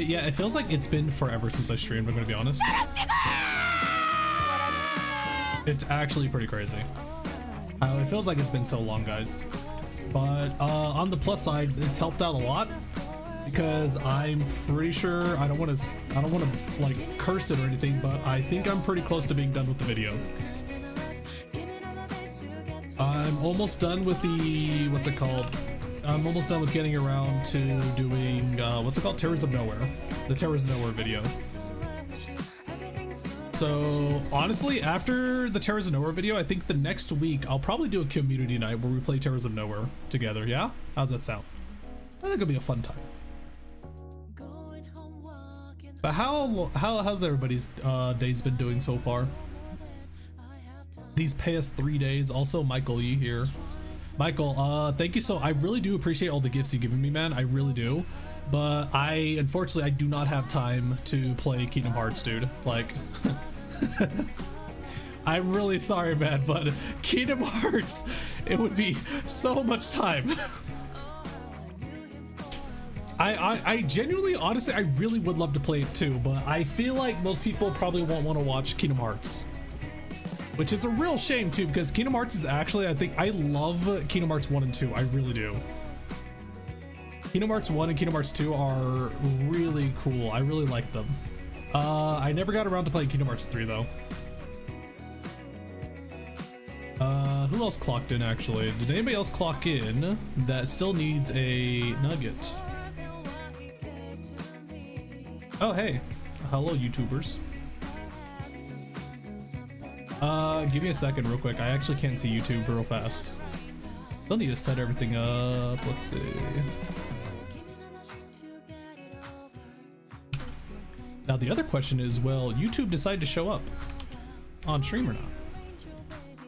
Yeah, it feels like it's been forever since I streamed, I'm gonna be honest. It's actually pretty crazy. It feels like it's been so long, guys. But on the plus side, it's helped out a lot because I'm pretty sure I don't want to like curse it or anything, but I think I'm pretty close to being done with the video. I'm almost done with the I'm almost done with getting around to doing what's it called, Terrors of Nowhere, the Terrors of Nowhere video. So honestly, after the Terrors of Nowhere video, I think the next week I'll probably do a community night where we play Terrors of Nowhere together. Yeah, how's that sound? I think it'll be a fun time. But how's everybody's days been doing so far? These past 3 days. Also, Michael E here. Michael, thank you. So I really do appreciate all the gifts you've given me, man. I really do. But unfortunately, I do not have time to play Kingdom Hearts, dude. Like, I'm really sorry, man, but Kingdom Hearts, it would be so much time. I genuinely, honestly, I really would love to play it too, but I feel like most people probably won't want to watch Kingdom Hearts, which is a real shame too, because Kingdom Hearts is actually, I love Kingdom Hearts 1 and 2. I really do. Kingdom Hearts 1 and Kingdom Hearts 2 are really cool. I really like them. I never got around to playing Kingdom Hearts 3 though. Who else clocked in actually? Did anybody else clock in that still needs a nugget? Oh, hey. Hello, YouTubers. Give me a second real quick. I actually can't see YouTube real fast. Still need to set everything up. Let's see. Now the other question is, will YouTube decide to show up on stream or not?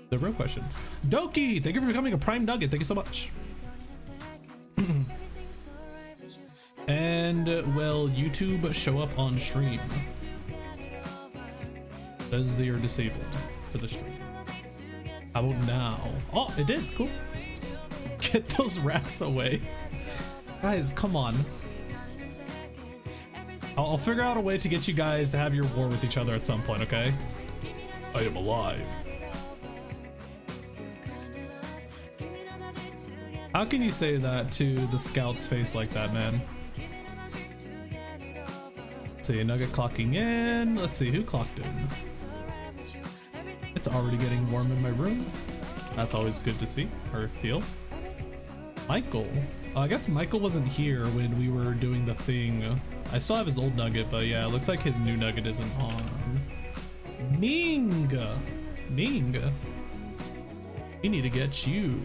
The real question. Doki, thank you for becoming a Prime Nugget. Thank you so much. And will YouTube show up on stream? Says they are disabled for the stream. How about now? Oh, it did. Cool. Get those rats away. Guys, come on. I'll figure out a way to get you guys to have your war with each other at some point, okay? I am alive. How can you say that to the scout's face like that, man? Let's see, Nugget clocking in. Let's see, who clocked in? It's already getting warm in my room. That's always good to see or feel. Michael. I guess Michael wasn't here when we were doing the thing. I still have his old nugget, but yeah, it looks like his new nugget isn't on. Ming! Ming! We need to get you.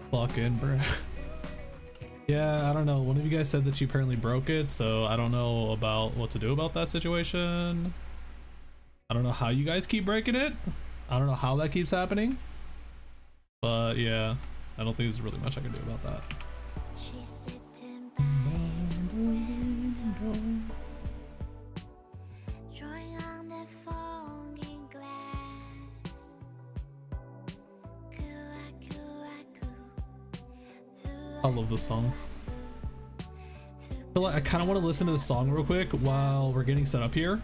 Clock in, bruh. Yeah, I don't know. One of you guys said that you apparently broke it, so I don't know about what to do about that situation. I don't know how you guys keep breaking it. I don't know how that keeps happening. But yeah, I don't think there's really much I can do about that. I love this song. I feel like I kind of want to listen to this song real quick while we're getting set up here.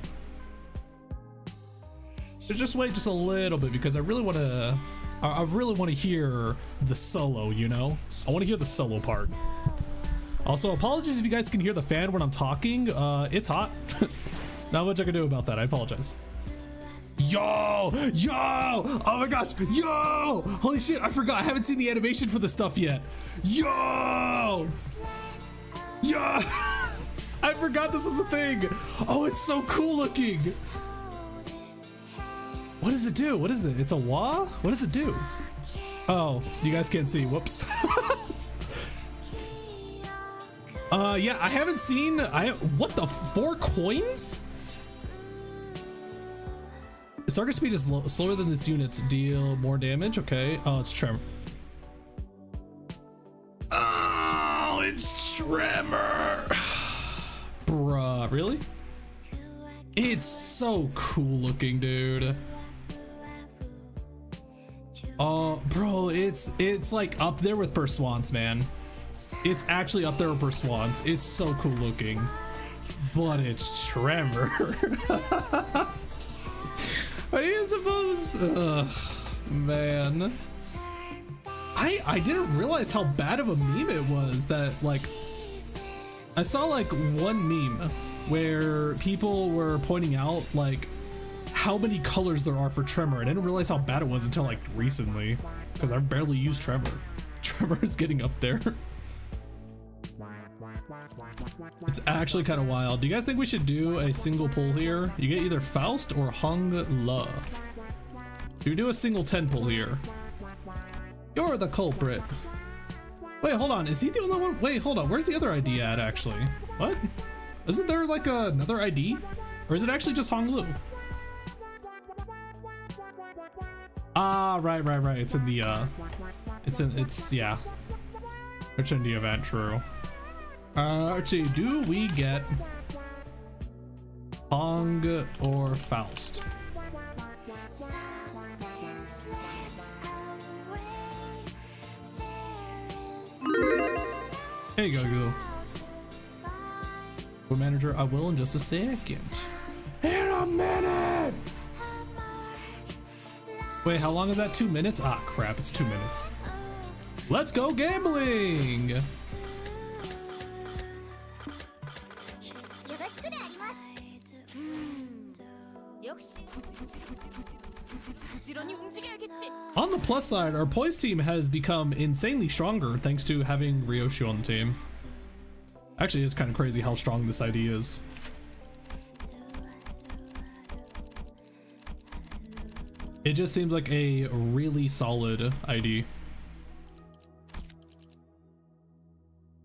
So just wait just a little bit because I really want to hear the solo, you know? I want to hear the solo part. Also, apologies if you guys can hear the fan when I'm talking. It's hot. Not much I can do about that. I apologize. Yo! Yo! Oh my gosh! Yo! Holy shit, I forgot. I haven't seen the animation for this stuff yet. Yo! Yo! I forgot this was a thing. Oh, it's so cool looking. What does it do? What is it? It's a wah? What does it do? Oh, you guys can't see. Whoops. Yeah, I haven't seen. What the 4 coins? Target speed is slower than this unit's deal more damage. Okay. Oh, it's Tremor. Oh, it's Tremor. Bruh, really? It's so cool looking, dude. Oh, bro, it's like up there with Perswans, man. It's actually up there with Swans. It's so cool looking, but it's Tremor. What are you supposed to? Man. I didn't realize how bad of a meme it was. That, like, I saw like one meme where people were pointing out like how many colors there are for Tremor. I didn't realize how bad it was until like recently, because I've barely used Tremor. Tremor is getting up there. It's actually kind of wild. Do you guys think we should do a single pull here? You get either Faust or Hung La. Do we do a single 10 pull here? You're the culprit. Wait, hold on. Is he the only one? Wait, hold on. Where's the other ID at, actually? What? Isn't there like another ID? Or is it actually just Hong Lu? Ah, right. It's in the, yeah. It's in the event, true. Let's see. Do we get Hong or Faust? There you go, Google. Manager, I will in just a second. In a minute! Wait, how long is that? 2 minutes? Ah, crap, it's 2 minutes. Let's go gambling! On the plus side, our poise team has become insanely stronger thanks to having Ryoshi on the team. Actually, it's kind of crazy how strong this ID is. It just seems like a really solid ID.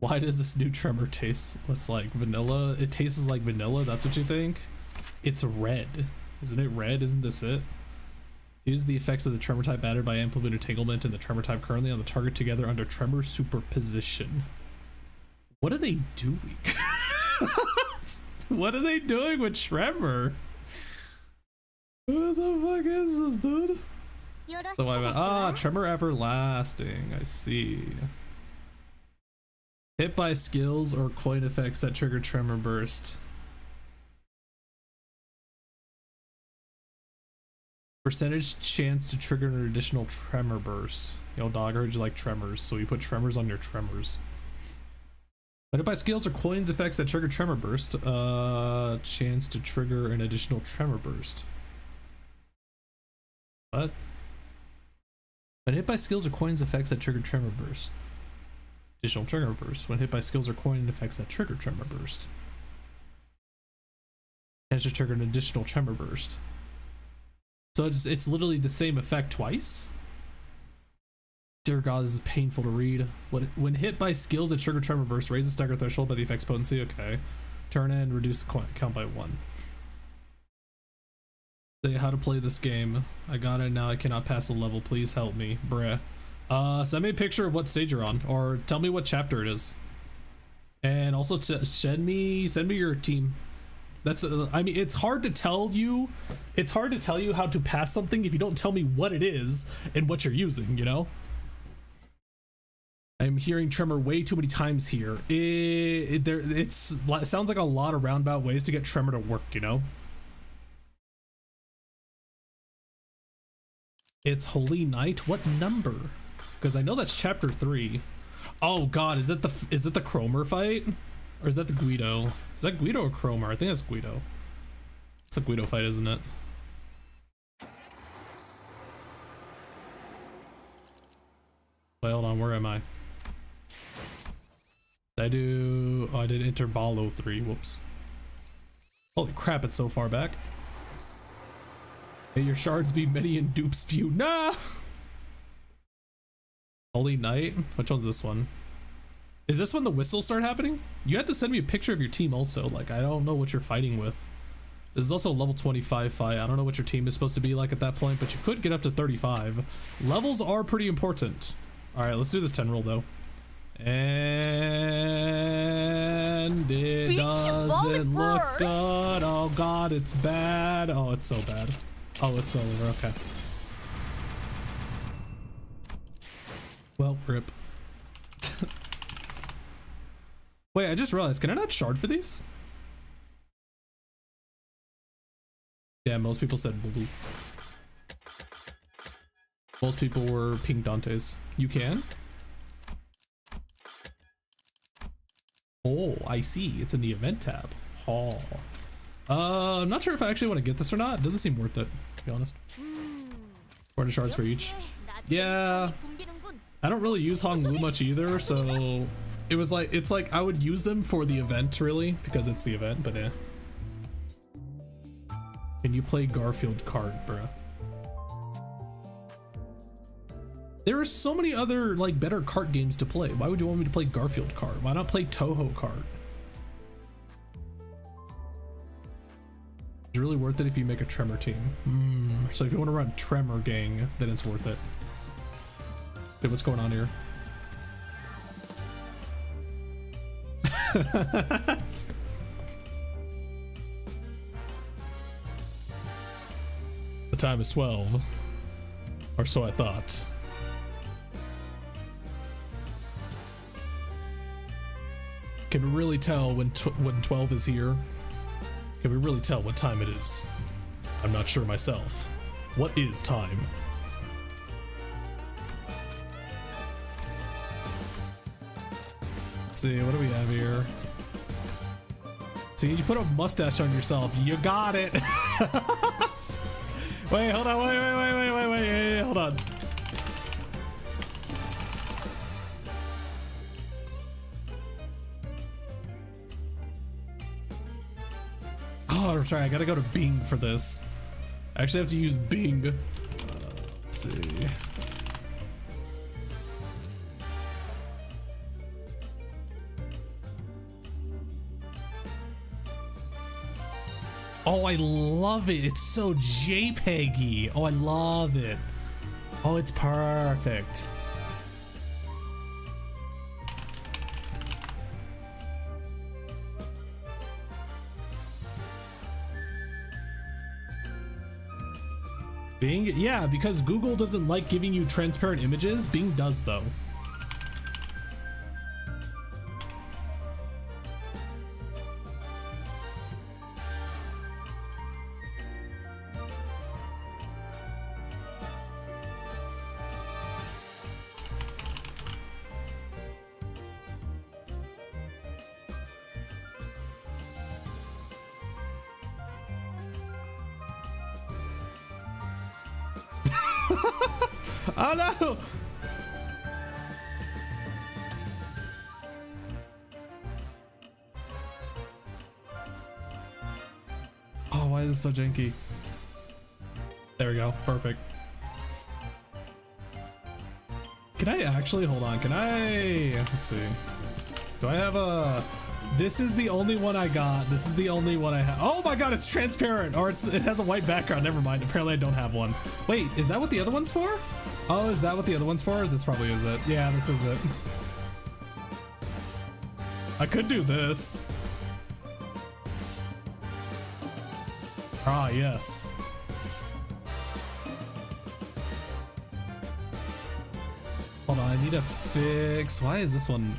Why does this new Tremor taste like vanilla? It tastes like vanilla, that's what you think? It's red. Isn't it red? Isn't this it? Use the effects of the Tremor type added by Amplitude Entanglement and the Tremor type currently on the target together under Tremor Superposition. What are they doing? What are they doing with Tremor? What the fuck is this, dude? So I went, Tremor Everlasting. I see. Hit by skills or coin effects that trigger Tremor Burst. Percentage chance to trigger an additional Tremor Burst. Yo, dog, I heard you like tremors, so you put tremors on your tremors. Hit by skills or coins effects that trigger Tremor Burst. Chance to trigger an additional Tremor Burst. What? When hit by skills or coins effects that trigger Tremor Burst. Additional Tremor Burst. When hit by skills or coin effects that trigger Tremor Burst. Chance to trigger an additional Tremor Burst. So it's literally the same effect twice. Dear God, this is painful to read. When hit by skills that trigger Tremor Burst, raise the stagger threshold by the effect's potency. Okay. Turn in, reduce the count by 1. Say how to play this game. I got it now. I cannot pass a level. Please help me, bruh. Send me a picture of what stage you're on, or tell me what chapter it is, and also send me your team. That's I mean, it's hard to tell you how to pass something if you don't tell me what it is and what you're using, you know. I'm hearing Tremor way too many times here. It sounds like a lot of roundabout ways to get Tremor to work, you know. It's Holy Night. What number? Because I know that's chapter 3. Oh God, is it the Cromer fight? Or is that the Guido? Is that Guido or Cromer? I think that's Guido. It's a Guido fight, isn't it? Wait, hold on, where am I? Did I do... Oh, I did Intervallo 3, whoops. Holy crap, it's so far back. May your shards be many and dupes few. Nah! Holy Night? Which one's this one? Is this when the whistles start happening? You have to send me a picture of your team also. Like, I don't know what you're fighting with. This is also a level 25 fight. I don't know what your team is supposed to be like at that point, but you could get up to 35. Levels are pretty important. All right, let's do this 10 roll though. And it doesn't look good. Oh God, it's bad. Oh, it's so bad. Oh, it's over. Okay. Well, rip. Wait, I just realized, can I not shard for these? Yeah, most people said blue. Most people were pink Dantes. You can? Oh, I see. It's in the event tab. Oh. I'm not sure if I actually want to get this or not. It doesn't seem worth it, to be honest. 400 shards for each. Yeah. I don't really use Honglu much either, so it was like, it's like I would use them for the event really, because it's the event, but yeah. Can you play Garfield card, bruh? There are so many other like better cart games to play. Why would you want me to play Garfield card? Why not play Toho card? It's really worth it if you make a Tremor team. So if you want to run Tremor gang, then it's worth it. Hey, what's going on here? The time is 12, or so I thought. Can we really tell when 12 is here? Can we really tell what time it is? I'm not sure myself. What is time? Let's see, what do we have here? See, you put a mustache on yourself. You got it. Wait, hold on. Wait, hold on. Oh, I'm sorry. I gotta go to Bing for this. I actually have to use Bing. Let's see. Oh, I love it. It's so JPEG-y. Oh, I love it. Oh, it's perfect. Bing? Yeah, because Google doesn't like giving you transparent images. Bing does, though. Oh no! Oh, why is this so janky? There we go. Perfect. Can I actually hold on? Can I? Let's see. Do I have a? This is the only one I got. This is the only one I have. Oh my god, it's transparent, or it has a white background. Never mind. Apparently, I don't have one. Wait, is that what the other one's for? Oh, is that what the other one's for? This probably is it. Yeah, this is it. I could do this. Ah, yes. Hold on, I need to fix. Why is this one?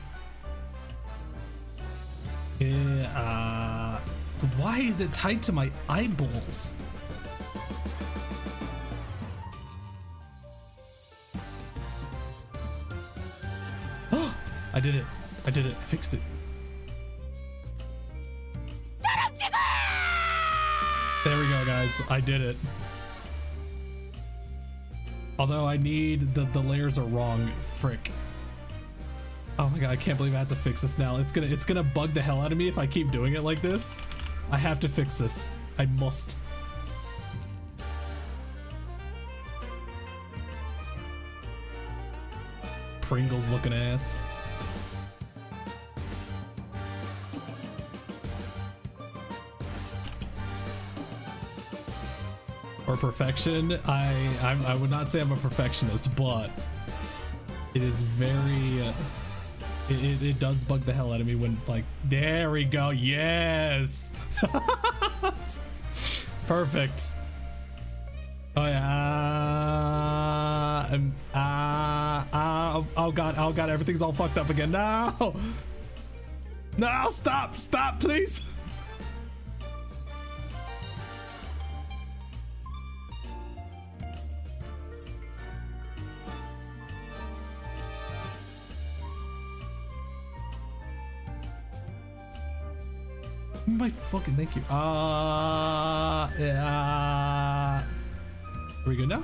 Yeah, why is it tied to my eyeballs? I did it. I did it. I fixed it. There we go, guys. I did it. Although I need the layers are wrong. Frick. Oh my god, I can't believe I have to fix this now. It's gonna bug the hell out of me if I keep doing it like this. I have to fix this. I must. Pringles looking ass. Or perfection. I would not say I'm a perfectionist, but it is very it does bug the hell out of me when, like, there we go. Yes. Perfect. Oh yeah. Oh god, everything's all fucked up again. No. No, stop, please. My fucking thank you. Yeah. Are we good now?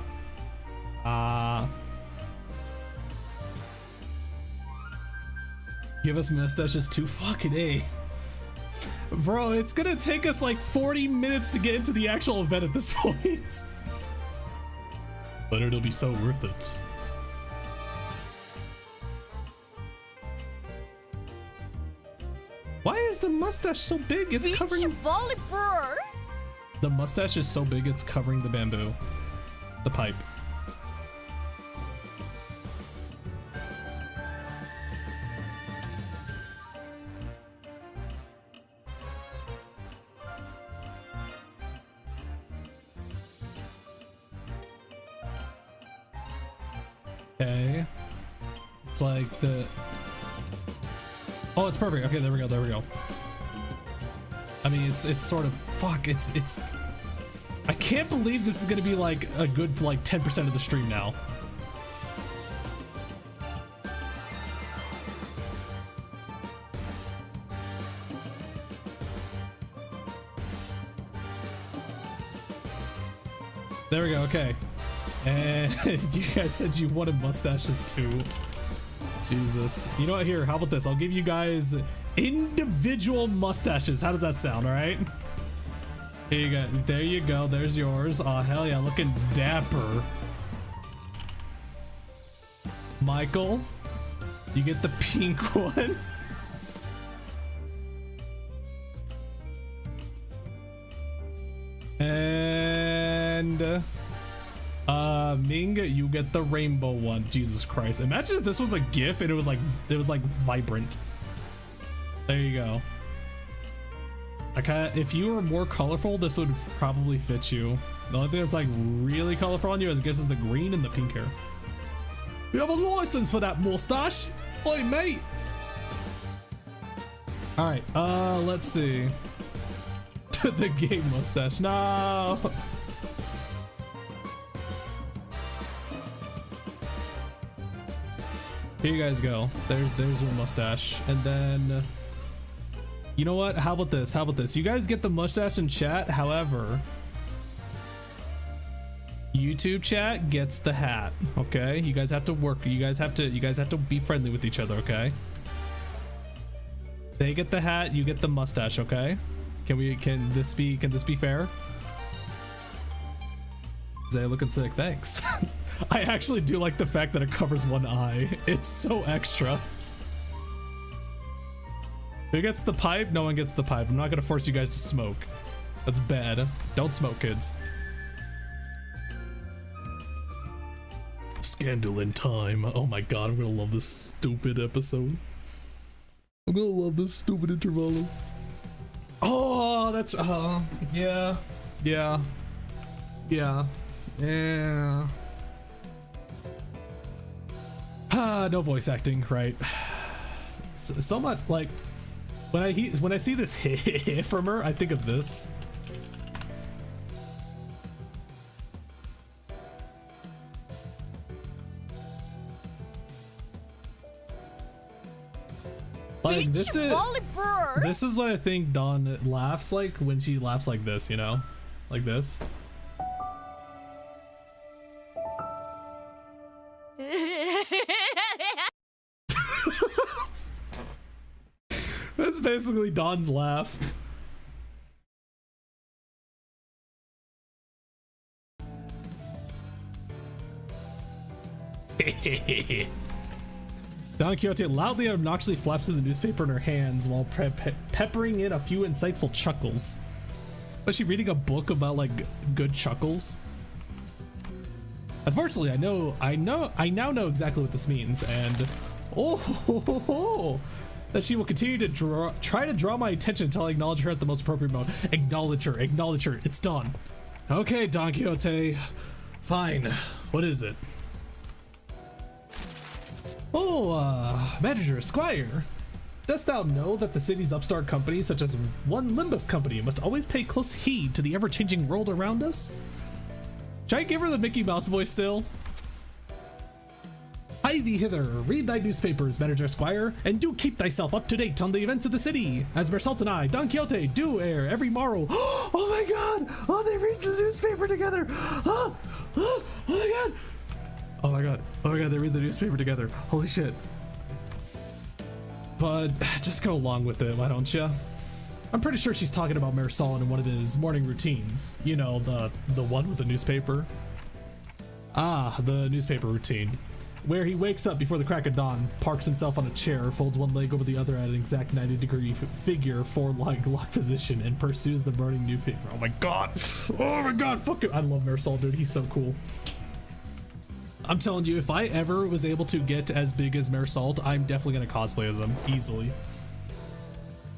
Give us mustaches too. Fucking A. Bro, it's gonna take us like 40 minutes to get into the actual event at this point. But it'll be so worth it. Why is the mustache so big? It's covering. The mustache is so big it's covering the bamboo. The pipe. Okay. It's like the... Oh, it's perfect. Okay, there we go. I mean, it's sort of... Fuck, it's... I can't believe this is gonna be like a good, like, 10% of the stream now. There we go, okay. And you guys said you wanted mustaches too. Jesus. You know what, here, how about this? I'll give you guys individual mustaches. How does that sound, all right? Here you go. There you go. There's yours. Oh, hell yeah, looking dapper. Michael, you get the pink one. And Ming, you get the rainbow one. Jesus Christ. Imagine if this was a GIF and it was like vibrant. There you go. If you were more colorful, this would probably fit you. The only thing that's like really colorful on you, I guess, is the green and the pink hair. You have a license for that mustache. Oi, mate. All right, let's see. The gay mustache. No. Here you guys go. There's your mustache. And then, you know what? How about this? How about this? You guys get the mustache in chat. However, YouTube chat gets the hat. Okay? You guys have to work. You guys have to be friendly with each other, okay? They get the hat, you get the mustache, okay? Can this be fair? Zay looking sick, thanks. I actually do like the fact that it covers one eye. It's so extra. Who gets the pipe? No one gets the pipe. I'm not gonna force you guys to smoke. That's bad. Don't smoke, kids. Scandal in time. Oh my god, I'm gonna love this stupid episode. I'm gonna love this stupid interval. Oh, that's yeah. No voice acting, right? So much like when I see this from her, I think of this. Like this is what I think Dawn laughs like when she laughs like this, you know, like this. That's basically Dawn's laugh. Don Quixote loudly and obnoxiously flaps through the newspaper in her hands while peppering in a few insightful chuckles. Was she reading a book about like good chuckles? Unfortunately, I now know exactly what this means, and that she will continue to try to draw my attention until I acknowledge her at the most appropriate moment. Acknowledge her, it's Dawn. Okay, Don Quixote, fine. What is it? Oh, Manager Squire, Dost thou know that the city's upstart companies, such as one Limbus Company, must always pay close heed to the ever-changing world around us? Should I give her the Mickey Mouse voice still? Hie thee hither, read thy newspapers, Manager Squire, and do keep thyself up to date on the events of the city, as Mersault and I, Don Quixote, do air every morrow. Oh my god! Oh, they read the newspaper together! Oh my god! Oh my god, oh my god, they read the newspaper together. Holy shit. But just go along with it, why don't ya? I'm pretty sure she's talking about Mersault in one of his morning routines. You know, the one with the newspaper. Ah, the newspaper routine. Where he wakes up before the crack of dawn, parks himself on a chair, folds one leg over the other at an exact 90-degree figure, four-leg lock position, and pursues the burning newspaper. Oh my god! Oh my god! Fuck it! I love Mersault, dude. He's so cool. I'm telling you, if I ever was able to get as big as Mersault, I'm definitely gonna cosplay as him easily.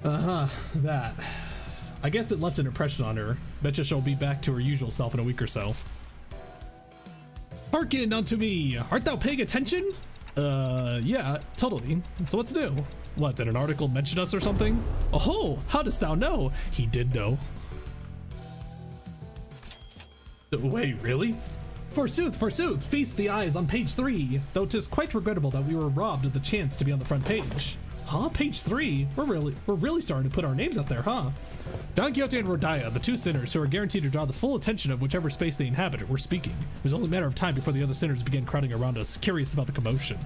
That. I guess it left an impression on her. Betcha she'll be back to her usual self in a week or so. Hearken unto me! Art thou paying attention? Yeah, totally. So what's new? What, did an article mention us or something? Oh, how dost thou know? He did know. Wait, really? Forsooth, feast the eyes on page 3, though 'tis quite regrettable that we were robbed of the chance to be on the front page. Huh? Page 3? We're really starting to put our names out there, huh? Don Quixote and Rodaya, the two sinners who are guaranteed to draw the full attention of whichever space they inhabit, were speaking. It was only a matter of time before the other sinners began crowding around us, curious about the commotion.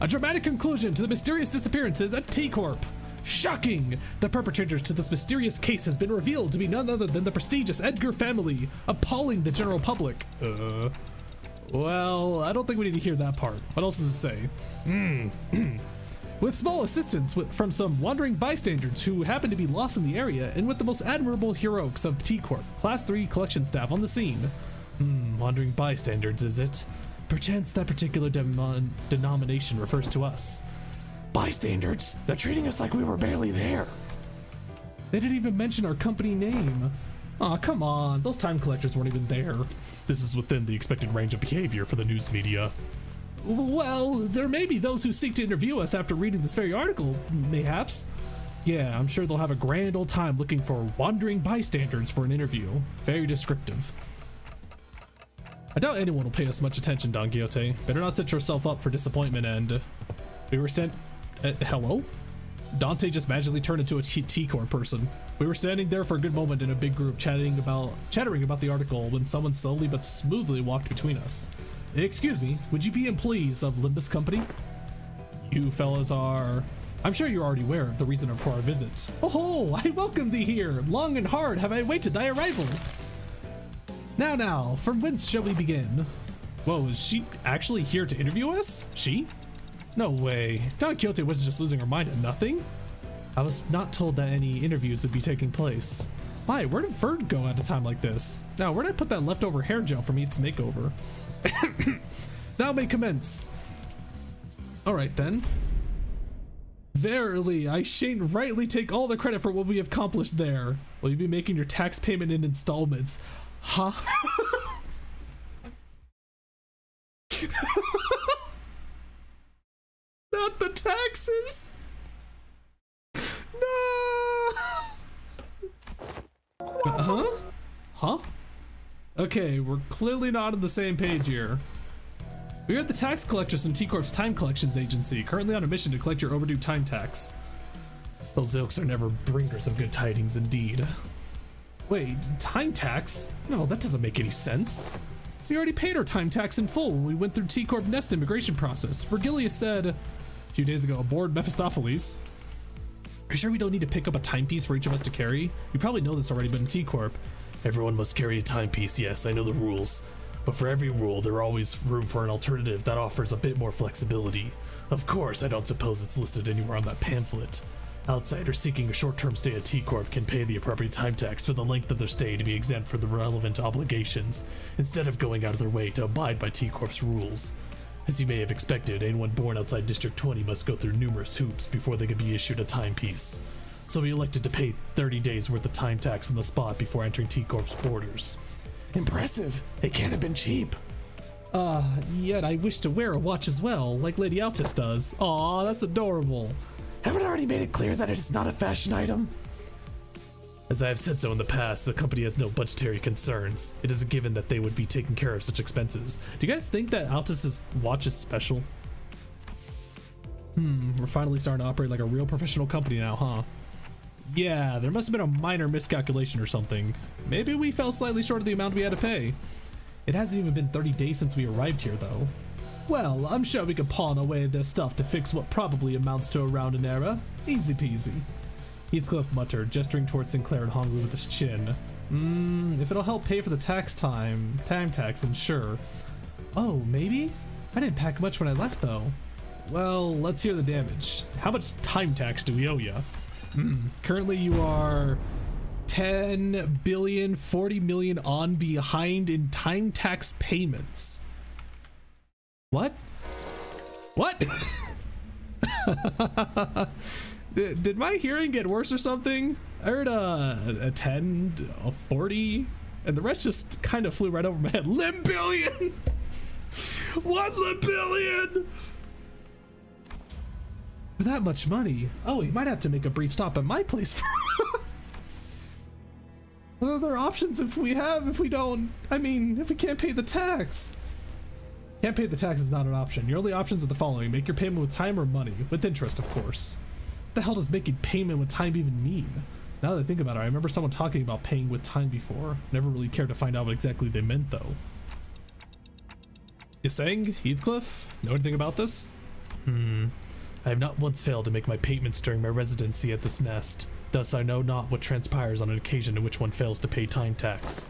A dramatic conclusion to the mysterious disappearances at T Corp. Shocking! The perpetrators to this mysterious case has been revealed to be none other than the prestigious Edgar family, appalling the general public. Well, I don't think we need to hear that part. What else does it say? With small assistance from some wandering bystanders who happen to be lost in the area, and with the most admirable heroics of T Corp, Class 3 collection staff on the scene. Wandering bystanders, is it? Perchance that particular denomination refers to us. Bystanders? They're treating us like we were barely there. They didn't even mention our company name. Aw, come on, those time collectors weren't even there. This is within the expected range of behavior for the news media. Well, there may be those who seek to interview us after reading this very article, mayhaps. Yeah, I'm sure they'll have a grand old time looking for wandering bystanders for an interview. Very descriptive. I doubt anyone will pay us much attention, Don Quixote. Better not set yourself up for disappointment and... We were sent... hello? Dante just magically turned into a T Corp person. We were standing there for a good moment in a big group chattering about the article when someone slowly but smoothly walked between us. Excuse me, would you be employees of Limbus Company? You fellas are... I'm sure you're already aware of the reason for our visit. Oh, I welcome thee here. Long and hard have I awaited thy arrival. Now, from whence shall we begin? Whoa, is she actually here to interview us? She? No way. Don Quixote wasn't just losing her mind at nothing? I was not told that any interviews would be taking place. Why, where did Verd go at a time like this? Now, where did I put that leftover hair gel from Eats makeover? Thou may commence. Alright then. Verily, I shan't rightly take all the credit for what we have accomplished there. Will you be making your tax payment in installments? Huh? Not the taxes? No! Huh? Okay, we're clearly not on the same page here. We are the tax collectors from T Corp's Time Collections Agency, currently on a mission to collect your overdue time tax. Those ilks are never bringers of good tidings indeed. Wait, time tax? No, that doesn't make any sense. We already paid our time tax in full when we went through T Corp Nest immigration process. Virgilius said a few days ago aboard Mephistopheles. Are you sure we don't need to pick up a timepiece for each of us to carry? You probably know this already, but in T Corp, everyone must carry a timepiece. Yes, I know the rules. But for every rule, there's always room for an alternative that offers a bit more flexibility. Of course, I don't suppose it's listed anywhere on that pamphlet. Outsiders seeking a short-term stay at T Corp can pay the appropriate time tax for the length of their stay to be exempt from the relevant obligations, instead of going out of their way to abide by T Corp's rules. As you may have expected, anyone born outside District 20 must go through numerous hoops before they can be issued a timepiece. So we elected to pay 30 days worth of time tax on the spot before entering T Corp's borders. Impressive! It can't have been cheap. Yet I wish to wear a watch as well, like Lady Altus does. Aw, that's adorable. Haven't I already made it clear that it is not a fashion item? As I have said so in the past, the company has no budgetary concerns. It is a given that they would be taking care of such expenses. Do you guys think that Altus's watch is special? We're finally starting to operate like a real professional company now, huh? Yeah, there must have been a minor miscalculation or something. Maybe we fell slightly short of the amount we had to pay. It hasn't even been 30 days since we arrived here, though. Well, I'm sure we could pawn away their stuff to fix what probably amounts to around an error. Easy peasy. Heathcliff muttered, gesturing towards Sinclair and Honglu with his chin. If it'll help pay for the time tax, then sure. Oh, maybe? I didn't pack much when I left, though. Well, let's hear the damage. How much time tax do we owe you? Currently you are 10 billion 40 million on behind in time tax payments. What? Did my hearing get worse or something? I heard a 10, a 40, and the rest just kind of flew right over my head. Limbillion! 1 limbillion! For that much money? Oh, you might have to make a brief stop at my place for us. What other options if we don't, if we can't pay the tax? Can't pay the tax is not an option. Your only options are the following. Make your payment with time or money. With interest, of course. What the hell does making payment with time even mean? Now that I think about it, I remember someone talking about paying with time before. Never really cared to find out what exactly they meant, though. You saying, Heathcliff? Know anything about this? I have not once failed to make my payments during my residency at this nest. Thus, I know not what transpires on an occasion in which one fails to pay time tax.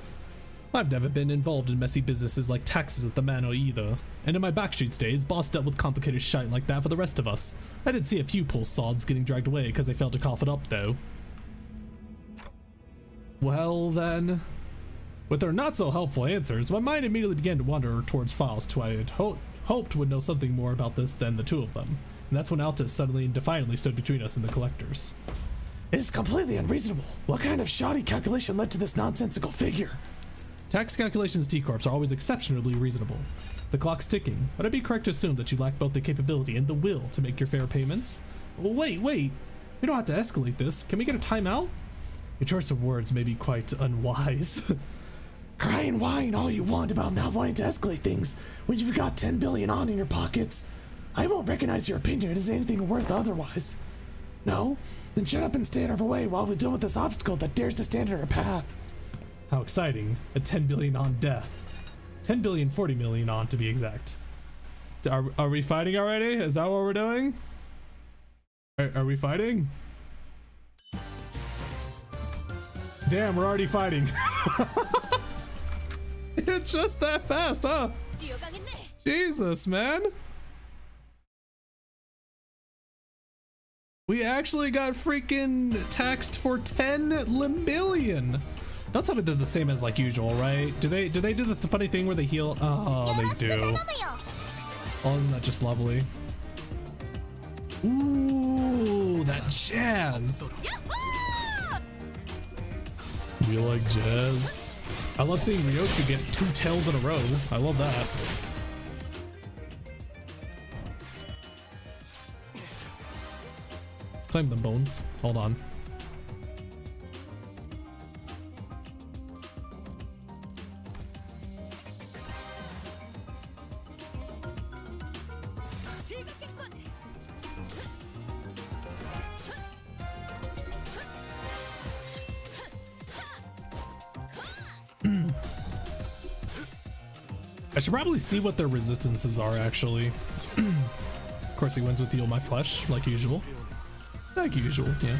I've never been involved in messy businesses like taxes at the manor either. And in my backstreets days, boss dealt with complicated shite like that for the rest of us. I did see a few poor sods getting dragged away because they failed to cough it up, though. Well then, with their not so helpful answers, my mind immediately began to wander towards files who I had hoped would know something more about this than the two of them. And that's when Altus suddenly and defiantly stood between us and the collectors. It is completely unreasonable. What kind of shoddy calculation led to this nonsensical figure? Tax calculations T Corps are always exceptionally reasonable. The clock's ticking. Would I be correct to assume that you lack both the capability and the will to make your fair payments? Wait. We don't have to escalate this. Can we get a timeout? Your choice of words may be quite unwise. Cry and whine all you want about not wanting to escalate things when you've got 10 billion on in your pockets. I won't recognize your opinion as anything worth otherwise. No? Then shut up and stay out of our way while we deal with this obstacle that dares to stand in our path. How exciting. A 10 billion on death. 10 billion 40 million on, to be exact. Are we fighting already? Is that what we're doing? Are we fighting? Damn, we're already fighting. It's just that fast, huh? Jesus, man. We actually got freaking taxed for 10 limbillion. Don't tell me they're the same as like usual, right? Do they do the funny thing where they heal? Oh, they do. Oh, isn't that just lovely? Ooh, that jazz. You like jazz? I love seeing Ryoshu get 2 tails in a row. I love that. Claim them bones. Hold on. I should probably see what their resistances are, actually. Of course, he wins with Heal My Flesh, like usual. Like usual, yeah.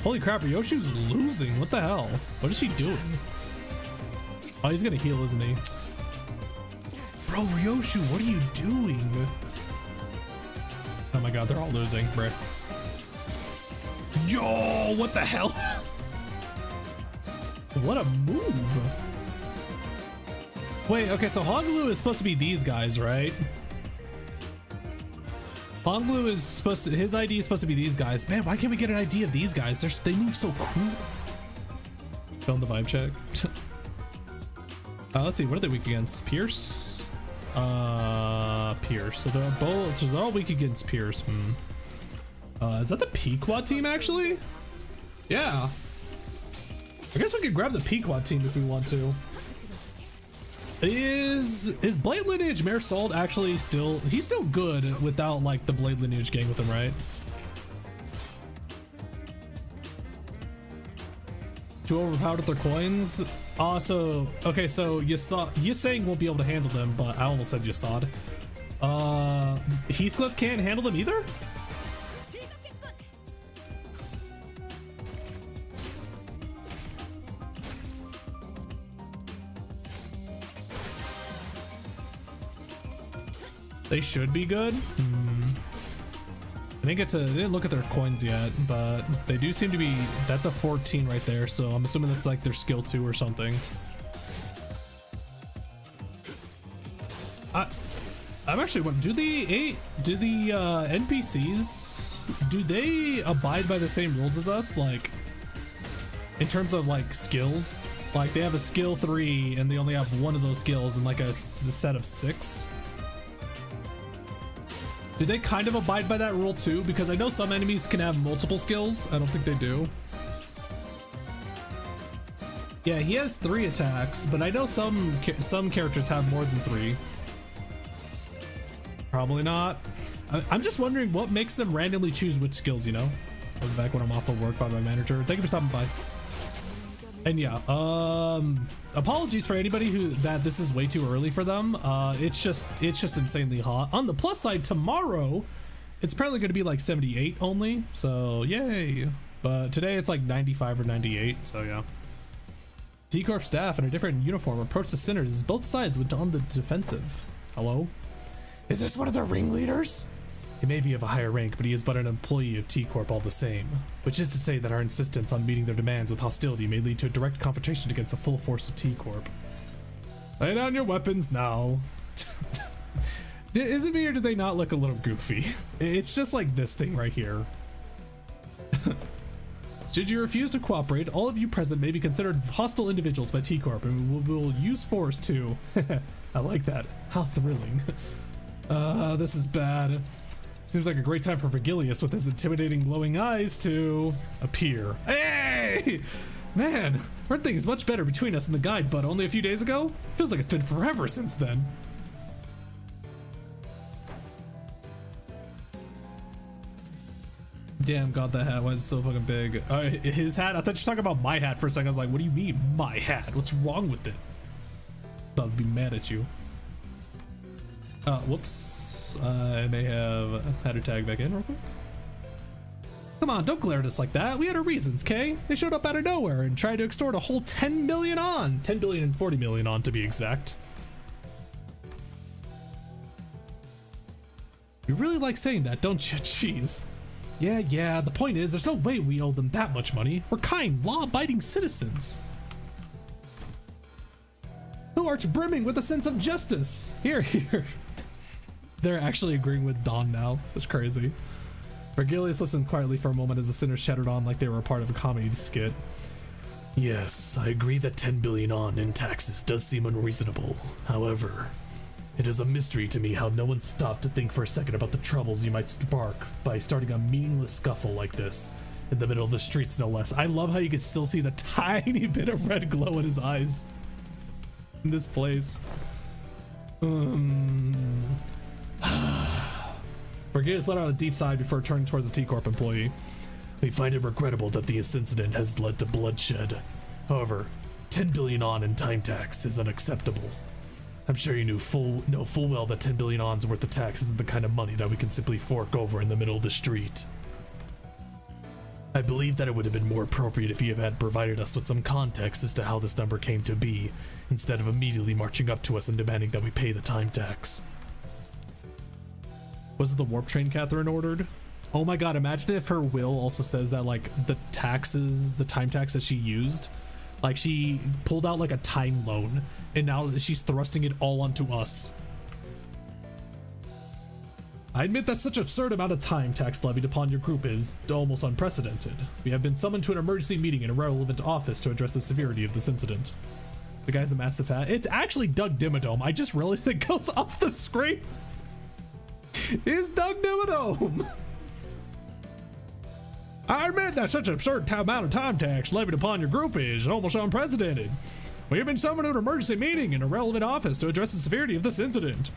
Holy crap, Ryoshu's losing. What the hell? What is she doing? Oh, he's gonna heal, isn't he? Bro, Ryoshu, what are you doing? Oh my god, they're all losing, bro. Yo, what the hell? What a move. Wait, okay, so Honglu is supposed to be these guys, right? Honglu is supposed to, his ID is supposed to be these guys. Man, why can't we get an idea of these guys? They move so cool. Film the vibe check. Let's see, what are they weak against? Pierce? Pierce. So they're both, so they're all weak against Pierce. Is that the Pequod team actually? Yeah. I guess we could grab the Pequod team if we want to. Is Blade Lineage Mare Salt actually still, he's still good without like the Blade Lineage gang with him, right? Too overpowered with their coins. Also, okay, so Yisang won't be able to handle them, but I almost said Yasad. Heathcliff can't handle them either? They should be good. I didn't look at their coins yet, but they do seem to be. That's a 14 right there, so I'm assuming that's like their skill 2 or something. I'm actually wondering, do the NPCs, do they abide by the same rules as us, like in terms of like skills? Like they have a skill 3 and they only have one of those skills in like a set of 6. Do they kind of abide by that rule too? Because I know some enemies can have multiple skills. I don't think they do. Yeah, he has 3 attacks, but I know some characters have more than 3. Probably not. I'm just wondering what makes them randomly choose which skills, you know? I'll be back when I'm off of work by my manager. Thank you for stopping by. And yeah, apologies for anybody that this is way too early for them. It's just insanely hot. On the plus side, tomorrow it's apparently going to be like 78 only, so yay. But today it's like 95 or 98, so yeah. T Corp staff in a different uniform approach the sinners as both sides went on the defensive. Hello? Is this one of the ringleaders? He may be of a higher rank, but he is but an employee of T Corp all the same. Which is to say that our insistence on meeting their demands with hostility may lead to a direct confrontation against the full force of T Corp. Lay down your weapons now. Is it me or do they not look a little goofy? It's just like this thing right here. Should you refuse to cooperate, all of you present may be considered hostile individuals by T Corp and will use force to... I like that. How thrilling. This is bad. Seems like a great time for Vergilius with his intimidating glowing eyes to appear. Hey! Man, weren't things much better between us and the guide, but only a few days ago? Feels like it's been forever since then. Damn, God, that hat was so fucking big. His hat? I thought you were talking about my hat for a second. I was like, what do you mean, my hat? What's wrong with it? I'll be mad at you. Whoops. I may have had her tag back in real quick. Come on, don't glare at us like that. We had our reasons, Kay. They showed up out of nowhere and tried to extort a whole 10 million on. 10 billion and 40 million on, to be exact. You really like saying that, don't you? Jeez. Yeah, the point is, there's no way we owe them that much money. We're kind, law-abiding citizens who are brimming with a sense of justice. Here. They're actually agreeing with Dawn now. That's crazy. Vergilius listened quietly for a moment as the sinners chattered on like they were a part of a comedy skit. Yes, I agree that 10 billion on in taxes does seem unreasonable. However, it is a mystery to me how no one stopped to think for a second about the troubles you might spark by starting a meaningless scuffle like this in the middle of the streets, no less. I love how you can still see the tiny bit of red glow in his eyes in this place. Vergilius let out a deep sigh before turning towards the T Corp employee. We find it regrettable that this incident has led to bloodshed. However, 10 billion on in time tax is unacceptable. I'm sure you know full well that 10 billion on's worth of tax isn't the kind of money that we can simply fork over in the middle of the street. I believe that it would have been more appropriate if you had provided us with some context as to how this number came to be, instead of immediately marching up to us and demanding that we pay the time tax. Was it the warp train Catherine ordered? Oh my god, imagine if her will also says that like the time tax that she used, like she pulled out like a time loan and now she's thrusting it all onto us. I admit that such an absurd amount of time tax levied upon your group is almost unprecedented. We have been summoned to an emergency meeting in a relevant office to address the severity of this incident. The guy's a massive hat. It's actually Doug Dimmadome. I just realized it goes off the screen. It's Doug Dimmadome. I admit that such an absurd amount of time tax levied upon your group is almost unprecedented. We have been summoned to an emergency meeting in a relevant office to address the severity of this incident.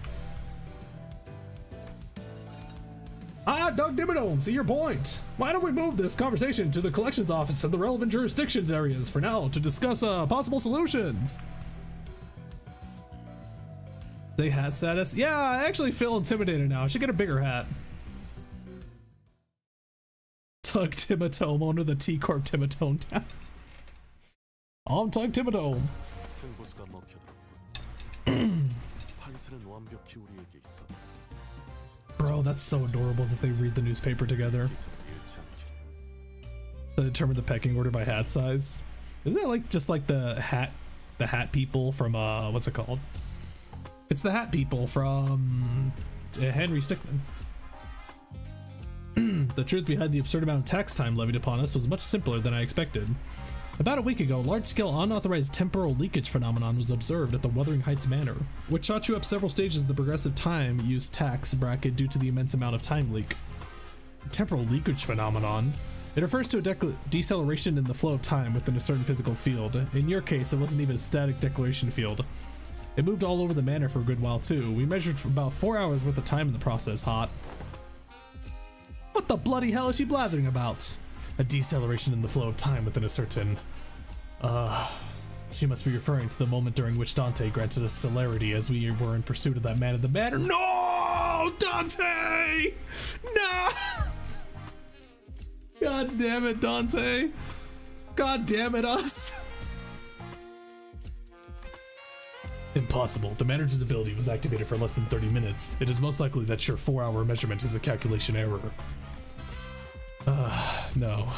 Doug Dimmadome, see your point. Why don't we move this conversation to the collections office and the relevant jurisdictions areas for now to discuss possible solutions? They hat status? Yeah, I actually feel intimidated now. I should get a bigger hat. Doug Dimmadome, owner of the T Corp Dimmadome town. I'm Doug Dimmadome. Bro, that's so adorable that they read the newspaper together. They determine the pecking order by hat size. Isn't that like just like the hat people from what's it called? It's the hat people from Henry Stickmin. The truth behind the absurd amount of tax time levied upon us was much simpler than I expected. About a week ago, a large-scale unauthorized temporal leakage phenomenon was observed at the Wuthering Heights Manor, which shot you up several stages of the progressive time use tax bracket due to the immense amount of time leak. Temporal leakage phenomenon. It refers to a deceleration in the flow of time within a certain physical field. In your case, it wasn't even a static deceleration field. It moved all over the manor for a good while too. We measured for about 4 hours worth of time in the process. Hot. What the bloody hell is she blathering about? A deceleration in the flow of time within a certain... She must be referring to the moment during which Dante granted us celerity as we were in pursuit of that man in the manor. No! Dante! No! God damn it, Dante! God damn it, us! Impossible. The manager's ability was activated for less than 30 minutes. It is most likely that your 4-hour measurement is a calculation error. No.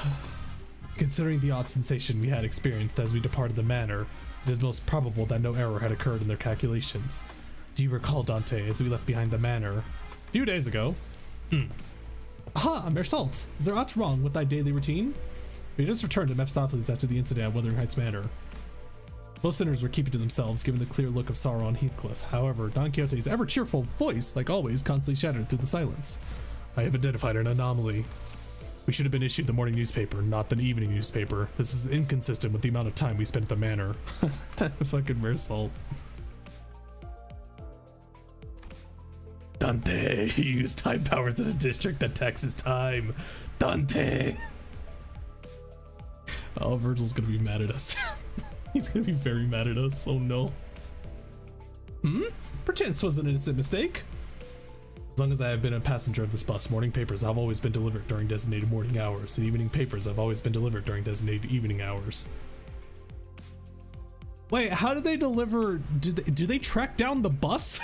Considering the odd sensation we had experienced as we departed the manor, it is most probable that no error had occurred in their calculations. Do you recall, Dante, as we left behind the manor a few days ago? Aha, Mersalt! Is there aught wrong with thy daily routine? We just returned to Mephistopheles after the incident at Wuthering Heights Manor. Most sinners were keeping to themselves, given the clear look of sorrow on Heathcliff. However, Don Quixote's ever-cheerful voice, like always, constantly shattered through the silence. I have identified an anomaly. We should have been issued the morning newspaper, not the evening newspaper. This is inconsistent with the amount of time we spent at the manor. Fucking Mersalt. Dante, you use time powers in a district that taxes time. Dante! Oh, Virgil's gonna be mad at us. He's gonna be very mad at us. Oh no. Perchance was an innocent mistake. As long as I have been a passenger of this bus, morning papers have always been delivered during designated morning hours, and evening papers have always been delivered during designated evening hours. Wait, how do they deliver? Do they track down the bus?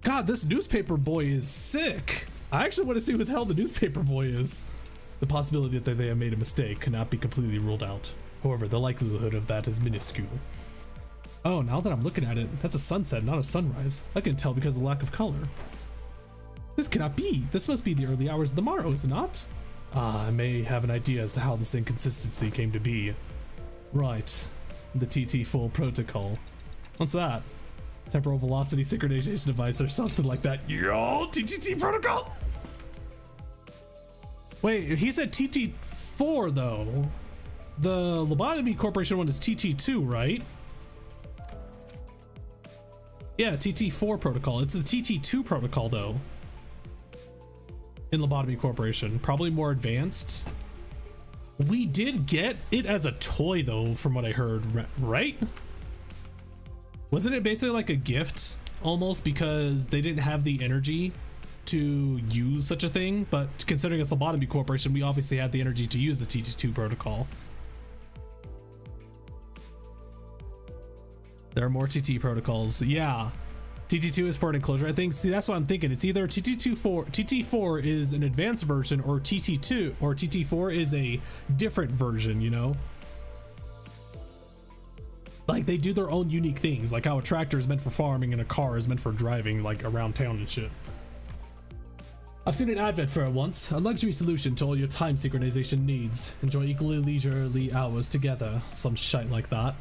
God, this newspaper boy is sick. I actually want to see who the hell the newspaper boy is. The possibility that they have made a mistake cannot be completely ruled out. However, the likelihood of that is minuscule. Oh, now that I'm looking at it, that's a sunset, not a sunrise. I can tell because of the lack of color. This cannot be. This must be the early hours of the morrow, is it not? I may have an idea as to how this inconsistency came to be. Right. The TT4 protocol. What's that? Temporal velocity synchronization device or something like that. Yo, TTT protocol! Wait, he said TT4 though. The Lobotomy Corporation one is TT2, right? Yeah, TT4 protocol. It's the TT2 protocol though. In Lobotomy Corporation. Probably more advanced. We did get it as a toy though, from what I heard, right? Wasn't it basically like a gift almost because they didn't have the energy to use such a thing? But considering it's Lobotomy Corporation, we obviously had the energy to use the TT2 protocol. There are more TT protocols. Yeah. TT2 is for an enclosure, I think. See, that's what I'm thinking. It's either TT4 is an advanced version, or TT2 or TT4 is a different version, you know? Like they do their own unique things, like how a tractor is meant for farming and a car is meant for driving like around town and shit. I've seen an advert for it once. A luxury solution to all your time synchronization needs. Enjoy equally leisurely hours together. Some shite like that.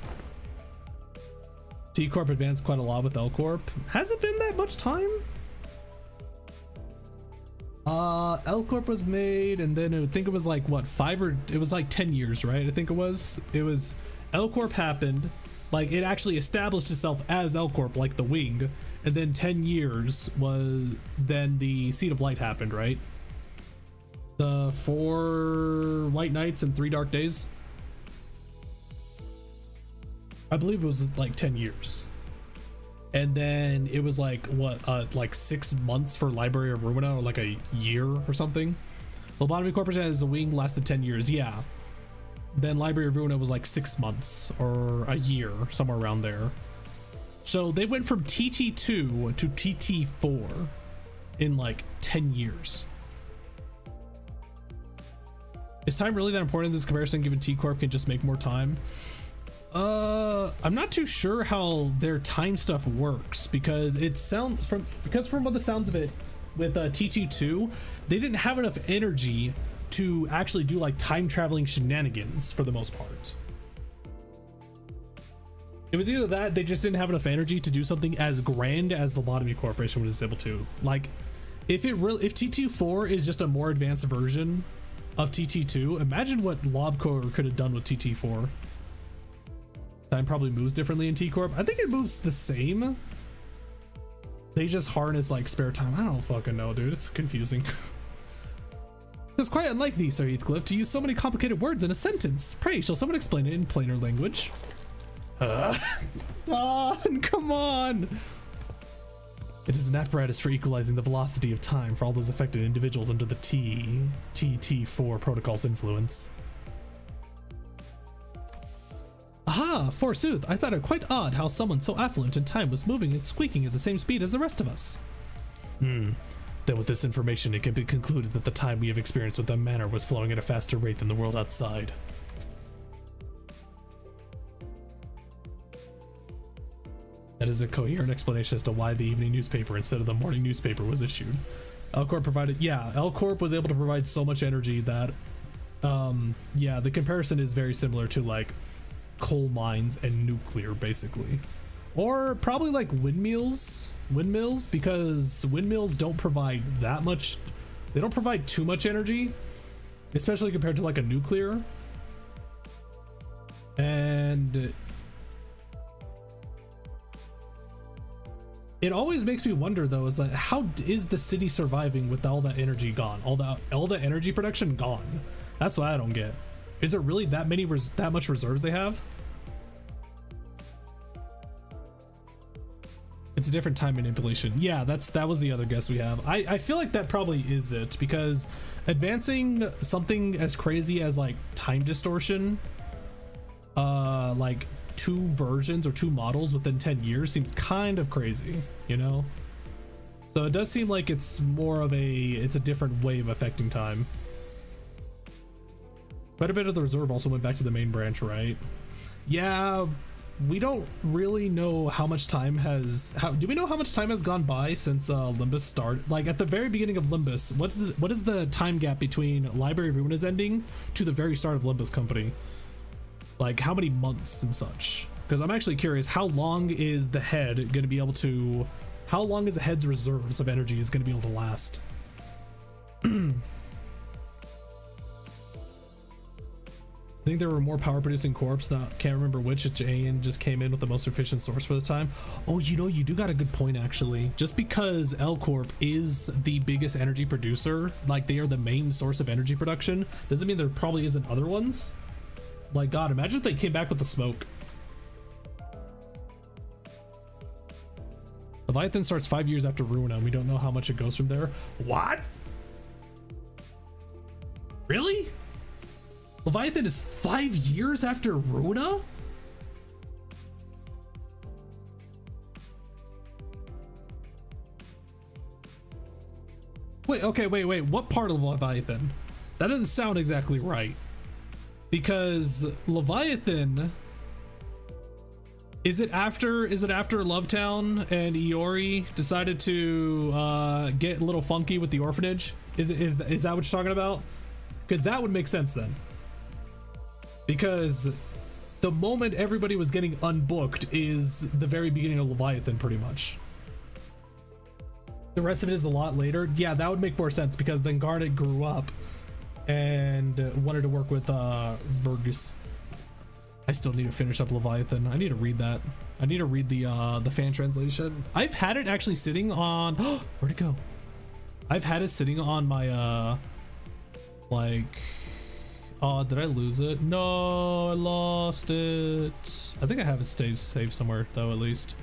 T Corp advanced quite a lot with L Corp. Has it been that much time? L Corp was made, and then I think it was like what, it was like 10 years, right? I think it was L Corp happened, like it actually established itself as L Corp, like the wing, and then 10 years was then the Seed of Light happened, right? The 4 White Nights and 3 Dark Days. I believe it was like 10 years. And then it was like what, like 6 months for Library of Rumina, or like a year or something. Lobotomy Corporation as a wing lasted 10 years, yeah. Then Library of Rumina was like 6 months or a year, somewhere around there. So they went from TT2 to TT4 in like 10 years. Is time really that important in this comparison, given T Corp can just make more time? I'm not too sure how their time stuff works, because from what the sounds of it with TT2, they didn't have enough energy to actually do like time traveling shenanigans for the most part. It was either that they just didn't have enough energy to do something as grand as the Lobotomy Corporation was able to. Like if TT4 is just a more advanced version of TT2, imagine what Lobcore could have done with TT4. Time probably moves differently in T Corp. I think it moves the same. They just harness like spare time. I don't fucking know, dude. It's confusing. It's quite unlike thee, Sir Heathcliff, to use so many complicated words in a sentence. Pray, shall someone explain it in plainer language? Don, come on. It is an apparatus for equalizing the velocity of time for all those affected individuals under the TT4 protocol's influence. Aha, forsooth, I thought it quite odd how someone so affluent in time was moving and squeaking at the same speed as the rest of us. Then with this information, it can be concluded that the time we have experienced with the manor was flowing at a faster rate than the world outside. That is a coherent explanation as to why the evening newspaper instead of the morning newspaper was issued. L Corp provided, yeah, L Corp was able to provide so much energy that, yeah, the comparison is very similar to like coal mines and nuclear, basically, or probably like windmills, because windmills don't provide that much. They don't provide too much energy, especially compared to like a nuclear. And it always makes me wonder though, is like, how is the city surviving with all that energy gone, all the energy production gone? That's what I don't get. Is there really that much reserves they have? It's a different time manipulation. Yeah, that was the other guess we have. I feel like that probably is it, because advancing something as crazy as like time distortion, like 2 versions or 2 models within 10 years seems kind of crazy, you know? So it does seem like it's more of it's a different way of affecting time. Quite a bit of the reserve also went back to the main branch, right? Yeah, we don't really know how much time do we know how much time has gone by since Limbus started? Like at the very beginning of Limbus, what is the time gap between Library of Rumina's ending to the very start of Limbus Company? Like how many months and such? Because I'm actually curious, how long is the head going to be able to, how long is the head's reserves of energy is going to be able to last? I think there were more power producing corps, can't remember which. JN just came in with the most efficient source for the time. Oh, you know, you do got a good point actually. Just because L Corp is the biggest energy producer, like they are the main source of energy production, doesn't mean there probably isn't other ones. Like God, imagine if they came back with the smoke. Leviathan starts 5 years after Ruina, and we don't know how much it goes from there. What? Really? Leviathan is 5 years after Ruina? Wait, okay, wait. What part of Leviathan? That doesn't sound exactly right. Because Leviathan Is it after Lovetown and Iori decided to get a little funky with the orphanage? Is that what you're talking about? Because that would make sense then. Because the moment everybody was getting unbooked is the very beginning of Leviathan, pretty much. The rest of it is a lot later. Yeah, that would make more sense because then Garnet grew up and wanted to work with Burgess. I still need to finish up Leviathan. I need to read that. I need to read the fan translation. I've had it actually sitting on where'd it go? I've had it sitting on my did I lose it? No, I lost it. I think I have it saved somewhere though, at least.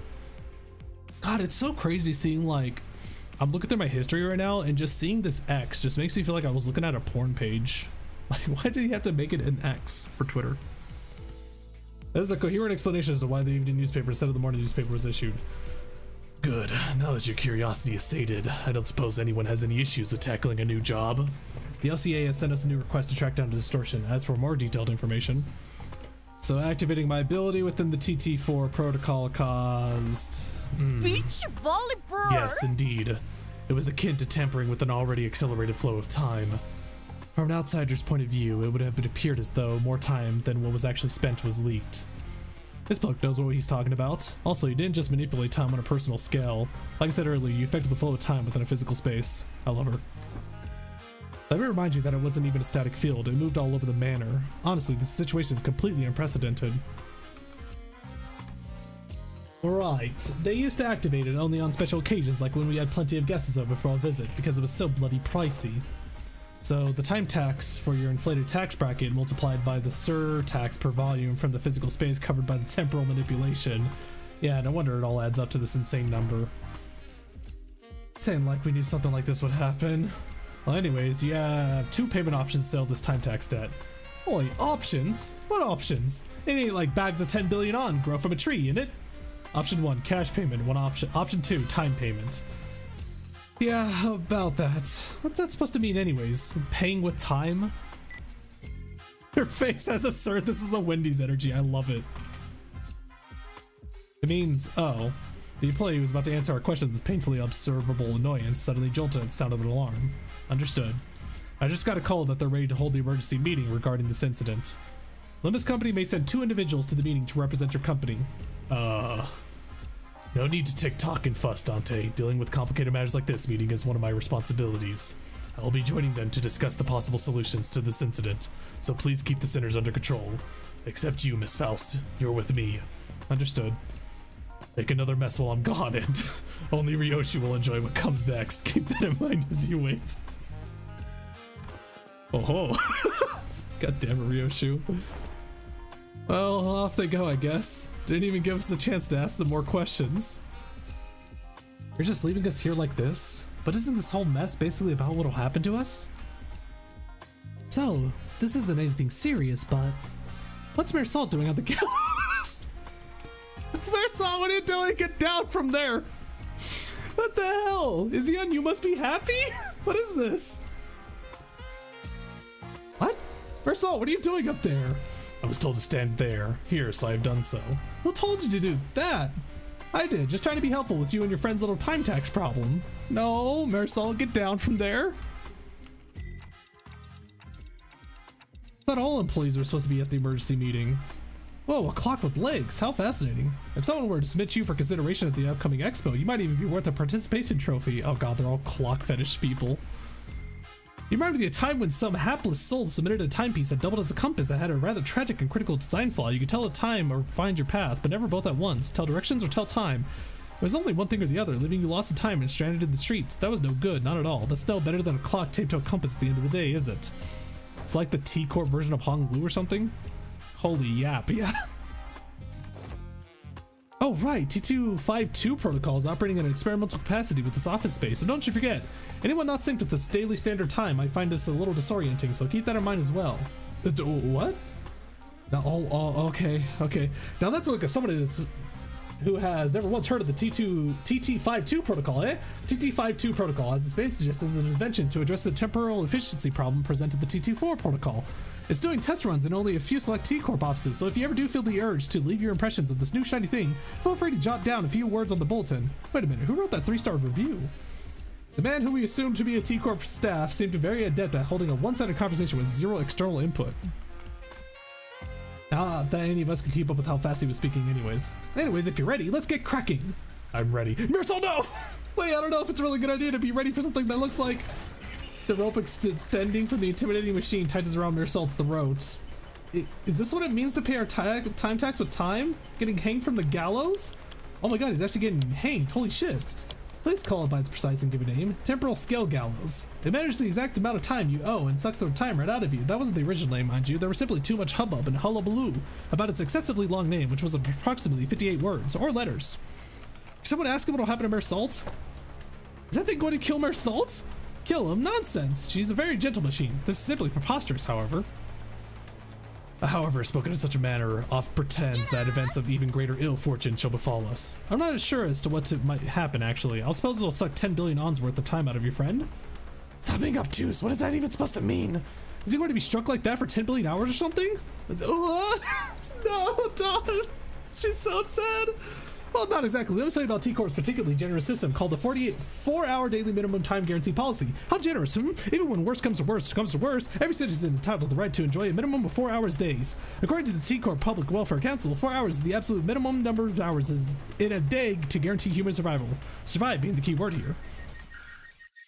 God, it's so crazy seeing like I'm looking through my history right now and just seeing this X just makes me feel like I was looking at a porn page. Like, why did he have to make it an X for Twitter? That is a coherent explanation as to why the evening newspaper instead of the morning newspaper was issued. Good. Now that your curiosity is sated, I don't suppose anyone has any issues with tackling a new job. The LCA has sent us a new request to track down the distortion. As for more detailed information, so activating my ability within the TT4 protocol caused... Yes, indeed. It was akin to tampering with an already accelerated flow of time. From an outsider's point of view, it would have appeared as though more time than what was actually spent was leaked. This bloke knows what he's talking about. Also, you didn't just manipulate time on a personal scale. Like I said earlier, you affected the flow of time within a physical space. I love her. Let me remind you that it wasn't even a static field. It moved all over the manor. Honestly, this situation is completely unprecedented. Right, they used to activate it only on special occasions, like when we had plenty of guests over for our visit, because it was so bloody pricey. So the time tax for your inflated tax bracket multiplied by the surtax per volume from the physical space covered by the temporal manipulation. Yeah, no wonder it all adds up to this insane number. Saying like we knew something like this would happen. Well, anyways, you have 2 payment options to settle this time tax debt. Oi, options? What options? It ain't like bags of 10 billion on grow from a tree, innit? Option 1, cash payment, one option. Option 2, time payment. Yeah, how about that? What's that supposed to mean anyways? Paying with time? Your face has a sir. This is a Wendy's energy. I love it. It means, oh, the employee who was about to answer our questions with painfully observable annoyance suddenly jolted at the sound of an alarm. Understood. I just got a call that they're ready to hold the emergency meeting regarding this incident. Limbus Company may send 2 individuals to the meeting to represent your company. No need to tick-tock and fuss, Dante. Dealing with complicated matters like this meeting is one of my responsibilities. I'll be joining them to discuss the possible solutions to this incident, so please keep the sinners under control. Except you, Miss Faust. You're with me. Understood. Make another mess while I'm gone, and only Ryoshi will enjoy what comes next. Keep that in mind as you wait. Oh, god damn it, Ryoshi. Well, off they go, I guess. Didn't even give us the chance to ask them more questions. You're just leaving us here like this? But isn't this whole mess basically about what'll happen to us? So, this isn't anything serious, but what's Marisol doing on the gallows? Marisol, what are you doing? Get down from there! What the hell? Is he on You Must Be Happy? What is this? What? Marisol, what are you doing up there? I was told to stand there, here, so I have done so. Who told you to do that? I did, just trying to be helpful with you and your friend's little time tax problem. No, Marisol, get down from there. Thought all employees were supposed to be at the emergency meeting. Whoa, a clock with legs, how fascinating. If someone were to submit you for consideration at the upcoming expo, you might even be worth a participation trophy. Oh god, they're all clock fetish people. You remember the time when some hapless soul submitted a timepiece that doubled as a compass that had a rather tragic and critical design flaw. You could tell the time or find your path, but never both at once. Tell directions or tell time. It was only one thing or the other, leaving you lost in time and stranded in the streets. That was no good, not at all. That's no better than a clock taped to a compass at the end of the day, is it? It's like the T Corp version of Honolulu or something? Holy yap, yeah. Oh right, T252 protocol is operating at an experimental capacity with this office space. And don't you forget, anyone not synced with this daily standard time might find this a little disorienting, so keep that in mind as well. What? No, oh, okay. Now that's like if somebody is... who has never once heard of the TT52 protocol, eh? TT52 protocol, as its name suggests, is an invention to address the temporal efficiency problem presented the TT4 protocol. It's doing test runs in only a few select T Corp offices, so if you ever do feel the urge to leave your impressions of this new shiny thing, feel free to jot down a few words on the bulletin. Wait a minute, who wrote that 3-star review? The man who we assumed to be a T Corp staff seemed very adept at holding a one-sided conversation with zero external input. Not that any of us could keep up with how fast he was speaking anyways. Anyways, if you're ready, let's get cracking. I'm ready. Marisol, no! Wait, I don't know if it's a really good idea to be ready for something that looks like the rope extending from the intimidating machine tightens around Marisol's throat. Is this what it means to pay our time tax with time? Getting hanged from the gallows? Oh my god, he's actually getting hanged. Holy shit. Please call it by its precise and given name, temporal scale gallows. It measures the exact amount of time you owe and sucks the time right out of you. That wasn't the original name, mind you. There was simply too much hubbub and hullabaloo about its excessively long name, which was approximately 58 words, or letters. Can someone ask him what'll happen to Marisol? Is that thing going to kill Marisol? Kill him? Nonsense. She's a very gentle machine. This is simply preposterous, however. However, spoken in such a manner oft pretends that events of even greater ill fortune shall befall us. I'm not as sure as to what might happen, actually. I'll suppose it'll suck 10 billion ons worth of time out of your friend. Stop being obtuse. What is that even supposed to mean? Is he going to be struck like that for 10 billion hours or something? No, Don. She's so sad. Well, not exactly. Let me tell you about T Corp's particularly generous system called the 4-hour daily minimum time guarantee policy. How generous, Even when worst comes to worst, every citizen is entitled to the right to enjoy a minimum of 4 hours days. According to the T Corp Public Welfare Council, 4 hours is the absolute minimum number of hours in a day to guarantee human survival. Survive being the key word here.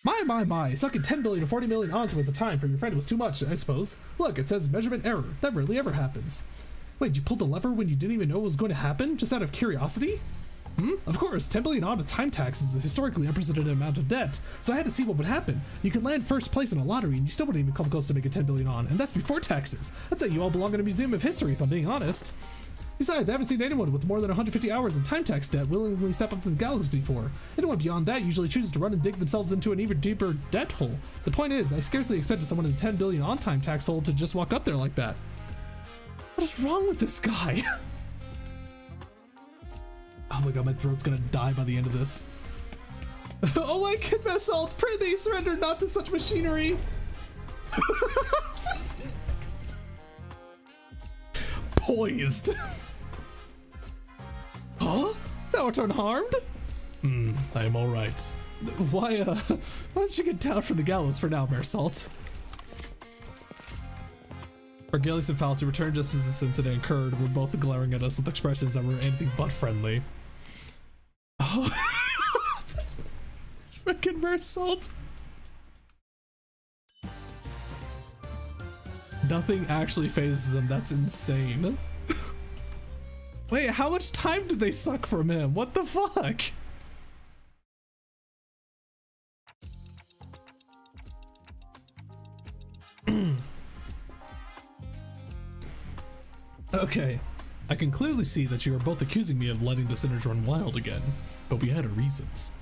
My, sucking 10 billion to 40 million ons worth of time for your friend was too much, I suppose. Look, it says measurement error. That rarely ever happens. Wait, you pulled the lever when you didn't even know what was going to happen? Just out of curiosity? Of course, 10 billion on of time tax is a historically unprecedented amount of debt, so I had to see what would happen. You could land first place in a lottery and you still wouldn't even come close to making 10 billion on, and that's before taxes. I'd say you all belong in a museum of history if I'm being honest. Besides, I haven't seen anyone with more than 150 hours in time tax debt willingly step up to the gallows before. Anyone beyond that usually chooses to run and dig themselves into an even deeper debt hole. The point is, I scarcely expected someone in the 10 billion on time tax hole to just walk up there like that. What is wrong with this guy? Oh my god, my throat's gonna die by the end of this. Oh my goodness, Marisol, pray that you surrender not to such machinery. Poised. Huh? Thou art unharmed? I am alright. Why don't you get down from the gallows for now, Marisol? Argelius and Faust, who returned just as this incident occurred, were both glaring at us with expressions that were anything but friendly. Oh, it's freaking Marisol. Nothing actually phases him. That's insane. Wait, how much time did they suck from him? What the fuck? Okay, I can clearly see that you are both accusing me of letting the sinners run wild again, but we had our reasons.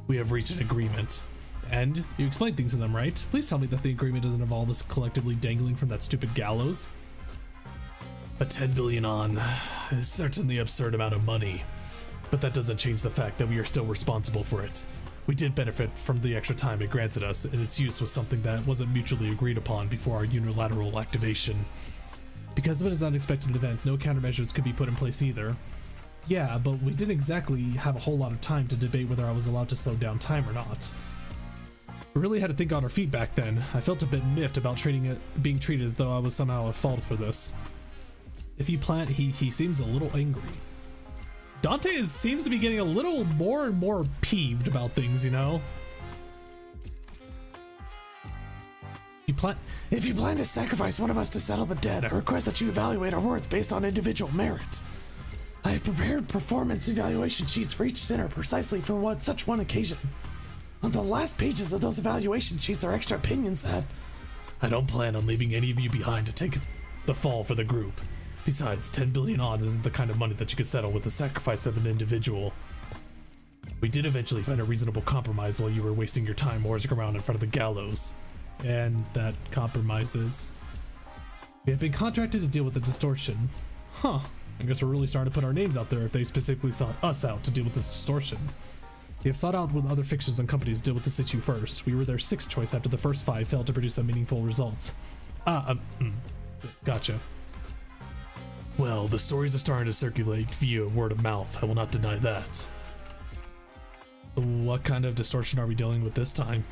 We have reached an agreement, and you explained things to them, right? Please tell me that the agreement doesn't involve us collectively dangling from that stupid gallows. A 10 billion on is certainly an absurd amount of money, but that doesn't change the fact that we are still responsible for it. We did benefit from the extra time it granted us, and its use was something that wasn't mutually agreed upon before our unilateral activation. Because of this unexpected event, no countermeasures could be put in place either. Yeah, but we didn't exactly have a whole lot of time to debate whether I was allowed to slow down time or not. We really had to think on our feet back then. I felt a bit miffed about being treated as though I was somehow at fault for this. If you plant, he seems a little angry. Dante seems to be getting a little more and more peeved about things, you know? If you plan to sacrifice one of us to settle the debt, I request that you evaluate our worth based on individual merit. I have prepared performance evaluation sheets for each sinner precisely for such one occasion. On the last pages of those evaluation sheets are extra opinions that I don't plan on leaving any of you behind to take the fall for the group. Besides, 10 billion odds isn't the kind of money that you could settle with the sacrifice of an individual. We did eventually find a reasonable compromise while you were wasting your time horsing around in front of the gallows. And that compromise is... We have been contracted to deal with the distortion. Huh. I guess we're really starting to put our names out there if they specifically sought us out to deal with this distortion. They have sought out with other fictions and companies to deal with this issue first. We were their 6th choice after the first 5 failed to produce a meaningful result. Gotcha. Well, the stories are starting to circulate via word of mouth. I will not deny that. What kind of distortion are we dealing with this time?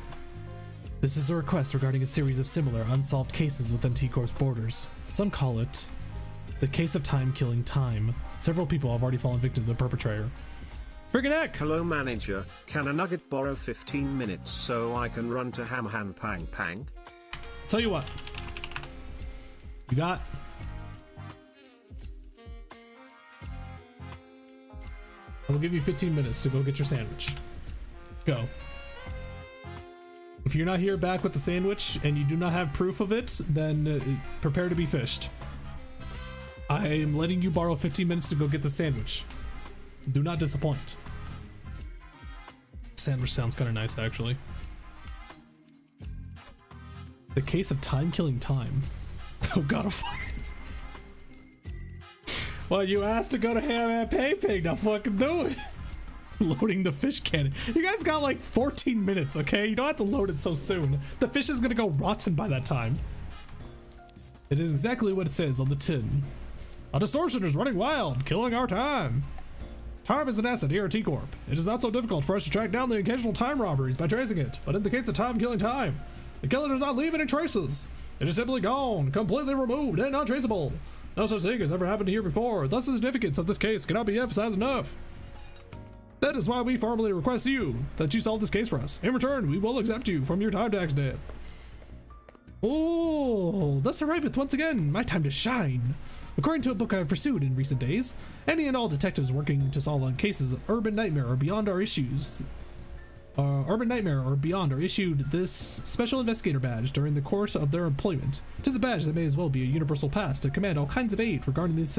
This is a request regarding a series of similar unsolved cases within T Corp's borders. Some call it the case of time killing time. Several people have already fallen victim to the perpetrator. Friggin' heck! Hello manager, can a nugget borrow 15 minutes so I can run to Ham Han Pang Pang? Tell you what. You got... I will give you 15 minutes to go get your sandwich. Go. If you're not here back with the sandwich and you do not have proof of it, then prepare to be fished. I am letting you borrow 15 minutes to go get the sandwich. Do not disappoint. Sandwich sounds kind of nice, actually. The case of time killing time. Oh god, oh fuck it. Well, you asked to go to Ham and Pay, now fucking do it. Loading the fish cannon. You guys got like 14 minutes, okay? You don't have to load it so soon. The fish is gonna go rotten by that time. It is exactly what it says on the tin. A distortion is running wild, killing our time. Time is an asset here at T Corp. It is not so difficult for us to track down the occasional time robberies by tracing it, but in the case of time killing time, the killer does not leave any traces. It is simply gone, completely removed and untraceable. No such thing has ever happened here before, thus the significance of this case cannot be emphasized enough. That is why we formally request that you solve this case for us. In return, we will exempt you from your time tax debt. Oh, thus arriveth once again my time to shine. According to a book I have pursued in recent days, any and all detectives working to solve cases of urban nightmare or beyond are issued this special investigator badge during the course of their employment. 'Tis a badge that may as well be a universal pass to command all kinds of aid regarding this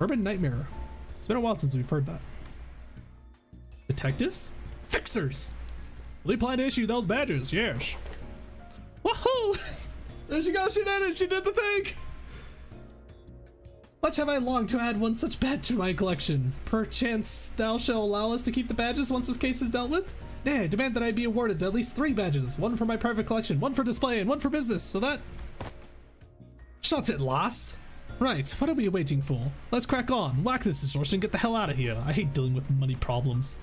urban nightmare. It's been a while since we've heard that. Detectives? Fixers! We plan to issue those badges, yes. Woohoo! There she goes, she did it, she did the thing! Much have I longed to add one such badge to my collection. Perchance thou shalt allow us to keep the badges once this case is dealt with? Nay, I demand that I be awarded at least 3 badges, one for my private collection, one for display, and one for business, so that... Shut it, lass! Right, what are we waiting for? Let's crack on, whack this distortion, and get the hell out of here. I hate dealing with money problems.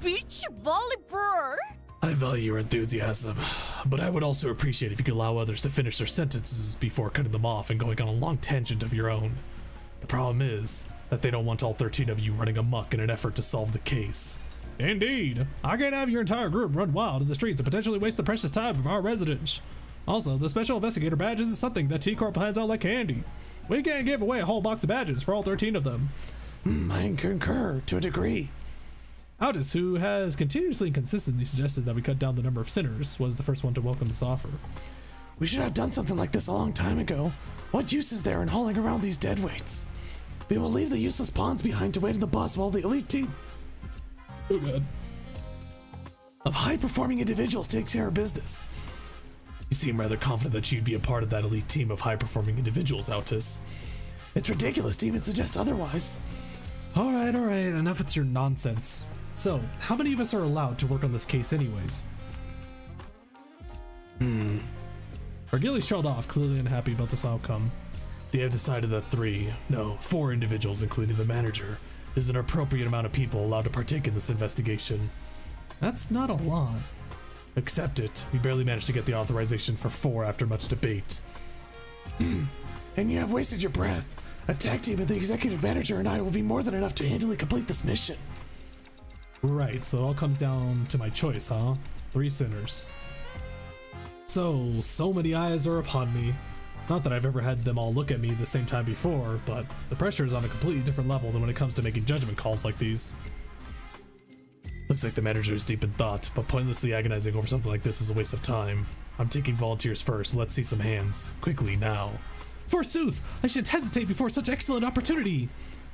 Beach volleyball? I value your enthusiasm, but I would also appreciate if you could allow others to finish their sentences before cutting them off and going on a long tangent of your own. The problem is that they don't want all 13 of you running amok in an effort to solve the case. Indeed, I can't have your entire group run wild in the streets and potentially waste the precious time of our residents. Also, the special investigator badges is something that T Corp hands out like candy. We can't give away a whole box of badges for all 13 of them. I concur to a degree. Aldous, who has continuously and consistently suggested that we cut down the number of sinners, was the first one to welcome this offer. We should have done something like this a long time ago. What use is there in hauling around these deadweights? We will leave the useless pawns behind to wait in the bus while the elite team of high-performing individuals takes care of business. You seem rather confident that you'd be a part of that elite team of high-performing individuals, Altus. It's ridiculous to even suggest otherwise. Alright, enough with your nonsense. So, how many of us are allowed to work on this case anyways? Vergilius trailed off, clearly unhappy about this outcome. They have decided that 4 individuals, including the manager, is an appropriate amount of people allowed to partake in this investigation. That's not a lot. Accept it. We barely managed to get the authorization for 4 after much debate. And you have wasted your breath. A tag team of the executive manager and I will be more than enough to handily complete this mission. Right, so it all comes down to my choice, huh? 3 sinners. So many eyes are upon me. Not that I've ever had them all look at me the same time before, but the pressure is on a completely different level than when it comes to making judgment calls like these. Looks like the manager is deep in thought, but pointlessly agonizing over something like this is a waste of time. I'm taking volunteers first, so let's see some hands. Quickly, now. Forsooth, I shouldn't hesitate before such excellent opportunity.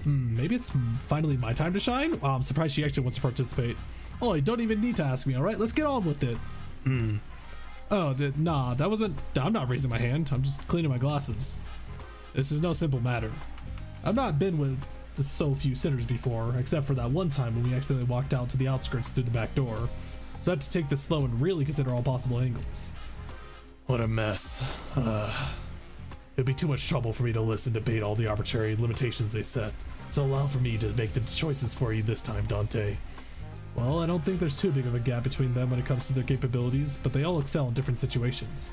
Maybe it's finally my time to shine? Wow, I'm surprised she actually wants to participate. Oh, you don't even need to ask me, alright? Let's get on with it. Oh, nah, that wasn't... I'm not raising my hand. I'm just cleaning my glasses. This is no simple matter. I've not been with so few sinners before, except for that one time when we accidentally walked out to the outskirts through the back door. So I had to take this slow and really consider all possible angles. What a mess. It'd be too much trouble for me to listen to debate all the arbitrary limitations they set. So allow for me to make the choices for you this time, Dante. Well, I don't think there's too big of a gap between them when it comes to their capabilities, but they all excel in different situations.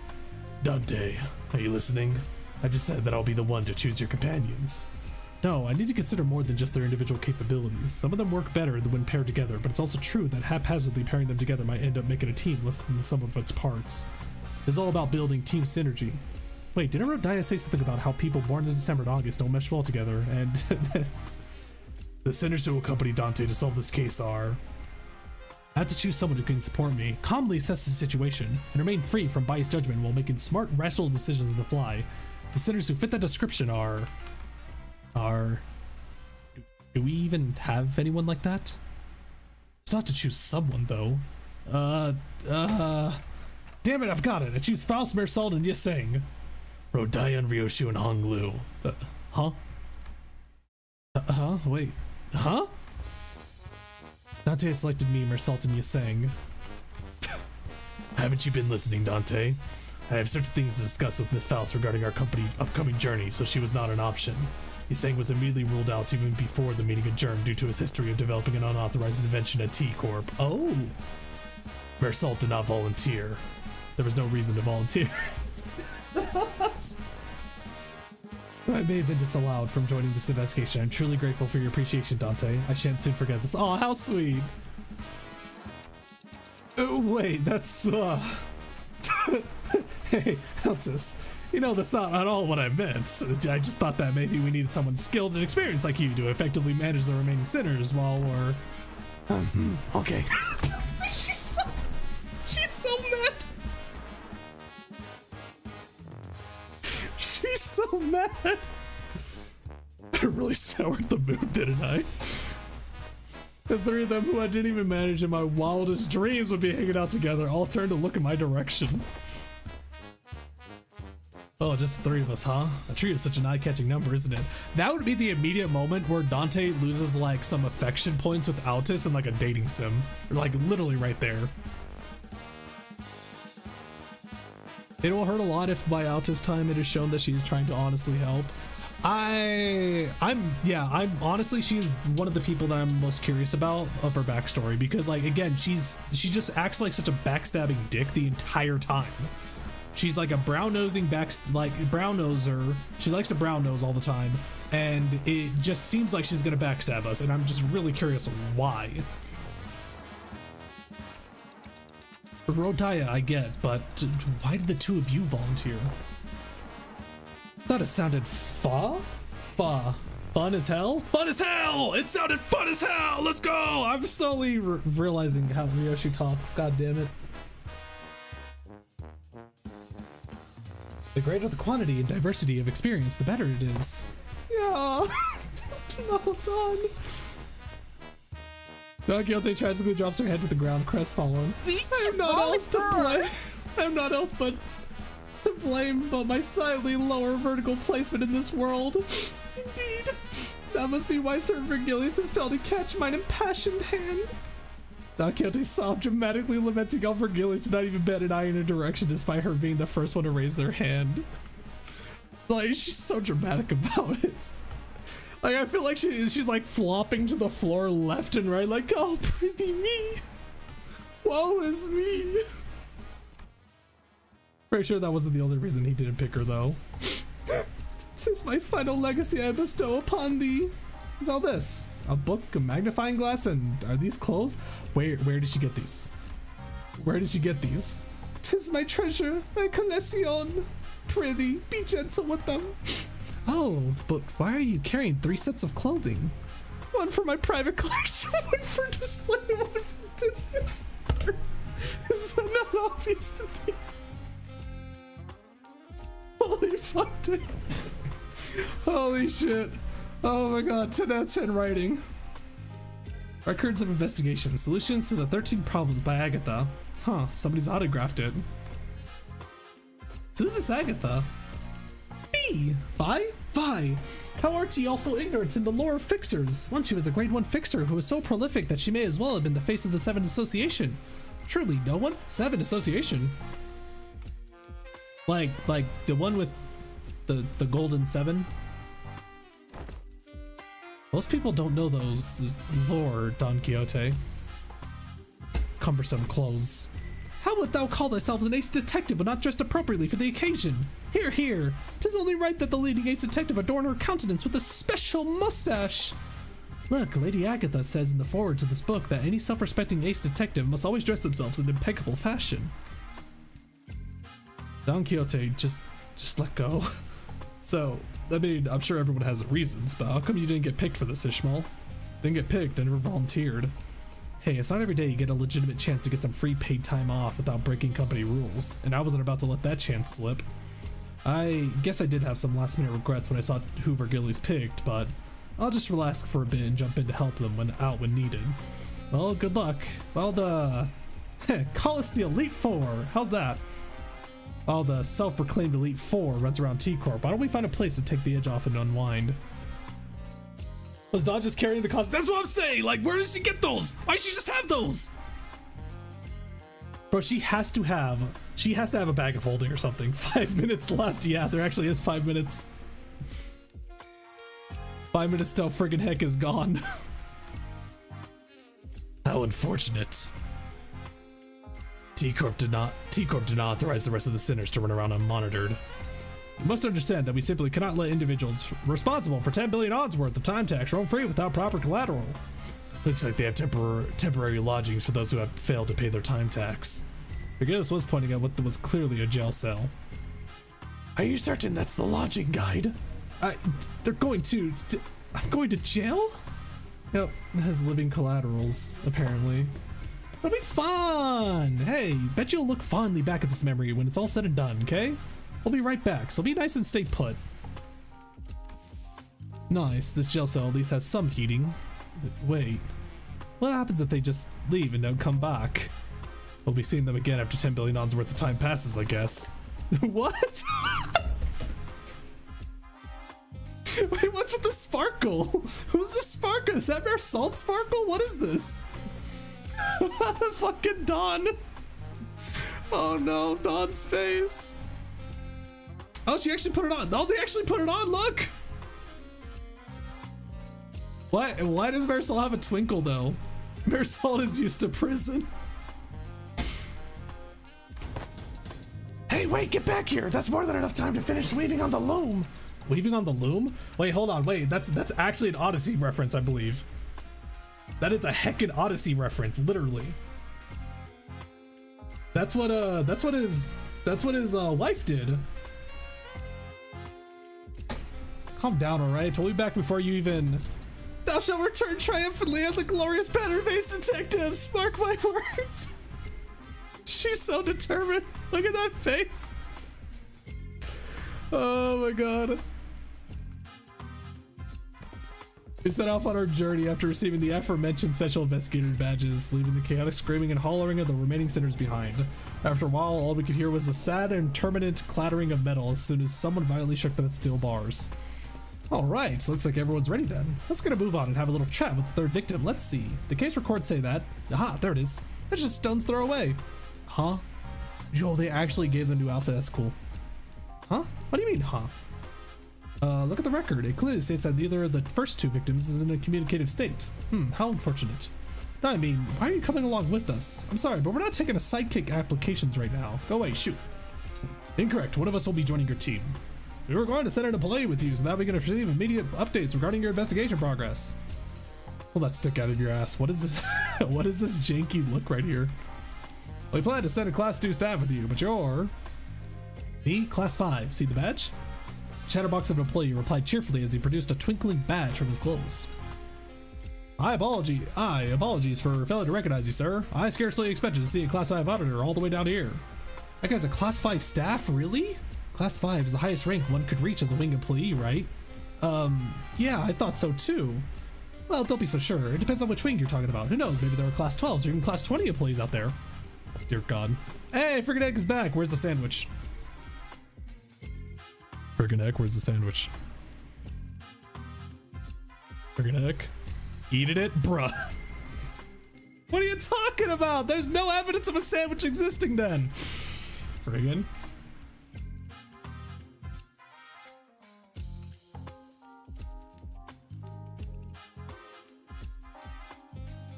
Dante, are you listening? I just said that I'll be the one to choose your companions. No, I need to consider more than just their individual capabilities. Some of them work better than when paired together, but it's also true that haphazardly pairing them together might end up making a team less than the sum of its parts. It's all about building team synergy. Wait, didn't Rodaya say something about how people born in December and August don't mesh well together, and the sinners who accompany Dante to solve this case are... I have to choose someone who can support me, calmly assess the situation, and remain free from biased judgment while making smart, rational decisions on the fly. The sinners who fit that description are... Do we even have anyone like that? It's not to choose someone, though. Damn it, I've got it. I choose Faust, Mersalt, and Yaseng. Rodayan, Ryoshu, and Honglu. Wait. Huh? Dante has selected me, Mersalt, and Yaseng. Haven't you been listening, Dante? I have certain things to discuss with Miss Faust regarding our upcoming journey, so she was not an option. Yaseng was immediately ruled out even before the meeting adjourned due to his history of developing an unauthorized invention at T Corp. Oh! Mersalt did not volunteer. There was no reason to volunteer. I may have been disallowed from joining this investigation. I'm truly grateful for your appreciation, Dante. I shan't soon forget this. Oh, how sweet. Oh, wait, that's, Hey, Altus, you know that's not at all what I meant. I just thought that maybe we needed someone skilled and experienced like you to effectively manage the remaining sinners while we're... okay. She's so mad. She's so mad. I really soured the mood, didn't I? The three of them who I didn't even manage in my wildest dreams would be hanging out together, all turned to look in my direction. Oh, just the three of us, huh? A tree is such an eye-catching number, isn't it? That would be the immediate moment where Dante loses like some affection points with Altus in like a dating sim. Like literally right there. It will hurt a lot if by Altus time it is shown that she's trying to honestly help. I'm honestly, she's one of the people that I'm most curious about of her backstory, because like, again, she just acts like such a backstabbing dick the entire time. She's like a brown-nosing brown noser. She likes to brown nose all the time, and it just seems like she's gonna backstab us, and I'm just really curious why. Rodaya, I get, but why did the two of you volunteer? Thought it sounded fun as hell? Fun as hell! It sounded fun as hell! Let's go! I'm slowly realizing how Ryoshi talks, god damn it. The greater the quantity and diversity of experience, the better it is. Yeah, well done. Don Quixote tragically drops her head to the ground, crestfallen. I am not else to blame. I am not else but to blame but my slightly lower vertical placement in this world. Indeed. That must be why Sir Virgilius has failed to catch mine impassioned hand. Don Quixote sobbed, dramatically lamenting how Virgilius did not even bet an eye in her direction despite her being the first one to raise their hand. Like, she's so dramatic about it. Like, I feel like she's like flopping to the floor left and right, like, oh, pretty me. Woe is me. Pretty sure that wasn't the only reason he didn't pick her, though. 'Tis my final legacy I bestow upon thee. What's all this? A book, a magnifying glass, and are these clothes? Where did she get these? Where did she get these? 'Tis my treasure, my collection. Prithee, be gentle with them. Oh, but why are you carrying 3 sets of clothing? One for my private collection, one for display, one for business. Is that not obvious to thee? Holy fuck, dude. Holy shit. Oh my god, 10 out of 10 writing. Records of investigation. Solutions to the 13 problems by Agatha. Huh, somebody's autographed it. So who's this Agatha? Fie! How art ye also ignorant in the lore of fixers? Once she was a grade 1 fixer who was so prolific that she may as well have been the face of the 7 Association. Truly, no one? 7 Association? Like the one with the golden 7? Most people don't know those lore, Don Quixote. Cumbersome clothes. How wilt thou call thyself an ace detective when not dressed appropriately for the occasion? Hear, hear! 'Tis only right that the leading ace detective adorn her countenance with a special mustache. Look, Lady Agatha says in the foreword to this book that any self-respecting ace detective must always dress themselves in impeccable fashion. Don Quixote, just let go. So, I mean, I'm sure everyone has reasons, but how come you didn't get picked for this, Ishmael? Didn't get picked, I never volunteered. Hey, it's not every day you get a legitimate chance to get some free paid time off without breaking company rules, and I wasn't about to let that chance slip. I guess I did have some last minute regrets when I saw Hoover Gillies picked, but I'll just relax for a bit and jump in to help them when needed. Well, good luck. Well, call us the Elite Four. How's that? Oh, the self-proclaimed Elite Four runs around T Corp. Why don't we find a place to take the edge off and unwind? Was Dawn just carrying the cost? That's what I'm saying! Like, where does she get those? Why does she just have those? Bro, she has to have a bag of holding or something. 5 minutes left. Yeah, there actually is 5 minutes. 5 minutes till friggin' heck is gone. How unfortunate. T Corp did not authorize the rest of the sinners to run around unmonitored. You must understand that we simply cannot let individuals responsible for 10 billion odds worth of time tax roam free without proper collateral. Looks like they have temporary lodgings for those who have failed to pay their time tax. Vergilius was pointing at what was clearly a jail cell. Are you certain that's the lodging guide? I'm going to jail? Yep, it has living collaterals, apparently. It'll be fun! Hey, bet you'll look fondly back at this memory when it's all said and done, okay? We'll be right back, so be nice and stay put. Nice, this jail cell at least has some heating. Wait, what happens if they just leave and don't come back? We'll be seeing them again after 10 billion odds worth of time passes, I guess. What? Wait, what's with the sparkle? Who's the sparkle? Is that Mare Salt Sparkle? What is this? Fucking Dawn. Oh no, Dawn's face. Oh, she actually put it on. Oh, they actually put it on, look. Why does Marisol have a twinkle though? Marisol is used to prison. Hey, wait, get back here. That's more than enough time to finish weaving on the loom. Weaving on the loom? Wait, hold on, wait, that's actually an Odyssey reference, I believe. That is a heckin' Odyssey reference, literally. That's what his wife did. Calm down, alright? We'll be back before you even... Thou shalt return triumphantly as a glorious pattern-faced detective. Mark my words. She's so determined. Look at that face. Oh my god. We set off on our journey after receiving the aforementioned special investigator badges, leaving the chaotic screaming and hollering of the remaining sinners behind. After a while, all we could hear was the sad and intermittent clattering of metal as soon as someone violently shook the steel bars. Alright, so looks like everyone's ready then. Let's get a move on and have a little chat with the third victim. Let's see. The case records say that. Aha, there it is. That's just a stone's throw away. Huh? Yo, they actually gave the new outfit. That's cool. Huh? What do you mean, huh? Look at the record. It clearly states that neither of the first two victims is in a communicative state. How unfortunate. No, I mean, why are you coming along with us? I'm sorry, but we're not taking a sidekick applications right now. Go away, shoot. Incorrect. One of us will be joining your team. We were going to set in a play with you so that we can receive immediate updates regarding your investigation progress. Pull that stick out of your ass. What is this? What is this janky look right here? We plan to send a class 2 staff with you, but you're... Me? Class 5. See the badge? Chatterbox of an employee replied cheerfully as he produced a twinkling badge from his clothes. Apologies for failing to recognize you, sir. I scarcely expected to see a class 5 auditor all the way down here. That guy's a class 5 staff? Really? Class 5 is the highest rank one could reach as a wing employee, right? Yeah, I thought so too. Well, don't be so sure. It depends on which wing you're talking about. Who knows? Maybe there are class 12s or even class 20 employees out there. Oh, dear God. Hey, Friggin' Egg is back. Where's the sandwich? Friggin' Egg, where's the sandwich? Friggin' heck. Eating it? Bruh. What are you talking about? There's no evidence of a sandwich existing then. Friggin'.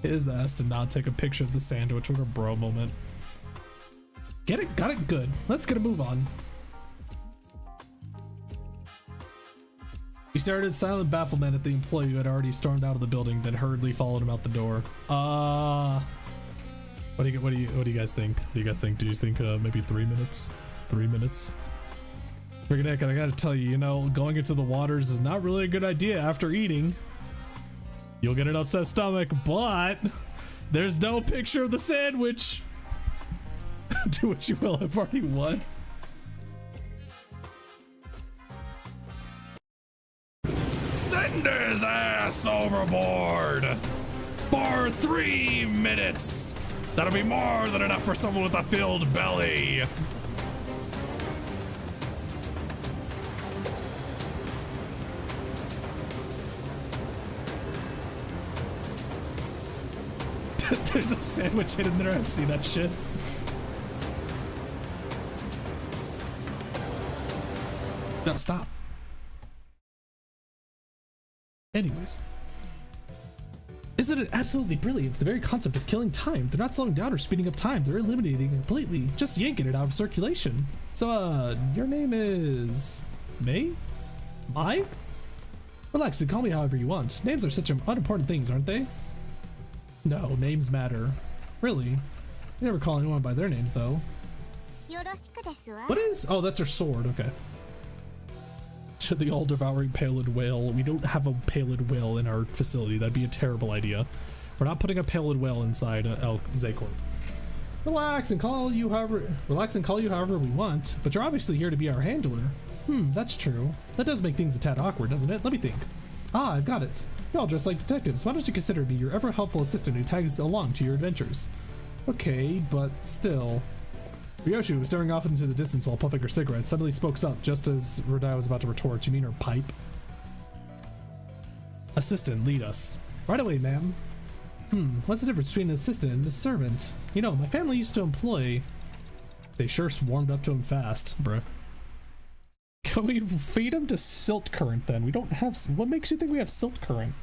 His ass did not take a picture of the sandwich. What a bro moment. Get it? Got it? Good. Let's get a move on. He stared in silent bafflement at the employee who had already stormed out of the building, then hurriedly followed him out the door. What do you guys think? What do you guys think? Do you think maybe 3 minutes? 3 minutes? Friggin' heck, I gotta tell you, you know, going into the waters is not really a good idea after eating. You'll get an upset stomach, but there's no picture of the sandwich. Do what you will, I've already won. Send his ass overboard for 3 minutes. That'll be more than enough for someone with a filled belly. There's a sandwich hidden there. I see that shit. No, stop. Anyways. Isn't it absolutely brilliant? The very concept of killing time. They're not slowing down or speeding up time. They're eliminating it completely. Just yanking it out of circulation. So, your name is... May? Mai? Relax and call me however you want. Names are such unimportant things, aren't they? No, names matter. Really? You never call anyone by their names, though. What is... Oh, that's her sword. Okay. To the all-devouring palid whale. We don't have a palid whale in our facility. That'd be a terrible idea. We're not putting a palid whale inside Z Corp. Relax and call you however we want, but you're obviously here to be our handler. That's true. That does make things a tad awkward, doesn't it? Let me think. Ah, I've got it. You all dress like detectives. Why don't you consider me your ever-helpful assistant who tags along to your adventures? Okay, but still. Ryoshi was staring off into the distance while puffing her cigarette, suddenly spoke up just as Rodai was about to retort. You mean her pipe? Assistant, lead us. Right away, ma'am. What's the difference between an assistant and a servant? You know, my family used to employ... They sure warmed up to him fast, bruh. Can we feed him to silt current then? We don't have... What makes you think we have silt current?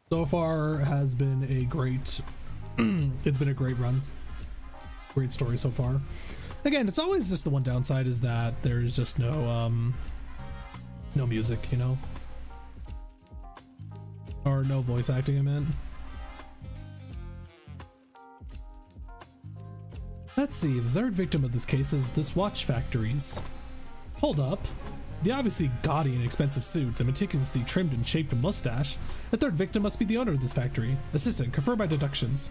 So far has been a great... it's been a great run. Great story so far. Again, it's always just the one downside is that there's just no music, you know? Or no voice acting, I meant. Let's see, the third victim of this case is this watch factory's. Hold up. The obviously gaudy and expensive suit, the meticulously trimmed and shaped mustache. The third victim must be the owner of this factory. Assistant, confirm my deductions.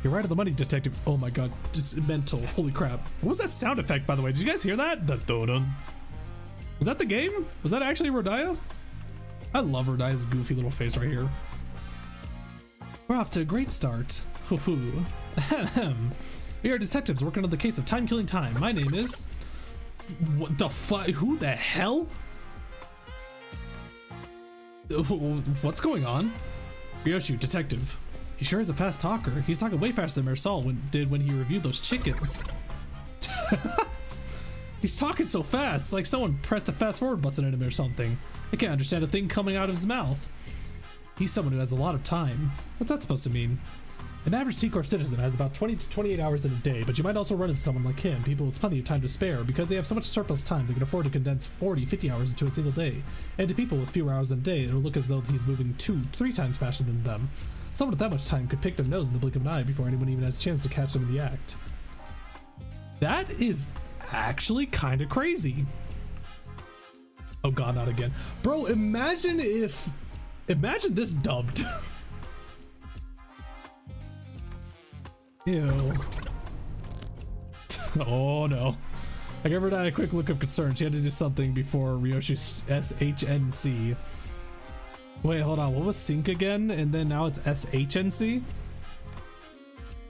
You're right on the money, detective. Oh my god, just mental. Holy crap. What was that sound effect, by the way? Did you guys hear that? Dun-dun-dun. Was that the game? Was that actually Rodaya? I love Rodai's goofy little face right here. We're off to a great start. We are detectives working on the case of time-killing time. My name is... What the fuck? Who the hell? What's going on? Ryoshi, detective. He sure is a fast talker. He's talking way faster than Marisol did when he reviewed those chickens. He's talking so fast, it's like someone pressed a fast forward button at him or something. I can't understand a thing coming out of his mouth. He's someone who has a lot of time. What's that supposed to mean? An average T Corp citizen has about 20 to 28 hours in a day, but you might also run into someone like him, people with plenty of time to spare, because they have so much surplus time they can afford to condense 40, 50 hours into a single day. And to people with fewer hours in a day, it'll look as though he's moving 2-3 times faster than them. Someone with that much time could pick their nose in the blink of an eye before anyone even has a chance to catch them in the act. That is actually kind of crazy. Oh god, not again. Bro, imagine this dubbed. Ew. Oh no. I gave her a quick look of concern. She had to do something before Ryoshi's SHNC. Wait, hold on. What was sync again? And then now it's SHNC?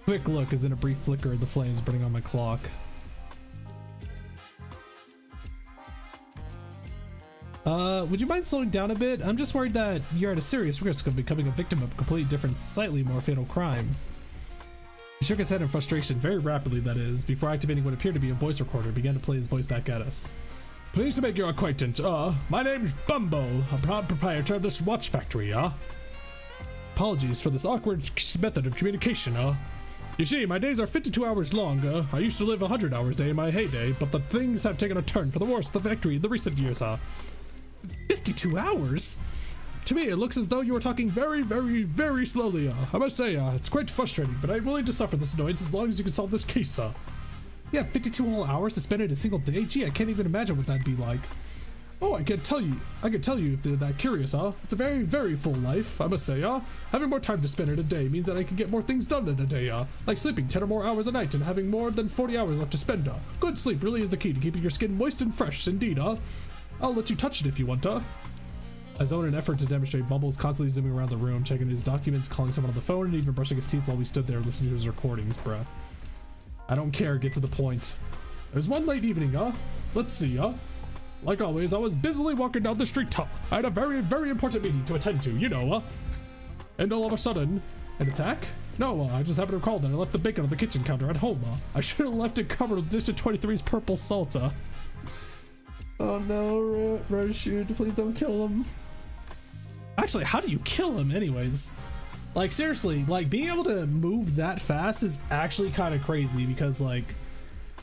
Quick look is in a brief flicker of the flames burning on my clock. Would you mind slowing down a bit? I'm just worried that you're at a serious risk of becoming a victim of a completely different, slightly more fatal crime. He shook his head in frustration, very rapidly that is, before activating what appeared to be a voice recorder and began to play his voice back at us. Pleased to make your acquaintance, my name's Bumbo, a proud proprietor of this watch factory, Apologies for this awkward method of communication, You see, my days are 52 hours long, I used to live 100 hours a day in my heyday, but the things have taken a turn for the worse at the factory in the recent years, 52 hours? To me, it looks as though you are talking very, very, very slowly, I must say, it's quite frustrating, but I'm willing to suffer this annoyance as long as you can solve this case, Yeah, 52 whole hours to spend in a single day? Gee, I can't even imagine what that'd be like. Oh, I can tell you if they're that curious, It's a very, very full life, I must say, Having more time to spend in a day means that I can get more things done in a day, Like sleeping 10 or more hours a night and having more than 40 hours left to spend, Good sleep really is the key to keeping your skin moist and fresh, indeed, I'll let you touch it if you want, As though in an effort to demonstrate, Bumble was constantly zooming around the room, checking his documents, calling someone on the phone, and even brushing his teeth while we stood there listening to his recordings, bruh. I don't care, get to the point. It was one late evening, Let's see, Like always, I was busily walking down the street, I had a very, very important meeting to attend to, you know, And all of a sudden, an attack? No, I just happened to recall that I left the bacon on the kitchen counter at home, I should have left it covered with District 23's purple salt, Oh no, Roshoot, please don't kill him. Actually, how do you kill him anyways? Like, seriously, like, being able to move that fast is actually kind of crazy because, like,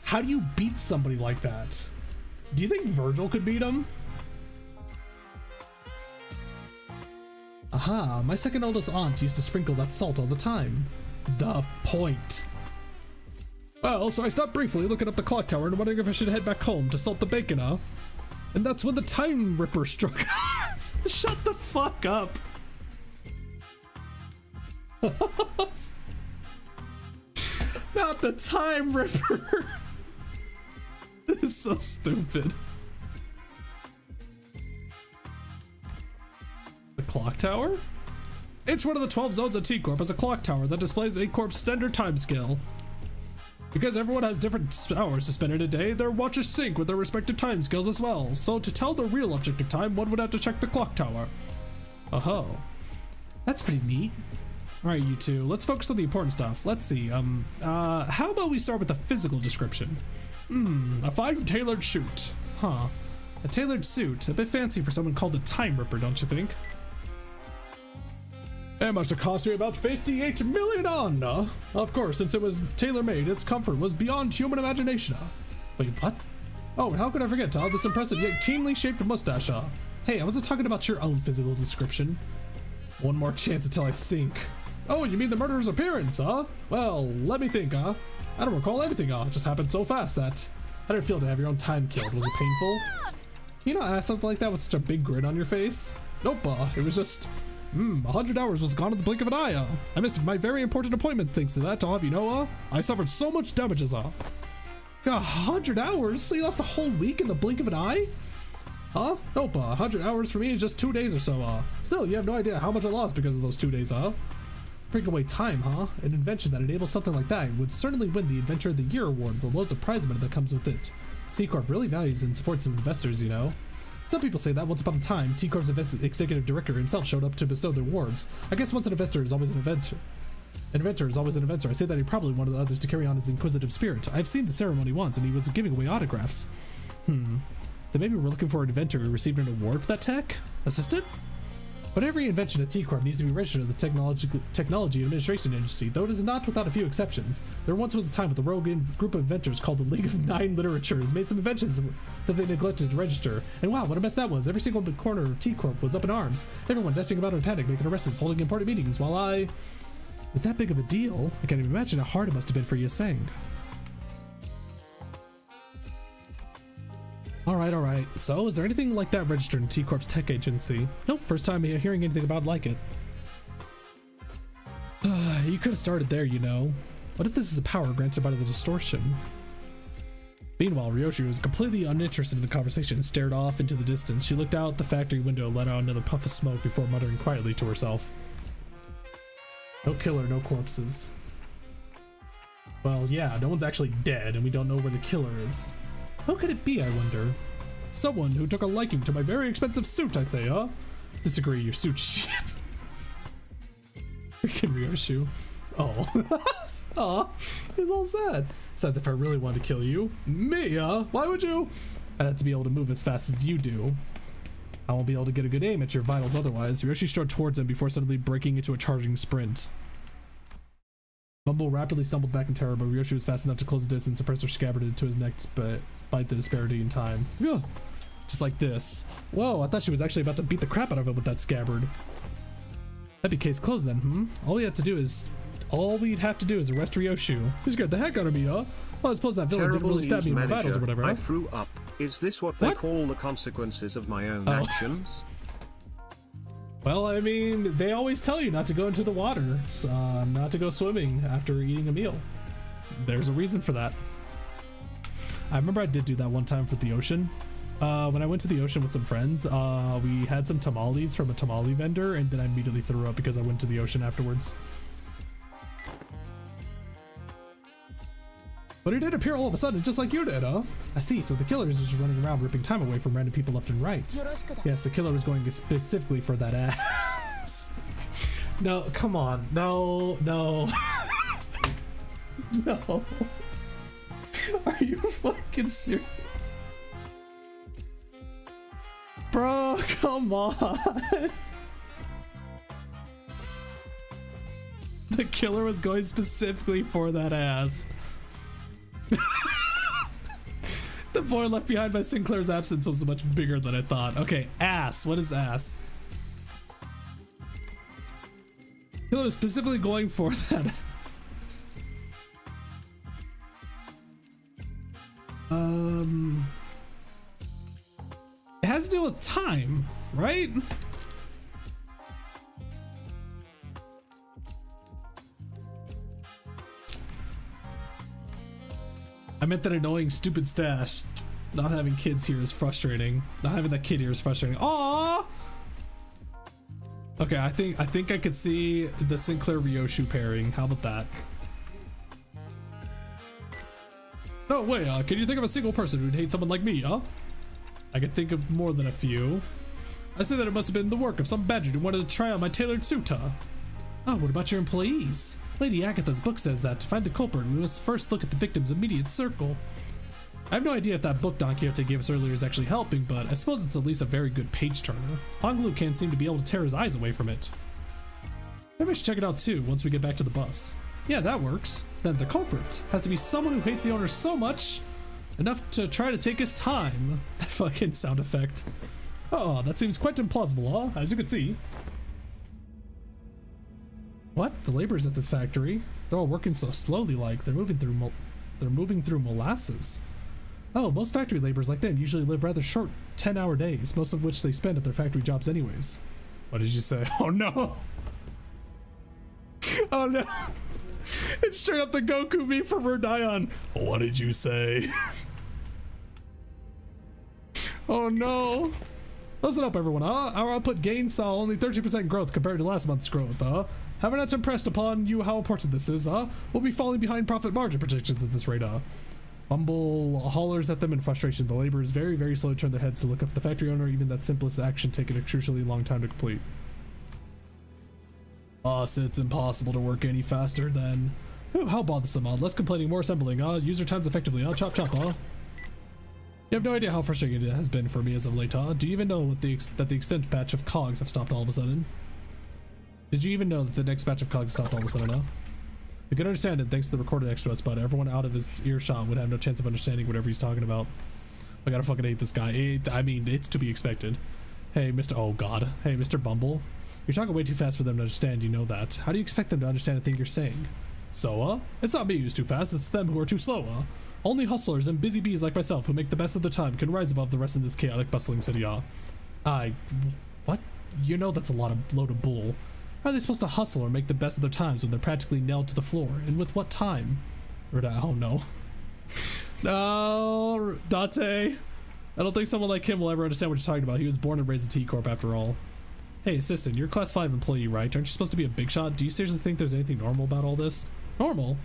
how do you beat somebody like that? Do you think Virgil could beat him? Aha, my second oldest aunt used to sprinkle that salt all the time. The point. Well, so I stopped briefly looking up the clock tower and wondering if I should head back home to salt the bacon, And that's when the Time Ripper struck. Shut the fuck up. Not the Time Ripper. This is so stupid. The clock tower? Each one of the 12 zones of T Corp has a clock tower that displays A Corp's standard time scale. Because everyone has different hours to spend in a day, their watches sync with their respective time scales as well. So to tell the real objective time, one would have to check the clock tower. Oh, that's pretty neat. All right, you two, let's focus on the important stuff. Let's see, how about we start with the physical description? A fine tailored suit. Huh, a tailored suit, a bit fancy for someone called the Time Ripper, don't you think? It must have cost me about 58 million on, Of course, since it was tailor-made, its comfort was beyond human imagination, Wait, what? Oh, and how could I forget, this impressive yet keenly shaped mustache, Hey, I wasn't talking about your own physical description. One more chance until I sink. Oh, you mean the murderer's appearance, Well, let me think, I don't recall anything, It just happened so fast that... How did it feel to have your own time killed? Was it painful? You know, ask something like that with such a big grin on your face? Nope, it was just... 100 hours was gone in the blink of an eye, I missed my very important appointment thanks to that, I'll have you know, I suffered so much damages, 100 hours? So you lost a whole week in the blink of an eye? Nope, 100 hours for me is just 2 days or so, Still, you have no idea how much I lost because of those 2 days, Breakaway time, An invention that enables something like that would certainly win the Inventor of the Year award with loads of prize money that comes with it. T Corp really values and supports its investors, you know. Some people say that once upon a time, T Corp's executive director himself showed up to bestow the awards. I guess once an investor is always an inventor. An inventor is always an inventor. I say that he probably wanted others to carry on his inquisitive spirit. I've seen the ceremony once, and he was giving away autographs. Then maybe we're looking for an inventor who received an award for that tech? Assistant? But every invention at T Corp needs to be registered at the Technology Administration Agency, though it is not without a few exceptions. There once was a time when the rogue group of inventors called the League of Nine Literatures made some inventions that they neglected to register. And wow, what a mess that was. Every single corner of T Corp was up in arms. Everyone dashing about in panic, making arrests, holding important meetings, while I... Was that big of a deal? I can't even imagine how hard it must have been for Yaseng. Alright. So, is there anything like that registered in T Corp's tech agency? Nope, first time hearing anything about like it. You could have started there, you know. What if this is a power granted by the distortion? Meanwhile, Ryoshi was completely uninterested in the conversation and stared off into the distance. She looked out the factory window and let out another puff of smoke before muttering quietly to herself. No killer, no corpses. Well, yeah, no one's actually dead, and we don't know where the killer is. Who could it be, I wonder? Someone who took a liking to my very expensive suit, I say, huh? Disagree, your suit shit. Freaking Ryoshu. Oh. Aw, he's all sad. Besides, if I really wanted to kill you, me, why would you? I'd have to be able to move as fast as you do. I won't be able to get a good aim at your vitals otherwise. Ryoshi strode towards him before suddenly breaking into a charging sprint. Bumble rapidly stumbled back in terror, but Ryoshi was fast enough to close the distance and press her scabbard into his neck despite the disparity in time. Ugh. Just like this. Whoa, I thought she was actually about to beat the crap out of him with that scabbard. That'd be case closed then, hmm? All we'd have to do is arrest Ryoshu. Who scared the heck out of me, huh? Well, I suppose that villain didn't really stab me in my vitals or whatever. I threw up. Is this what they call the consequences of my own actions? Well, I mean, they always tell you not to go into the water, not to go swimming after eating a meal. There's a reason for that. I remember I did do that one time for the ocean. When I went to the ocean with some friends, we had some tamales from a tamale vendor, and then I immediately threw up because I went to the ocean afterwards. But he did appear all of a sudden, just like you did, huh? I see, so the killer is just running around ripping time away from random people left and right. Yes, the killer was going specifically for that ass. No, come on. No, no. No. Are you fucking serious? Bro, come on. The killer was going specifically for that ass. The boy left behind by Sinclair's absence was much bigger than I thought. Okay, ass. What is ass? Killer was specifically going for that ass. It has to do with time, right? I meant that annoying stupid stash. Not having kids here is frustrating. Not having that kid here is frustrating. Aww. Okay, I think I could see the Sinclair Ryoshu pairing. How about that? No way, can you think of a single person who'd hate someone like me, huh? I could think of more than a few. I say that it must have been the work of some badger who wanted to try on my tailored suit, huh? Oh, what about your employees? Lady Agatha's book says that to find the culprit, we must first look at the victim's immediate circle. I have no idea if that book Don Quixote gave us earlier is actually helping, but I suppose it's at least a very good page turner. Honglu can't seem to be able to tear his eyes away from it. Maybe I should check it out too once we get back to the bus. Yeah, that works. Then the culprit has to be someone who hates the owner so much enough to try to take his time. That fucking sound effect. Oh, that seems quite implausible, huh? As you can see. What? The laborers at this factory? They're all working so slowly, like they're moving through molasses. Oh, most factory laborers like them usually live rather short 10-hour days, most of which they spend at their factory jobs anyways. What did you say? Oh no! Oh no! It's straight up the Goku meme from Verdion. What did you say? Oh no! Listen up everyone, huh? Our output gain saw only 13% growth compared to last month's growth, huh? Have I not impressed upon you how important this is, huh? We'll be falling behind profit margin projections at this rate, huh? Bumble hollers at them in frustration. The laborers very, very slow to turn their heads to look up at the factory owner, even that simplest action taking a crucially long time to complete. Boss, it's impossible to work any faster than... Ooh, how bothersome, huh? Less complaining, more assembling, huh? User times effectively, huh? Chop chop, huh? You have no idea how frustrating it has been for me as of late, huh? Do you even know what that the extent batch of cogs have stopped all of a sudden? Did you even know that the next batch of cogs stopped all of a sudden, huh? We can understand it thanks to the recorder next to us, but everyone out of his earshot would have no chance of understanding whatever he's talking about. I gotta fucking hate this guy. I mean, it's to be expected. Hey, Mr. Oh God. Hey, Mr. Bumble. You're talking way too fast for them to understand, you know that. How do you expect them to understand a thing you're saying? So, it's not me who's too fast, it's them who are too slow, huh? Only hustlers and busy bees like myself who make the best of their time can rise above the rest in this chaotic, bustling city, huh? What? You know that's a load of bull. How are they supposed to hustle or make the best of their times when they're practically nailed to the floor? And with what time? Oh no. No, Date. I don't think someone like him will ever understand what you're talking about. He was born and raised a T Corp after all. Hey, assistant, you're a class 5 employee, right? Aren't you supposed to be a big shot? Do you seriously think there's anything normal about all this? Normal?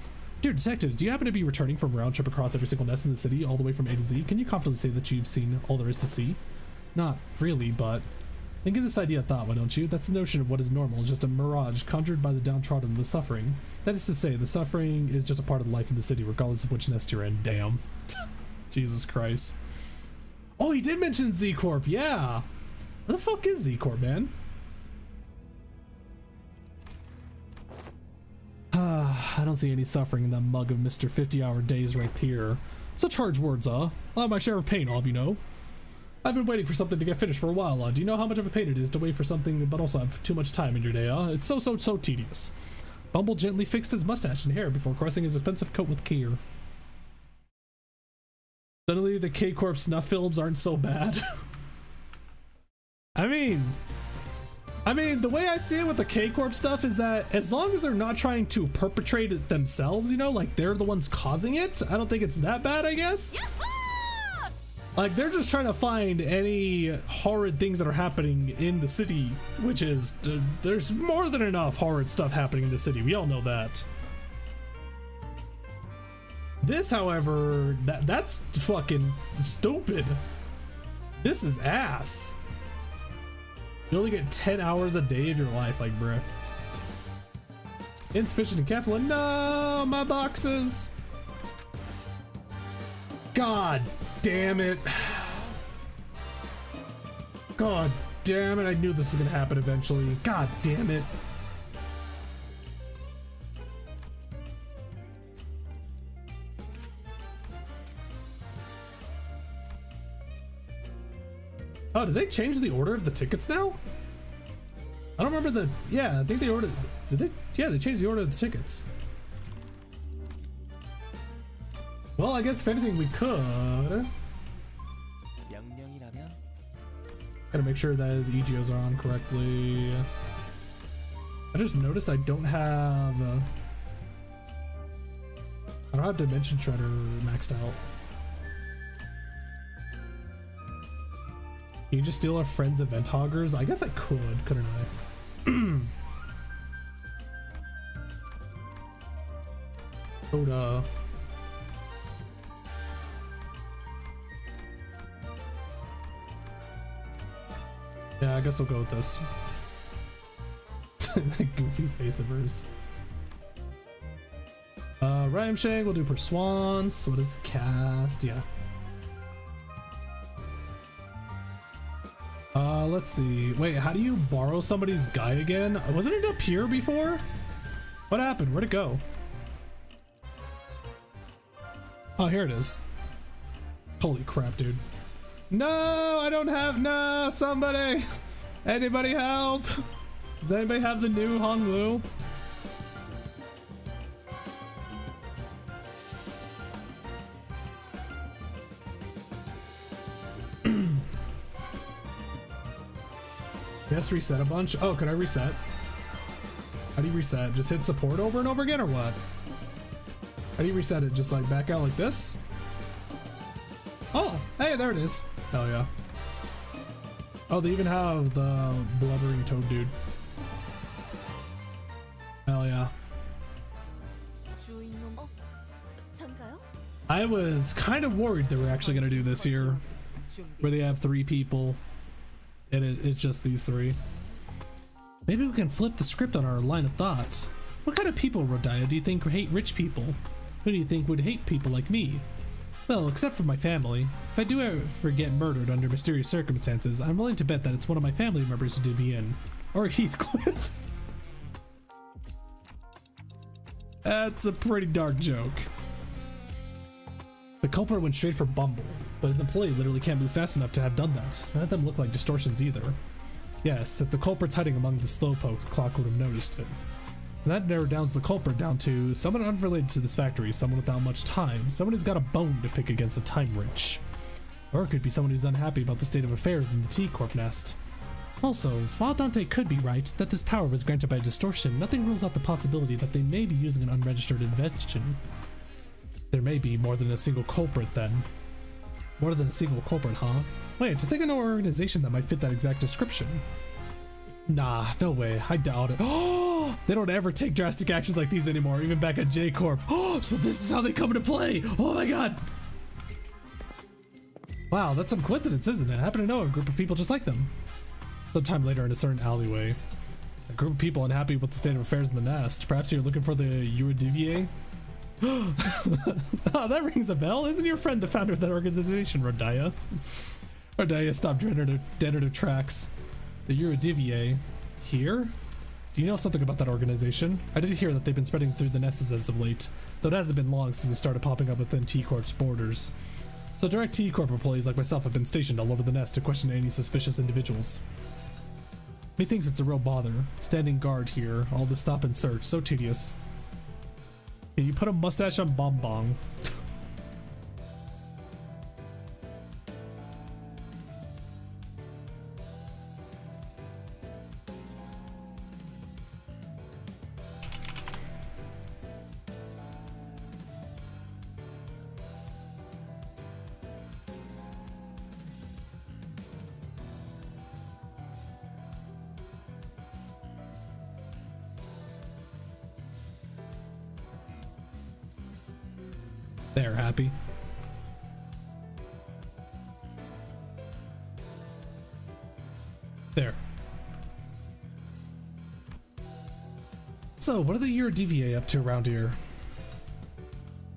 Dear detectives, do you happen to be returning from a round trip across every single nest in the city, all the way from A to Z? Can you confidently say that you've seen all there is to see? Not really, but then give this idea a thought, why don't you? That's the notion of what is normal, is just a mirage conjured by the downtrodden and the suffering. That is to say, the suffering is just a part of life in the city, regardless of which nest you're in. Damn. Jesus Christ. Oh, he did mention Z Corp, yeah. What the fuck is Z Corp, man? I don't see any suffering in that mug of Mr. 50-hour days right here. Such harsh words, I'll have my share of pain, all of you know. I've been waiting for something to get finished for a while, Do you know how much of a pain it is to wait for something but also have too much time in your day, It's so tedious. Bumble gently fixed his mustache and hair before caressing his expensive coat with care. Suddenly, the K Corp snuff films aren't so bad. I mean, the way I see it with the K Corp stuff is that as long as they're not trying to perpetrate it themselves, you know, like they're the ones causing it, I don't think it's that bad, I guess. Like they're just trying to find any horrid things that are happening in the city, which is, there's more than enough horrid stuff happening in the city. We all know that. This, however, that's fucking stupid. This is ass. You only get 10 hours a day of your life, like, bruh. Insufficient and careful. No, my boxes. God damn it. God damn it. I knew this was gonna happen eventually. God damn it. Oh, did they change the order of the tickets now? I don't remember the... Yeah, I think they ordered... Did they? Yeah, they changed the order of the tickets. Well, I guess if anything we could... Gotta make sure that his EGOs are on correctly. I just noticed I don't have... I don't have Dimension Shredder maxed out. Can you just steal our friend's event hoggers? I guess I could, couldn't I? Oda. Yeah, I guess I'll go with this. That goofy face of hers. Rhyme Shang, we'll do per swans. What is cast? Yeah. Let's see. Wait, how do you borrow somebody's guy again? Wasn't it up here before? What happened? Where'd it go? Oh, here it is. Holy crap, dude. No, I don't have... No, somebody! Anybody help? Does anybody have the new Honglu? Yes, reset a bunch. Oh, could I reset? How do you reset? Just hit support over and over again, or what? How do you reset it? Just like back out like this? Oh, hey, there it is. Hell yeah. Oh, they even have the blubbering toad dude. Hell yeah. I was kind of worried they were actually going to do this here, where they have 3 people. And it's just these 3. Maybe we can flip the script on our line of thoughts. What kind of people, Rodaya, do you think hate rich people? Who do you think would hate people like me? Well, except for my family. If I do ever get murdered under mysterious circumstances, I'm willing to bet that it's one of my family members who did me in. Or Heathcliff. That's a pretty dark joke. The culprit went straight for Bumble, but his employee literally can't move fast enough to have done that. None of them look like distortions either. Yes, if the culprit's hiding among the slowpokes, Clock would have noticed it. And that narrowed down the culprit down to someone unrelated to this factory, someone without much time, someone who's got a bone to pick against the time rich. Or it could be someone who's unhappy about the state of affairs in the T Corp nest. Also, while Dante could be right that this power was granted by distortion, nothing rules out the possibility that they may be using an unregistered invention. There may be more than a single culprit then. More than a single culprit, huh? Wait, I think I know an organization that might fit that exact description. Nah, no way. I doubt it. Oh, they don't ever take drastic actions like these anymore, even back at J Corp. Oh, so this is how they come into play. Oh my god. Wow, that's some coincidence, isn't it? I happen to know a group of people just like them. Sometime later in a certain alleyway, a group of people unhappy with the state of affairs in the nest. Perhaps you're looking for the Euridivier? Oh, that rings a bell. Isn't your friend the founder of that organization, Rodaya? Rodaya stopped dead in her tracks. The Euridivier. Here? Do you know something about that organization? I did hear that they've been spreading through the nests as of late, though it hasn't been long since they started popping up within T Corp's borders. So direct T Corp employees like myself have been stationed all over the nest to question any suspicious individuals. Methinks it's a real bother, standing guard here, all the stop and search, so tedious. Can you put a mustache on Bong Bong? They're happy. There. So, what are the Euridivier up to around here?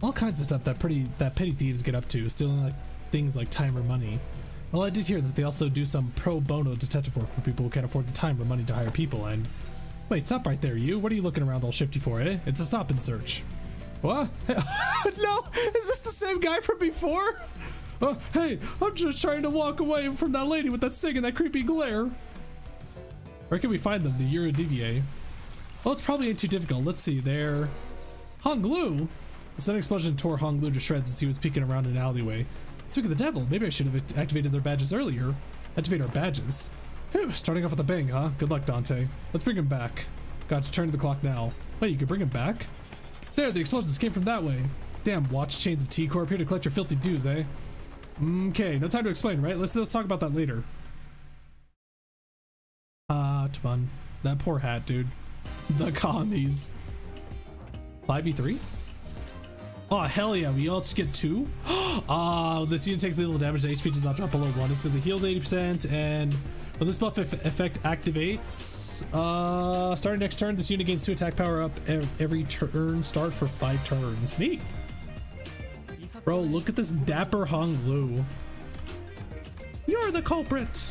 All kinds of stuff that petty thieves get up to, stealing like things like time or money. Well, I did hear that they also do some pro bono detective work for people who can't afford the time or money to hire people. And wait, stop right there, you. What are you looking around all shifty for, eh? It's a stop and search. What? No, is this the same guy from before? Hey, I'm just trying to walk away from that lady with that sing and that creepy glare. Where can we find them? The Euridivier. Well, it's probably ain't too difficult. Let's see. They're Hong Lu. A sudden explosion tore Hong Lu to shreds as he was peeking around an alleyway. Speaking of the devil, maybe I should have activated their badges earlier. Activate our badges. Whew, starting off with a bang, huh? Good luck, Dante. Let's bring him back. Got to turn the clock now. Wait, you can bring him back? There, the explosions came from that way. Damn, watch chains of T Corp here to collect your filthy dues, eh? Okay, no time to explain, right? Let's talk about that later. Come on. That poor hat, dude. The commies. 5v3? Oh, hell yeah, we all just get 2? This unit takes little damage, the HP does not drop below 1. It heals 80%, and when this buff effect activates, starting next turn, this unit gains 2 attack power up every turn start for 5 turns. Neat. Bro, look at this dapper Hong Lu. You're the culprit.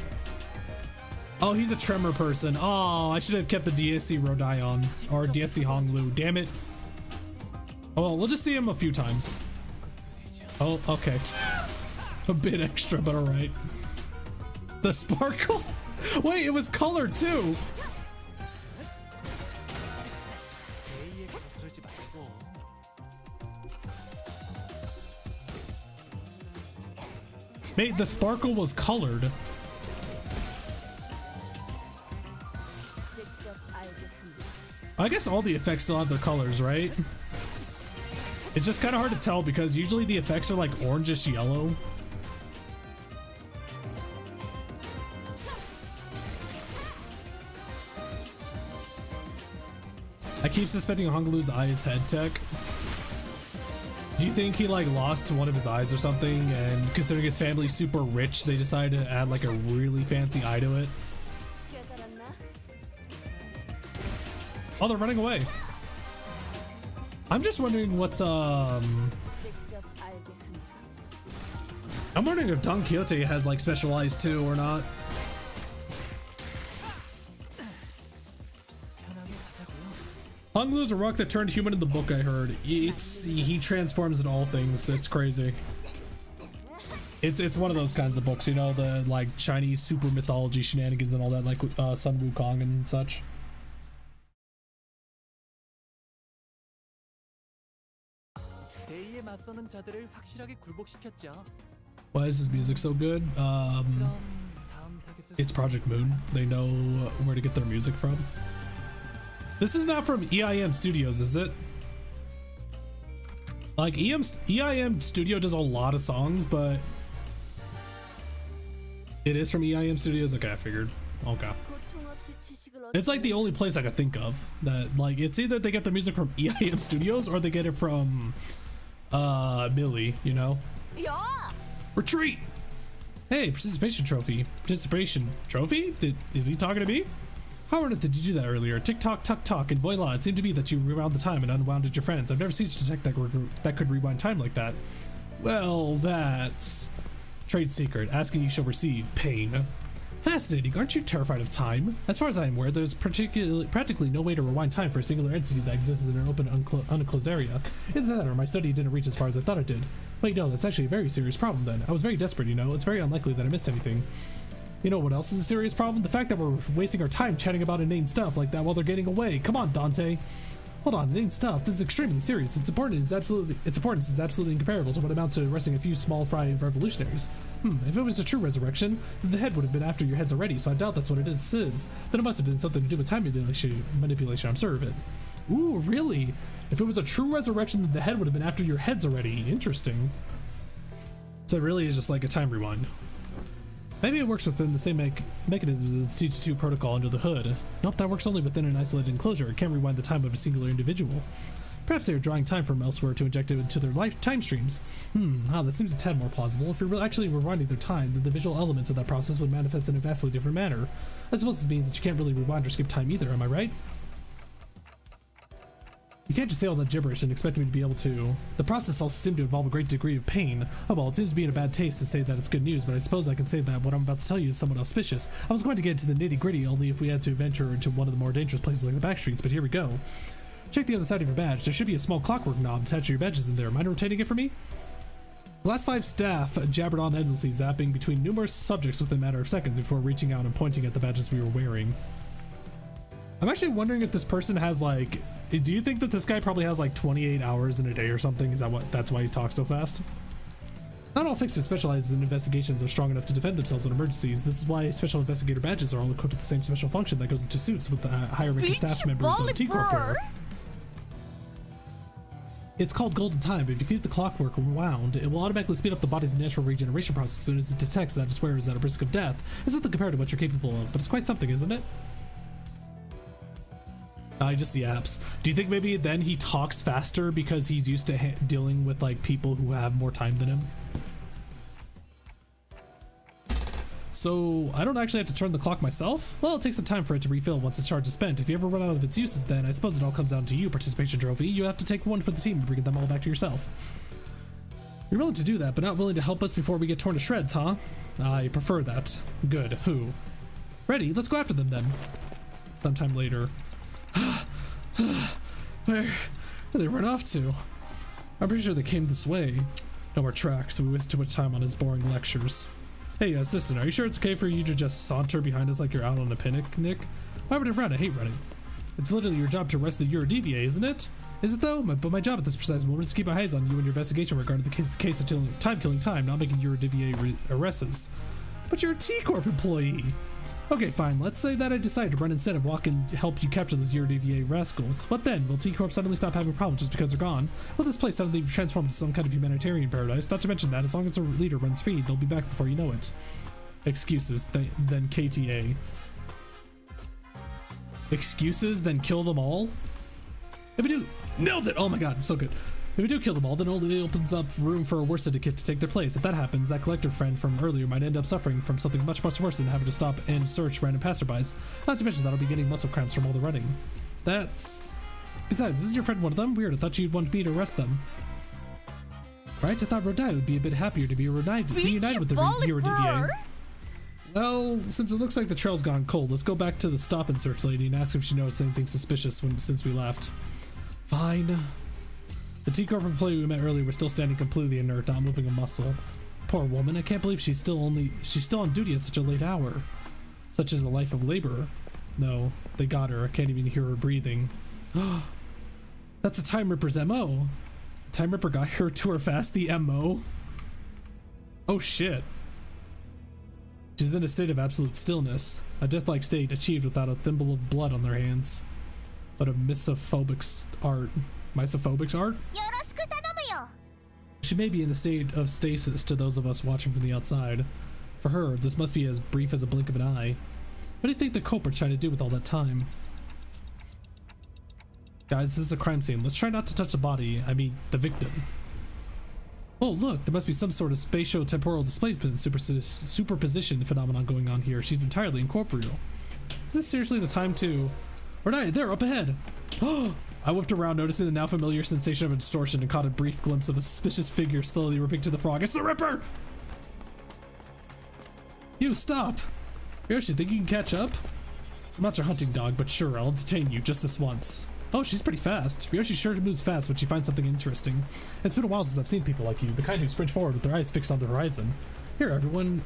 Oh, he's a Tremor person. Oh, I should have kept the DSC Rodai on, or DSC Hong Lu. Damn it. Oh, well, we'll just see him a few times. Oh, okay. A bit extra, but all right. The sparkle? Wait, it was colored too. Mate, the sparkle was colored. I guess all the effects still have their colors, right? It's just kind of hard to tell because usually the effects are like orangish yellow. I keep suspecting Hong Lu's eye is head tech. Do you think he like lost one of his eyes or something, and considering his family's super rich, they decided to add like a really fancy eye to it? Oh, they're running away. I'm just wondering what's I'm wondering if Don Quixote has like special eyes too or not. Hong Lu's a rock that turned human in the book, I heard. He transforms in all things. It's crazy. It's one of those kinds of books, you know, the like Chinese super mythology shenanigans and all that, like Sun Wukong and such. Why is this music so good? It's Project Moon. They know where to get their music from. This is not from EIM Studios, is it? Like EIM Studio does a lot of songs, but it is from EIM Studios. Okay, I figured. Okay. It's like the only place I could think of that, like, it's either they get their music from EIM Studios or they get it from Millie, you know? Yeah. Retreat! Hey, participation trophy. Participation trophy? Is he talking to me? How on earth did you do that earlier? Tick tock, tuck tock, and voila, it seemed to be that you rewound the time and unwounded your friends. I've never seen such a tech that could rewind time like that. Well, that's trade secret. Asking you shall receive. Pain. Fascinating. Aren't you terrified of time? As far as I am aware, there's practically no way to rewind time for a singular entity that exists in an open, unenclosed area. Either that or my study didn't reach as far as I thought it did. Wait, no, that's actually a very serious problem then. I was very desperate, you know. It's very unlikely that I missed anything. You know what else is a serious problem? The fact that we're wasting our time chatting about inane stuff like that while they're getting away. Come on, Dante. Hold on, inane stuff. This is extremely serious. Its importance is absolutely incomparable to what amounts to arresting a few small fry revolutionaries. If it was a true resurrection, then the head would have been after your heads already, so I doubt that's what it is. Then it must have been something to do with time manipulation. I'm sure of it. Ooh, really? If it was a true resurrection, then the head would have been after your heads already. Interesting. So it really is just like a time rewind. Maybe it works within the same mechanisms as the T2 protocol under the hood. Nope, that works only within an isolated enclosure. It can't rewind the time of a singular individual. Perhaps they are drawing time from elsewhere to inject it into their life time streams. That seems a tad more plausible. If you're actually rewinding their time, then the visual elements of that process would manifest in a vastly different manner. I suppose this means that you can't really rewind or skip time either, am I right? You can't just say all that gibberish and expect me to be able to. The process also seemed to involve a great degree of pain. Oh well, it seems to be in a bad taste to say that it's good news, but I suppose I can say that what I'm about to tell you is somewhat auspicious. I was going to get into the nitty-gritty only if we had to venture into one of the more dangerous places like the back streets, but here we go. Check the other side of your badge. There should be a small clockwork knob attached to your badges in there. Mind rotating it for me? The last 5 staff jabbered on endlessly, zapping between numerous subjects within a matter of seconds before reaching out and pointing at the badges we were wearing. I'm actually wondering if this person has like, do you think that this guy probably has like 28 hours in a day or something? Is that's why he talks so fast? Not all fixers specialized in investigations are strong enough to defend themselves in emergencies. This is why special investigator badges are all equipped with the same special function that goes into suits with the higher ranking staff members of T Corp wear. It's called golden time, but if you keep the clockwork wound, it will automatically speed up the body's natural regeneration process as soon as it detects that its wearer is at a risk of death. It's nothing compared to what you're capable of, but it's quite something, isn't it? I just yaps. Do you think maybe then he talks faster because he's used to dealing with like people who have more time than him? So I don't actually have to turn the clock myself? Well, it takes some time for it to refill once its charge is spent. If you ever run out of its uses, then I suppose it all comes down to you, participation trophy. You have to take one for the team and bring them all back to yourself. You're willing to do that, but not willing to help us before we get torn to shreds, huh? I prefer that. Good. Who? Ready? Let's go after them then. Sometime later. Where did they run off to? I'm pretty sure they came this way. No more tracks, so we wasted too much time on his boring lectures. Hey, assistant, are you sure it's okay for you to just saunter behind us like you're out on a picnic? Why would I run? I hate running. It's literally your job to arrest the Eurodevier, isn't it? Is it though? But my job at this precise moment is to keep my eyes on you and your investigation regarding the case of time-killing time, not making Eurodevier arrests. But you're a T Corp employee. Okay, fine. Let's say that I decide to run instead of walk and help you capture those Eurodevier rascals. What then? Will T Corp suddenly stop having problems just because they're gone? Will this place suddenly transform into some kind of humanitarian paradise? Not to mention that, as long as the leader runs free, they'll be back before you know it. Excuses, then KTA. Excuses, then kill them all? If we do, nailed it! Oh my god, so good. If we do kill them all, then only opens up room for a worse syndicate to take their place. If that happens, that collector friend from earlier might end up suffering from something much, much worse than having to stop and search random passerbys. Not to mention that I'll be getting muscle cramps from all the running. Besides, isn't your friend one of them? Weird, I thought you'd want me to arrest them. Right? I thought Rodai would be a bit happier to be reunited with the Eurodevier. Well, since it looks like the trail's gone cold, let's go back to the stop and search lady and ask if she noticed anything suspicious since we left. Fine. The T Corp employee we met earlier was still standing completely inert, not moving a muscle. Poor woman, I can't believe she's still on duty at such a late hour. Such is a life of labor. No, they got her. I can't even hear her breathing. That's a Time Ripper's MO. The Time Ripper got her to her fast, the MO. Oh shit. She's in a state of absolute stillness, a death-like state achieved without a thimble of blood on their hands. But a misophobic art. She may be in a state of stasis to those of us watching from the outside. For her, this must be as brief as a blink of an eye. What do you think the culprit's trying to do with all that time? Guys, this is a crime scene. Let's try not to touch the body. I mean, the victim. Oh, look, there must be some sort of spatio-temporal displacement superposition phenomenon going on here. She's entirely incorporeal. Is this seriously the time to... Renee, there, up ahead. I whipped around, noticing the now familiar sensation of a distortion, and caught a brief glimpse of a suspicious figure slowly ripping to the frog. It's the Ripper! You, stop! Yoshi, think you can catch up? I'm not your hunting dog, but sure, I'll detain you just this once. Oh, she's pretty fast. Ryoshi sure moves fast when she finds something interesting. It's been a while since I've seen people like you, the kind who sprint forward with their eyes fixed on the horizon. Everyone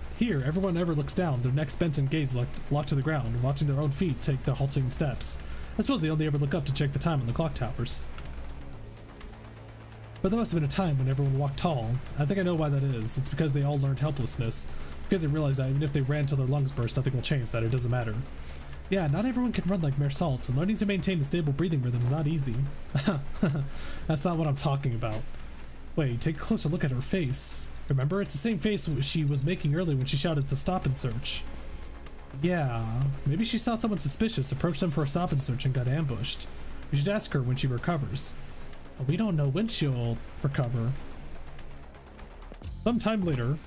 ever looks down, their necks bent and gaze locked to the ground, watching their own feet take the halting steps. I suppose they only ever look up to check the time on the clock towers. But there must have been a time when everyone walked tall. I think I know why that is. It's because they all learned helplessness. Because they realized that even if they ran till their lungs burst, nothing will change, that it doesn't matter. Yeah, not everyone can run like Mere Salt, and learning to maintain a stable breathing rhythm is not easy. That's not what I'm talking about. Wait, take a closer look at her face. Remember, it's the same face she was making earlier when she shouted to stop and search. Yeah, maybe she saw someone suspicious, approached them for a stop and search, and got ambushed. We should ask her when she recovers. But we don't know when she'll recover. Sometime later.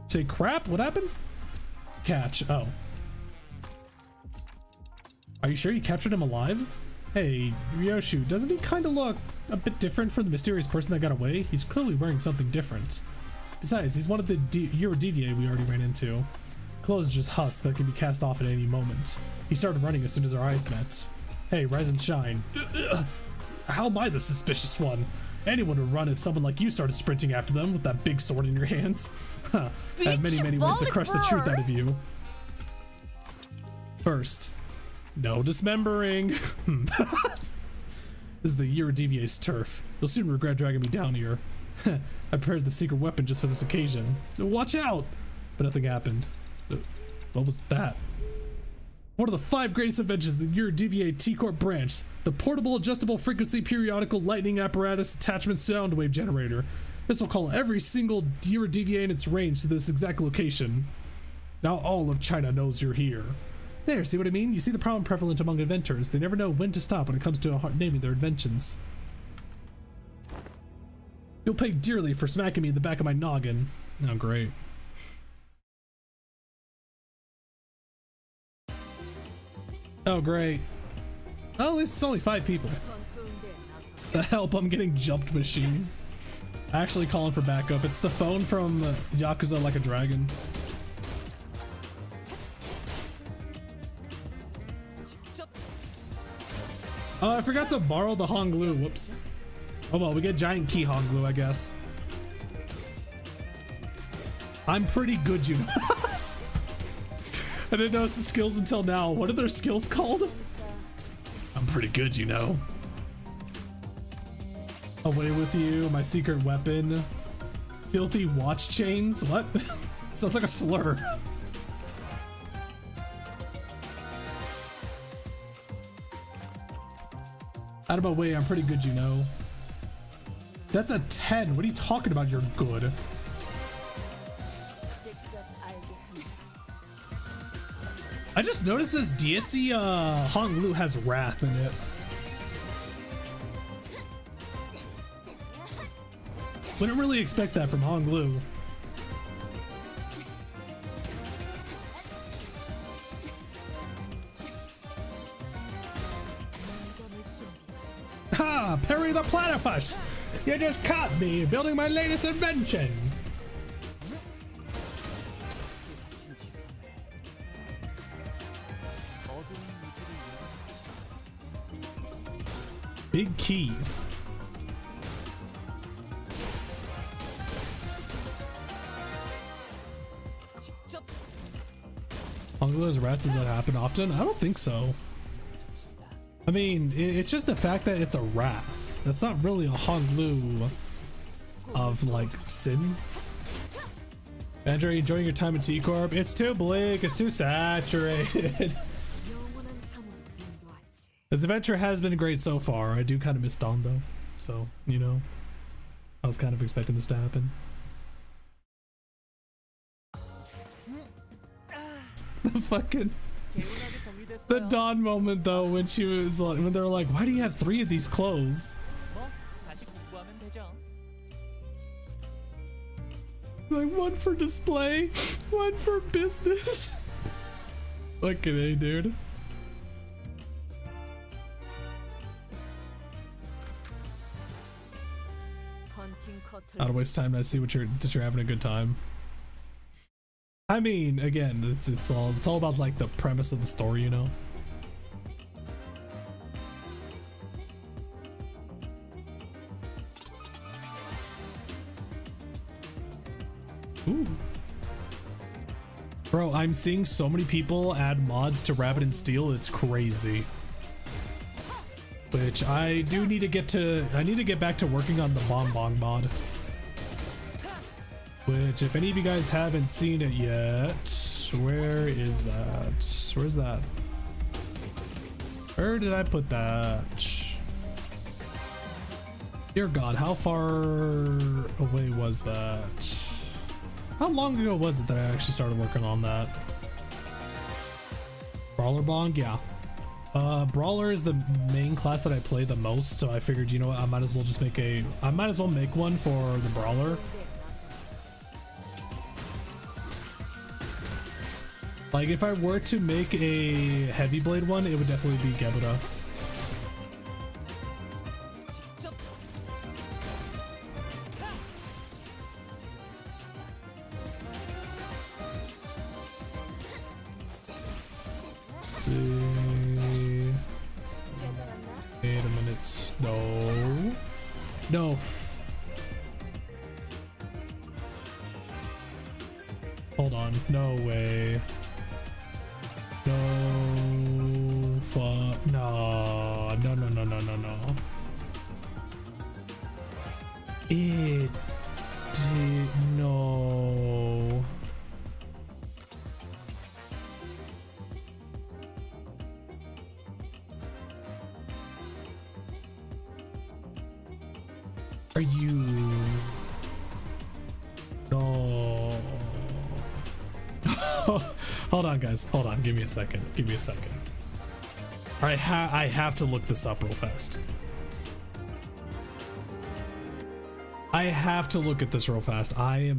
Say crap? What happened? Catch. Oh. Are you sure you captured him alive? Hey, Ryoshu, doesn't he kind of look a bit different from the mysterious person that got away? He's clearly wearing something different. Besides, he's one of the Eurodeviae we already ran into. Clothes just husks that can be cast off at any moment. He started running as soon as our eyes met. Hey, rise and shine. How am I the suspicious one? Anyone would run if someone like you started sprinting after them with that big sword in your hands. I have many ways to crush the truth out of you. First, no dismembering. This is the Eurodevia's turf. You'll soon regret dragging me down here. I prepared the secret weapon just for this occasion. Watch out! But nothing happened. What was that? One of the 5 greatest inventions of the Eurodeviae T Corp branch, the portable adjustable frequency periodical lightning apparatus attachment sound wave generator. This will call every single Eurodeviae in its range to this exact location. Now all of China knows you're here. There, see what I mean? You see the problem prevalent among inventors. They never know when to stop when it comes to naming their inventions. You'll pay dearly for smacking me in the back of my noggin. Oh, great. Oh, great. Oh, at least it's only 5 people. The help, I'm getting jumped machine. Actually calling for backup. It's the phone from Yakuza Like a Dragon. Oh, I forgot to borrow the Honglu. Whoops. Oh well, we get giant key Honglu, I guess. I'm pretty good, you know. I didn't notice the skills until now. What are their skills called? I'm pretty good, you know. Away with you, my secret weapon. Filthy watch chains? What? Sounds like a slur. Out of my way, I'm pretty good, you know. That's a 10. What are you talking about? You're good. I just noticed this DSC Honglu has wrath in it. Wouldn't really expect that from Honglu. Ha! Perry the Platypus! You just caught me building my latest invention! Big key. Honglu's rats, does that happen often? I don't think so. I mean, it's just the fact that it's a wrath. That's not really a Honglu of like sin. Andrew, enjoying your time in T Corp? It's too bleak, it's too saturated. This adventure has been great so far. I do kind of miss Dawn though. So, you know, I was kind of expecting this to happen. The fucking the Dawn moment though, when she was like, when they're like, why do you have 3 of these clothes? Like, 1 for display, 1 for business. Fucking A, dude. I don't waste time. I see what that you're having a good time. I mean, again, it's all about like the premise of the story, you know. Ooh. Bro, I'm seeing so many people add mods to Rabbit and Steel, it's crazy. Which I do need to get to. I need to get back to working on the Bonbon mod. Which, if any of you guys haven't seen it yet, where is that? Where's that? Where did I put that? Dear God, how far away was that? How long ago was it that I actually started working on that? Brawler Bong? Yeah. Brawler is the main class that I play the most, so I figured, you know what, I might as well just make one for the Brawler. Like, if I were to make a Heavy Blade one, it would definitely be Gebuda. Wait a minute. No. No. Hold on. No way. No. Fuck. No. No, no, no, no, no, no. It did. No. Are you? No. Hold on, guys. Hold on. Give me a second. Give me a second. I have to look this up real fast. I have to look at this real fast. Give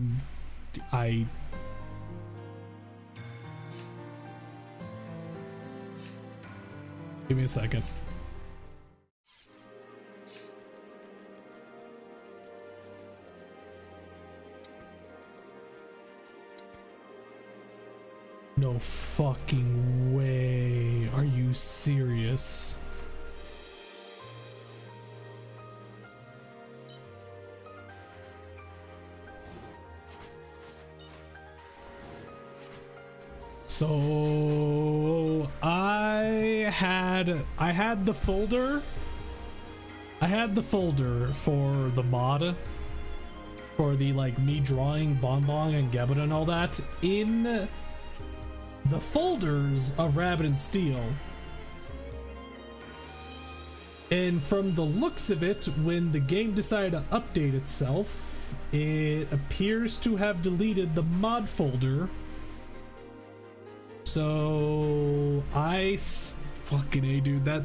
me a second. No fucking way. Are you serious? So I had the folder. I had the folder for the mod for the like me drawing Bonbon and Gebuda and all that in the folders of Rabbit and Steel. And from the looks of it, when the game decided to update itself, it appears to have deleted the mod folder. So fucking A, dude, that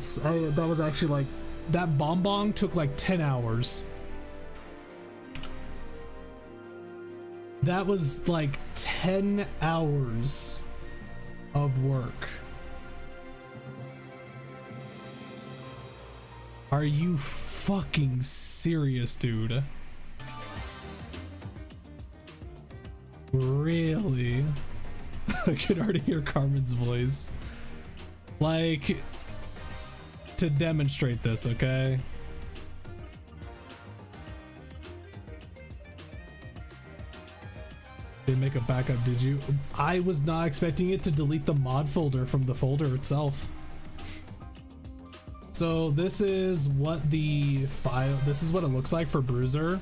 was actually like, that Bonbon took like 10 hours. That was like 10 hours of work. Are you fucking serious, dude? Really? I could already hear Carmen's voice. Like, to demonstrate this, okay? Didn't make a backup, did you? I was not expecting it to delete the mod folder from the folder itself. So this is what this is what it looks like for Bruiser.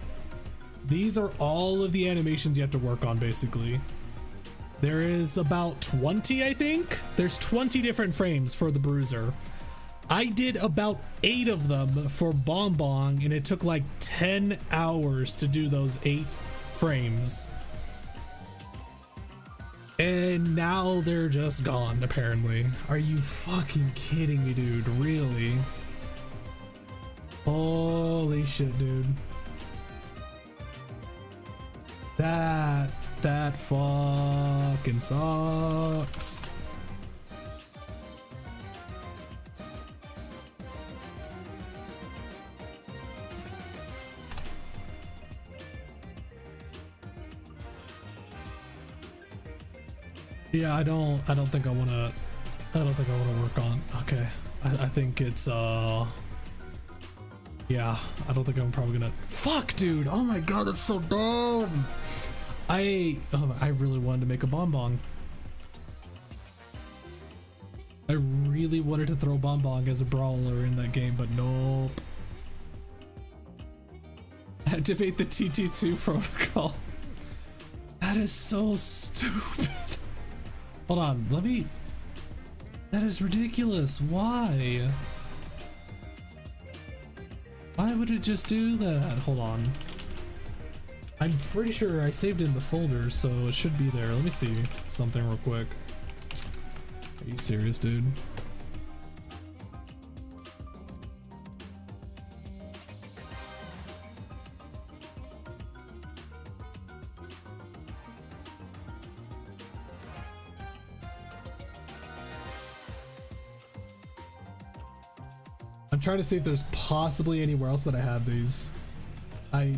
These are all of the animations you have to work on, basically. There is about 20, I think. There's 20 different frames for the Bruiser. I did about 8 of them for Bonbon, and it took like 10 hours to do those 8 frames. And now they're just gone, apparently. Are you fucking kidding me, dude? Really? Holy shit, dude. That fucking sucks. Yeah, I don't think I wanna work on. Okay. I think it's yeah, I don't think I'm probably gonna. Fuck, dude. Oh my god, that's so dumb. I really wanted to make a bonbon. I really wanted to throw bonbon as a brawler in that game, but nope. Activate the TT2 protocol. That is so stupid. Hold on, let me. That is ridiculous. Why? Why would it just do that? Hold on. I'm pretty sure I saved it in the folder, so it should be there. Let me see something real quick. Are you serious, dude? I'm trying to see if there's possibly anywhere else that I have these. I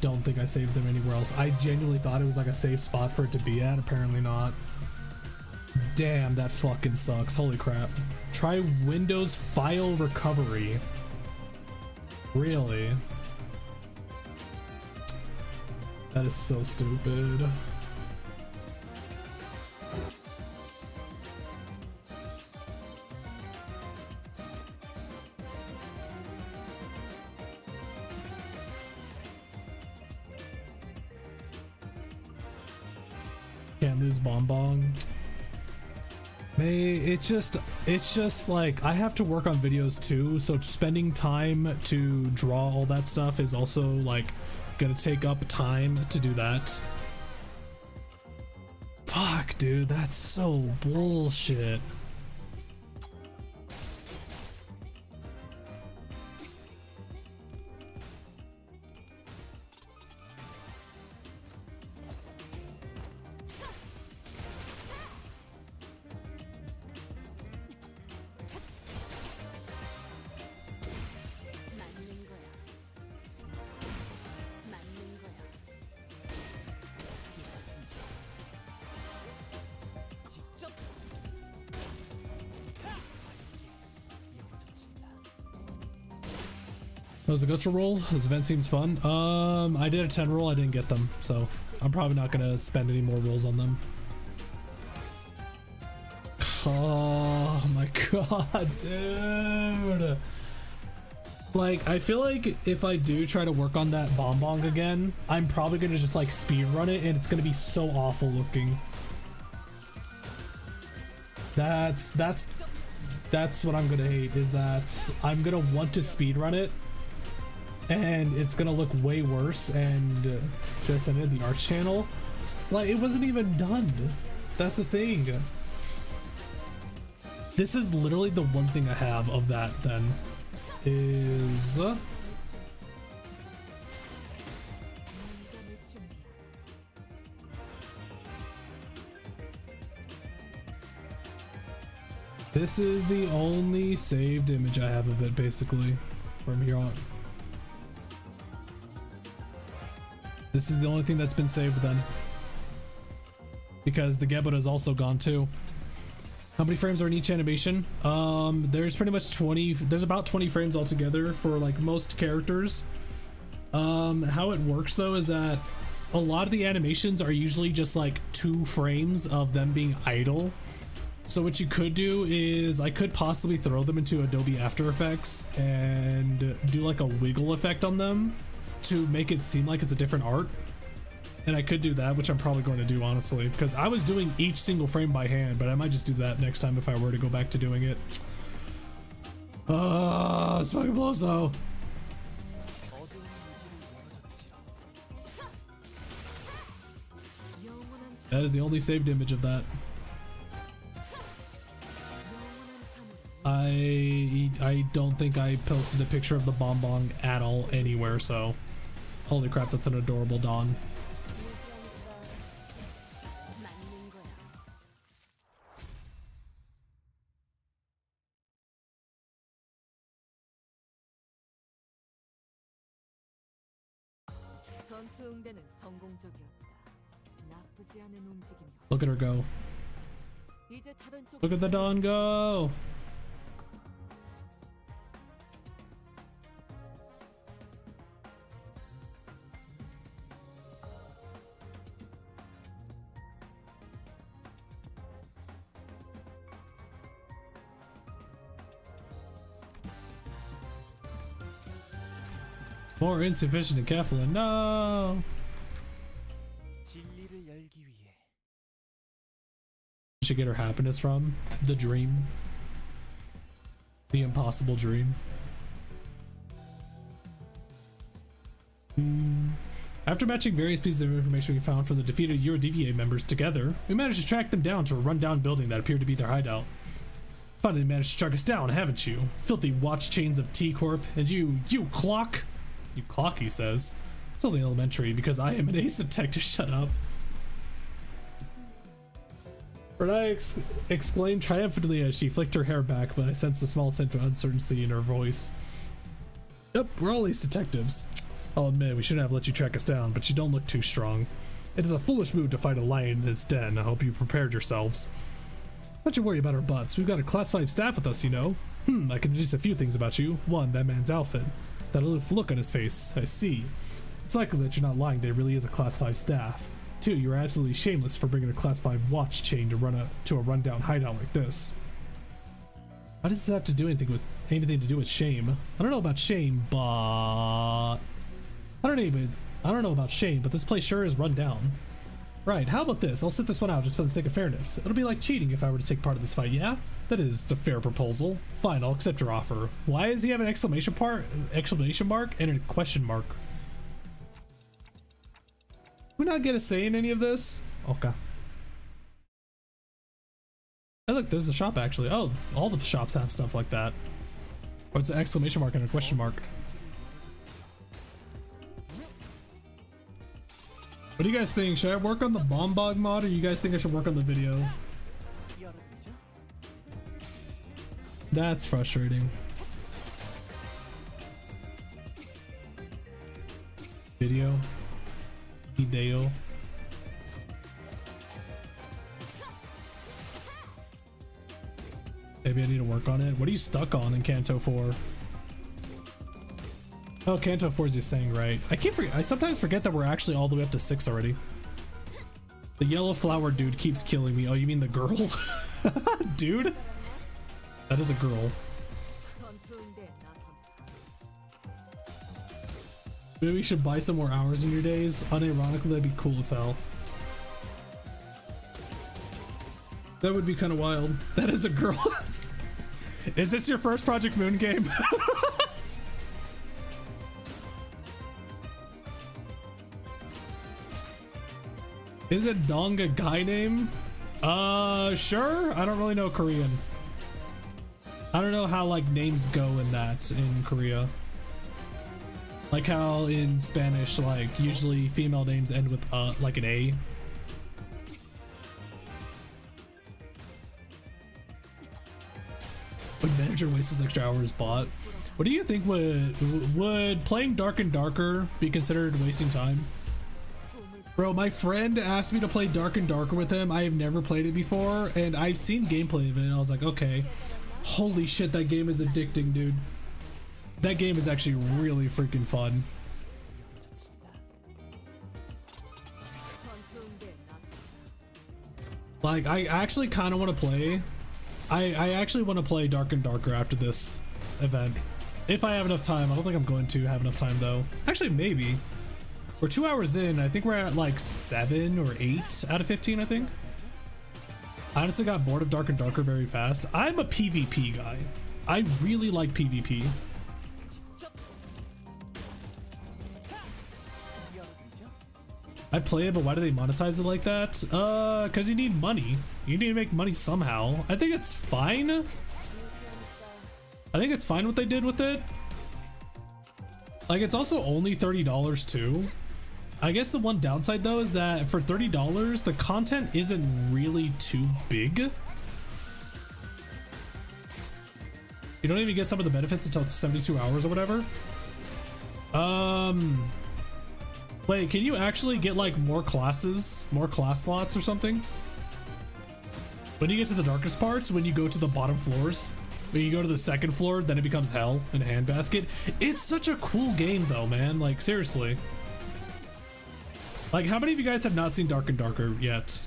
don't think I saved them anywhere else. I genuinely thought it was like a safe spot for it to be at. Apparently not. Damn, that fucking sucks. Holy crap. Try Windows file recovery. Really? That is so stupid. Can't lose bonbon. It's just like I have to work on videos too, so spending time to draw all that stuff is also like gonna take up time to do that. Fuck, dude, that's so bullshit. That was a gacha roll. This event seems fun. I did a 10 roll. I didn't get them, so I'm probably not gonna spend any more rolls on them. Oh my god, dude. Like, I feel like if I do try to work on that bonbon again, I'm probably gonna just like speed run it, and it's gonna be so awful looking. That's what I'm gonna hate, is that I'm gonna want to speed run it, and it's gonna look way worse. And just ended the Arch channel. Like, it wasn't even done. That's the thing. This is literally the one thing I have of that then. Is this is the only saved image I have of it, basically, from here on. This is the only thing that's been saved then, because the Gebuda is also gone too. How many frames are in each animation? There's pretty much 20. There's about 20 frames altogether for like most characters. How it works though is that a lot of the animations are usually just like 2 frames of them being idle. So what you could do is I could possibly throw them into Adobe After Effects and do like a wiggle effect on them to make it seem like it's a different art. And I could do that, which I'm probably going to do, honestly, because I was doing each single frame by hand, but I might just do that next time if I were to go back to doing it. This fucking blows though. That is the only saved image of that. I don't think I posted a picture of the bonbon at all anywhere, so holy crap, that's an adorable Dawn. Look at her go. Look at the Dawn go. More insufficient encapsulate. No. Should get her happiness from the dream, the impossible dream. After matching various pieces of information we found from the defeated EuroDVA members together, we managed to track them down to a rundown building that appeared to be their hideout. Finally managed to track us down, haven't you? Filthy watch chains of T Corp, and you clock. You clock, he says. It's only elementary because I am an ace detective. Shut up. Renee exclaimed triumphantly as she flicked her hair back, but I sensed a small sense of uncertainty in her voice. Yep, we're all ace detectives. I'll admit, we shouldn't have let you track us down, but you don't look too strong. It is a foolish move to fight a lion in its den. I hope you prepared yourselves. Don't you worry about our butts. We've got a class 5 staff with us, you know. I can deduce a few things about you. One, that man's outfit. That aloof look on his face. I see. It's likely that you're not lying. There really is a class 5 staff. 2, you're absolutely shameless for bringing a class 5 watch chain to a rundown hideout like this. How does this have to do anything to do with shame? I don't know about shame, but I don't know about shame, but this place sure is run down. Right, how about this? I'll sit this one out just for the sake of fairness. It'll be like cheating if I were to take part of this fight, yeah? That is a fair proposal. Fine, I'll accept your offer. Why does he have an exclamation mark and a question mark? Did we not get a say in any of this? Okay. Hey look, there's a shop actually. Oh, all the shops have stuff like that. Oh, it's an exclamation mark and a question mark. What do you guys think? Should I work on the Bombog mod, or you guys think I should work on the video? That's frustrating. Video. Video. Maybe I need to work on it. What are you stuck on in Kanto 4? Oh, Kanto 4 is just saying right. I sometimes forget that we're actually all the way up to 6 already. The yellow flower dude keeps killing me. Oh, you mean the girl? Dude? That is a girl. Maybe we should buy some more hours in your days. Unironically, that'd be cool as hell. That would be kind of wild. That is a girl. Is this your first Project Moon game? Is it Dong a guy name? Sure. I don't really know Korean. I don't know how like names go in Korea. Like how in Spanish, like usually female names end with like an A. Would manager waste his extra hours bought? What do you think would playing Dark and Darker be considered wasting time? Bro, my friend asked me to play Dark and Darker with him. I have never played it before, and I've seen gameplay of it, and I was like, okay. Holy shit, that game is addicting, dude. That game is actually really freaking fun. Like, I actually kind of want to play. I actually want to play Dark and Darker after this event. If I have enough time. I don't think I'm going to have enough time, though. Actually, maybe. We're 2 hours in. I think we're at like 7 or 8 out of 15, I think. I honestly got bored of Dark and Darker very fast. I'm a PvP guy. I really like PvP. I play it, but why do they monetize it like that? Because you need money. You need to make money somehow. I think it's fine. I think it's fine what they did with it. Like, it's also only $30 too. I guess the one downside though is that for $30, the content isn't really too big. You don't even get some of the benefits until 72 hours or whatever. Wait, can you actually get like more classes, more class slots or something? When you get to the darkest parts, when you go to the bottom floors, when you go to the second floor, then it becomes hell in Handbasket. It's such a cool game though, man. Like, seriously. Like, how many of you guys have not seen Dark and Darker yet?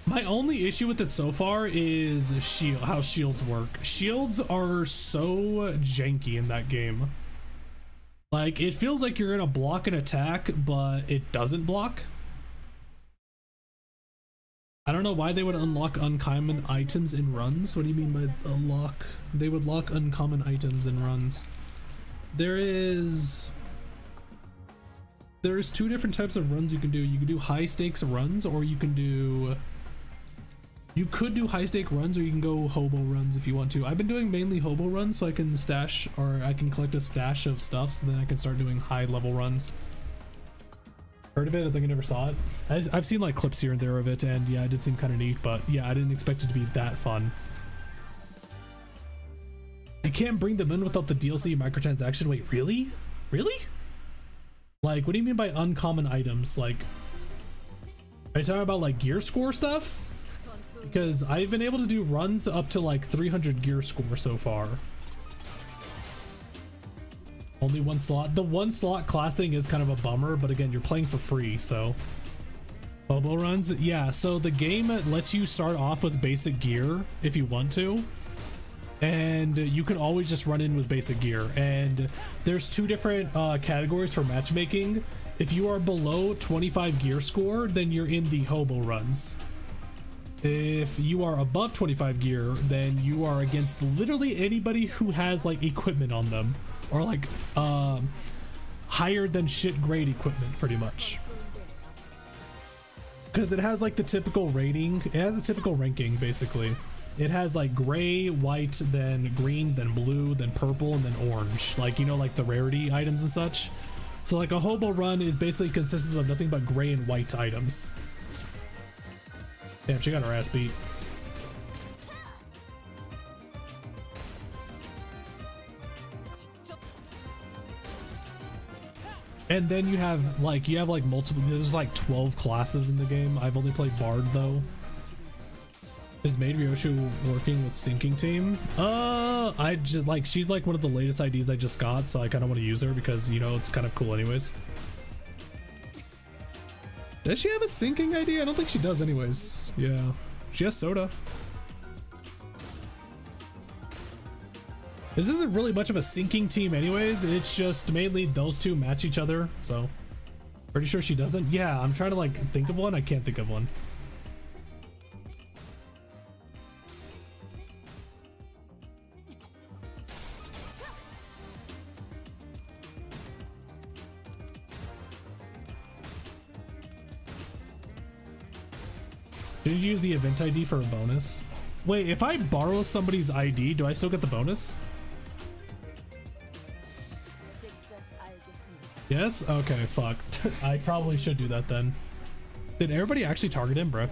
My only issue with it so far is how shields work. Shields are so janky in that game. Like, it feels like you're gonna block an attack, but it doesn't block. I don't know why they would unlock uncommon items in runs. What do you mean by unlock? They would lock uncommon items in runs. There's two different types of runs you can do. You can do high stakes runs, or you could do high stake runs, or you can go hobo runs if you want to. I've been doing mainly hobo runs so I can stash, or I can collect a stash of stuff so then I can start doing high level runs. Heard of it? I think I never saw it. I've seen like clips here and there of it, and yeah, it did seem kind of neat, but yeah, I didn't expect it to be that fun. I can't bring them in without the DLC microtransaction. Wait, really? Really? Like, what do you mean by uncommon items? Like, are you talking about like gear score stuff? Because I've been able to do runs up to like 300 gear score so far. Only one slot. The one slot class thing is kind of a bummer, but again, you're playing for free, so. Hobo runs, yeah, so the game lets you start off with basic gear if you want to. And you can always just run in with basic gear. And there's two different categories for matchmaking. If you are below 25 gear score, then you're in the hobo runs. If you are above 25 gear, then you are against literally anybody who has like equipment on them, or like higher than shit grade equipment, pretty much. Because it has like the typical rating, it has a typical ranking basically. It has like gray, white, then green, then blue, then purple, and then orange. Like, you know, like the rarity items and such. So like a hobo run is basically consists of nothing but gray and white items. Damn, she got her ass beat. And then you have like multiple, there's like 12 classes in the game. I've only played Bard though. Is Maid Ryoshu working with Sinking Team? I just like, she's like one of the latest IDs I just got, so I kind of want to use her because, you know, it's kind of cool anyways. Does she have a sinking ID? I don't think she does anyways. Yeah, she has soda. This isn't really much of a sinking team anyways. It's just mainly those two match each other. So pretty sure she doesn't. Yeah, I'm trying to like think of one. I can't think of one. Did you use the event ID for a bonus? Wait, if I borrow somebody's ID, do I still get the bonus? Yes? Okay, fuck. I probably should do that then. Did everybody actually target him, bro?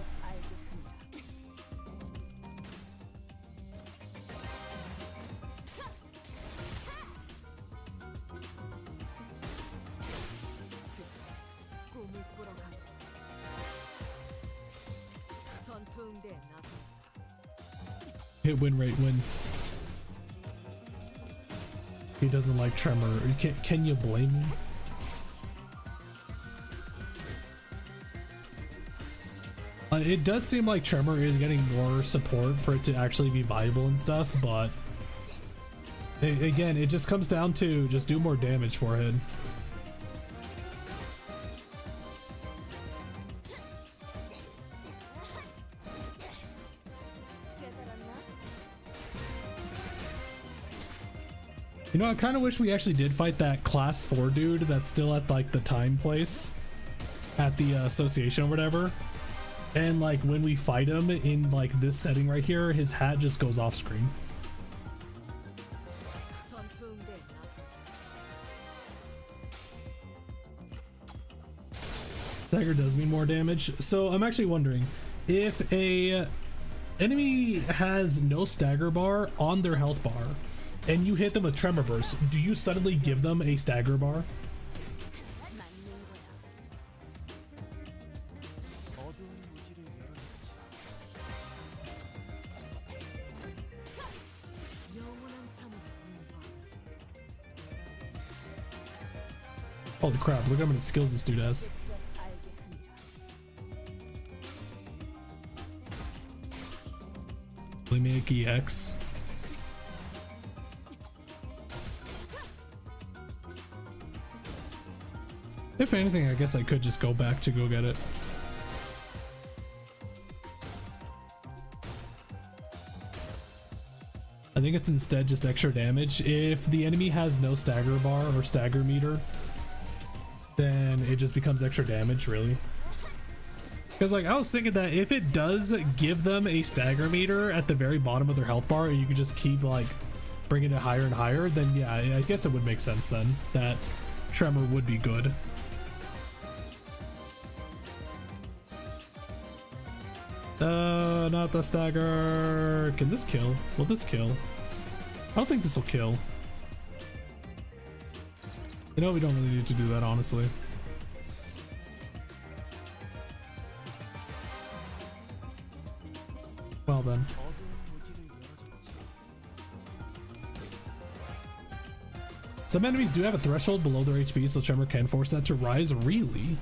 Hit win rate win. He doesn't like Tremor. Can you blame me? It does seem like Tremor is getting more support for it to actually be viable and stuff, but again, it just comes down to just do more damage, Forehead. You know, I kind of wish we actually did fight that class 4 dude that's still at like the time place at the association or whatever. And like when we fight him in like this setting right here, his hat just goes off screen. Dagger does mean more damage. So I'm actually wondering if a enemy has no stagger bar on their health bar and you hit them with Tremor Burst, do you suddenly give them a stagger bar? Holy crap, look how many skills this dude has. Make EX. If anything, I guess I could just go back to go get it. I think it's instead just extra damage. If the enemy has no stagger bar or stagger meter, then it just becomes extra damage, really. Because like I was thinking that if it does give them a stagger meter at the very bottom of their health bar, and you could just keep like bringing it higher and higher, then yeah, I guess it would make sense then that Tremor would be good. Not the stagger. Can this kill? Will this kill? I don't think this will kill. You know, we don't really need to do that, honestly. Well then. Some enemies do have a threshold below their HP, so Tremor can force that to rise. Really?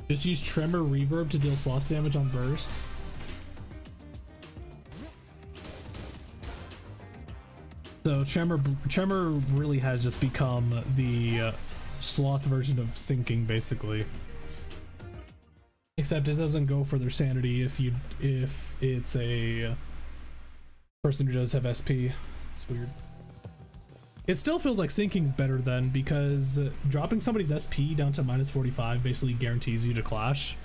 Just use Tremor Reverb to deal sloth damage on burst. So Tremor really has just become the sloth version of sinking, basically. Except it doesn't go for their sanity if it's a person who does have SP. It's weird. It still feels like sinking's better then, because dropping somebody's SP down to -45 basically guarantees you to clash.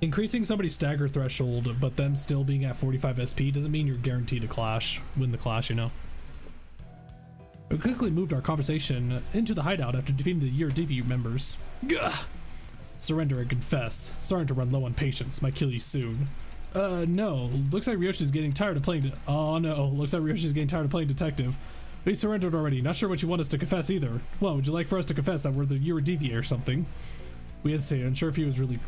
Increasing somebody's stagger threshold, but them still being at 45 SP doesn't mean you're guaranteed to clash, win the clash, you know. We quickly moved our conversation into the hideout after defeating the Year DV members. Gah! Surrender and confess. Starting to run low on patience. Might kill you soon. No. Looks like Ryoshi's getting tired of playing. Oh no. Looks like Ryoshi's getting tired of playing detective. We surrendered already. Not sure what you want us to confess either. Well, would you like for us to confess that we're the Year DV or something? We hesitated, unsure if he was really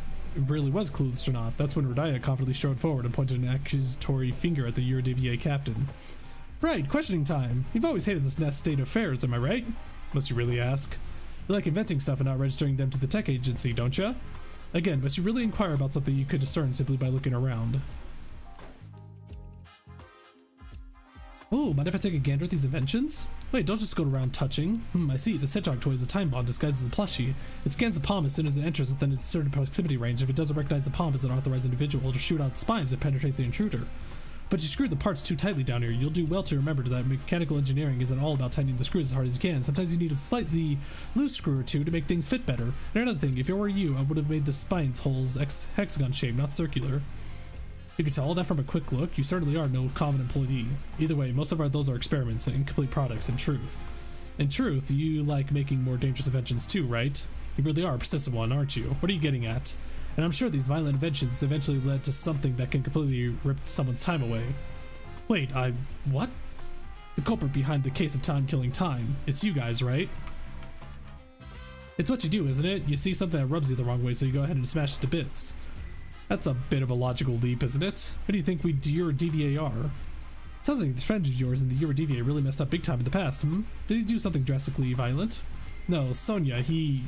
was clueless or not. That's when Rodaya confidently strode forward and pointed an accusatory finger at the Year DVA captain. Right, questioning time. You've always hated this nest state of affairs, am I right? Must you really ask? You like inventing stuff and not registering them to the tech agency, don't you? Again, must you really inquire about something you could discern simply by looking around? Oh, mind if I take a gander at these inventions? Wait, don't just go around touching. I see. This hedgehog toy is a time bomb disguised as a plushie. It scans the palm as soon as it enters within a certain proximity range. If it doesn't recognize the palm as an authorized individual, it'll shoot out spines that penetrate the intruder. But you screwed the parts too tightly down here. You'll do well to remember that mechanical engineering isn't all about tightening the screws as hard as you can. Sometimes you need a slightly loose screw or two to make things fit better. And another thing, if it were you, I would have made the spines holes hexagon shape, not circular. You can tell all that from a quick look. You certainly are no common employee. Either way, most of those are experiments and incomplete products in truth. In truth, you like making more dangerous inventions too, right? You really are a persistent one, aren't you? What are you getting at? And I'm sure these violent inventions eventually led to something that can completely rip someone's time away. Wait, what? The culprit behind the case of time killing time. It's you guys, right? It's what you do, isn't it? You see something that rubs you the wrong way, so you go ahead and smash it to bits. That's a bit of a logical leap, isn't it? What do you think your DVA are? Sounds like this friend of yours in the Euro DVA really messed up big time in the past, Did he do something drastically violent? No, Sonia, he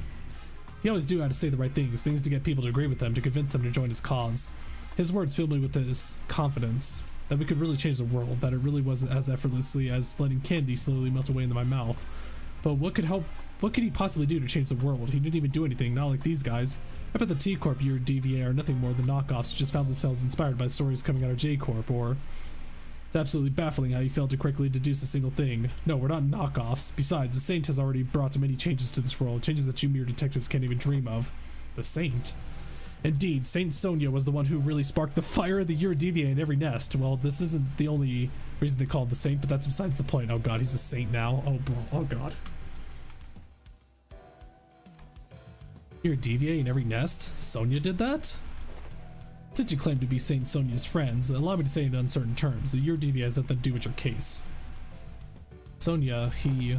always knew how to say the right things to get people to agree with them, to convince them to join his cause. His words filled me with this confidence that we could really change the world, that it really wasn't as effortlessly as letting candy slowly melt away into my mouth. But what could What could he possibly do to change the world? He didn't even do anything, not like these guys. I bet the T Corp your DVA are nothing more than knockoffs who just found themselves inspired by stories coming out of J Corp, or... It's absolutely baffling how you failed to correctly deduce a single thing. No, we're not knockoffs. Besides, the Saint has already brought many changes to this world, changes that you mere detectives can't even dream of. The Saint? Indeed, Saint Sonia was the one who really sparked the fire of the year DVA in every nest. Well, this isn't the only reason they call him the Saint, but that's besides the point. Oh god, he's a saint now. Oh, bro. Oh god. Year DVA in every nest? Sonia did that? Since you claim to be Saint Sonia's friends, allow me to say in uncertain terms that your DVA has nothing to do with your case. Sonia, he...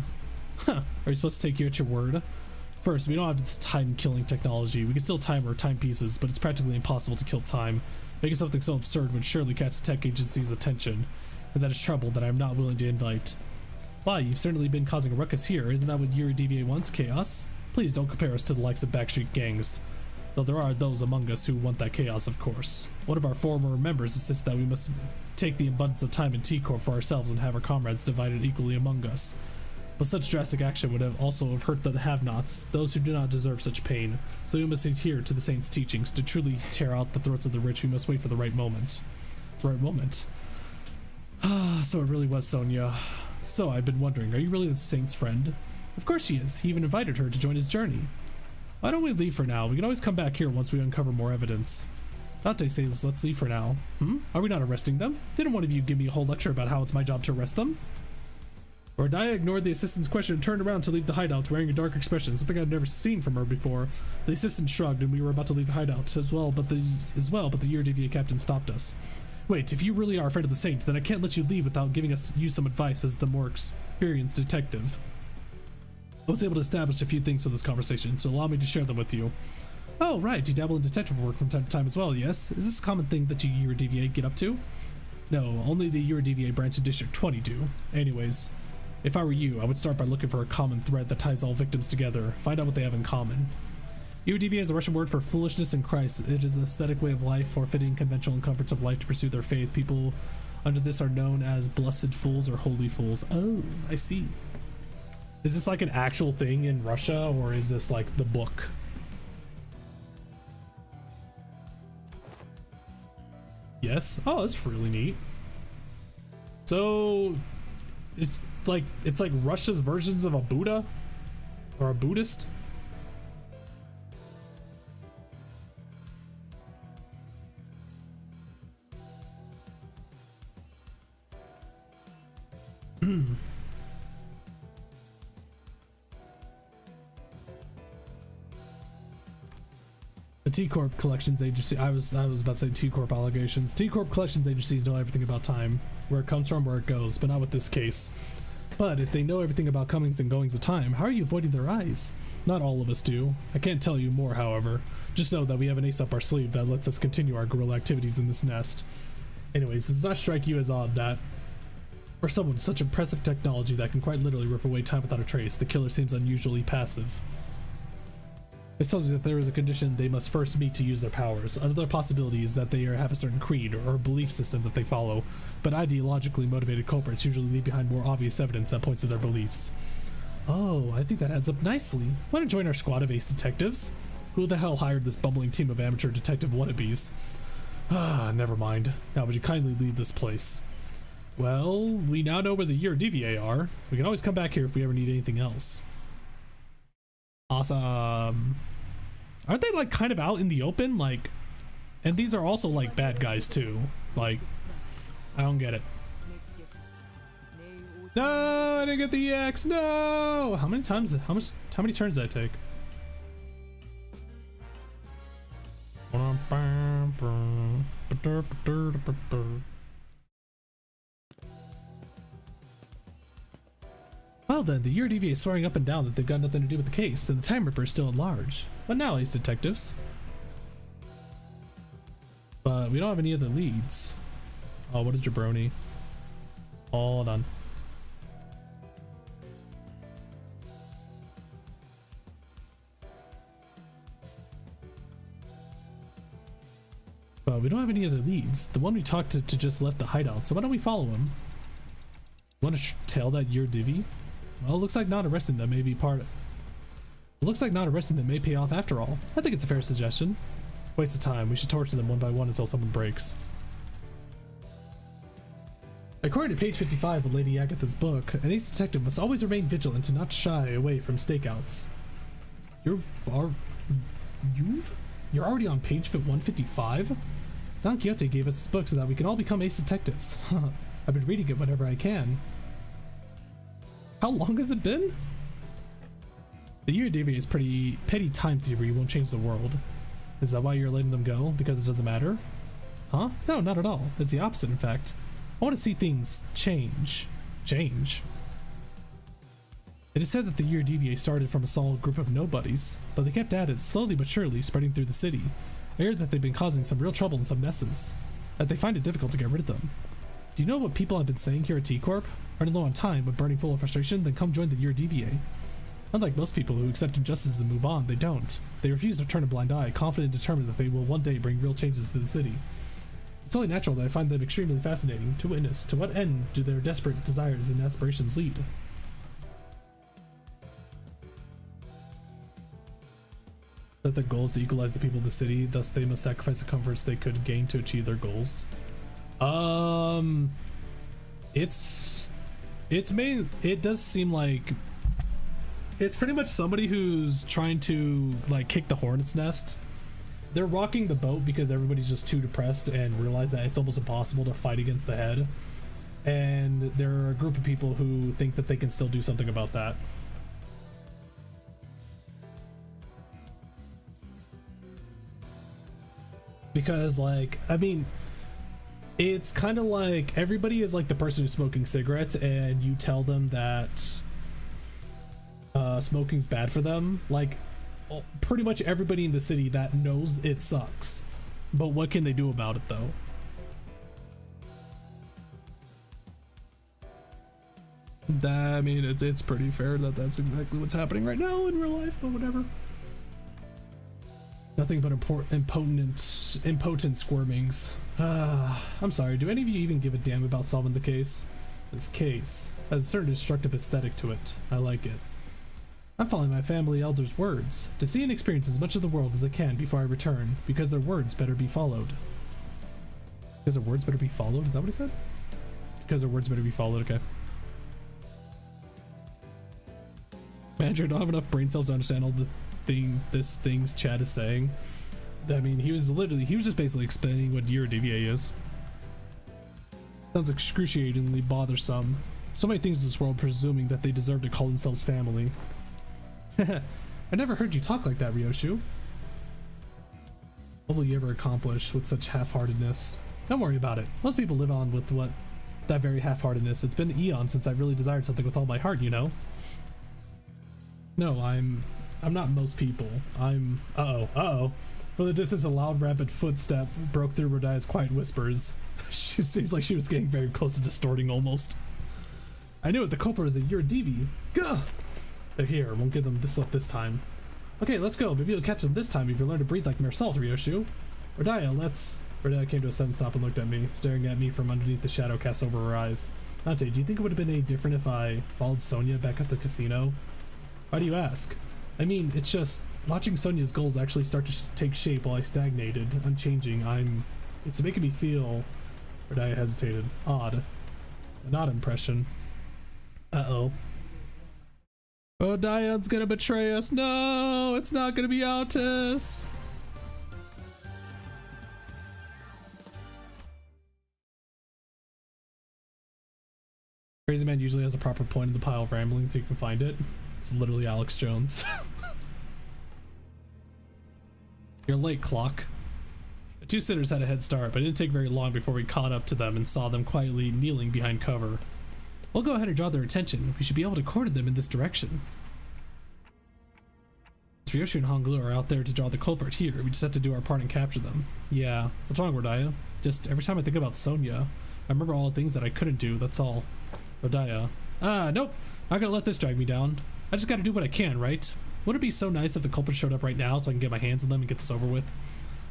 Huh, are you supposed to take you at your word? First, we don't have this time-killing technology. We can still time our timepieces, but it's practically impossible to kill time. Making something so absurd would surely catch the tech agency's attention, and that is trouble that I am not willing to invite. Why, you've certainly been causing a ruckus here. Isn't that what your DVA wants? Chaos? Please don't compare us to the likes of backstreet gangs. Though there are those among us who want that chaos, of course. One of our former members insists that we must take the abundance of time in T Corp for ourselves and have our comrades divided equally among us. But such drastic action would also have hurt the have-nots, those who do not deserve such pain. So we must adhere to the Saint's teachings. To truly tear out the throats of the rich, we must wait for the right moment. The right moment. Ah, so it really was Sonia. So I've been wondering, are you really the Saint's friend? Of course she is. He even invited her to join his journey. Why don't we leave for now? We can always come back here once we uncover more evidence. Dante says let's leave for now. Are we not arresting them? Didn't one of you give me a whole lecture about how it's my job to arrest them? Or Dia ignored the assistant's question and turned around to leave the hideout, wearing a dark expression, something I'd never seen from her before. The assistant shrugged, and we were about to leave the hideout as well, but the year DVA captain stopped us. Wait, if you really are a friend of the Saint, then I can't let you leave without giving you some advice as the more experienced detective. I was able to establish a few things from this conversation, so allow me to share them with you. Oh, right, you dabble in detective work from time to time as well, yes? Is this a common thing that you Year DVA get up to? No, only the Year DVA branch of District 20 do. Anyways, if I were you, I would start by looking for a common thread that ties all victims together, find out what they have in common. Year DVA is a Russian word for foolishness and Christ. It is an aesthetic way of life, forfeiting conventional and comforts of life to pursue their faith. People under this are known as blessed fools or holy fools. Oh, I see. Is this like an actual thing in Russia, or is this like the book? Yes. Oh, that's really neat. So it's like Russia's versions of a Buddha or a Buddhist. The T Corp Collections Agency. I was about to say T Corp allegations. T Corp Collections Agencies know everything about time, where it comes from, where it goes, but not with this case. But if they know everything about comings and goings of time, how are you avoiding their eyes? Not all of us do. I can't tell you more, however. Just know that we have an ace up our sleeve that lets us continue our guerrilla activities in this nest. Anyways, does not strike you as odd that for someone with such impressive technology that can quite literally rip away time without a trace, the killer seems unusually passive? It tells you that there is a condition they must first meet to use their powers. Another possibility is that they have a certain creed or belief system that they follow, but ideologically motivated culprits usually leave behind more obvious evidence that points to their beliefs. Oh, I think that adds up nicely. Want to join our squad of ace detectives? Who the hell hired this bumbling team of amateur detective wannabes? Ah, never mind. Now would you kindly leave this place? Well, we now know where the Year DVA are. We can always come back here if we ever need anything else. Awesome. Aren't they like kind of out in the open? Like, and these are also like bad guys too. Like, I don't get it. No, I didn't get the EX. No. How many times? How many turns did that take? Well then, the Year DVA is swearing up and down that they've got nothing to do with the case, and the Time Ripper is still at large. What now, ace detectives? But we don't have any other leads. Oh, what is jabroni? Hold on. But we don't have any other leads. The one we talked to just left the hideout, so why don't we follow him? Want to tail that Year Divvy? Well, it looks like not arresting them may be part It looks like not arresting them may pay off after all. I think it's a fair suggestion. Waste of time. We should torture them one by one until someone breaks. According to page 55 of Lady Agatha's book, an ace detective must always remain vigilant and not shy away from stakeouts. You're already on page 155? Don Quixote gave us this book so that we can all become ace detectives. I've been reading it whenever I can. How long has it been? The year deviate is pretty petty time theory won't change the world. Is that why you're letting them go? Because it doesn't matter? Huh? No, not at all. It's the opposite, in fact. I want to see things change. Change? It is said that the year deviate started from a small group of nobodies, but they kept at it slowly but surely, spreading through the city. I heard that they've been causing some real trouble and some messes, that they find it difficult to get rid of them. Do you know what people have been saying here at T Corp? Running low on time, but burning full of frustration, then come join the year deviate. Unlike most people who accept injustice and move on, they don't. They refuse to turn a blind eye, confident and determined that they will one day bring real changes to the city. It's only natural that I find them extremely fascinating to witness. To what end do their desperate desires and aspirations lead? That their goal is to equalize the people of the city, thus they must sacrifice the comforts they could gain to achieve their goals. It does seem like it's pretty much somebody who's trying to like kick the hornet's nest. They're rocking the boat because everybody's just too depressed and realize that it's almost impossible to fight against the head. And there are a group of people who think that they can still do something about that. Because like, I mean, it's kind of like everybody is like the person who's smoking cigarettes and you tell them that smoking's bad for them. Like pretty much everybody in the city that knows it sucks, but what can they do about it though? I mean, it's pretty fair that that's exactly what's happening right now in real life, but whatever. Nothing but impotent squirmings. I'm sorry, do any of you even give a damn about solving the case? This case has a certain destructive aesthetic to it. I like it. I'm following my family elder's words, to see and experience as much of the world as I can before I return, because their words better be followed. Because their words better be followed? Is that what he said? Because their words better be followed, okay. Manager, I don't have enough brain cells to understand all the things Chad is saying. I mean, he was just basically explaining what year DVA is. Sounds excruciatingly bothersome. So many things in this world presuming that they deserve to call themselves family. I never heard you talk like that, Ryoshu. What will you ever accomplish with such half-heartedness? Don't worry about it. Most people live on with that very half-heartedness. It's been eons since I've really desired something with all my heart, you know? No, I'm not most people. I'm... Uh-oh. For the distance, a loud, rapid footstep broke through Rodia's quiet whispers. She seems like she was getting very close to distorting almost. I knew it. The culprit is a Your Devi. Gah! They're here. Won't give them this look this time. Okay, let's go. Maybe you'll catch them this time if you learn to breathe like yourself, Ryoshu. Rodia, let's... Rodia came to a sudden stop and looked at me, staring at me from underneath the shadow cast over her eyes. Dante, do you think it would have been any different if I followed Sonia back at the casino? Why do you ask? I mean, it's just... Watching Sonia's goals actually start to take shape while I stagnated, unchanging, it's making me feel... Rodia hesitated. Odd. An odd impression. Uh-oh. Oh, Diane's gonna betray us. No, it's not gonna be Altus. Crazy Man usually has a proper point in the pile of rambling so you can find it. It's literally Alex Jones. You're late, Clock. The two sitters had a head start, but it didn't take very long before we caught up to them and saw them quietly kneeling behind cover. We'll go ahead and draw their attention. We should be able to court them in this direction. Ryoshu and Honglu are out there to draw the culprit here. We just have to do our part and capture them. Yeah. What's wrong, Rodia? Just every time I think about Sonia, I remember all the things that I couldn't do, that's all. Rodia. Nope. Not gonna let this drag me down. I just gotta do what I can, right? Would it be so nice if the culprit showed up right now so I can get my hands on them and get this over with?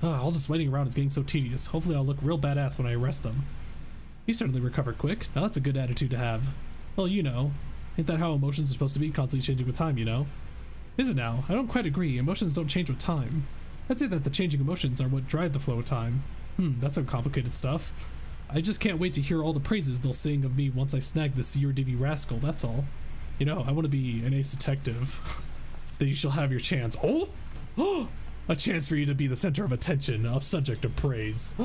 All this waiting around is getting so tedious. Hopefully I'll look real badass when I arrest them. He certainly recovered quick. Now that's a good attitude to have. Well, you know. Ain't that how emotions are supposed to be? Constantly changing with time, you know? Is it now? I don't quite agree. Emotions don't change with time. I'd say that the changing emotions are what drive the flow of time. That's some complicated stuff. I just can't wait to hear all the praises they'll sing of me once I snag this URDV rascal, that's all. You know, I want to be an ace detective. Then you shall have your chance. Oh! A chance for you to be the center of attention, a subject of praise.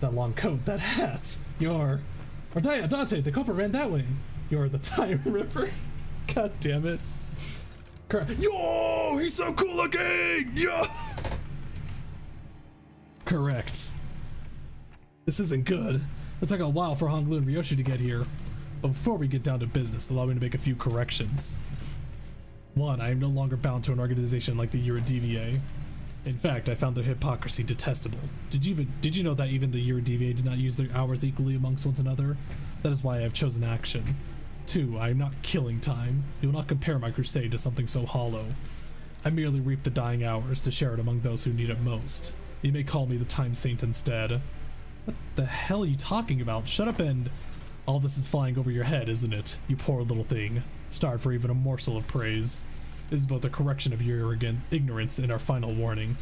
That long coat, that hat. You're... Or Dante, the culprit ran that way. You're the Time Ripper. God damn it. Yo! He's so cool looking! Yo! Correct. This isn't good. It took a while for Honglu and Ryoshi to get here. But before we get down to business, allow me to make a few corrections. 1. I am no longer bound to an organization like the URDVA. In fact, I found their hypocrisy detestable. Did you know that even the URDVA did not use their hours equally amongst one another? That is why I have chosen action. 2. I am not killing time. You will not compare my crusade to something so hollow. I merely reap the dying hours to share it among those who need it most. You may call me the Time Saint instead. What the hell are you talking about? Shut up and... All this is flying over your head, isn't it? You poor little thing. Starved for even a morsel of praise. This is both a correction of your arrogant ignorance and our final warning.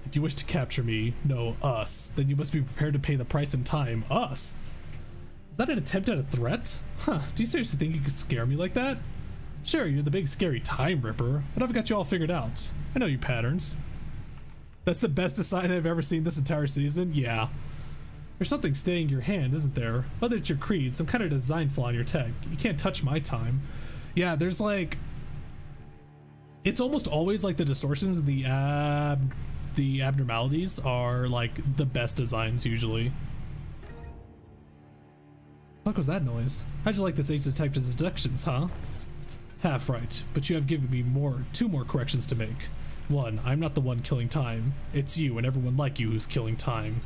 If you wish to capture me, no, us, then you must be prepared to pay the price in time. Us? Is that an attempt at a threat? Huh, do you seriously think you could scare me like that? Sure, you're the big scary Time Ripper, but I've got you all figured out. I know your patterns. That's the best design I've ever seen this entire season? Yeah. There's something staying your hand, isn't there? Whether it's your creed, some kind of design flaw in your tech. You can't touch my time. Yeah, there's like... It's almost always like the distortions and the abnormalities are like the best designs usually. What was that noise? How'd you like this Ace Detective's deductions, huh? Half right, but you have given me two more corrections to make. 1, I'm not the one killing time. It's you and everyone like you who's killing time.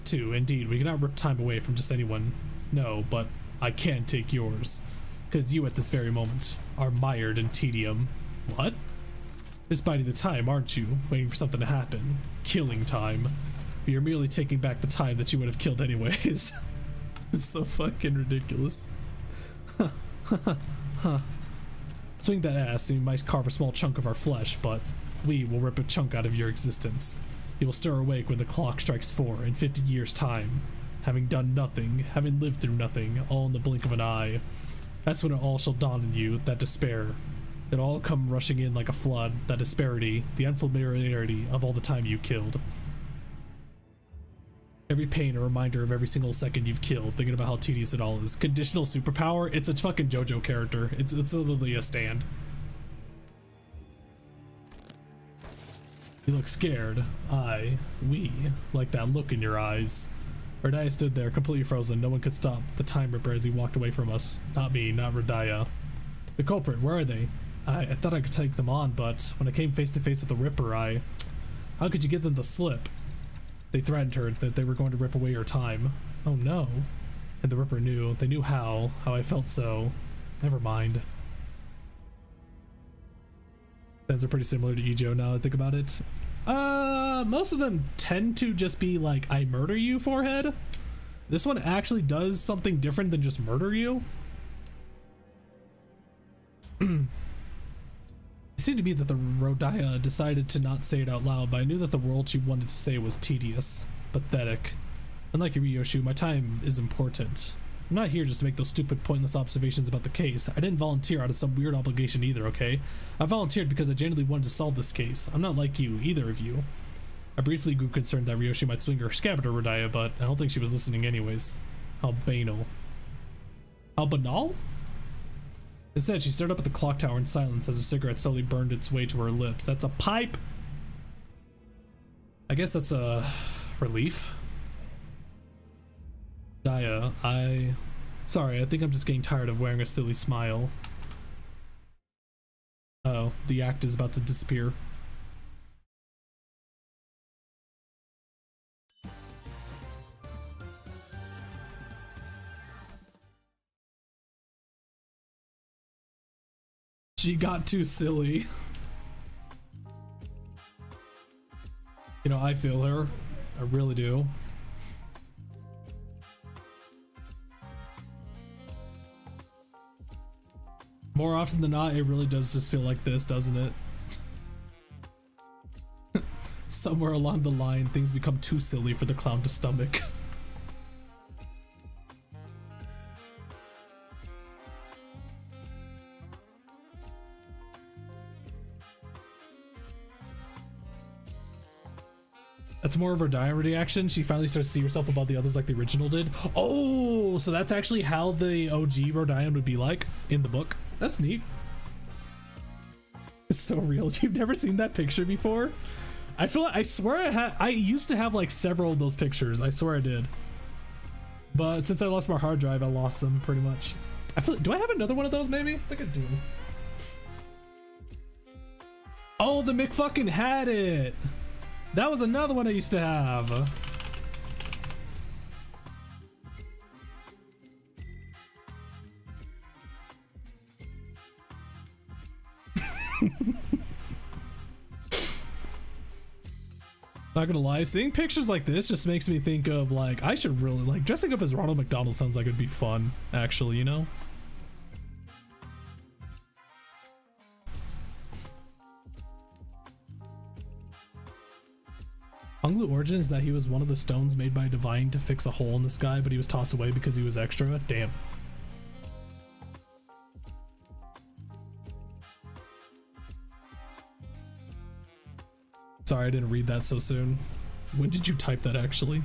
2, indeed, we cannot rip time away from just anyone. No, but I can take yours. Because you at this very moment are mired in tedium. What? Just biding the time, aren't you? Waiting for something to happen. Killing time. But you're merely taking back the time that you would have killed anyways. It's so fucking ridiculous. Swing that ass and you might carve a small chunk of our flesh, but we will rip a chunk out of your existence. You will stir awake when the clock strikes 4 in 50 years' time. Having done nothing, having lived through nothing, all in the blink of an eye. That's when it all shall dawn on you, that despair. It'll all come rushing in like a flood, that disparity, the unfamiliarity of all the time you killed. Every pain a reminder of every single second you've killed, thinking about how tedious it all is. Conditional superpower? It's a fucking JoJo character. It's literally a stand. You look scared. We like that look in your eyes. Radaya stood there, completely frozen. No one could stop the Time Ripper as he walked away from us. Not me, not Radaya. The culprit, where are they? I thought I could take them on, but when I came face to face with the Ripper, how could you give them the slip? They threatened her that they were going to rip away her time. Oh no. And the Ripper knew. They knew how I felt, so never mind. Those are pretty similar to Ijo now that I think about it. Most of them tend to just be like, I murder you, forehead. This one actually does something different than just murder you. It seemed to me that the Rodaya decided to not say it out loud, but I knew that the world she wanted to say was tedious, pathetic. Unlike Ryoshu, my time is important. I'm not here just to make those stupid, pointless observations about the case. I didn't volunteer out of some weird obligation either, okay? I volunteered because I genuinely wanted to solve this case. I'm not like you, either of you. I briefly grew concerned that Ryoshi might swing her scabbard at Rodaya, but I don't think she was listening anyways. How banal. How banal? Instead, she stared up at the clock tower in silence as a cigarette slowly burned its way to her lips. That's a pipe! I guess that's a relief. Daya, sorry, I think I'm just getting tired of wearing a silly smile. Oh, the act is about to disappear. She got too silly. You know, I feel her. I really do. More often than not, it really does just feel like this, doesn't it? Somewhere along the line, things become too silly for the clown to stomach. That's more of her dire reaction. She finally starts to see herself above the others like the original did. Oh, so that's actually how the OG Rodion would be like in the book. That's neat. It's so real. You've never seen that picture before? I feel like, I swear I used to have like several of those pictures. I swear I did. But since I lost my hard drive, I lost them pretty much. I feel, do I have another one of those maybe? I think I do. Oh, the McFucking had it. That was another one I used to have. Not gonna lie, seeing pictures like this just makes me think of like, I should really like dressing up as Ronald McDonald. Sounds like it'd be fun, actually, you know? Honglu origin is that he was one of the stones made by Divine to fix a hole in the sky, but he was tossed away because he was extra. Damn. Sorry, I didn't read that so soon. When did you type that actually?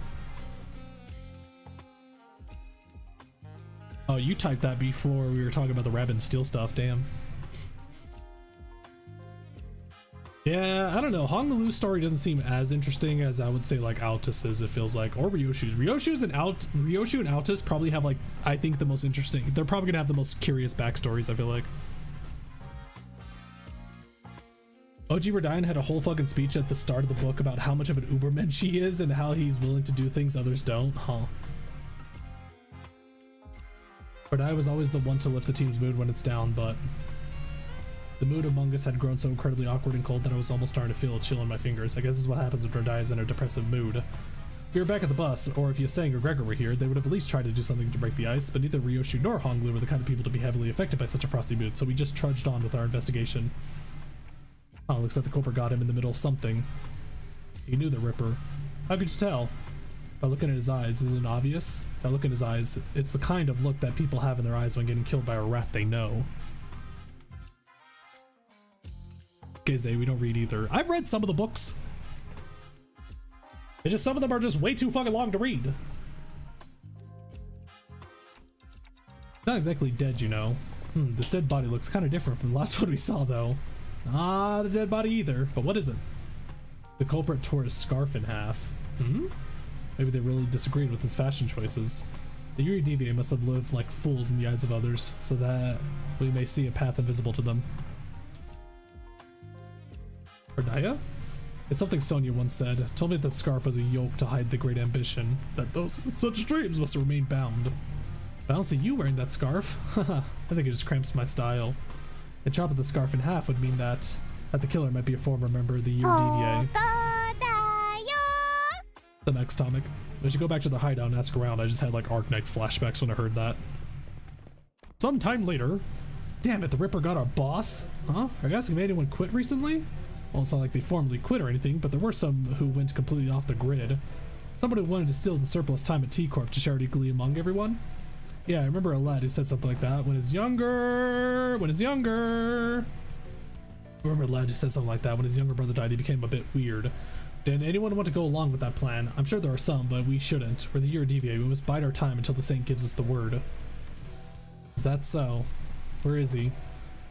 Oh, you typed that before we were talking about the Rabbit and Steel stuff. Damn. Yeah, I don't know. Honolulu's story doesn't seem as interesting as I would say like Altus's, it feels like, or Ryoshu's. Ryoshu and Altus probably have like, I think the most interesting. They're probably gonna have the most curious backstories, I feel like. OG Rodion had a whole fucking speech at the start of the book about how much of an ubermensch he is and how he's willing to do things others don't. Huh. Rodion was always the one to lift the team's mood when it's down, but the mood among us had grown so incredibly awkward and cold that I was almost starting to feel a chill in my fingers. I guess this is what happens when Rodion is in a depressive mood. If you were back at the bus, or if Yasang or Gregor were here, they would have at least tried to do something to break the ice, but neither Ryoshu nor Honglu were the kind of people to be heavily affected by such a frosty mood, so we just trudged on with our investigation. Oh, looks like the culprit got him in the middle of something. He knew the Ripper. How could you tell? By looking at his eyes. Isn't it obvious? By looking at his eyes, it's the kind of look that people have in their eyes when getting killed by a rat they know. Okay, Zay, we don't read either. I've read some of the books. It's just some of them are just way too fucking long to read. Not exactly dead, you know. This dead body looks kind of different from the last one we saw, though. Not a dead body either, but what is it? The culprit tore his scarf in half. Maybe they really disagreed with his fashion choices. The Yuri Deviate must have lived like fools in the eyes of others, so that we may see a path invisible to them. Erdaya? It's something Sonia once said. Told me that the scarf was a yoke to hide the great ambition, that those with such dreams must remain bound. But I don't see you wearing that scarf. Haha, I think it just cramps my style. And chopping the scarf in half would mean that the killer might be a former member of the Yuri Deviate. The next comic. We should go back to the hideout and ask around. I just had like Arknight's flashbacks when I heard that. Sometime later. Damn it, the Ripper got our boss? Huh? Are you asking if anyone quit recently? Well, it's not like they formally quit or anything, but there were some who went completely off the grid. Somebody wanted to steal the surplus time at T Corp to share it equally among everyone. Yeah, I remember a lad who said something like that when he's younger. I remember a lad who said something like that when his younger brother died. He became a bit weird. Did anyone want to go along with that plan? I'm sure there are some, but we shouldn't. We're the Year Deviate. We must bide our time until the Saint gives us the word. Is that so? Where is he?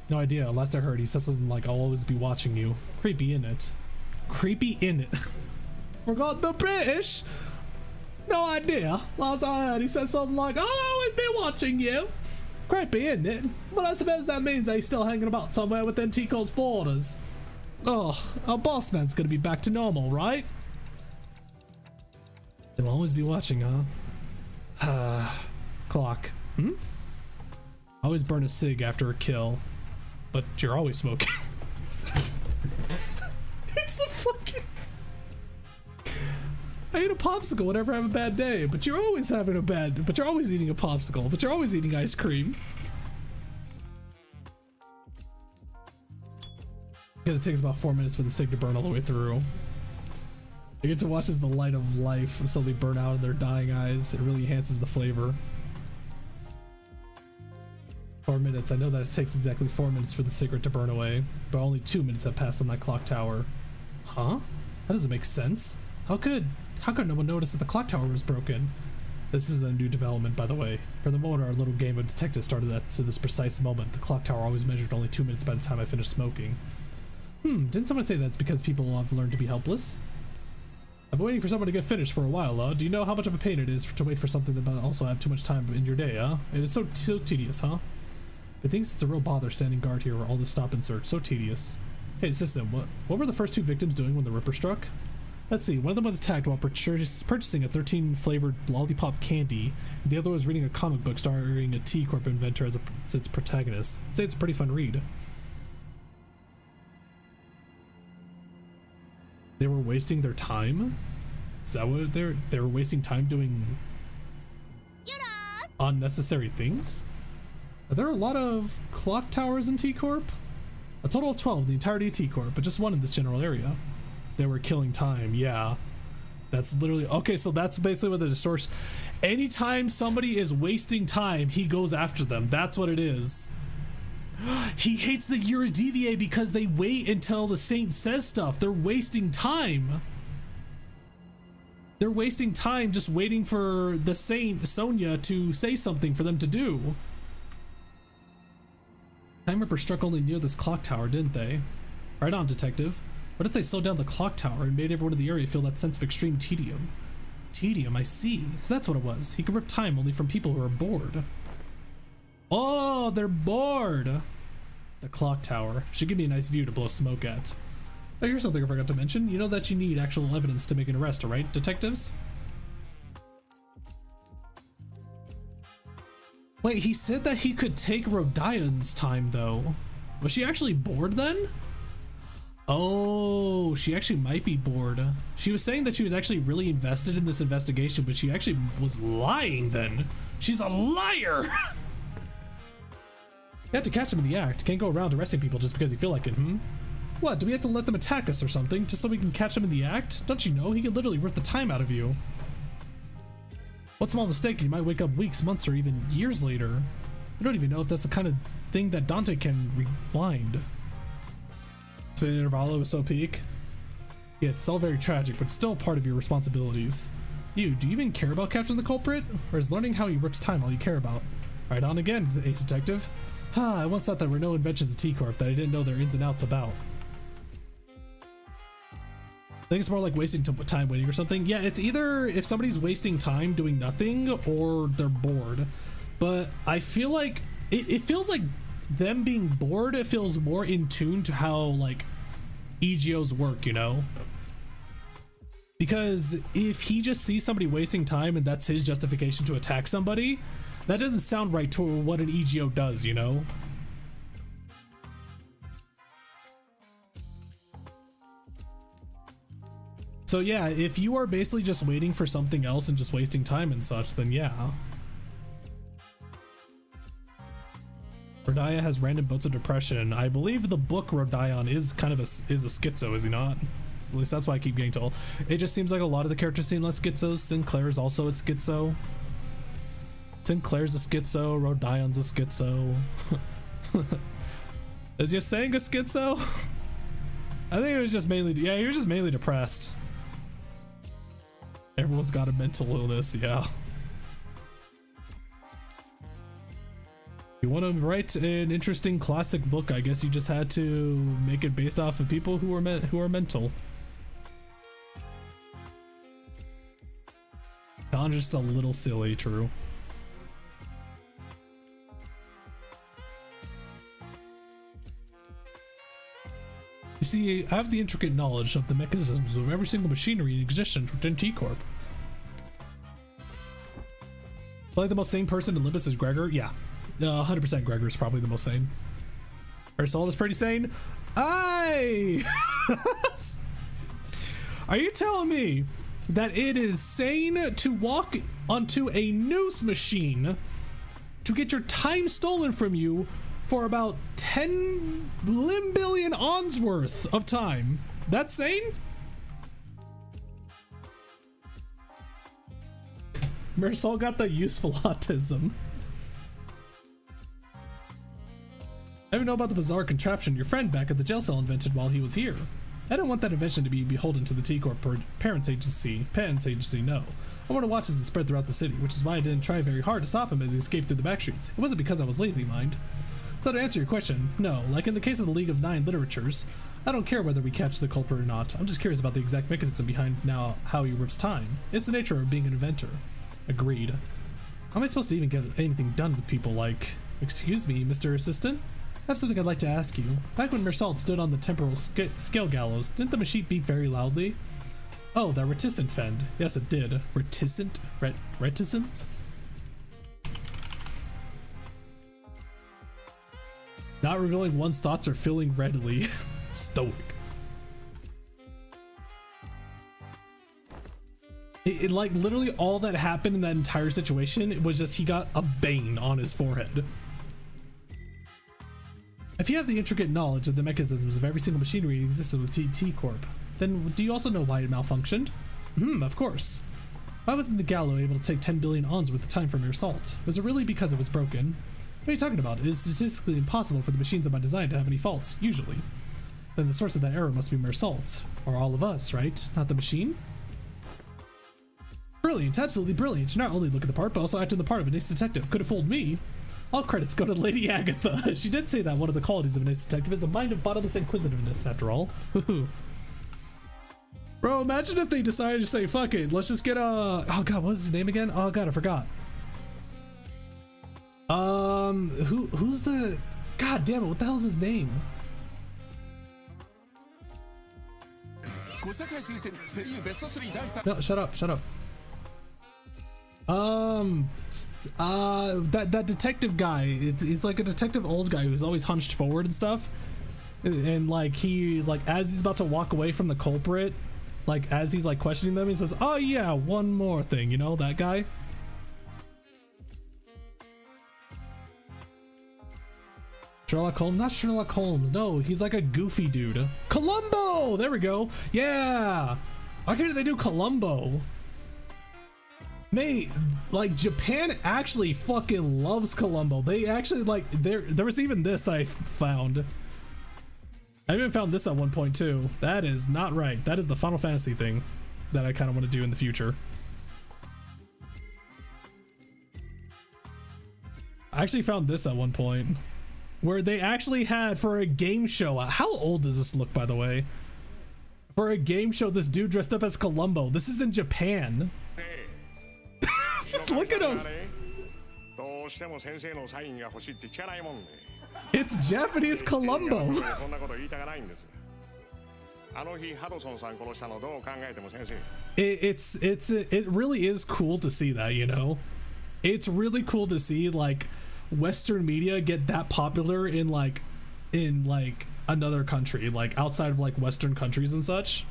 No idea. Last I heard, he said something like, I'll always be watching you. Creepy, innit? Creepy, innit? Forgot the British? No idea. Last I heard, he said something like, I'll always be watching you. Creepy, isn't it? But I suppose that means that he's still hanging about somewhere within T Corp's borders. Oh, our boss man's gonna be back to normal, right? He'll always be watching, huh? Clock. I always burn a cig after a kill, but you're always smoking. It's a fucking... I eat a popsicle whenever I have a bad day, but you're always having a bad... But you're always eating a popsicle, but you're always eating ice cream. Because it takes about 4 minutes for the cig to burn all the way through. I get to watch as the light of life slowly burn out in their dying eyes. It really enhances the flavor. 4 minutes. I know that it takes exactly 4 minutes for the cigarette to burn away, but only 2 minutes have passed on that clock tower. Huh? That doesn't make sense. How could no one notice that the clock tower was broken? This is a new development, by the way. From the moment our little game of detective started to this precise moment, the clock tower always measured only 2 minutes by the time I finished smoking. Didn't someone say that's because people have learned to be helpless? I've been waiting for someone to get finished for a while, Do you know how much of a pain it is to wait for something that might also have too much time in your day, It is so tedious, huh? It thinks it's a real bother standing guard here where all this stop and search. So tedious. Hey, system, what were the first 2 victims doing when the Ripper struck? Let's see, one of them was attacked while purchasing a 13-flavored lollipop candy. The other was reading a comic book starring a T Corp inventor as its protagonist. I'd say it's a pretty fun read. They were wasting their time? Is that what they were wasting time doing unnecessary things? Are there a lot of clock towers in T Corp? A total of 12 in the entirety of T Corp, but just one in this general area. They were killing time, yeah. That's literally, okay, so that's basically what the distortion, anytime somebody is wasting time, he goes after them. That's what it is. He hates the Eurydiviae because they wait until the saint says stuff. They're wasting time. They're wasting time just waiting for the saint, Sonia, to say something for them to do. Time Ripper struck only near this clock tower, didn't they? Right on, detective. What if they slowed down the clock tower and made everyone in the area feel that sense of extreme tedium? Tedium, I see. So that's what it was. He could rip time only from people who are bored. Oh, they're bored. The clock tower should give me a nice view to blow smoke at. Oh, here's something I forgot to mention. You know that you need actual evidence to make an arrest, right, detectives? Wait, he said that he could take Rodion's time, though. Was she actually bored then? Oh, she actually might be bored. She was saying that she was actually really invested in this investigation, but she actually was lying then. She's a liar! You have to catch them in the act. Can't go around arresting people just because you feel like it, What, do we have to let them attack us or something, just so we can catch them in the act? Don't you know, he could literally rip the time out of you. One small mistake, you might wake up weeks, months, or even years later. I don't even know if that's the kind of thing that Dante can rewind. Intervallo is so peak. Yes, it's all very tragic, but still part of your responsibilities. Do you even care about capturing the culprit? Or is learning how he rips time all you care about? Right on again, Ace Detective. I once thought there were no inventions of T Corp that I didn't know their ins and outs about. I think it's more like wasting time waiting or something. Yeah, it's either if somebody's wasting time doing nothing or they're bored. But I feel like it feels like them being bored, it feels more in tune to how like EGOs work, you know? Because if he just sees somebody wasting time and that's his justification to attack somebody, that doesn't sound right to what an EGO does, you know? So yeah, if you are basically just waiting for something else and just wasting time and such, then yeah. Rodia has random bouts of depression. I believe the book Rodion is kind of a schizo, is he not? At least that's why I keep getting told. It just seems like a lot of the characters seem like schizos. Sinclair is also a schizo. Sinclair's a schizo. Rodion's a schizo. Is Yasang a schizo? I think it was just mainly, yeah, he was just mainly depressed. Everyone's got a mental illness, yeah. You want to write an interesting classic book, I guess you just had to make it based off of people who are mental. Don's just a little silly, true. You see, I have the intricate knowledge of the mechanisms of every single machinery in existence within T Corp. Like the most sane person in Limbus is Gregor? Yeah. 100% Gregor is probably the most sane. Ursula is pretty sane. Are you telling me that it is sane to walk onto a noose machine to get your time stolen from you for about 10 limbillion ons worth of time? That's sane? Mersal got the useful autism. I even know about the bizarre contraption your friend back at the jail cell invented while he was here. I don't want that invention to be beholden to the T Corp parents agency, no. I want to watch as it spread throughout the city, which is why I didn't try very hard to stop him as he escaped through the back streets. It wasn't because I was lazy, mind. So to answer your question, no, like in the case of the League of Nine literatures, I don't care whether we catch the culprit or not. I'm just curious about the exact mechanism behind now how he rips time. It's the nature of being an inventor. Agreed. How am I supposed to even get anything done with people like, excuse me, Mr. Assistant? I have something I'd like to ask you. Back when Mersal stood on the temporal scale gallows, didn't the machine beep very loudly? Oh, that reticent fend. Yes, it did. Reticent? Reticent? Not revealing one's thoughts or feeling readily. Stoic. It like literally all that happened in that entire situation, it was just he got a bane on his forehead. If you have the intricate knowledge of the mechanisms of every single machinery that existed with T Corp, then do you also know why it malfunctioned? Of course. Why wasn't the Gallo able to take 10 billion ons worth of time from your assault? Was it really because it was broken? What are you talking about? It is statistically impossible for the machines of my design to have any faults, usually. Then the source of that error must be Mersal, or all of us, right? Not the machine? Brilliant, absolutely brilliant. You not only look at the part, but also act in the part of an ace detective. Could have fooled me. All credits go to Lady Agatha. She did say that one of the qualities of an ace detective is a mind of bottomless inquisitiveness, after all. Bro, imagine if they decided to say, fuck it, let's just get oh god, what was his name again? Oh god, I forgot. Who's the, god damn it, what the hell is his name? No, shut up. That detective guy, he's like a detective old guy who's always hunched forward and stuff. And like, he's like, as he's about to walk away from the culprit, like as he's like questioning them, he says, oh yeah, one more thing, you know, that guy. Sherlock Holmes? Not Sherlock Holmes. No, he's like a goofy dude. Columbo! There we go. Yeah. Why can't they do Columbo? Mate, like Japan actually fucking loves Columbo. They actually like, there was even this that I found. I even found this at one point too. That is not right. That is the Final Fantasy thing that I kind of want to do in the future. I actually found this at one point where they actually had, for a game show, how old does this look, by the way? For a game show, this dude dressed up as Columbo. This is in Japan. Just look at him. It's Japanese Columbo. It really is cool to see that, you know? It's really cool to see like Western media get that popular in like another country, like outside of like Western countries and such.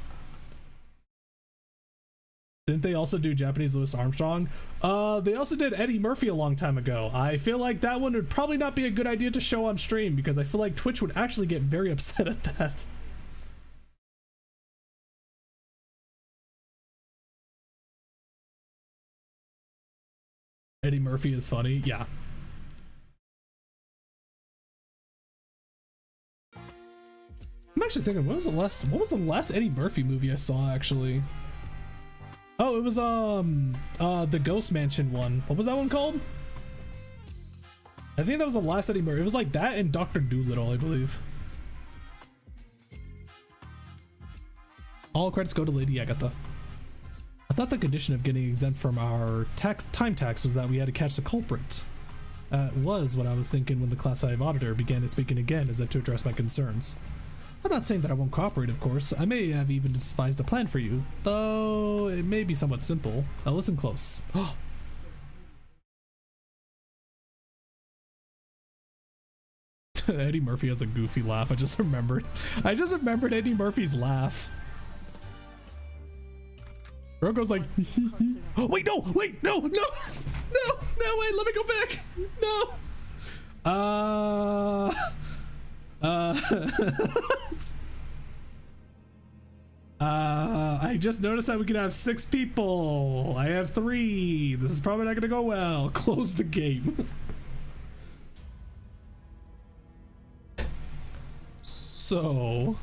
Didn't they also do Japanese Louis Armstrong? They also did Eddie Murphy a long time ago. I feel like that one would probably not be a good idea to show on stream because I feel like Twitch would actually get very upset at that. Eddie Murphy is funny, yeah. I'm actually thinking, what was the last Eddie Murphy movie I saw actually? Oh, it was the Ghost Mansion one. What was that one called? I think that was the last Eddie Murphy. It was like that and Dr. Dolittle, I believe. All credits go to Lady Agatha. I thought the condition of getting exempt from our time tax was that we had to catch the culprit. Was what I was thinking when the Class 5 auditor began to speak again as if to address my concerns. I'm not saying that I won't cooperate, of course. I may have even devised a plan for you, though it may be somewhat simple. Now listen close. Eddie Murphy has a goofy laugh. I just remembered Eddie Murphy's laugh. Bro goes like, oh, wait, no, wait, no, wait, let me go back. No. I just noticed that we can have 6 people. I have 3. This is probably not gonna go well. Close the game. So,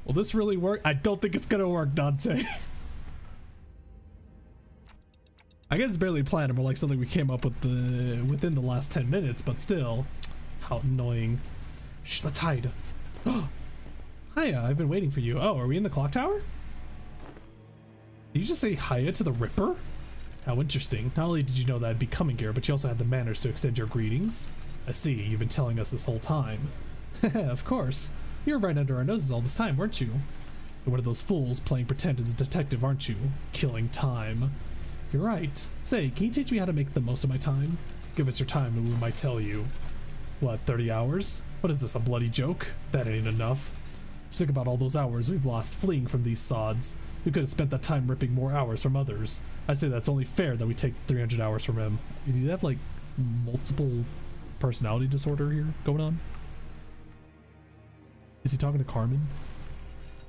will this really work? I don't think it's gonna work, Dante. I guess it's barely planned, more like something we came up with within the last 10 minutes, but still. How annoying. Shh, let's hide. Hiya, I've been waiting for you. Oh, are we in the clock tower? Did you just say hiya to the Ripper? How interesting. Not only did you know that I'd be coming here, but you also had the manners to extend your greetings. I see, you've been telling us this whole time. Of course. You were right under our noses all this time, weren't you? You're one of those fools playing pretend as a detective, aren't you? Killing time. You're right. Say, can you teach me how to make the most of my time? Give us your time and we might tell you. What, 30 hours? What is this, a bloody joke? That ain't enough. Just think about all those hours we've lost fleeing from these sods. We could have spent that time ripping more hours from others. I say that's only fair that we take 300 hours from him. Does he have like multiple personality disorder here going on? Is he talking to Carmen?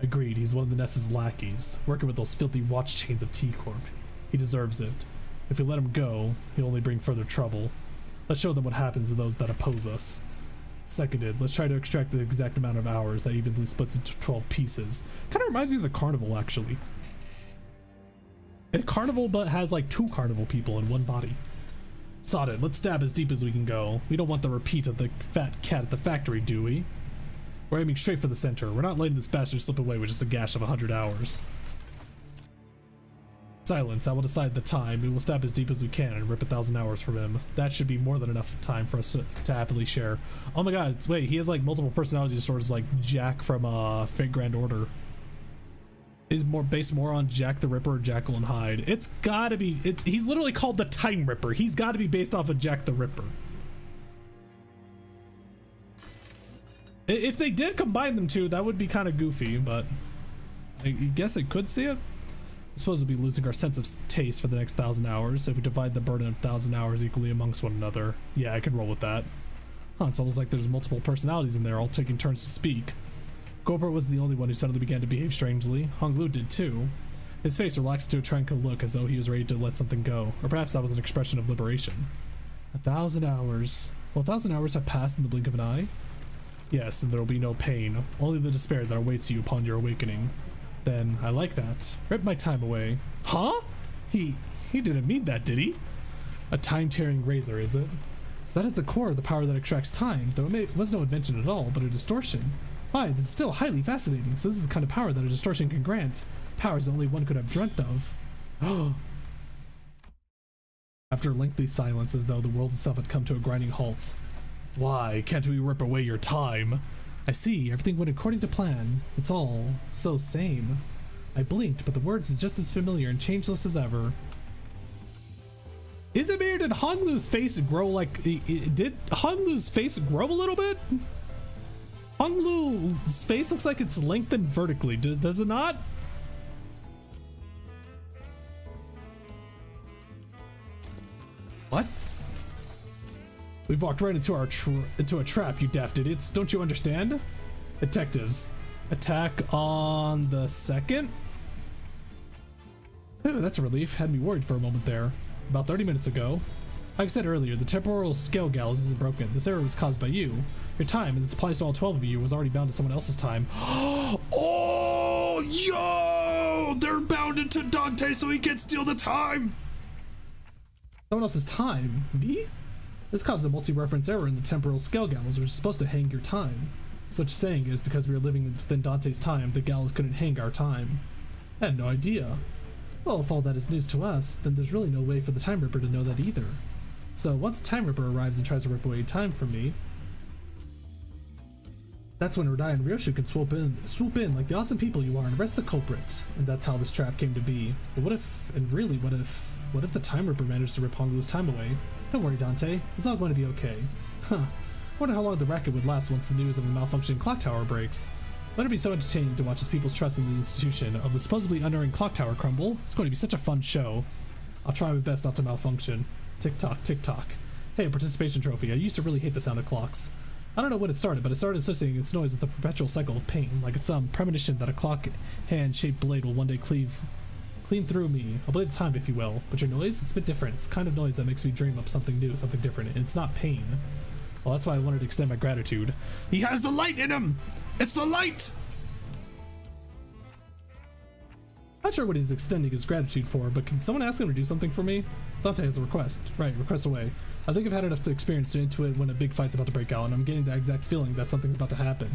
Agreed, he's one of the Ness's lackeys, working with those filthy watch chains of T Corp. He deserves it. If we let him go, he'll only bring further trouble. Let's show them what happens to those that oppose us. Seconded, let's try to extract the exact amount of hours that evenly splits into 12 pieces. Kind of reminds me of the carnival, actually. A carnival, but has like 2 carnival people in one body. Sod it, let's stab as deep as we can go. We don't want the repeat of the fat cat at the factory, do we? We're aiming straight for the center. We're not letting this bastard slip away with just a gash of 100 hours. Silence, I will decide the time. We will stab as deep as we can and rip 1,000 hours from him. That should be more than enough time for us to happily share. Oh my god, wait, he has like multiple personality disorders like Jack from Fate Grand Order. He's based more on Jack the Ripper or Jekyll and Hyde. It's gotta be, he's literally called the Time Ripper. He's gotta be based off of Jack the Ripper. If they did combine them two, that would be kind of goofy, but I guess I could see it. I suppose we'll be losing our sense of taste for the next 1,000 hours if we divide the burden of 1,000 hours equally amongst one another. Yeah, I can roll with that. Huh, it's almost like there's multiple personalities in there all taking turns to speak. Gopher wasn't the only one who suddenly began to behave strangely. Hong Lu did too. His face relaxed to a tranquil look as though he was ready to let something go, or perhaps that was an expression of liberation. 1,000 hours. Will 1,000 hours have passed in the blink of an eye? Yes, and there will be no pain, only the despair that awaits you upon your awakening. Then, I like that. Rip my time away. Huh? He didn't mean that, did he? A time-tearing razor, is it? So that is the core of the power that extracts time, though it was no invention at all, but a distortion. Why, this is still highly fascinating, so this is the kind of power that a distortion can grant. Powers only one could have dreamt of. Oh. After a lengthy silence, as though the world itself had come to a grinding halt. Why can't we rip away your time? I see, everything went according to plan. It's all so same. I blinked, but the words is just as familiar and changeless as ever. Izamir, did Hong Lu's face grow like... Did Hong Lu's face grow a little bit? Hong Lu's face looks like it's lengthened vertically. Does it not? What? We've walked right into a trap, you daft idiots. Don't you understand? Detectives. Attack on the 2nd? Ooh, that's a relief. Had me worried for a moment there. About 30 minutes ago. Like I said earlier, the temporal scale gallows isn't broken. This error was caused by you. Your time, and this applies to all 12 of you, was already bound to someone else's time. Oh, yo! They're bounded to Dante so he can't steal the time! Someone else's time? Me? This caused a multi-reference error in the temporal scale gallows, which is supposed to hang your time. So what you're saying is because we were living within Dante's time, the gallows couldn't hang our time. I had no idea. Well, if all that is news to us, then there's really no way for the Time Ripper to know that either. So once Time Ripper arrives and tries to rip away time from me, that's when Radai and Ryoshu can swoop in like the awesome people you are and arrest the culprits. And that's how this trap came to be. But what if, and really what if the Time Ripper managed to rip Hong Lu's time away? Don't worry, Dante. It's all going to be okay. Huh. Wonder how long the racket would last once the news of the malfunctioning clock tower breaks. Let it be so entertaining to watch as people's trust in the institution of the supposedly unerring clock tower crumble. It's going to be such a fun show. I'll try my best not to malfunction. Tick tock, tick tock. Hey, a participation trophy. I used to really hate the sound of clocks. I don't know when it started, but it started associating its noise with the perpetual cycle of pain, like it's some premonition that a clock hand-shaped blade will one day clean through me. A blade of time, if you will. But your noise, it's a bit different. It's the kind of noise that makes me dream up something new, something different, and it's not pain. Well, that's why I wanted to extend my gratitude. He has the light in him! It's the light! Not sure what he's extending his gratitude for, but can someone ask him to do something for me? Dante has a request. Right, request away. I think I've had enough experience to intuit when a big fight's about to break out, and I'm getting the exact feeling that something's about to happen.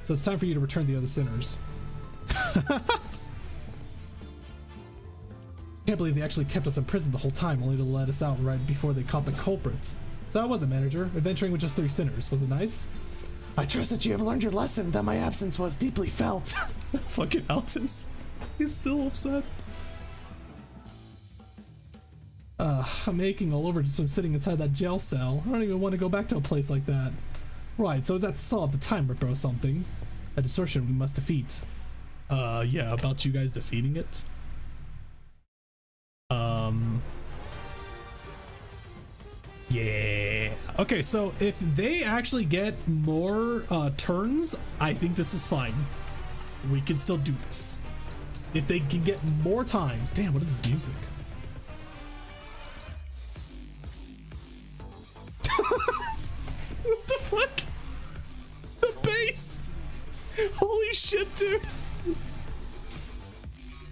So it's time for you to return the other sinners. Can't believe they actually kept us in prison the whole time, only to let us out right before they caught the culprits. So how was it, manager? Adventuring with just 3 sinners. Was it nice? I trust that you have learned your lesson, that my absence was deeply felt. Fucking Altus. He's still upset. I'm aching all over just from sitting inside that jail cell. I don't even want to go back to a place like that. Right, so is that Saw the Time Ripper or something? A distortion we must defeat. Yeah, about you guys defeating it? Yeah. Okay, so if they actually get more turns, I think this is fine. We can still do this. If they can get more times. Damn, what is this music? What the fuck? The bass! Holy shit, dude!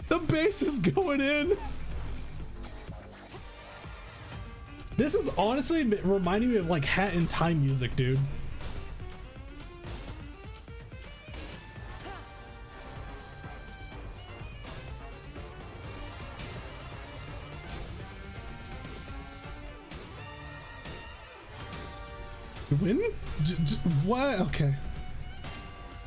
The bass is going in! This is honestly reminding me of like Hat in Time music, dude. Win? What? Okay.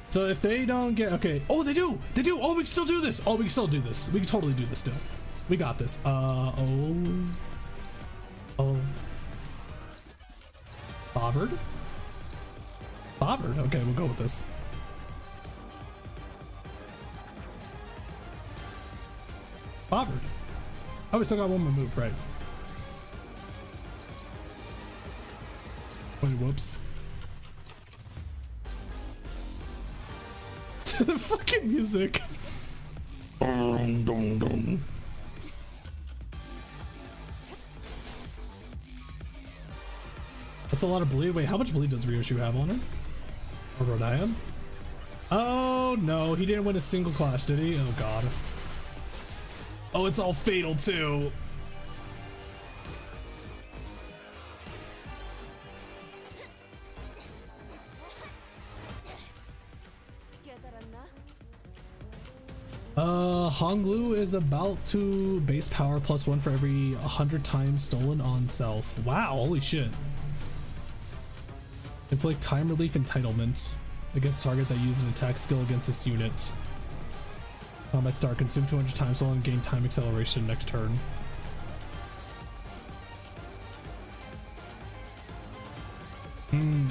So if they don't get, okay. Oh, they do. They do. Oh, we can still do this. Oh, we can still do this. We can totally do this still. We got this. Oh. Bothered? Bothered. Okay, we'll go with this. Bothered. Oh, we still got one more move, right? Wait, whoops. To the fucking music. That's a lot of bleed. Wait, how much bleed does Ryoshu have on her? Or Rodaya? Oh no, he didn't win a single clash, did he? Oh god. Oh, it's all fatal too. Honglu is about to base power +1 for every 100 times stolen on self. Wow, holy shit. Inflict time relief entitlement against target that uses an attack skill against this unit. Combat start, consume 200 times stolen and gain time acceleration next turn.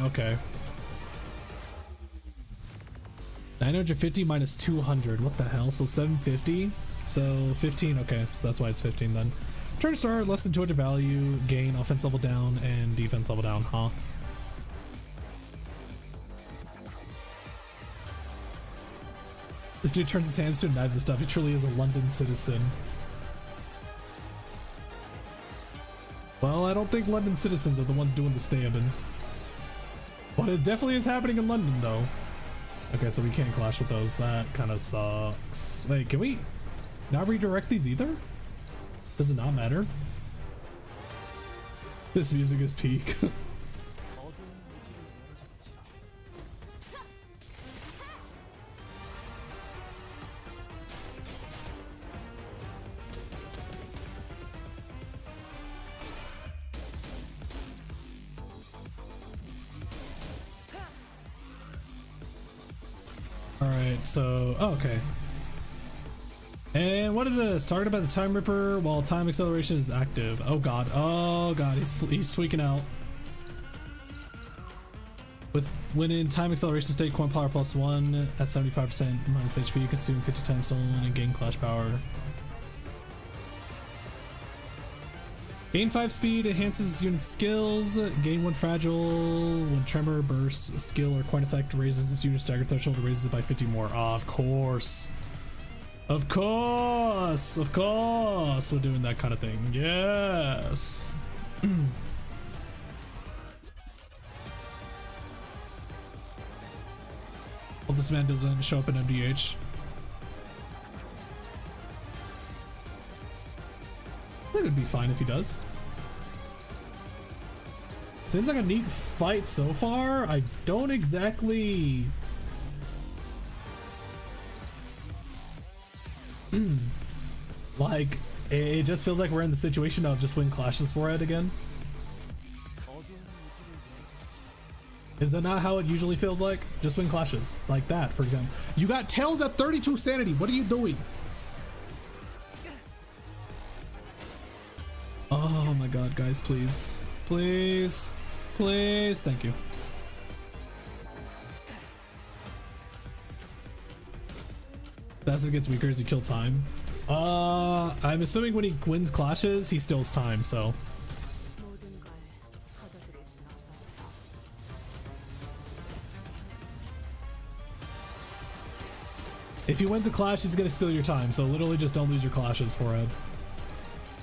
Okay. 950 minus 200. What the hell? So 750. So 15. Okay, so that's why it's 15 then. Turn start, less than 200 value, gain offense level down and defense level down, huh? This dude turns his hands to knives and stuff. He truly is a London citizen. Well, I don't think London citizens are the ones doing the stabbing. But it definitely is happening in London, though. Okay, so we can't clash with those. That kind of sucks. Wait, can we not redirect these either? Does it not matter? This music is peak. Alright, so, oh, okay. And what is this? Targeted by the Time Ripper while time acceleration is active. Oh god, he's tweaking out. When in time acceleration state, coin power +1 at 75% minus HP, consume 50 times stolen and gain clash power. Gain 5 speed, enhances unit skills. Gain 1 fragile. When Tremor bursts, skill or coin effect raises this unit stagger threshold, raises it by 50 more. Of course. Of course. Of course. We're doing that kind of thing. Yes. Well, this man doesn't show up in MDH. I think it'd be fine if he does. Seems like a neat fight so far. I don't exactly... like, it just feels like we're in the situation of just win clashes for it again. Is that not how it usually feels like? Just win clashes. Like that, for example. You got Tails at 32 sanity. What are you doing? Oh my god, guys, please. Please. Please. Thank you. Passive gets weaker as you kill time. I'm assuming when he wins clashes, he steals time, so. If he wins a clash, he's gonna steal your time, so literally just don't lose your clashes, Forehead.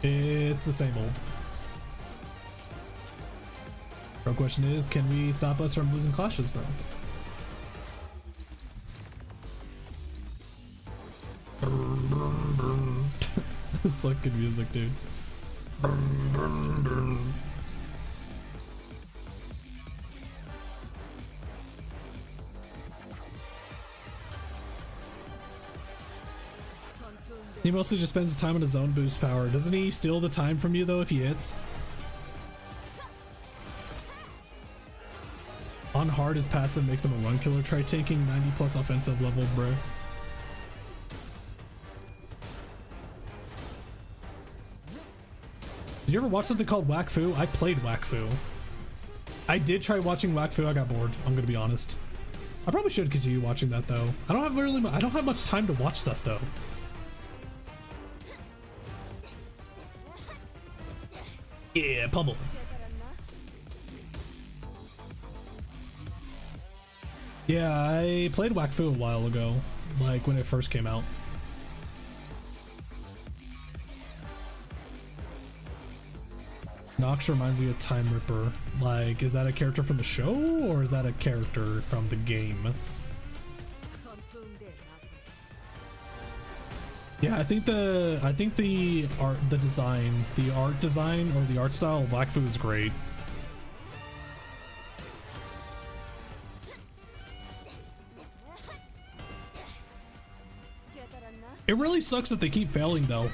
It's the same old. Real question is, can we stop us from losing clashes though? This fucking music, dude. He mostly just spends his time on his own boost power. Doesn't he steal the time from you though if he hits? On hard, his passive makes him a run killer. Try taking 90 plus offensive level, bro. Did you ever watch something called Whack Fu? I played Whack Fu. I did try watching Whack Fu. I got bored. I'm gonna be honest. I probably should continue watching that though. I don't have much time to watch stuff though. Yeah, pummel. Yeah, I played Whack Fu a while ago, like when it first came out. Nox reminds me of Time Ripper. Like, is that a character from the show or is that a character from the game? Yeah, I think the art design or the art style of Whack Fu is great. It really sucks that they keep failing though.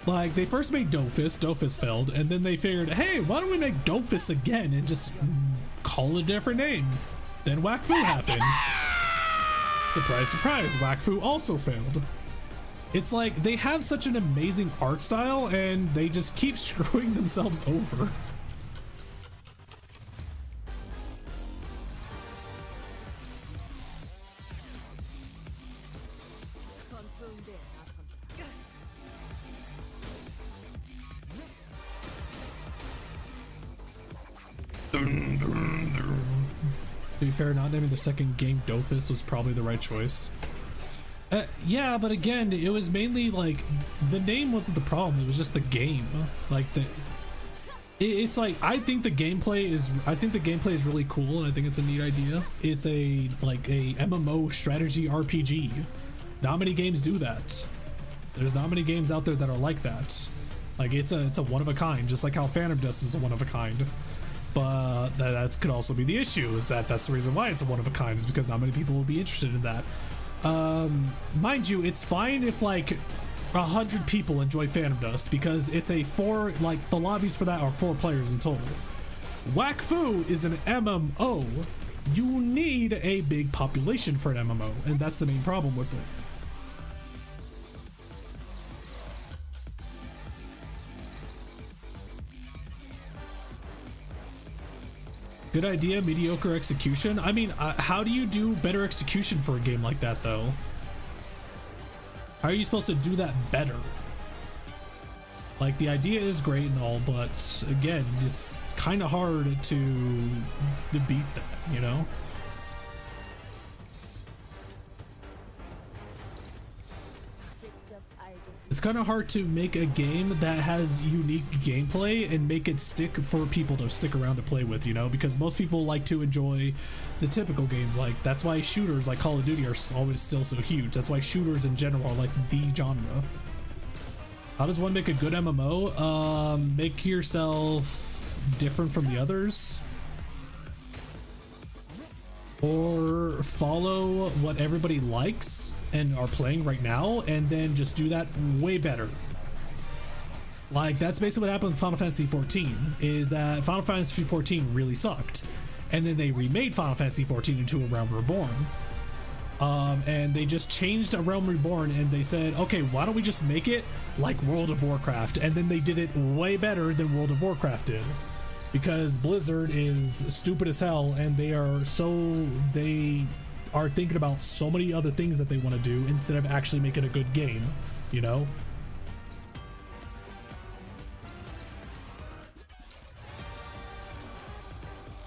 Like, they first made Dofus failed, and then they figured, hey, why don't we make Dofus again and just call it a different name? Then Whack Fu happened. Surprise, surprise, Whack Fu also failed. It's like, they have such an amazing art style, and they just keep screwing themselves over. To be fair, not naming the second game Dofus was probably the right choice. Yeah, but again, it was mainly like the name wasn't the problem. It was just the game. Like it's like I think the gameplay is really cool, and I think it's a neat idea. It's a MMO strategy RPG. Not many games do that. There's not many games out there that are like that. Like it's a one of a kind, just like how Phantom Dust is a one of a kind. But that could also be the issue, is that's the reason why it's a one of a kind, is because not many people will be interested in that. Mind you, it's fine if like 100 people enjoy Phantom Dust, because it's the lobbies for that are 4 players in total. Whack Fu is an MMO. You need a big population for an MMO, and that's the main problem with it. Good idea, mediocre execution. I mean, how do you do better execution for a game like that, though? How are you supposed to do that better? Like, the idea is great and all, but again, it's kind of hard to beat that, you know? It's kind of hard to make a game that has unique gameplay and make it stick for people to stick around to play with, you know? Because most people like to enjoy the typical games. Like, that's why shooters like Call of Duty are always still so huge. That's why shooters in general are like the genre. How does one make a good MMO? Make yourself different from the others, or follow what everybody likes and are playing right now, and then just do that way better. Like, that's basically what happened with Final Fantasy 14, is that Final Fantasy 14 really sucked, and then they remade Final Fantasy 14 into A Realm Reborn. And they just changed A Realm Reborn, and they said, okay, why don't we just make it like World of Warcraft? And then they did it way better than World of Warcraft did, because Blizzard is stupid as hell, and they are thinking about so many other things that they want to do instead of actually making a good game, you know?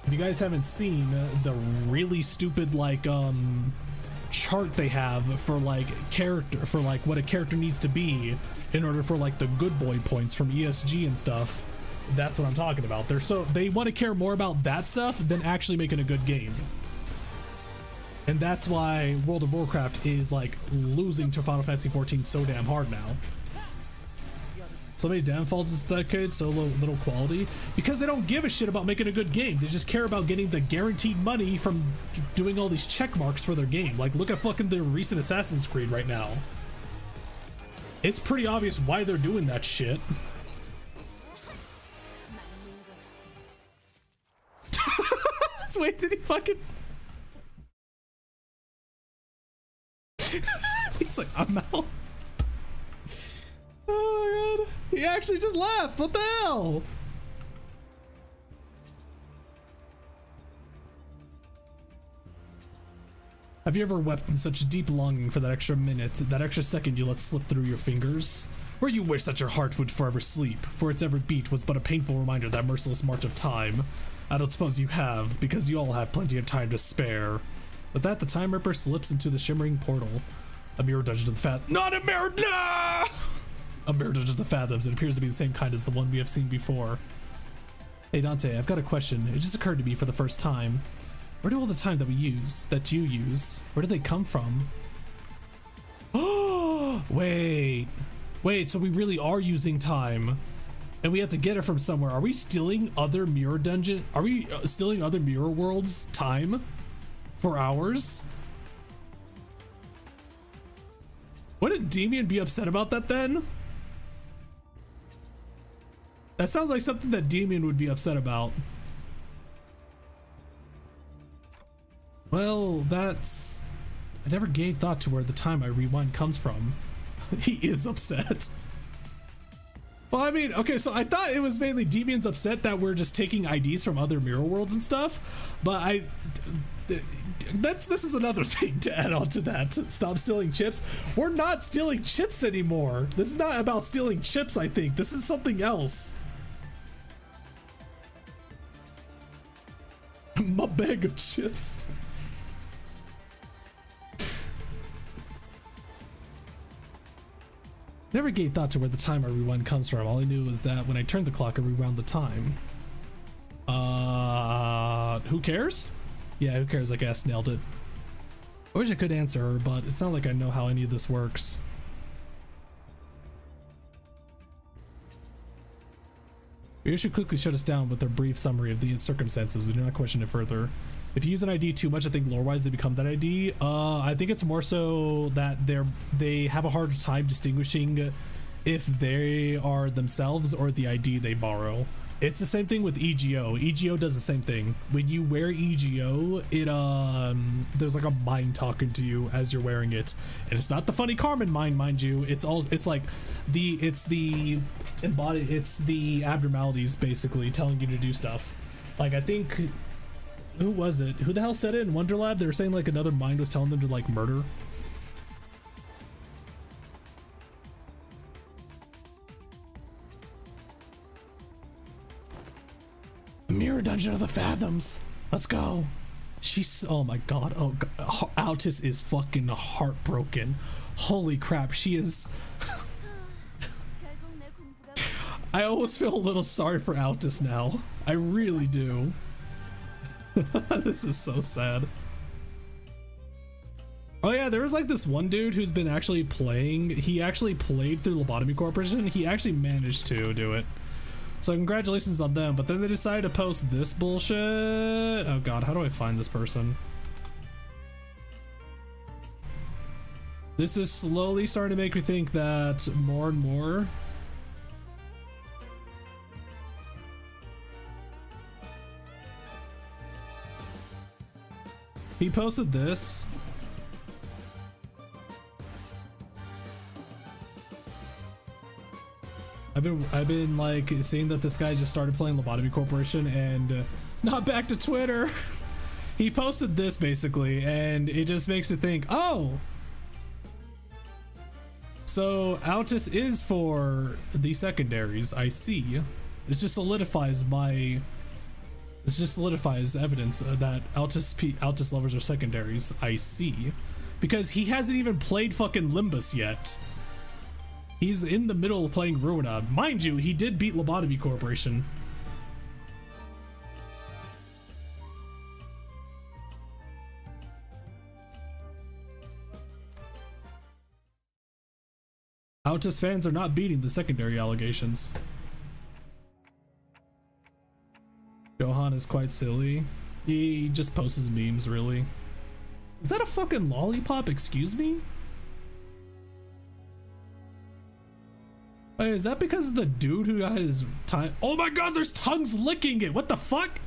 If you guys haven't seen the really stupid like chart they have for like character, for like what a character needs to be in order for like the good boy points from ESG and stuff, that's what I'm talking about. They want to care more about that stuff than actually making a good game. And that's why World of Warcraft is like losing to Final Fantasy 14 so damn hard now. So many downfalls this decade, so little quality, because they don't give a shit about making a good game. They just care about getting the guaranteed money from doing all these check marks for their game. Like, look at fucking the recent Assassin's Creed right now. It's pretty obvious why they're doing that shit. Wait, did he fucking... He's like, I'm out. Oh my god. He actually just laughed. What the hell? Have you ever wept in such deep longing for that extra minute, that extra second you let slip through your fingers? Where you wish that your heart would forever sleep, for its every beat was but a painful reminder of that merciless march of time. I don't suppose you have, because you all have plenty of time to spare. With that, the Time Ripper slips into the shimmering portal. A mirror dungeon of the Not a mirror! Nah! A mirror dungeon of the Fathoms. It appears to be the same kind as the one we have seen before. Hey Dante, I've got a question. It just occurred to me for the first time. Where do all the time that you use, where do they come from? Oh, wait, so we really are using time, and we have to get it from somewhere. Are we stealing other mirror dungeon? Are we stealing other mirror worlds' time for ours? Wouldn't Demian be upset about that then? That sounds like something that Demian would be upset about. Well, that's... I never gave thought to where the time I rewind comes from. He is upset. Well, I mean, okay, so I thought it was mainly Demian's upset that we're just taking IDs from other mirror worlds and stuff, but this is another thing to add on to that. Stop stealing chips. We're not stealing chips anymore. This is not about stealing chips, I think. This is something else. My bag of chips. Never gave thought to where the time I rewind comes from. All I knew was that when I turned the clock, I rewound the time. Who cares? Yeah, who cares, I guess. Nailed it. I wish I could answer her, but it's not like I know how any of this works. You should quickly shut us down with a brief summary of the circumstances. We do not question it further. If you use an ID too much, I think lore-wise they become that ID. I think it's more so that they have a hard time distinguishing if they are themselves or the ID they borrow. It's the same thing with EGO. EGO does the same thing. When you wear EGO, there's like a mind talking to you as you're wearing it, and it's not the funny Carmen mind you. It's like the abnormalities basically telling you to do stuff. Like, I think, who was it? Who the hell said it in Wonderlab? They were saying like another mind was telling them to like murder. Mirror Dungeon of the Fathoms. Let's go. She's, oh my god. Oh god. Altus is fucking heartbroken. Holy crap, she is. I almost feel a little sorry for Altus now. I really do. This is so sad. Oh yeah, there was like this one dude who's been actually playing. He actually played through Lobotomy Corporation. He actually managed to do it. So congratulations on them. But then they decided to post this bullshit. Oh god, how do I find this person? This is slowly starting to make me think that more and more. He posted this. I've been like seeing that this guy just started playing Lobotomy Corporation and not back to Twitter. He posted this basically, and it just makes me think, oh, so Altus is for the secondaries. I see. It just solidifies evidence that Altus lovers are secondaries. I see. Because he hasn't even played fucking Limbus yet. He's in the middle of playing Ruina. Mind you, he did beat Lobotomy Corporation. Altus fans are not beating the secondary allegations. Johan is quite silly. He just posts memes, really. Is that a fucking lollipop? Excuse me? Wait, is that because of the dude who got his time? Oh my god, there's tongues licking it. What the fuck?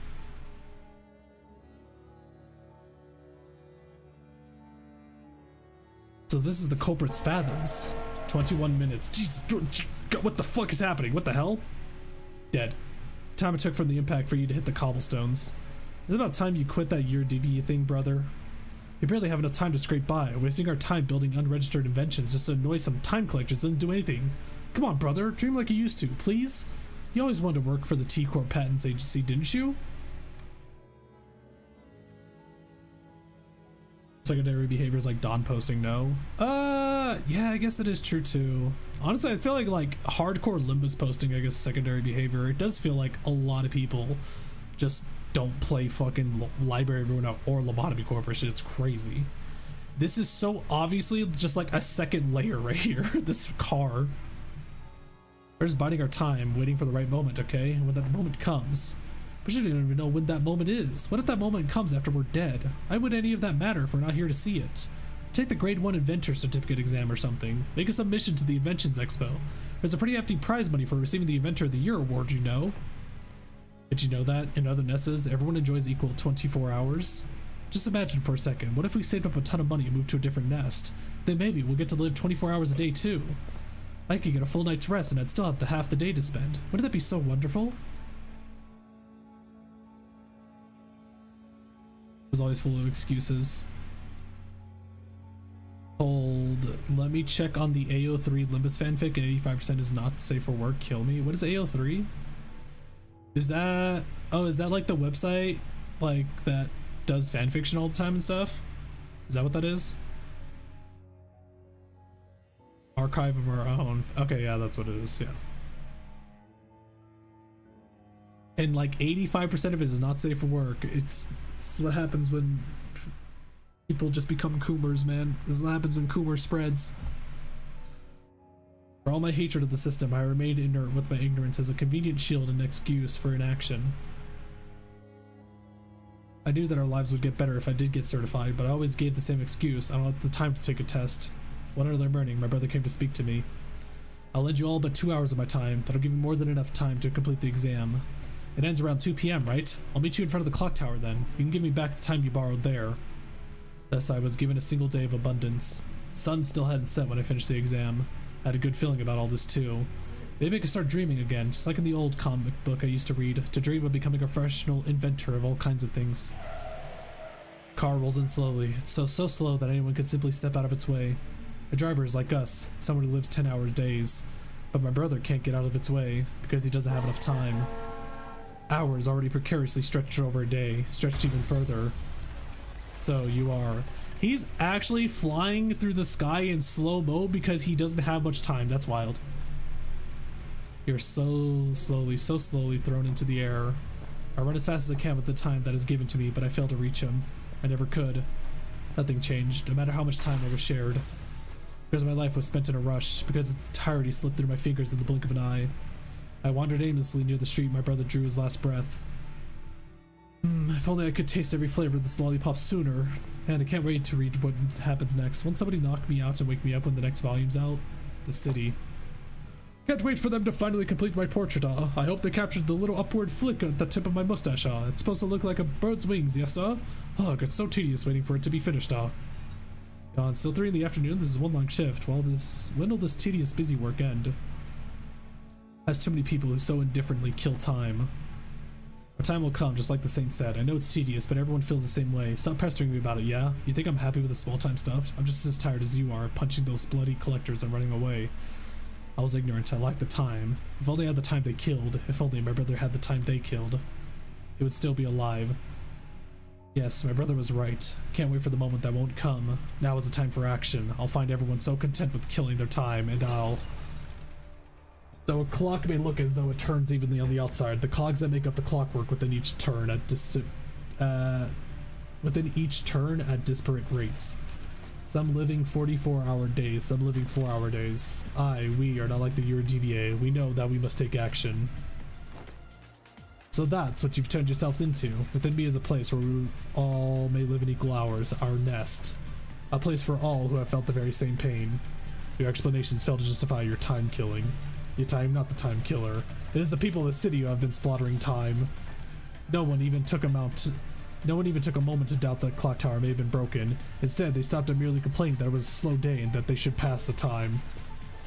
So this is the culprit's fathoms. 21 minutes. Jesus, what the fuck is happening? What the hell? Dead. Time it took from the impact for you to hit the cobblestones. It's about time you quit that year DV thing, brother. We barely have enough time to scrape by. Wasting our time building unregistered inventions just to annoy some time collectors doesn't do anything. Come on, brother. Dream like you used to, please. You always wanted to work for the T Corp Patents Agency, didn't you? Secondary behaviors like Don posting, no. Yeah, I guess that is true too. Honestly, I feel like hardcore Limbus posting, I guess, secondary behavior. It does feel like a lot of people just don't play fucking Library of Ruina or Lobotomy Corporation. It's crazy. This is so obviously just like a second layer right here. This car. We're just biding our time, waiting for the right moment, okay? And when that moment comes, but you don't even know when that moment is. What if that moment comes after we're dead? Why would any of that matter if we're not here to see it? Take the grade 1 inventor certificate exam or something. Make a submission to the Inventions Expo. There's a pretty hefty prize money for receiving the Inventor of the Year award, you know. Did you know that in other Nesses, everyone enjoys equal 24 hours? Just imagine for a second, what if we saved up a ton of money and moved to a different nest? Then maybe we'll get to live 24 hours a day too. I could get a full night's rest and I'd still have the half the day to spend. Wouldn't that be so wonderful? It was always full of excuses. Hold, let me check on the AO3 Limbus fanfic and 85% is not safe for work. Kill me. What is AO3? Is that, oh, is that like the website like that does fanfiction all the time and stuff? Is that what that is? Archive of our own. Okay, yeah, that's what it is. Yeah. And like 85% of it is not safe for work. It's what happens when people just become Coomers, man. This is what happens when Coomer spreads. For all my hatred of the system, I remained inert with my ignorance as a convenient shield and excuse for inaction. I knew that our lives would get better if I did get certified, but I always gave the same excuse. I don't have the time to take a test. One early morning, my brother came to speak to me. I'll lend you all but 2 hours of my time. That'll give you more than enough time to complete the exam. It ends around 2 p.m., right? I'll meet you in front of the clock tower then. You can give me back the time you borrowed there. Thus, I was given a single day of abundance. Sun still hadn't set when I finished the exam. I had a good feeling about all this too. Maybe I could start dreaming again, just like in the old comic book I used to read, to dream of becoming a professional inventor of all kinds of things. Car rolls in slowly. It's so slow that anyone could simply step out of its way. A driver is like us, someone who lives 10-hour days. But my brother can't get out of its way because he doesn't have enough time. Hours already precariously stretched over a day, stretched even further. So you are. He's actually flying through the sky in slow-mo because he doesn't have much time. That's wild. You're so slowly thrown into the air. I run as fast as I can with the time that is given to me, but I fail to reach him. I never could. Nothing changed, no matter how much time I was shared. Because my life was spent in a rush, because its entirety slipped through my fingers in the blink of an eye. I wandered aimlessly near the street my brother drew his last breath. If only I could taste every flavor of this lollipop sooner. And I can't wait to read what happens next. Won't somebody knock me out and wake me up when the next volume's out? The city. Can't wait for them to finally complete my portrait, I hope they captured the little upward flick at the tip of my mustache, It's supposed to look like a bird's wings, yes, Ugh, it's so tedious waiting for it to be finished, It's still 3 in the afternoon, this is one long shift. When will this tedious busy work end? Has too many people who so indifferently kill time. Our time will come, just like the saint said. I know it's tedious, but everyone feels the same way. Stop pestering me about it, yeah? You think I'm happy with the small time stuff? I'm just as tired as you are of punching those bloody collectors and running away. I was ignorant, I lacked the time. If only I had the time they killed. If only my brother had the time they killed. He would still be alive. Yes, my brother was right. Can't wait for the moment that won't come. Now is the time for action. I'll find everyone so content with killing their time, and though a clock may look as though it turns evenly on the outside, the cogs that make up the clockwork within each turn at disparate rates. Some living 44-hour days, some living 4-hour days. We are not like the Euro DVA. We know that we must take action. So that's what you've turned yourselves into. Within me is a place where we all may live in equal hours, our nest. A place for all who have felt the very same pain. Your explanations fail to justify your time killing. Your time, not the time killer. It is the people of the city who have been slaughtering time. No one even took a moment to doubt that clock tower may have been broken. Instead, they stopped at merely complaining that it was a slow day and that they should pass the time.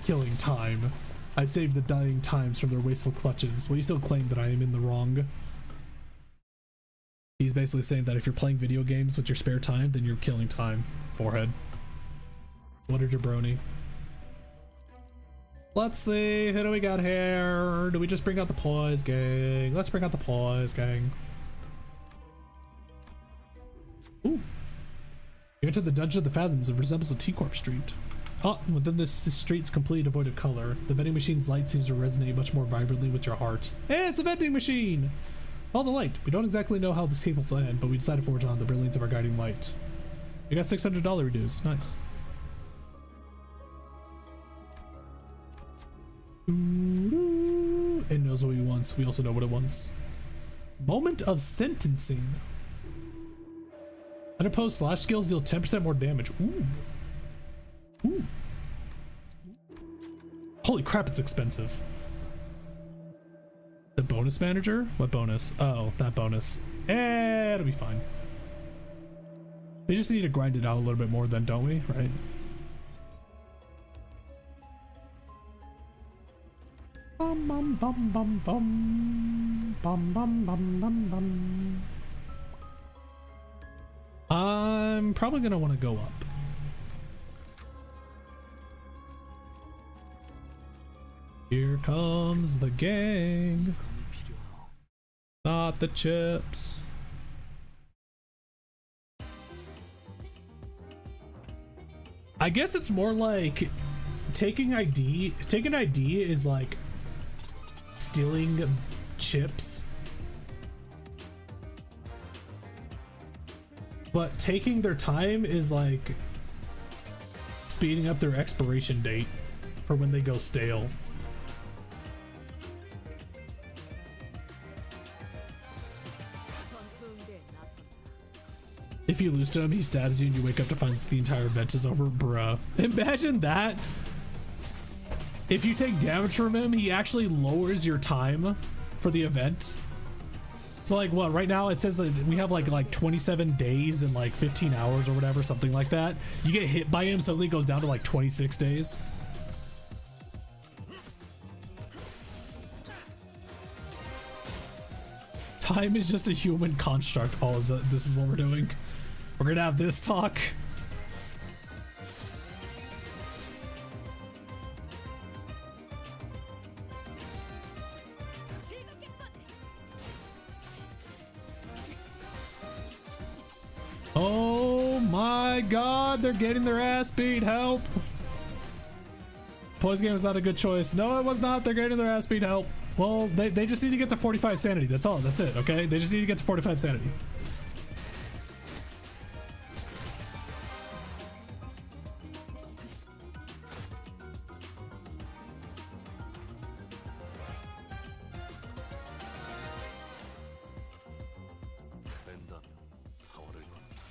Killing time. I saved the dying times from their wasteful clutches. Will you still claim that I am in the wrong? He's basically saying that if you're playing video games with your spare time, then you're killing time. Forehead. What a jabroni. Let's see, who do we got here? Do we just bring out the poise gang? Let's bring out the poise gang. Ooh. You enter the Dungeon of the Fathoms. It resembles a T Corp street. Within this street's completely devoid of color. The vending machine's light seems to resonate much more vibrantly with your heart. Hey, it's a vending machine! Follow the light. We don't exactly know how this cable's will end, but we decided to forge on the brilliance of our guiding light. We got $600 reduced. Nice. It knows what we want. We also know what it wants. Moment of sentencing. Unopposed slash skills deal 10% more damage. Ooh. Ooh. Holy crap, it's expensive. The bonus manager? What bonus? Oh, that bonus. It'll be fine. We just need to grind it out a little bit more then, don't we? Right? Bum bum bum bum bum bum bum bum bum bum. I'm probably gonna want to go up. Here comes the gang. Not the chips. I guess it's more like taking ID is like stealing chips, but taking their time is like speeding up their expiration date for when they go stale. If you lose to him, he stabs you and you wake up to find the entire event is over. Bruh. Imagine that. If you take damage from him, he actually lowers your time for the event. So like what, right now it says that we have like 27 days and like 15 hours or whatever, something like that. You get hit by him, suddenly it goes down to like 26 days. Time is just a human construct. Oh, this is what we're doing? We're gonna have this talk. Oh my god, they're getting their ass beat. Help. Poison game was not a good choice. No, it was not. They're getting their ass beat. Help. Well, they just need to get to 45 sanity. That's all. That's it. Okay. They just need to get to 45 sanity.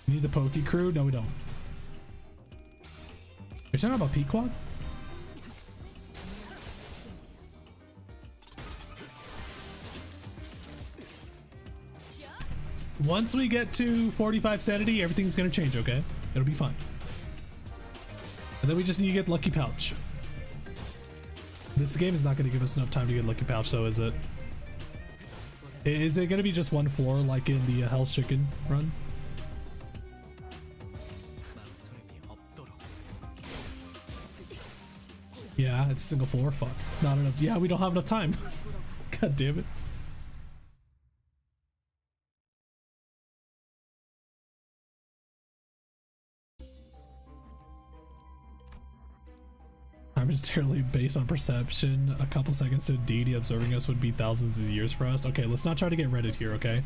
We need the Pokey crew? No, we don't. You're talking about Pequod? Once we get to 45 sanity, everything's gonna change, okay? It'll be fine. And then we just need to get Lucky Pouch. This game is not gonna give us enough time to get Lucky Pouch though, is it? Is it gonna be just one floor like in the Hell's Chicken run? Yeah, it's a single floor. Fuck. Not enough. Yeah, we don't have enough time. God damn it. Time is terribly based on perception. A couple seconds to deity observing us would be thousands of years for us. Okay, let's not try to get Reddit here, okay?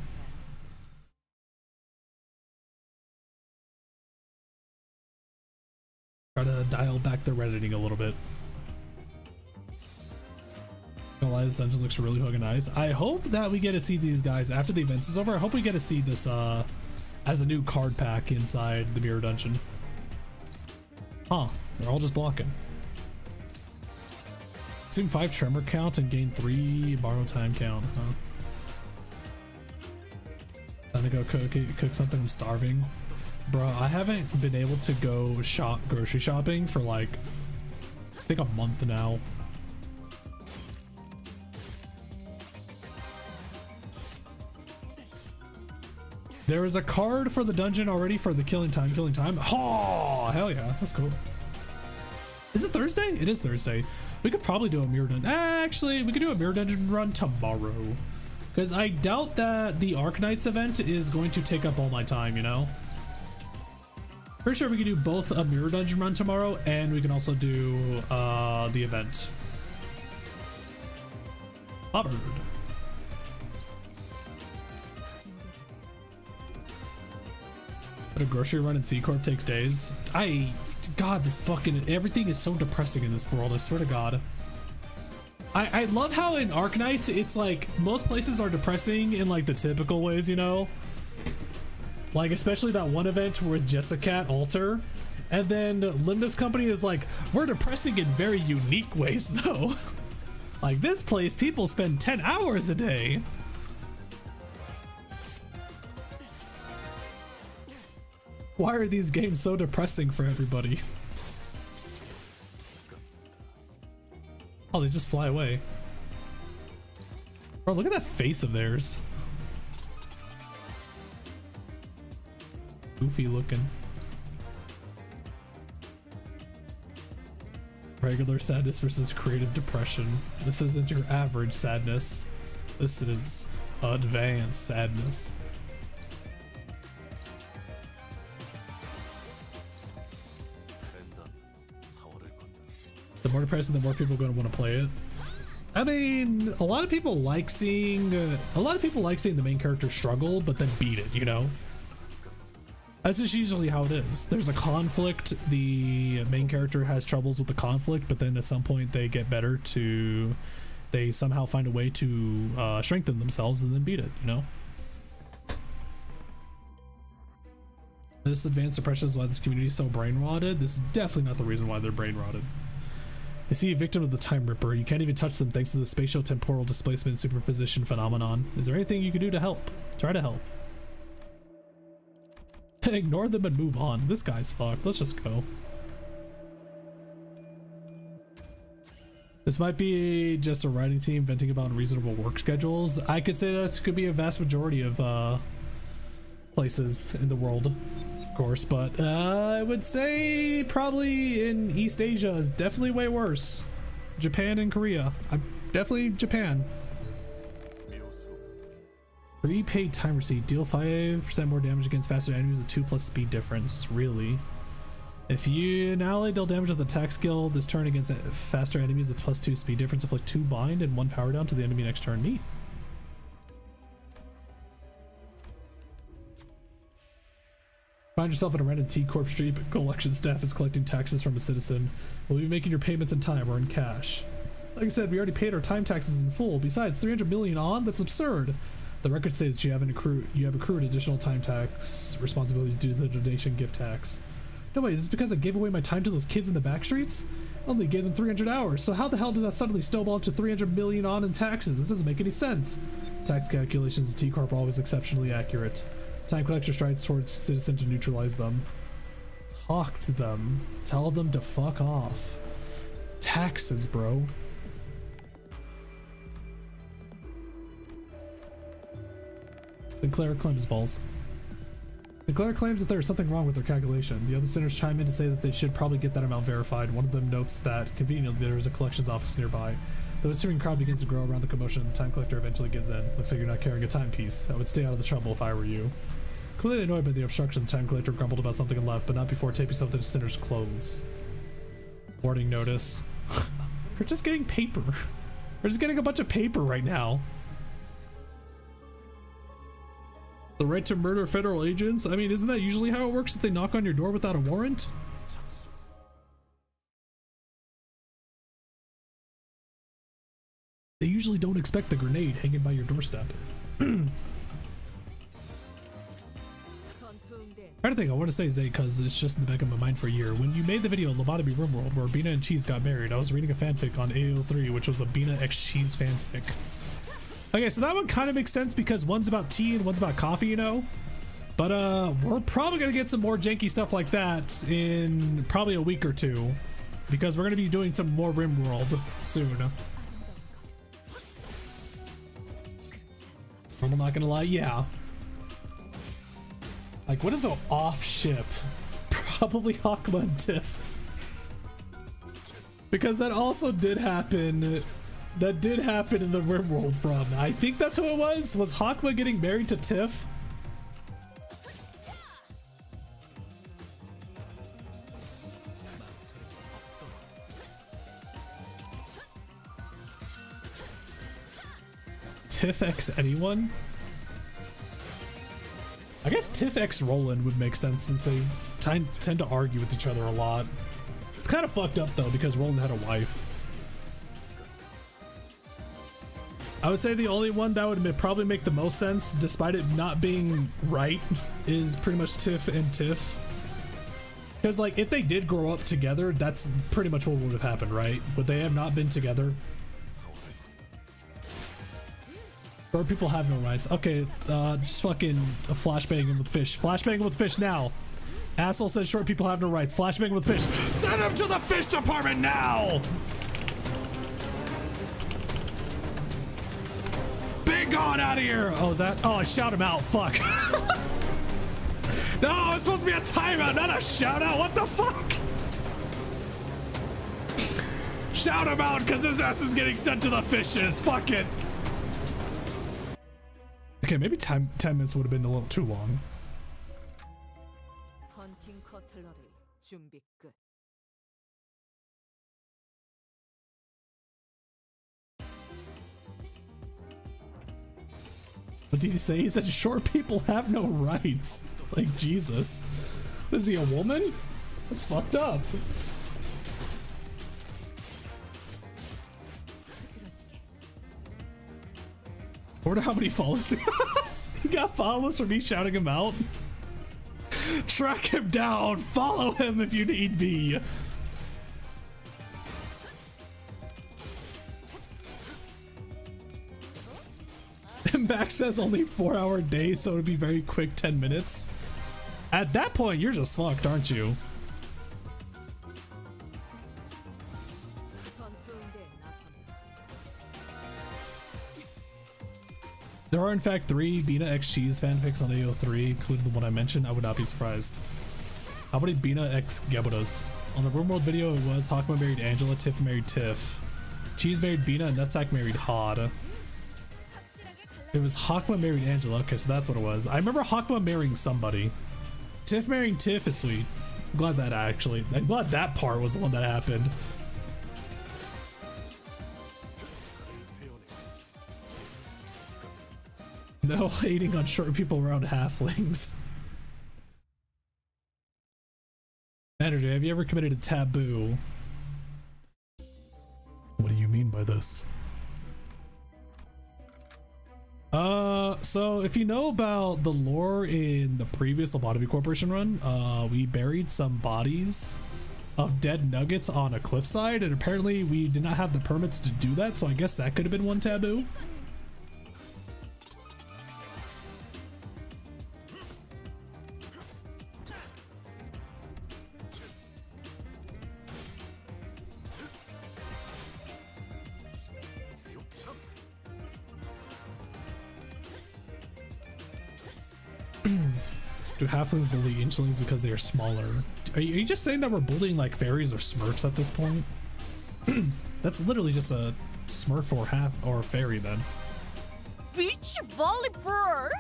Try to dial back the Redditing a little bit. This dungeon looks really fucking nice. I hope that we get to see these guys after the event is over. I hope we get to see this as a new card pack inside the mirror dungeon. Huh, they're all just blocking. Consume 5 tremor count and gain 3 borrow time count, huh? Time to go cook something. I'm starving. Bro, I haven't been able to go grocery shopping for like I think a month now. There is a card for the dungeon already for the killing time. Oh, hell yeah, that's cool. Is it Thursday? It is Thursday. We could probably do a mirror dungeon. Actually, we could do a mirror dungeon run tomorrow. Because I doubt that the Arknights event is going to take up all my time, you know? Pretty sure we can do both a mirror dungeon run tomorrow and we can also do the event. Hubbard. But a grocery run in T Corp takes days. God, this fucking everything is so depressing in this world. I swear to God. I love how in Arknights it's like most places are depressing in like the typical ways, you know, like especially that one event with Jessica Alter, and then Limbus Company is like we're depressing in very unique ways though. Like this place, people spend 10 hours a day. Why are these games so depressing for everybody? Oh, they just fly away. Bro, look at that face of theirs. Goofy looking. Regular sadness versus creative depression. This isn't your average sadness. This is advanced sadness. The more depressing, the more people are going to want to play it. I mean, a lot of people like seeing the main character struggle, but then beat it, you know? That's just usually how it is. There's a conflict, the main character has troubles with the conflict, but then at some point they get better they somehow find a way to strengthen themselves and then beat it, you know? This advanced depression is why this community is so brain rotted. This is definitely not the reason why they're brain rotted. I see a victim of the Time Ripper. You can't even touch them thanks to the spatial-temporal displacement superposition phenomenon. Is there anything you can do to help? Try to help. Ignore them and move on. This guy's fucked. Let's just go. This might be just a writing team venting about unreasonable work schedules. I could say this could be a vast majority of places in the world. Course, but I would say probably in East Asia is definitely way worse. Japan and Korea. Definitely Japan. Prepaid time receipt. Deal 5% more damage against faster enemies with 2+ speed difference. Really? If you an ally deal damage with attack skill this turn against faster enemies with +2 speed difference, inflict 2 bind and 1 power down to the enemy next turn. Neat. Find yourself in a random T Corp street, but collection staff is collecting taxes from a citizen. Will you be making your payments in time or in cash? Like I said, we already paid our time taxes in full. Besides, 300 million on? That's absurd. The records say that you have accrued additional time tax responsibilities due to the donation gift tax. No way, is this because I gave away my time to those kids in the back streets? I only gave them 300 hours, so how the hell did that suddenly snowball to 300 million on in taxes? This doesn't make any sense. Tax calculations at T Corp are always exceptionally accurate. Time collector strides towards citizen to neutralize them. Talk to them. Tell them to fuck off. Taxes, bro. Sinclair claims balls. Sinclair claims that there is something wrong with their calculation. The other sinners chime in to say that they should probably get that amount verified. One of them notes that, conveniently, there is a collections office nearby. The whispering crowd begins to grow around the commotion and the time collector eventually gives in. Looks like you're not carrying a timepiece. I would stay out of the trouble if I were you. Clearly annoyed by the obstruction, the time collector grumbled about something and left, but not before taping something to Sinner's clothes. Warning notice. We're just getting paper. We're just getting a bunch of paper right now. The right to murder federal agents? I mean, isn't that usually how it works if they knock on your door without a warrant? They usually don't expect the grenade hanging by your doorstep. Another thing I want to say, Zay, because it's just in the back of my mind for a year. When you made the video Lobotomy Rimworld where Bina and Cheese got married, I was reading a fanfic on AO3, which was a Bina x Cheese fanfic. Okay, so that one kind of makes sense because one's about tea and one's about coffee, you know? But we're probably gonna get some more janky stuff like that in probably a week or two, because we're gonna be doing some more Rimworld soon. I'm not gonna lie, yeah. Like, what is an off ship? Probably Hakma and Tiff. Because that also did happen. That did happen in the Rimworld run. I think that's who it was. Was Hakma getting married to Tiff? Tiff X anyone? I guess Tiff X Roland would make sense since they tend to argue with each other a lot. It's kind of fucked up though because Roland had a wife. I would say the only one that would probably make the most sense, despite it not being right, is pretty much Tiff and Tiff. Because like if they did grow up together, that's pretty much what would have happened, right? Would they have not been together? Or people have no rights. Okay, just fucking flashbang him with fish. Flashbang him with fish now. Asshole says short people have no rights. Flashbang him with fish. Send him to the fish department now! Big God out of here! Oh, is that? Oh, I shout him out. Fuck. No, it's supposed to be a timeout, not a shout out. What the fuck? Shout him out because his ass is getting sent to the fishes. Fuck it. Okay, maybe 10 minutes would have been a little too long. What did he say? He said short people have no rights. Like, Jesus. Is he a woman? That's fucked up. I wonder how many followers he has. He got followers from me shouting him out. Track him down. Follow him if you need me. And Max says only 4-hour days, so it'd be very quick 10 minutes. At that point, you're just fucked, aren't you? There are in fact 3 Bina X Cheese fanfics on AO3, including the one I mentioned. I would not be surprised. How about Bina X Gebodas? On the Rimworld video, it was Hakma married Angela, Tiff married Tiff. Cheese married Bina, and Nutsack married Hod. It was Hakma married Angela. Okay, so that's what it was. I remember Hakma marrying somebody. Tiff marrying Tiff is sweet. I'm glad that part was the one that happened. No hating on short people around halflings. Manager, have you ever committed a taboo? What do you mean by this? So if you know about the lore in the previous Lobotomy Corporation run, we buried some bodies of dead nuggets on a cliffside, and apparently we did not have the permits to do that, so I guess that could have been one taboo. Do halflings bully inchlings because they are smaller? Are you just saying that we're bullying like fairies or smurfs at this point? That's literally just a smurf or fairy then. Beach volleyball.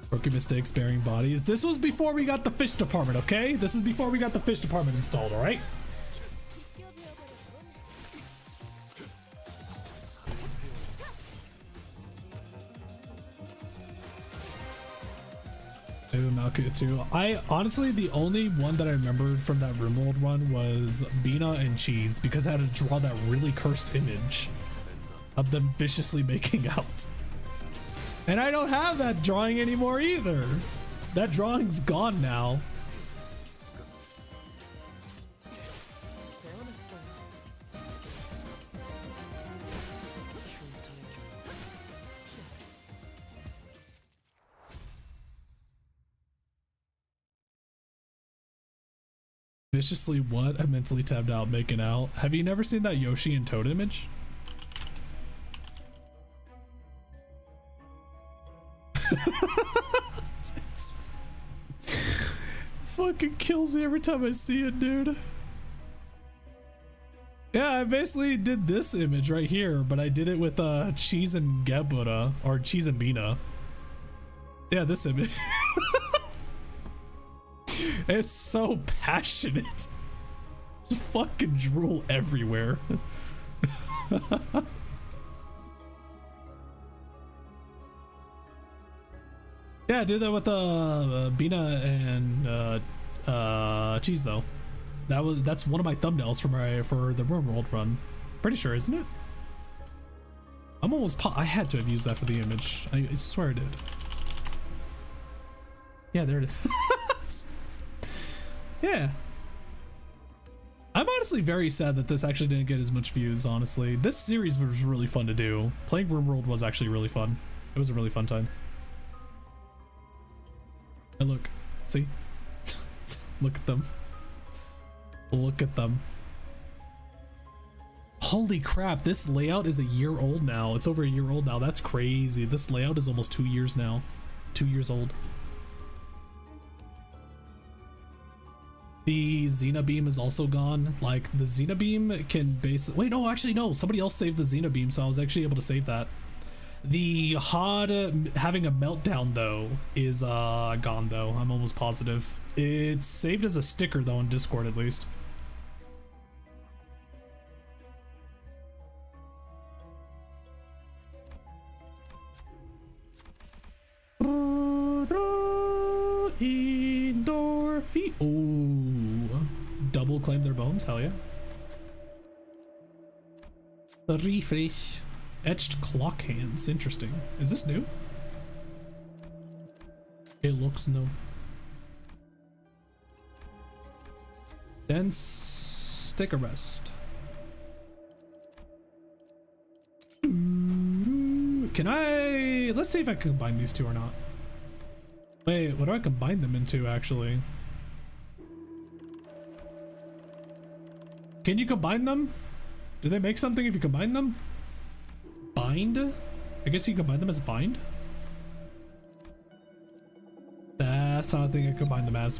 Rookie mistakes burying bodies. This was before we got the fish department, okay? This is before we got the fish department installed, alright? Malkuth too. I honestly, the only one that I remembered from that RimWorld run was Bina and Cheese, because I had to draw that really cursed image of them viciously making out. And I don't have that drawing anymore either. That drawing's gone now. Viciously what? I mentally tabbed out making out. Have you never seen that Yoshi and Toad image? It's fucking kills me every time I see it, dude. Yeah, I basically did this image right here, but I did it with Cheese and Gebura, or Cheese and Bina. Yeah, this image. It's so passionate. It's fucking drool everywhere. Yeah, I did that with Bina and Cheese though. That's one of my thumbnails for the RimWorld run. Pretty sure, isn't it? I'm almost I had to have used that for the image. I swear I did. Yeah, there it is. Yeah. I'm honestly very sad that this actually didn't get as much views, honestly. This series was really fun to do. Playing RimWorld was actually really fun. It was a really fun time. And look, see? Look at them. Look at them. Holy crap, this layout is a year old now. It's over a year old now. That's crazy. This layout is almost 2 years now. 2 years old. The Xena beam is also gone. Like, the Xena beam can basically... Wait, no, actually, no. Somebody else saved the Xena beam, so I was actually able to save that. The HOD having a meltdown, though, is gone, though. I'm almost positive. It's saved as a sticker, though, in Discord, at least. Endorphin. Oh, double claim their bones. Hell yeah. The refresh. Etched clock hands. Interesting. Is this new? It looks new. Then take a rest. Can I? Let's see if I can combine these two or not. Wait, what do I combine them into, actually? Can you combine them? Do they make something if you combine them? Bind? I guess you can combine them as bind? That's not a thing I combine them as.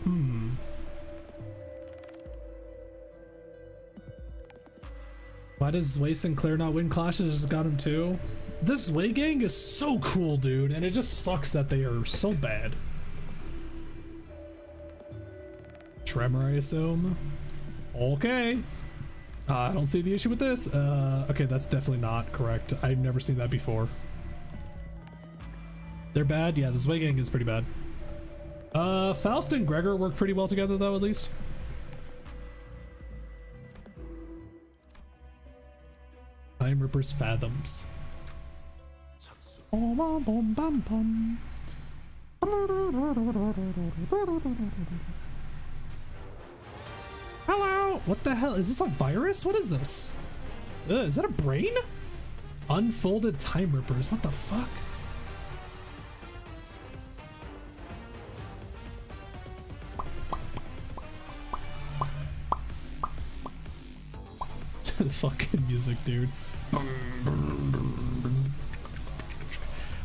Why does Way Sinclair not win clashes? Just got him too? This Way Gang is so cool, dude, and it just sucks that they are so bad. Tremor, I assume. Okay. I don't see the issue with this. Okay, that's definitely not correct. I've never seen that before. They're bad? Yeah, this Way Gang is pretty bad. Faust and Gregor work pretty well together, though, at least. Time Ripper's Fathoms. Hello? What the hell? Is this a virus? What is this? Is that a brain? Unfolded Time Rippers. What the fuck? This fucking music, dude.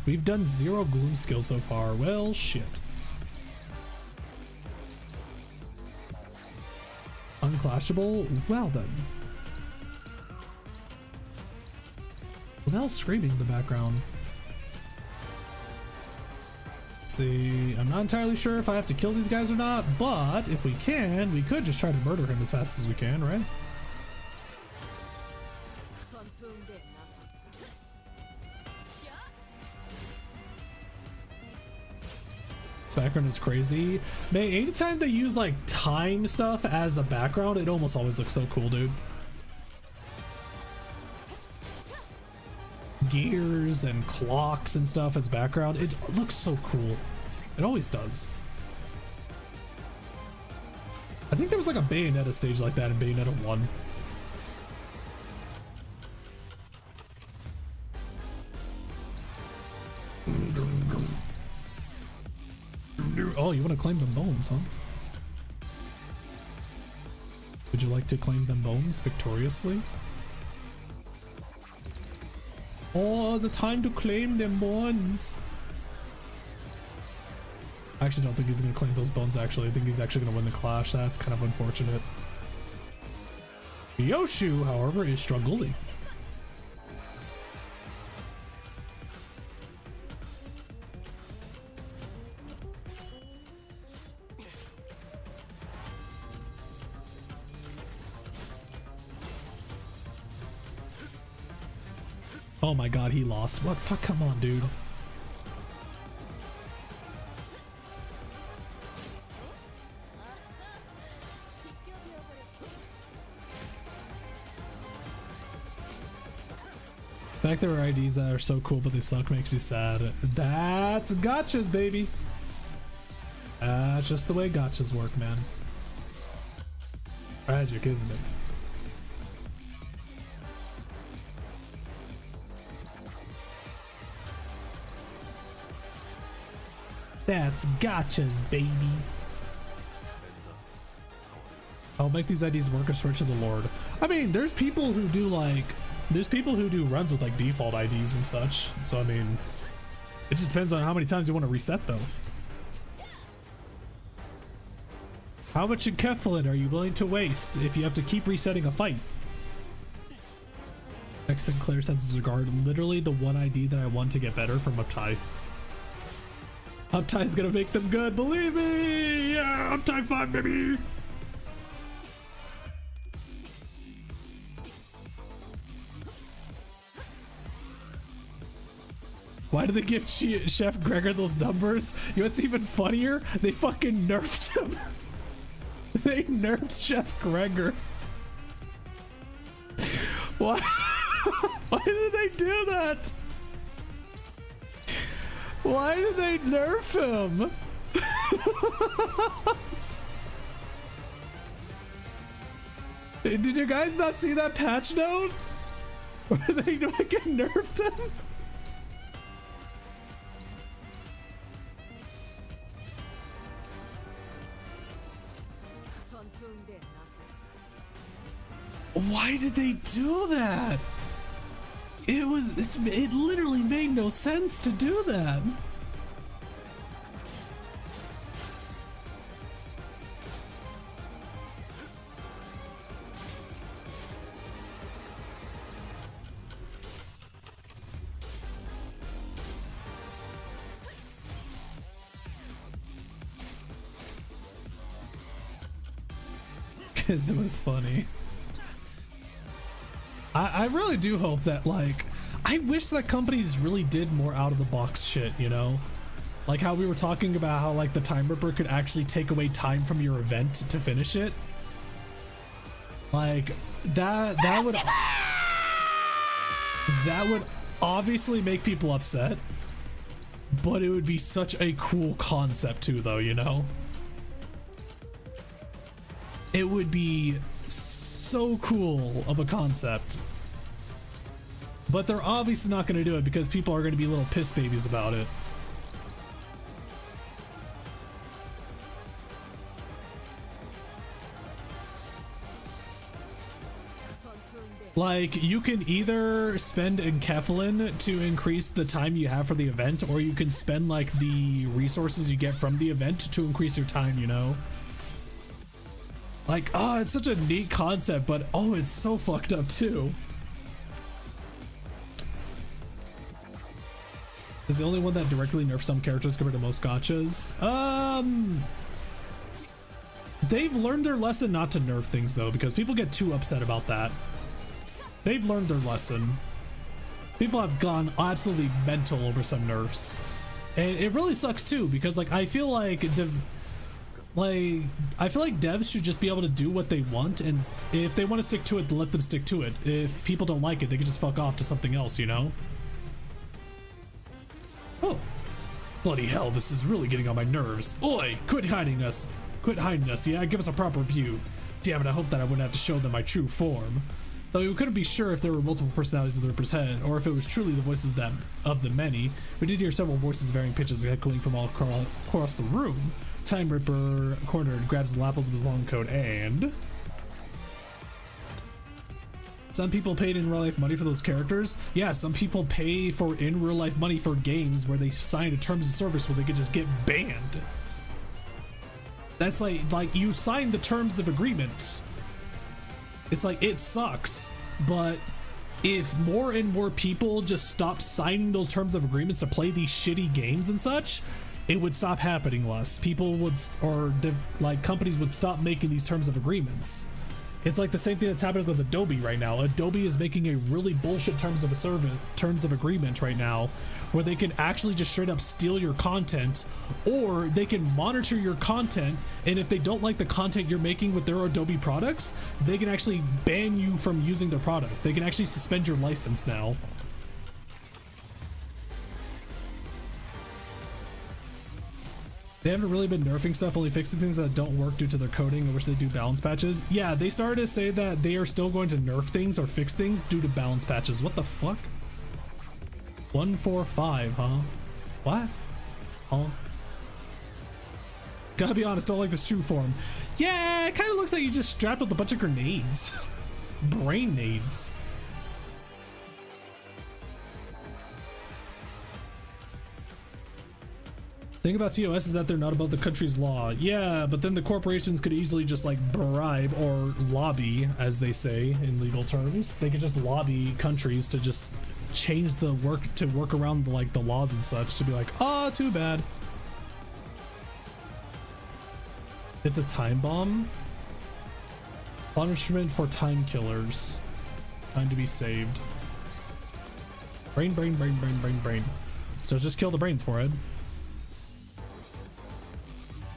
We've done 0 gloom skills so far. Well, shit. Unclashable? Well then. What the hell's screaming in the background? Let's see, I'm not entirely sure if I have to kill these guys or not, but if we can, we could just try to murder him as fast as we can, right? Background is crazy. Man, anytime they use like time stuff as a background, it almost always looks so cool, dude. Gears and clocks and stuff as background, it looks so cool. It always does. I think there was like a Bayonetta stage like that in Bayonetta 1. Oh, you want to claim them bones, huh? Would you like to claim them bones victoriously? Oh, is it time to claim them bones? I actually don't think he's going to claim those bones, actually. I think he's actually going to win the clash. That's kind of unfortunate. Yoshu, however, is struggling. Oh my god, he lost. What? Fuck, come on, dude. The fact there are IDs that are so cool but they suck makes me sad. That's gachas, baby. That's just the way gachas work, man. Tragic, isn't it? That's gachas, baby. I'll make these IDs work or swear to the Lord. I mean, there's people who do runs with like default IDs and such. So I mean, it just depends on how many times you want to reset though. How much in Keflin are you willing to waste if you have to keep resetting a fight? X Sinclair senses regard, literally the one ID that I want to get better from Uptie. Uptie's gonna make them good, believe me! Yeah, Uptie 5, baby! Why did they give Chef Gregor those numbers? You know what's even funnier? They fucking nerfed him. They nerfed Chef Gregor. Why? Why did they do that? Why did they nerf him? Did you guys not see that patch note? Where they fucking nerfed him? Why did they do that? It literally made no sense to do that. because it was funny. I really do hope that, like, I wish that companies really did more out of the box shit, you know? Like how we were talking about how like the time ripper could actually take away time from your event to finish it. Like that would obviously make people upset, but it would be such a cool concept too, though, you know? It would be so cool of a concept. But they're obviously not going to do it because people are going to be little piss babies about it. Like, you can either spend Enkephalin to increase the time you have for the event, or you can spend like the resources you get from the event to increase your time, you know? Like, oh, it's such a neat concept, but oh, it's so fucked up too. Is the only one that directly nerfs some characters compared to most gachas. They've learned their lesson not to nerf things though, because people get too upset about that. They've learned their lesson. People have gone absolutely mental over some nerfs, and it really sucks too, because like I feel like devs should just be able to do what they want, and if they want to stick to it, let them stick to it. If people don't like it, they can just fuck off to something else, you know? Oh, bloody hell, this is really getting on my nerves. Oi, quit hiding us. Quit hiding us, yeah? Give us a proper view. Damn it, I hope that I wouldn't have to show them my true form. Though we couldn't be sure if there were multiple personalities in the Ripper's head, or if it was truly the voices of the many. We did hear several voices varying pitches echoing from all across the room. Time Ripper cornered, grabs the lapels of his long coat, and... Some people paid in real life money for those characters. Yeah, some people pay for in real life money for games where they sign a terms of service where they could just get banned. That's like you signed the terms of agreement. It's like, it sucks, but if more and more people just stop signing those terms of agreements to play these shitty games and such, it would stop happening less. People would, like companies would stop making these terms of agreements. It's like the same thing that's happening with Adobe right now. Adobe is making a really bullshit terms of agreement right now, where they can actually just straight up steal your content, or they can monitor your content, and if they don't like the content you're making with their Adobe products, they can actually ban you from using their product. They can actually suspend your license now. They haven't really been nerfing stuff, only fixing things that don't work due to their coding, in which they do balance patches. Yeah, they started to say that they are still going to nerf things or fix things due to balance patches. What the fuck? 145, huh? What? Huh? Gotta be honest, don't like this true form. Yeah, it kind of looks like you just strapped with a bunch of grenades. Brain nades. Thing about TOS is that they're not above the country's law. Yeah, but then the corporations could easily just like bribe or lobby, as they say in legal terms. They could just lobby countries to just change the work around the laws and such, to be like, oh, too bad. It's a time bomb. Punishment for time killers. Time to be saved. Brain, brain, brain, brain, brain, brain. So just kill the brains for it.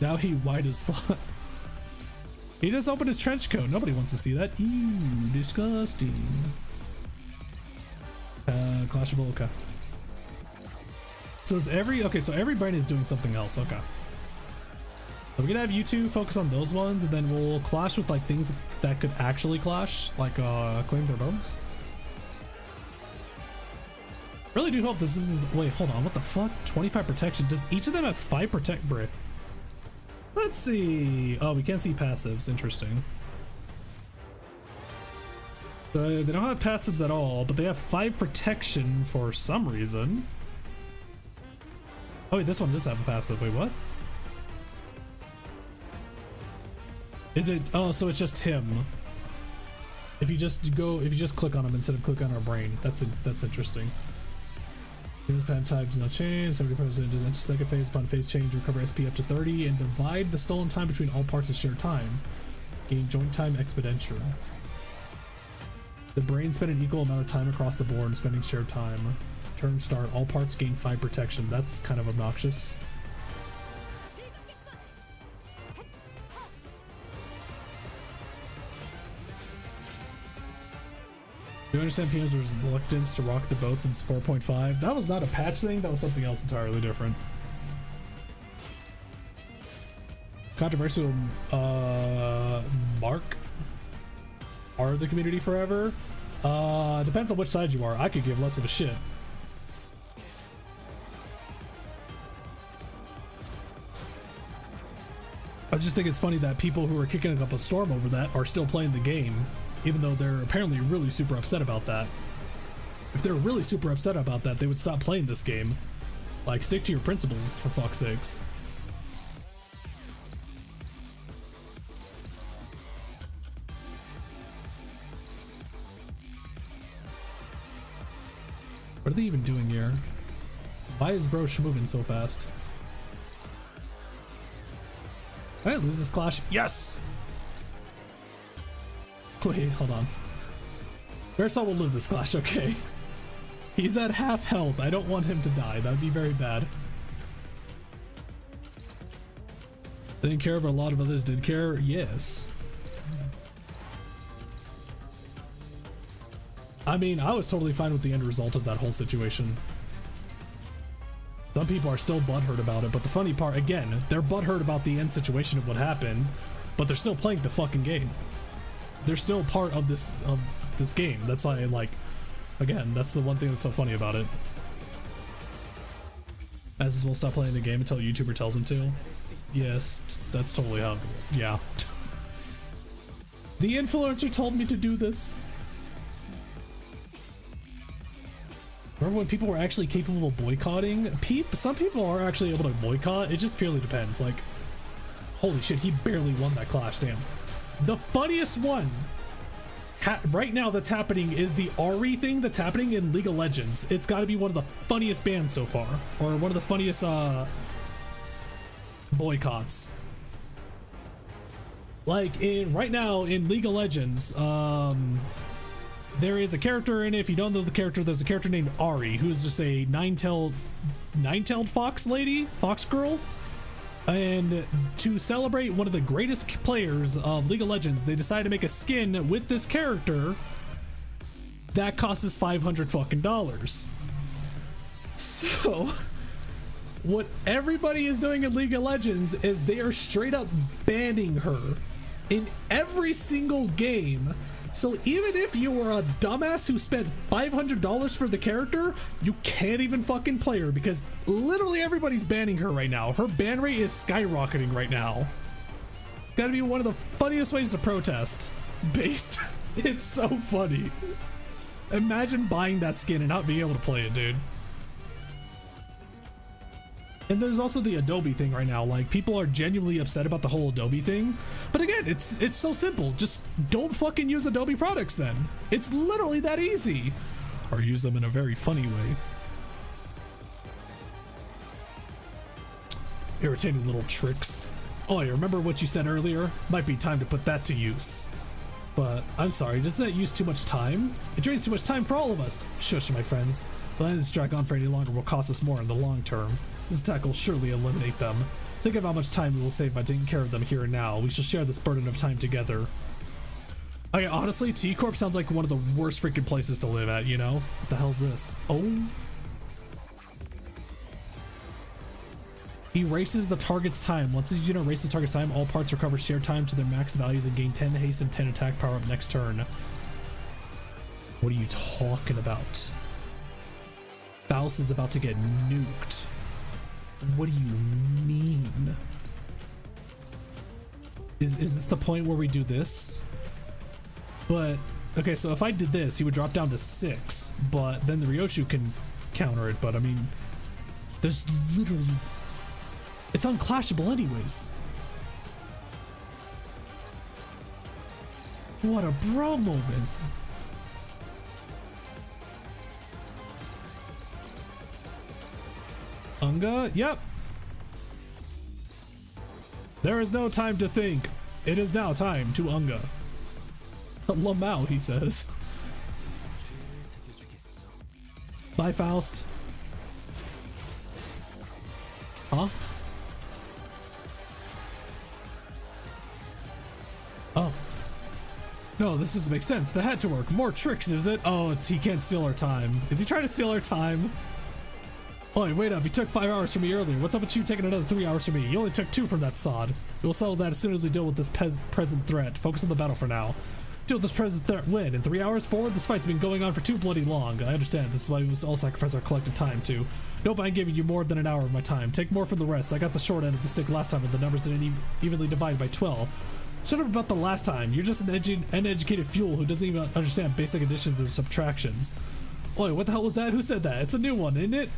Now he white as fuck. He just opened his trench coat. Nobody wants to see that. Ew, disgusting. Clashable, okay. So is so every brain is doing something else, okay. So we're gonna have you two focus on those ones, and then we'll clash with like things that could actually clash, like claim their bones. Really do hope this is, wait, hold on, what the fuck? 25 protection. Does each of them have 5 protect brick? Let's see. Oh, we can't see passives. Interesting. They don't have passives at all, but they have 5 protection for some reason. Oh wait, this one does have a passive. Wait, what? Is it? Oh, so it's just him. If you just click on him instead of click on our brain. That's interesting. His pan type does not change. 70% second phase. Upon phase change, recover SP up to 30 and divide the stolen time between all parts of shared time. Gain joint time exponential. The brain spend an equal amount of time across the board, spending shared time. Turn start. All parts gain 5 protection. That's kind of obnoxious. Do you understand PM's reluctance to rock the boat since 4.5? That was not a patch thing, that was something else entirely different. Controversial Mark are the community forever? Depends on which side you are. I could give less of a shit. I just think it's funny that people who are kicking up a storm over that are still playing the game, even though they're apparently really super upset about that. If they're really super upset about that, they would stop playing this game. Like, stick to your principles, for fuck's sakes. What are they even doing here? Why is bro moving so fast? I didn't lose this clash. Yes! Wait, hold on. Versal will live this clash, okay. He's at half health. I don't want him to die. That would be very bad. I didn't care, but a lot of others did care. Yes. I mean, I was totally fine with the end result of that whole situation. Some people are still butthurt about it, but the funny part, again, they're butthurt about the end situation of what happened, but they're still playing the fucking game. They're still part of this game. That's why, like, again, that's the one thing that's so funny about it. As will stop playing the game until a YouTuber tells him to. Yes, that's totally how. Yeah. The influencer told me to do this. Remember when people were actually capable of boycotting? Some people are actually able to boycott. It just purely depends. Like, holy shit, he barely won that clash. Damn. The funniest one right now that's happening is the Ari thing that's happening in League of Legends. It's got to be one of the funniest bans so far, or one of the funniest boycotts. Like right now in League of Legends, there is a character in it. If you don't know the character, there's a character named Ari, who's just a nine-tailed fox lady, fox girl. And to celebrate one of the greatest players of League of Legends, they decided to make a skin with this character that costs $500 fucking dollars. So what everybody is doing in League of Legends is they are straight up banning her in every single game. So even if you were a dumbass who spent $500 for the character, you can't even fucking play her because literally everybody's banning her right now. Her ban rate is skyrocketing right now. It's gotta be one of the funniest ways to protest. Based. It's so funny. Imagine buying that skin and not being able to play it, dude. And there's also the Adobe thing right now. Like, people are genuinely upset about the whole Adobe thing. But again, it's so simple. Just don't fucking use Adobe products then. It's literally that easy. Or use them in a very funny way. Irritating little tricks. Oh, you remember what you said earlier? Might be time to put that to use. But I'm sorry, doesn't that use too much time? It drains too much time for all of us. Shush, my friends. Letting this drag on for any longer will cost us more in the long term. This attack will surely eliminate them. Think of how much time we will save by taking care of them here and now. We shall share this burden of time together. Okay, honestly, T Corp sounds like one of the worst freaking places to live at, you know? What the hell's this? Oh. Erases the target's time. Once this unit erases target's time, all parts recover shared time to their max values and gain 10 haste and 10 attack power up next turn. What are you talking about? Faust is about to get nuked. What do you mean? Is this the point where we do this? But okay, so if I did this, he would drop down to 6, but then the Ryoshu can counter it. But I mean, there's literally, it's unclashable anyways. What a bro moment. Unga, yep. There is no time to think. It is now time to Unga. Lamau, he says. Bye, Faust. Huh? Oh. No, this doesn't make sense. That had to work. More tricks, is it? Oh, it's he can't steal our time. Is he trying to steal our time? Oh, wait up. He took 5 hours from me earlier. What's up with you taking another 3 hours from me? You only took 2 from that sod. We'll settle that as soon as we deal with this present threat. Focus on the battle for now. Deal with this present threat. Win. In 3 hours forward, this fight's been going on for too bloody long. I understand. This is why we must all sacrifice our collective time, too. Nope, I ain't giving you more than an hour of my time. Take more from the rest. I got the short end of the stick last time, and the numbers didn't evenly divide by 12. Shut up about the last time. You're just an uneducated fool who doesn't even understand basic additions and subtractions. Oi, what the hell was that? Who said that? It's a new one, isn't it?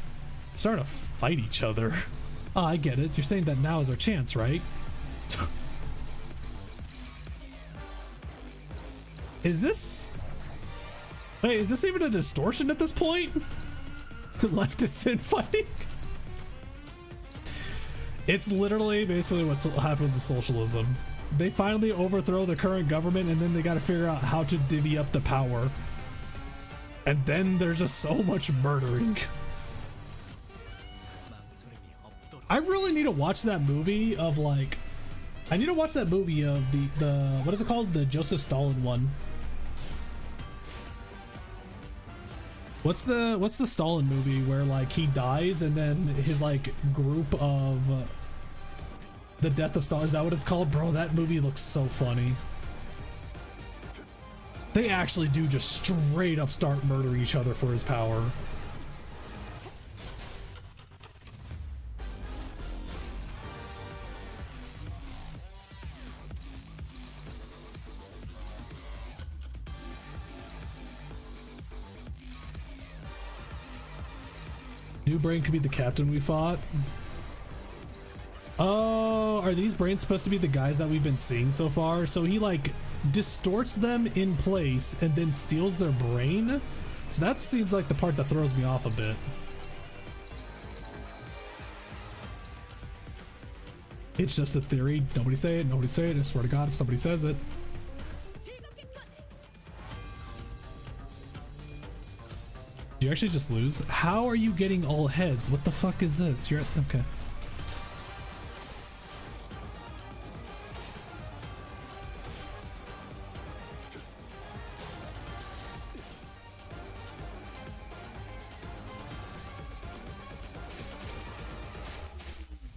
Starting to fight each other. Ah, I get it. You're saying that now is our chance, right? Is this... Wait, is this even a distortion at this point? Leftist infighting? It's literally basically what happens to socialism. They finally overthrow the current government and then they gotta figure out how to divvy up the power. And then there's just so much murdering. I really need to watch that movie of like... I need to watch that movie of the what is it called? The Joseph Stalin one. What's the Stalin movie where like he dies and then his like group of the death of Stalin, is that what it's called? Bro, that movie looks so funny. They actually do just straight up start murdering each other for his power. New brain could be the captain we fought. Oh, are these brains supposed to be the guys that we've been seeing so far? So he like distorts them in place and then steals their brain? So that seems like the part that throws me off a bit. It's just a theory. Nobody say it. Nobody say it. I swear to God, if somebody says it. Do you actually just lose? How are you getting all heads? What the fuck is this? You're okay.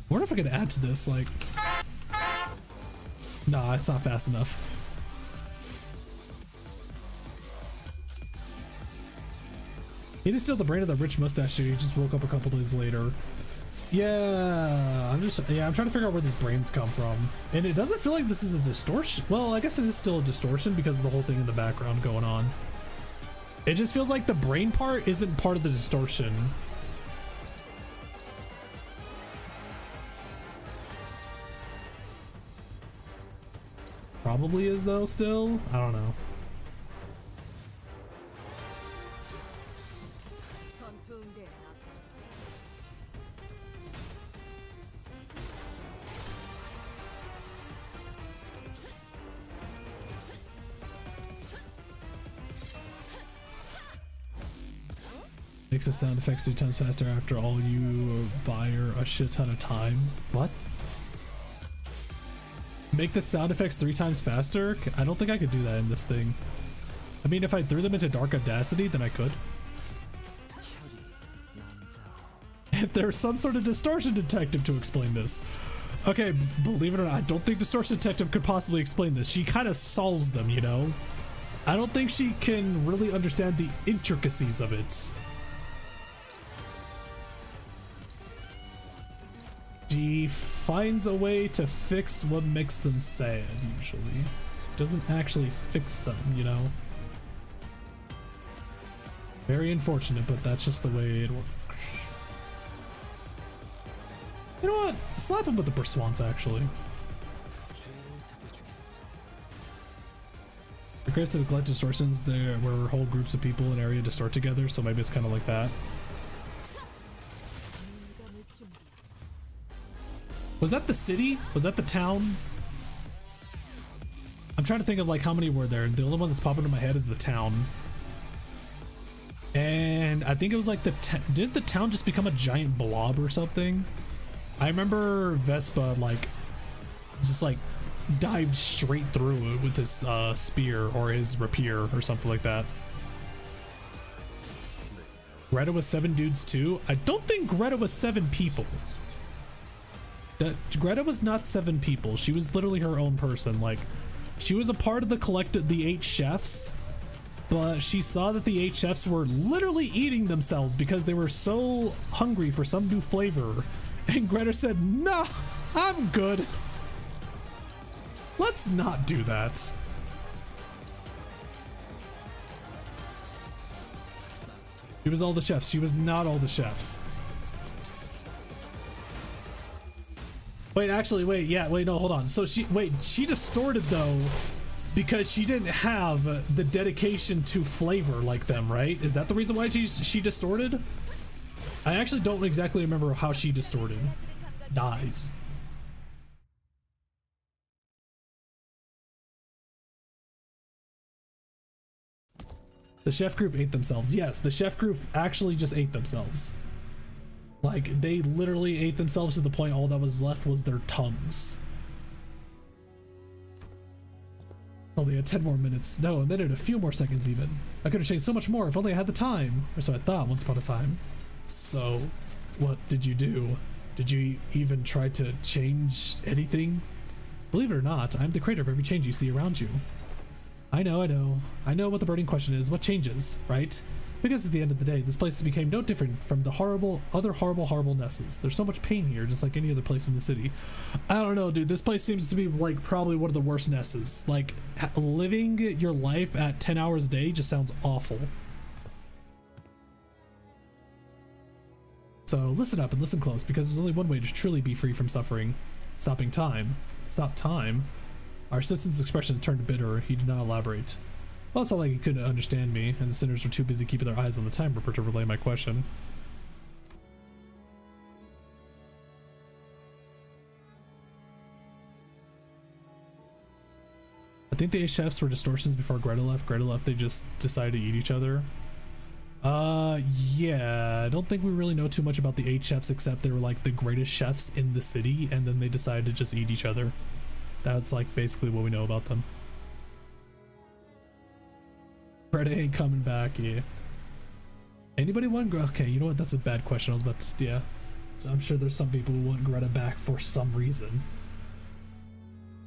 I wonder if I could add to this, like... Nah, it's not fast enough. He just steal the brain of the rich mustache dude. He just woke up a couple days later. Yeah, I'm trying to figure out where these brains come from. And it doesn't feel like this is a distortion. Well, I guess it is still a distortion because of the whole thing in the background going on. It just feels like the brain part isn't part of the distortion. Probably is though still. I don't know. Makes the sound effects 3 times faster after all you buy a shit ton of time. What? Make the sound effects 3 times faster? I don't think I could do that in this thing. I mean, if I threw them into Dark Audacity, then I could. If there's some sort of distortion detective to explain this. Okay, believe it or not, I don't think distortion detective could possibly explain this. She kind of solves them, you know? I don't think she can really understand the intricacies of it. She finds a way to fix what makes them sad, usually. Doesn't actually fix them, you know? Very unfortunate, but that's just the way it works. You know what? Slap him with the Perswans, actually. The greatest of neglect distortions, there were whole groups of people in an area distort together, so maybe it's kind of like that. Was that the city? Was that the town? I'm trying to think of like how many were there. The only one that's popping in my head is the town. And I think it was like did the town just become a giant blob or something? I remember Vespa like just like dived straight through it with his spear or his rapier or something like that. Greta was 7 dudes too. I don't think Greta was 7 people. Greta was not 7 people. She was literally her own person. Like, she was a part of the 8 chefs, but she saw that the 8 chefs were literally eating themselves because they were so hungry for some new flavor. And Greta said, "Nah, I'm good. Let's not do that." She was all the chefs. She was not all the chefs. Wait, actually, wait, yeah, wait, no, hold on. So she distorted though because she didn't have the dedication to flavor like them, right? Is that the reason why she distorted? I actually don't exactly remember how she distorted. Dies. The chef group ate themselves. Yes, the chef group actually just ate themselves. Like, they literally ate themselves to the point all that was left was their tongues. Only had 10 more minutes. No, a minute, a few more seconds even. I could have changed so much more if only I had the time. Or so I thought once upon a time. So, what did you do? Did you even try to change anything? Believe it or not, I'm the creator of every change you see around you. I know what the burning question is. What changes, right? Because at the end of the day, this place became no different from the other horrible nesses. There's so much pain here, just like any other place in the city. I don't know, dude. This place seems to be like probably one of the worst nesses. Like, living your life at 10 hours a day just sounds awful. So listen up and listen close, because there's only one way to truly be free from suffering. Stopping time. Stop time. Our assistant's expression turned bitter. He did not elaborate. Well, it's not like he couldn't understand me, and the sinners were too busy keeping their eyes on the time ripper to relay my question. I think the 8 chefs were distortions before Greta left. Greta left, they just decided to eat each other. Yeah, I don't think we really know too much about the 8 chefs except they were like the greatest chefs in the city, and then they decided to just eat each other. That's like basically what we know about them. Greta ain't coming back, yeah. Anybody want Greta? Okay, you know what? That's a bad question. I was about to, yeah. So I'm sure there's some people who want Greta back for some reason.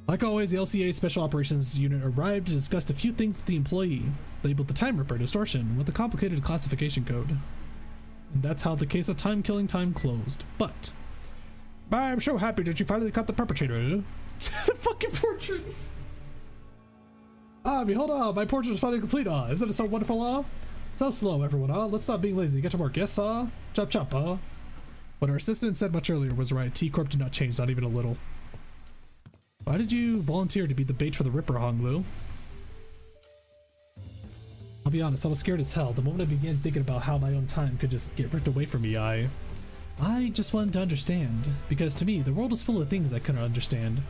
Like always, the LCA Special Operations Unit arrived to discuss a few things with the employee, labeled the Time Ripper Distortion with a complicated classification code. And that's how the case of time-killing time closed. But I'm so happy that you finally caught the perpetrator. The fucking portrait. Ah, behold, my portrait is finally complete. Isn't it so wonderful? So slow, everyone. Let's stop being lazy. Get to work. Yes, chop chop. What our assistant said much earlier was right. T Corp did not change, not even a little. Why did you volunteer to be the bait for the Ripper, Hong Lu? I'll be honest, I was scared as hell. The moment I began thinking about how my own time could just get ripped away from me, I just wanted to understand. Because to me, the world is full of things I couldn't understand.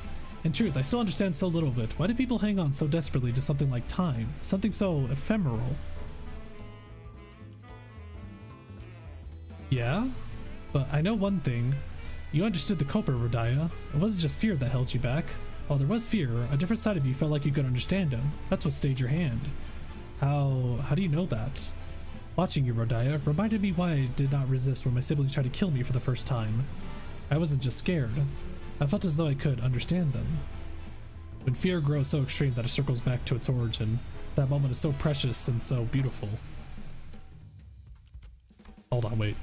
In truth, I still understand so little of it. Why do people hang on so desperately to something like time? Something so ephemeral? Yeah? But I know one thing. You understood the culprit, Rodaya. It wasn't just fear that held you back. While there was fear, a different side of you felt like you could understand him. That's what stayed your hand. How do you know that? Watching you, Rodaya, reminded me why I did not resist when my siblings tried to kill me for the first time. I wasn't just scared. I felt as though I could understand them. When fear grows so extreme that it circles back to its origin, that moment is so precious and so beautiful. Hold on, wait.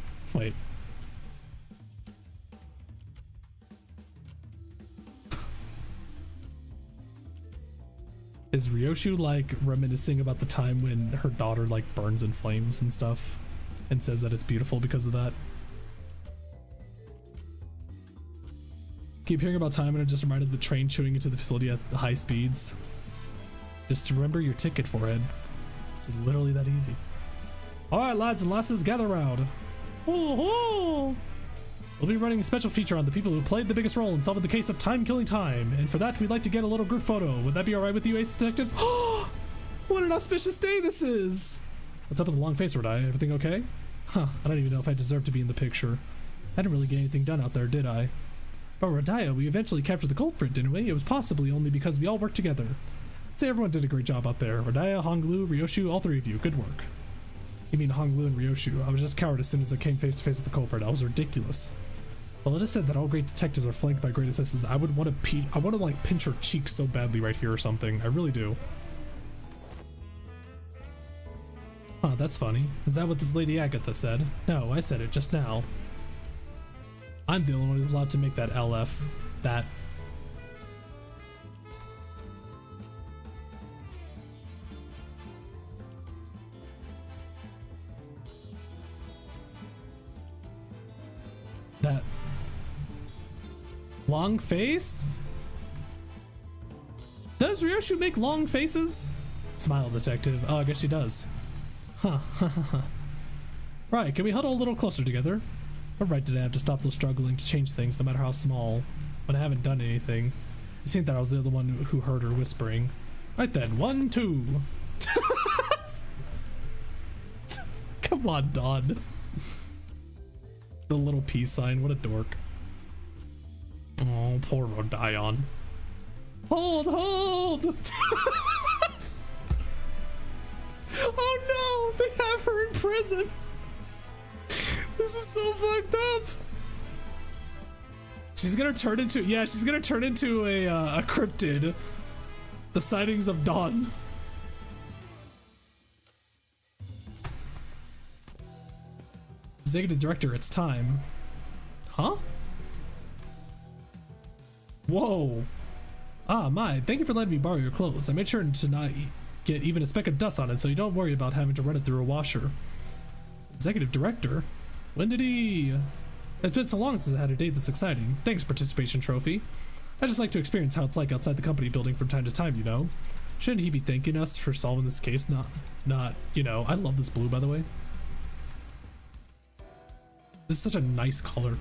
Is Ryoshu like reminiscing about the time when her daughter like burns in flames and stuff and says that it's beautiful because of that? Keep hearing about time and it just reminded the train chewing into the facility at the high speeds. Just remember your ticket, forehead. It's literally that easy. Alright, lads and lasses, gather round. Ooh, ooh. We'll be running a special feature on the people who played the biggest role in solving the case of time-killing time, and for that, we'd like to get a little group photo. Would that be alright with you, Ace Detectives? What an auspicious day this is! What's up with the long face, Rodaya? Everything okay? Huh, I don't even know if I deserve to be in the picture. I didn't really get anything done out there, did I? But Rodaya, we eventually captured the culprit, didn't we? It was possibly only because we all worked together. I'd say everyone did a great job out there. Rodaya, Honglu, Ryoshu, all three of you. Good work. You mean Honglu and Ryoshu? I was just a coward as soon as I came face to face with the culprit. I was ridiculous. Well, it is said that all great detectives are flanked by great assistants. I would want to like pinch her cheek so badly right here or something. I really do. Huh, that's funny. Is that what this Lady Agatha said? No, I said it just now. I'm the only one who's allowed to make that LF. That. That. Long face? Does Ryoshu make long faces? Smile, detective. Oh, I guess she does. Huh. Right, can we huddle a little closer together? What right did I have to stop those struggling to change things, no matter how small, when I haven't done anything? It seemed that I was the other one who heard her whispering. Right then, 1, 2. Come on, Don. The little peace sign, what a dork. Oh, poor Rodion. Hold! Oh no, they have her in prison. This is so fucked up. She's gonna turn into, yeah, she's gonna turn into a cryptid. The sightings of dawn. Executive director, it's time. Huh? Whoa. Ah, my, thank you for letting me borrow your clothes. I made sure to not get even a speck of dust on it, so you don't worry about having to run it through a washer. Executive director? When did he... It's been so long since I had a date this exciting. Thanks, participation trophy. I just like to experience how it's like outside the company building from time to time, you know? Shouldn't he be thanking us for solving this case? Not, you know, I love this blue, by the way. This is such a nice color.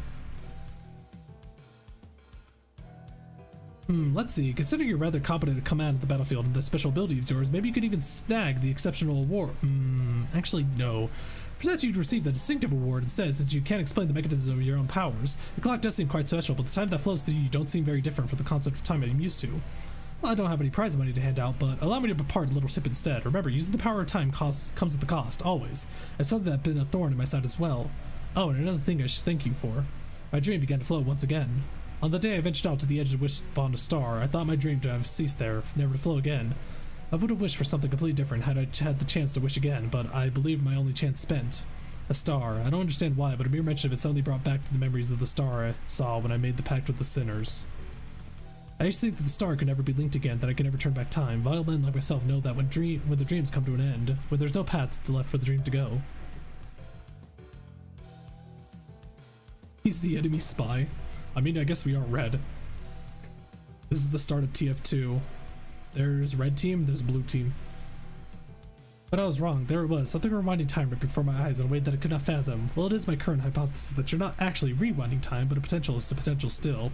Let's see. Considering you're rather competent at command of the battlefield and the special ability of yours, maybe you could even snag the exceptional award. Actually, no. Perhaps you'd receive the distinctive award instead, since you can't explain the mechanism of your own powers. Your clock does seem quite special, but the time that flows through you don't seem very different from the concept of time I'm used to. Well, I don't have any prize money to hand out, but allow me to impart a little tip instead. Remember, using the power of time comes at the cost, always. It's something that's been a thorn in my side as well. Oh, and another thing I should thank you for. My dream began to flow once again. On the day I ventured out to the edge of wish upon a star, I thought my dream to have ceased there, never to flow again. I would have wished for something completely different had I had the chance to wish again, but I believe my only chance spent. A star. I don't understand why, but a mere mention of it suddenly brought back to the memories of the star I saw when I made the pact with the sinners. I used to think that the star could never be linked again, that I could never turn back time. Vile men like myself know that when the dreams come to an end, when there's no path left for the dream to go. He's the enemy spy. I mean, I guess we are red. This is the start of TF2. There's red team, there's blue team. But I was wrong. There it was, something rewinding time right before my eyes in a way that I could not fathom. Well, it is my current hypothesis that you're not actually rewinding time, but a potential is a potential still.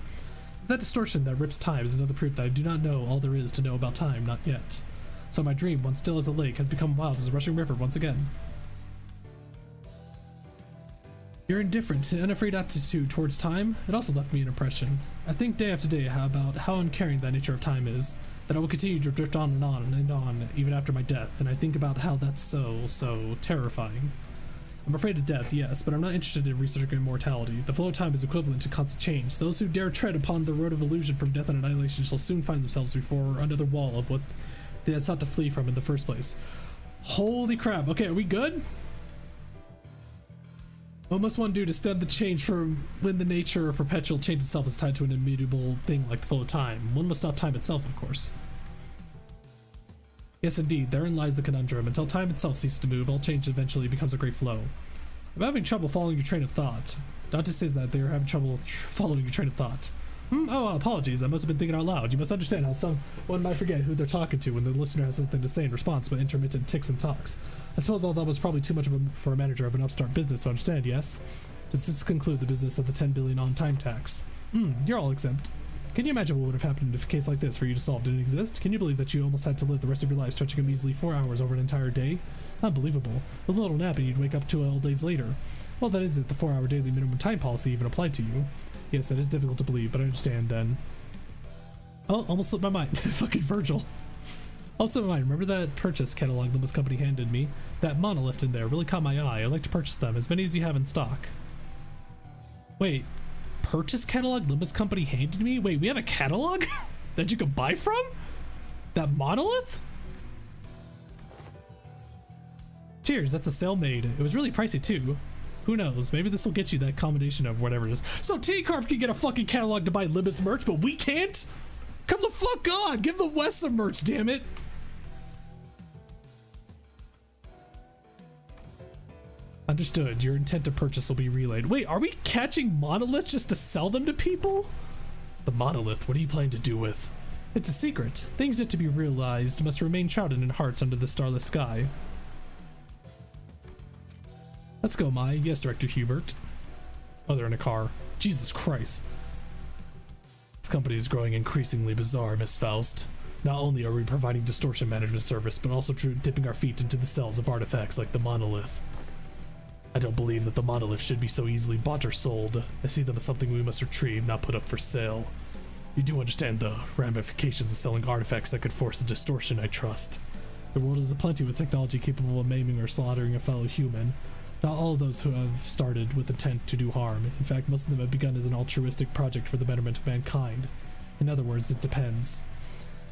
That distortion that rips time is another proof that I do not know all there is to know about time, not yet. So my dream, once still as a lake, has become wild as a rushing river once again. Your indifferent and unafraid attitude towards time, it also left me an impression. I think day after day about how uncaring that nature of time is, that I will continue to drift on and on, even after my death, and I think about how that's so terrifying. I'm afraid of death, yes, but I'm not interested in researching immortality. The flow of time is equivalent to constant change. Those who dare tread upon the road of illusion from death and annihilation shall soon find themselves before another wall of what they had sought to flee from in the first place. Holy crap, okay, are we good? What must one do to stem the change from when the nature of perpetual change itself is tied to an immutable thing like the flow of time? One must stop time itself, of course. Yes, indeed, therein lies the conundrum. Until time itself ceases to move, all change eventually becomes a great flow. I'm having trouble following your train of thought. Dante says that they're having trouble following your train of thought. Oh, apologies, I must have been thinking out loud. You must understand how someone might forget who they're talking to when the listener has something to say in response, but intermittent ticks and talks. I suppose all that was probably too much for a manager of an upstart business to understand, yes? Does this conclude the business of the 10 billion on-time tax? You're all exempt. Can you imagine what would have happened if a case like this for you to solve didn't exist? Can you believe that you almost had to live the rest of your life stretching a measly 4 hours over an entire day? Unbelievable. With a little nap and you'd wake up 2 whole days later. Well, that is if the 4-hour daily minimum time policy even applied to you. Yes, that is difficult to believe, but I understand then. Oh, almost slipped my mind. Fucking Virgil. Also, remember that purchase catalog Limbus Company handed me? That monolith in there really caught my eye. I'd like to purchase them, as many as you have in stock. Wait, purchase catalog Limbus Company handed me? Wait, we have a catalog that you can buy from? That monolith? Cheers, that's a sale made. It was really pricey too. Who knows? Maybe this will get you that combination of whatever it is. So T Corp can get a fucking catalog to buy Limbus merch, but we can't? Come the fuck on! Give the West some merch, damn it! Understood. Your intent to purchase will be relayed. Wait, are we catching monoliths just to sell them to people? The monolith, what are you planning to do with? It's a secret. Things yet to be realized must remain shrouded in hearts under the starless sky. Let's go, Mai. Yes, Director Hubert. Oh, they're in a car. Jesus Christ. This company is growing increasingly bizarre, Miss Faust. Not only are we providing distortion management service, but also dipping our feet into the cells of artifacts like the monolith. I don't believe that the monolith should be so easily bought or sold. I see them as something we must retrieve, not put up for sale. You do understand the ramifications of selling artifacts that could force a distortion, I trust. The world is aplenty with technology capable of maiming or slaughtering a fellow human. Not all of those who have started with intent to do harm. In fact, most of them have begun as an altruistic project for the betterment of mankind. In other words, it depends.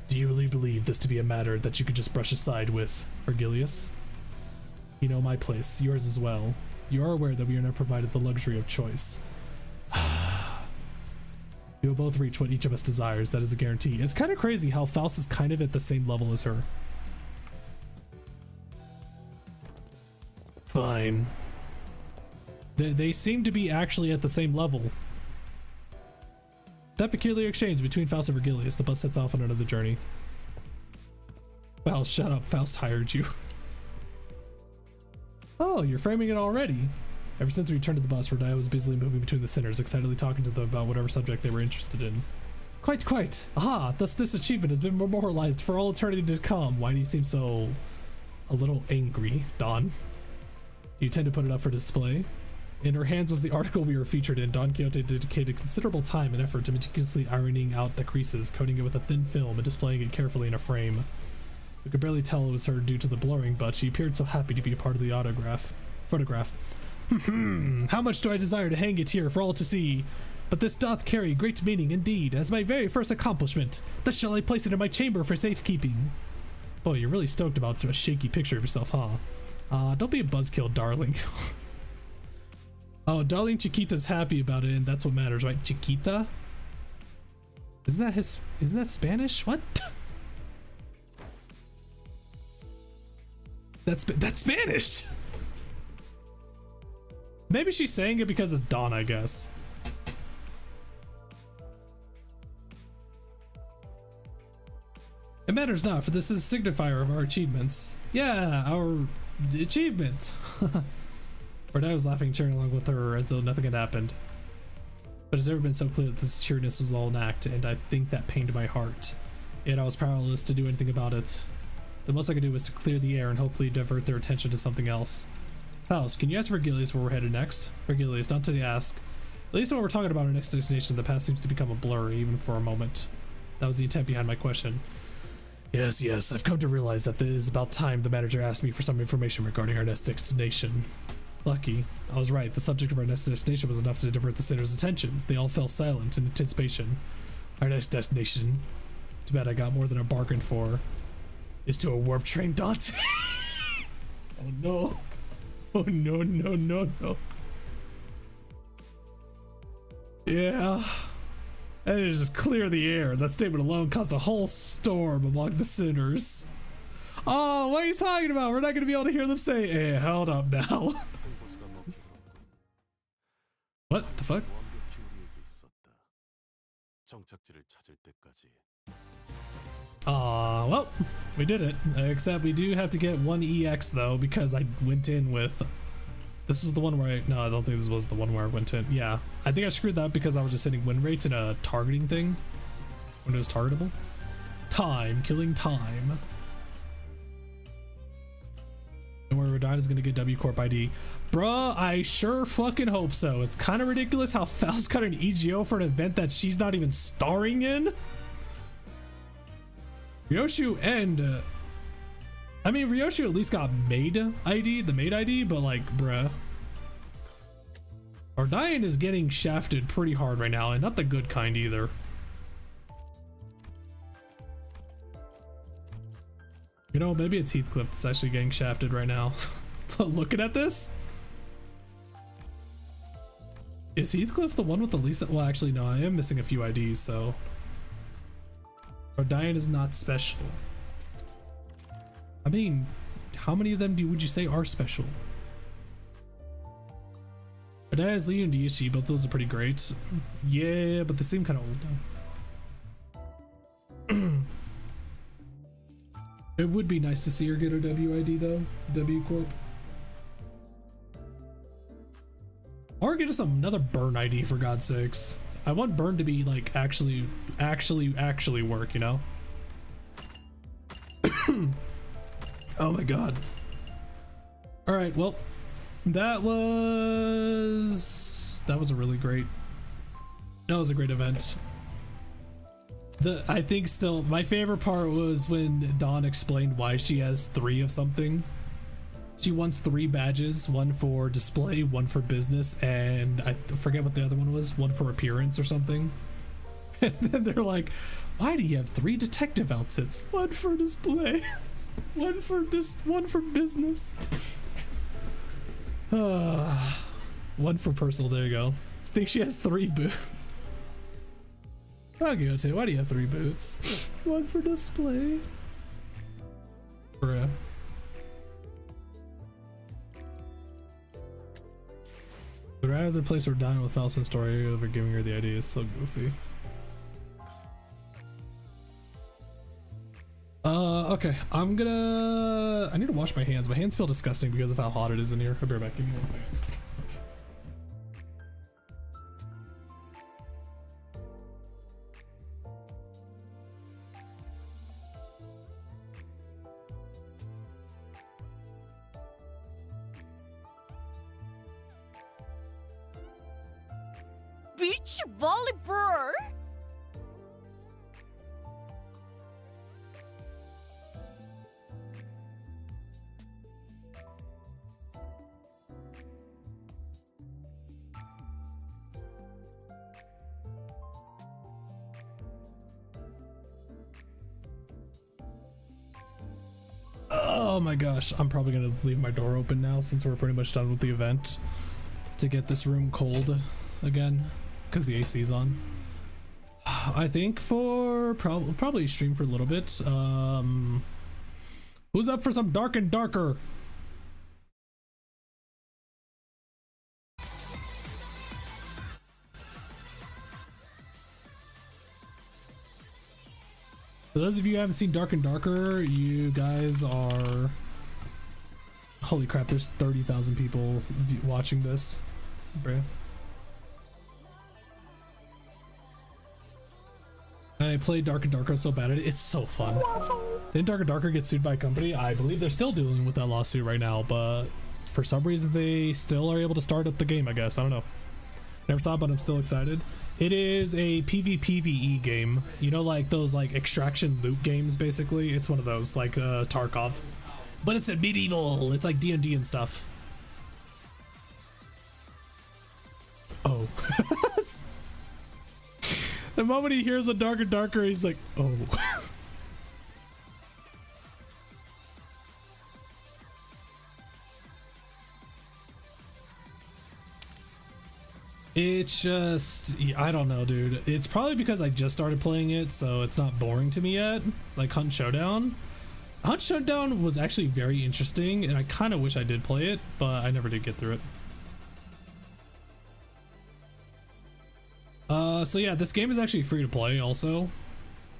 Do you really believe this to be a matter that you could just brush aside with, Virgilius? You know my place, yours as well. You are aware that we are not provided the luxury of choice. We will both reach what each of us desires, that is a guarantee. It's kind of crazy how Faust is kind of at the same level as her. Fine. They seem to be actually at the same level. That peculiar exchange between Faust and Virgilius, the bus sets off on another journey. Well, shut up, Faust hired you. Oh, you're framing it already. Ever since we returned to the bus, Rodaya was busily moving between the sinners, excitedly talking to them about whatever subject they were interested in. Quite. Aha, thus this achievement has been memorialized for all eternity to come. Why do you seem so... a little angry, Don? Do you tend to put it up for display? In her hands was the article we were featured in. Don Quixote dedicated considerable time and effort to meticulously ironing out the creases, coating it with a thin film, and displaying it carefully in a frame. We could barely tell it was her due to the blurring, but she appeared so happy to be a part of the photograph. How much do I desire to hang it here for all to see? But this doth carry great meaning indeed, as my very first accomplishment. Thus shall I place it in my chamber for safekeeping. Boy, you're really stoked about a shaky picture of yourself, huh? Don't be a buzzkill, darling. Oh, darling Chiquita's happy about it, and that's what matters, right? Chiquita? Isn't that Spanish? What? That's Spanish! Maybe she's saying it because it's Dawn, I guess. It matters not, for this is a signifier of our achievements. Yeah, our achievement. Rodaya was laughing and cheering along with her as though nothing had happened. But it's never been so clear that this cheeriness was all an act, and I think that pained my heart. Yet I was powerless to do anything about it. The most I could do was to clear the air and hopefully divert their attention to something else. Faust, can you ask Virgilius where we're headed next? Virgilius, not to ask. At least when we're talking about our next destination, the past seems to become a blur, even for a moment. That was the intent behind my question. Yes, I've come to realize that it is about time the manager asked me for some information regarding our next destination. Lucky. I was right, the subject of our next destination was enough to divert the sinners' attentions. They all fell silent in anticipation. Our next destination, too bad I got more than I bargained for, is to a warp train, Dante. Oh no. Oh no. Yeah. And it just clear the air. That statement alone caused a whole storm among the sinners. Oh, what are you talking about? We're not going to be able to hear them say, hey, hold up now. What the fuck? Well, we did it. Except we do have to get one EX though, because I went in with This was the one where no, I don't think this was the one where I went to. Yeah, I think I screwed that up because I was just hitting win rates in a targeting thing when it was targetable. Time, killing time. And where Radine is gonna get W Corp ID. Bruh, I sure fucking hope so. It's kind of ridiculous how Fal's got an EGO for an event that she's not even starring in. Ryoshu and I mean, Ryoshu at least got maid ID, the maid ID, but like, bruh. Ardian is getting shafted pretty hard right now, and not the good kind either. You know, maybe it's Heathcliff that's actually getting shafted right now. Looking at this? Is Heathcliff the one with the least? Well, actually, no, I am missing a few IDs, so. Ardian is not special. I mean, how many of them would you say are special? Ardian is Lee and Diichi, both those are pretty great. Yeah, but they seem kind of old though. It would be nice to see her get her WID though, W Corp. Or get us another burn ID for God's sakes. I want burn to be like actually work, you know? Oh my god. All right, well, that was a really great, that was a great event. I think still my favorite part was when Dawn explained why she has 3 of something. She wants 3 badges, one for display, one for business, and I forget what the other one was, one for appearance or something. And then they're like, why do you have 3 detective outfits? One for display, one for business. One for personal, there you go. I think she has 3 boots. I'll why do you have 3 boots? One for display. Bruh. I'd rather place her down with Falson story over giving her the idea. It's so goofy. Okay, I need to wash my hands. My hands feel disgusting because of how hot it is in here. I'll be right back. Give me 1 second. Beach volleyball. Oh my gosh, I'm probably gonna leave my door open now since we're pretty much done with the event to get this room cold again because the AC's on. I think for probably stream for a little bit. Who's up for some dark and darker? For those of you who haven't seen Dark and Darker, you guys are... Holy crap, there's 30,000 people watching this. Bruh. I played Dark and Darker, I'm so bad at it. It's so fun. Didn't Dark and Darker get sued by a company? I believe they're still dealing with that lawsuit right now, but for some reason they still are able to start up the game, I guess. I don't know. Never saw it, but I'm still excited. It is a PvPvE game. You know, like those like extraction loot games, basically. It's one of those, like Tarkov. But it's a medieval. It's like D&D and stuff. Oh. The moment he hears the Dark and Darker, he's like, oh. It's just, I don't know, dude. It's probably because I just started playing it, so it's not boring to me yet. Like Hunt Showdown. Hunt Showdown was actually very interesting, and I kind of wish I did play it, but I never did get through it. So yeah, this game is actually free to play also.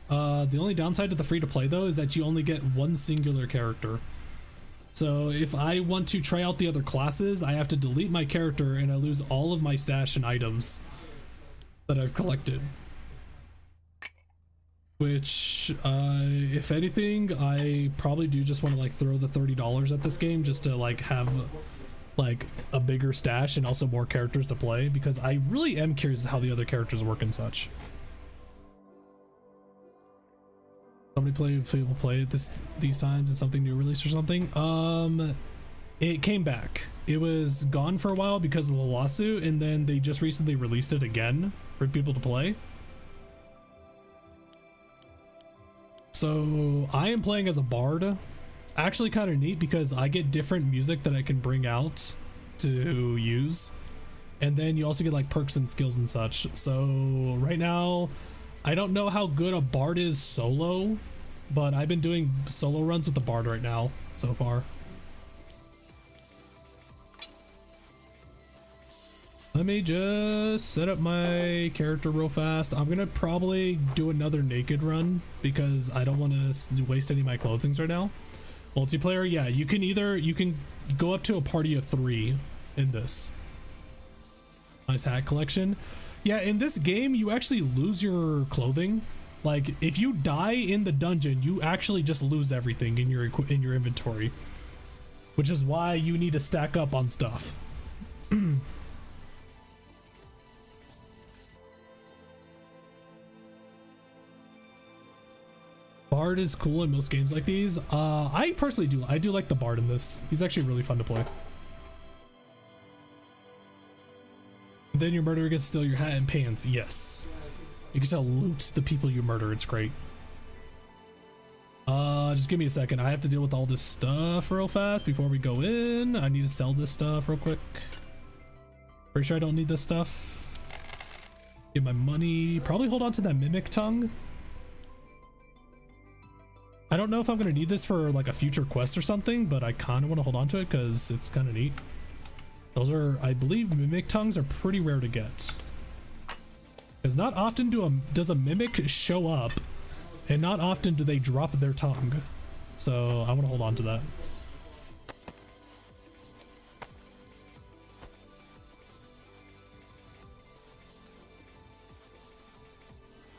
The only downside to the free to play though is that you only get one singular character. So if I want to try out the other classes, I have to delete my character and I lose all of my stash and items that I've collected. Which, if anything, I probably do just want to like throw the $30 at this game just to like have like a bigger stash and also more characters to play, because I really am curious how the other characters work and such. Somebody people play it these times. Is something new released or something? It came back. It was gone for a while because of the lawsuit, and then they just recently released it again for people to play. So I am playing as a bard. It's actually kind of neat because I get different music that I can bring out to use, and then you also get like perks and skills and such. So right now I don't know how good a bard is solo, but I've been doing solo runs with the bard right now so far. Let me just set up my character real fast. I'm gonna probably do another naked run because I don't want to waste any of my clothings right now. Multiplayer, yeah, you can go up to a party of 3 in this. Nice hat collection. Yeah, in this game you actually lose your clothing. Like if you die in the dungeon, you actually just lose everything in your inventory, which is why you need to stack up on stuff. Bard is cool in most games like these. I personally do like the bard in this. He's actually really fun to play. Then your murderer gets to steal your hat and pants. Yes, you can still loot the people you murder. It's great. Just give me a second. I have to deal with all this stuff real fast before we go in. I need to sell this stuff real quick. Pretty sure I don't need this stuff. Get my money. Probably hold on to that mimic tongue. I don't know if I'm gonna need this for like a future quest or something, but I kind of want to hold on to it because it's kind of neat. Those are, I believe, mimic tongues are pretty rare to get, because not often does a mimic show up, and not often do they drop their tongue. So I want to hold on to that.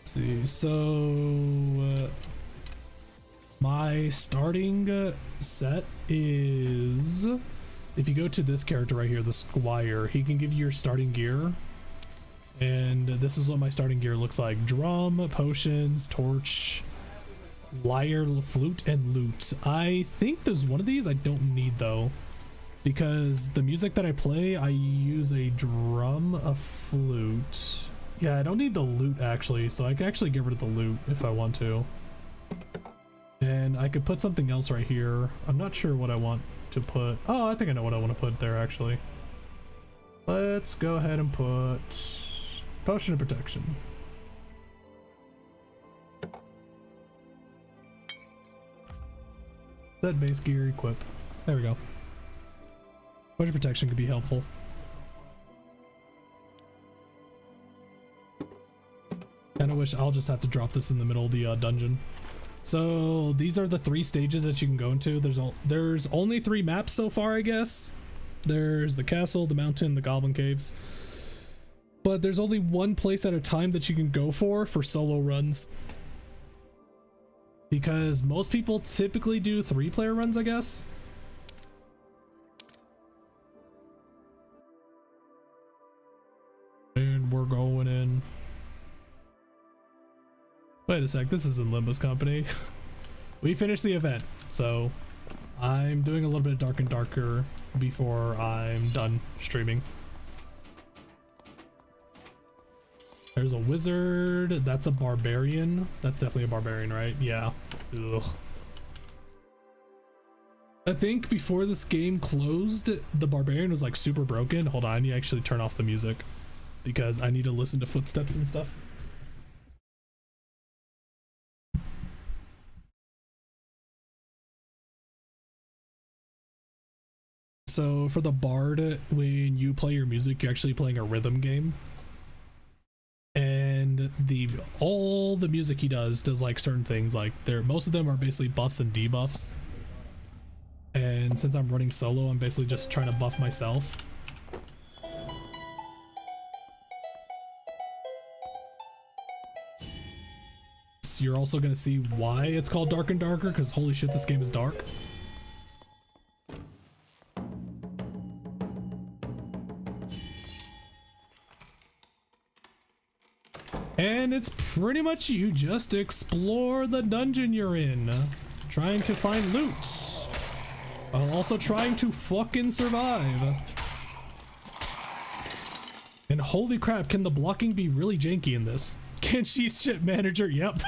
Let's see, so my starting set is, if you go to this character right here, the Squire, he can give you your starting gear. And this is what my starting gear looks like. Drum, potions, torch, lyre, flute, and lute. I think there's one of these I don't need though, because the music that I play, I use a drum, a flute. Yeah, I don't need the lute actually, so I can actually get rid of the lute if I want to. And I could put something else right here. I'm not sure what I want to put. Oh, I think I know what I want to put there actually. Let's go ahead and put potion of protection. That base gear equip. There we go. Potion of protection could be helpful. Kinda wish I'll just have to drop this in the middle of the dungeon. So these are the 3 stages that you can go into. There's only 3 maps so far, I guess. There's the castle, the mountain, the goblin caves. But there's only one place at a time that you can go for solo runs, because most people typically do 3-player runs, I guess. And we're going in. Wait a sec, this isn't Limbus Company. We finished the event, so I'm doing a little bit of dark and darker before I'm done streaming. There's a wizard. That's a barbarian. That's definitely a barbarian, right? Yeah. Ugh. I think before this game closed, the barbarian was like super broken. Hold on, I need to actually turn off the music because I need to listen to footsteps and stuff. So for the bard, when you play your music, you're actually playing a rhythm game. And all the music he does like certain things, like most of them are basically buffs and debuffs. And since I'm running solo, I'm basically just trying to buff myself. So you're also going to see why it's called Dark and Darker, because holy shit, this game is dark. And it's pretty much you just explore the dungeon you're in, trying to find loot, while also trying to fucking survive. And holy crap, can the blocking be really janky in this? Can she ship manager? Yep.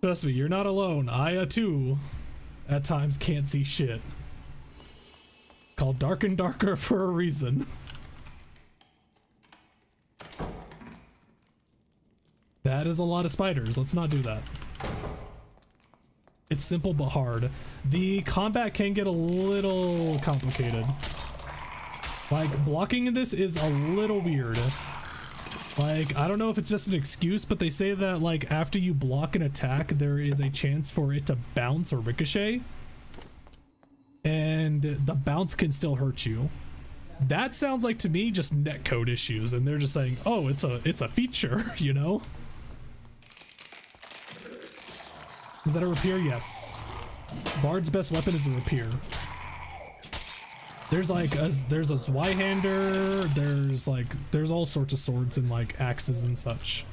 Trust me, you're not alone. I too, at times, can't see shit. Called Dark and Darker for a reason. That is a lot of spiders. Let's not do that. It's simple but hard. The combat can get a little complicated. Like, blocking in this is a little weird. Like, I don't know if it's just an excuse, but they say that, like, after you block an attack, there is a chance for it to bounce or ricochet. And the bounce can still hurt you. That sounds like, to me, just netcode issues, and they're just saying, oh, it's a feature, you know? Is that a rapier? Yes. Bard's best weapon is a rapier. There's like there's a Zweihander, there's all sorts of swords and like axes and such.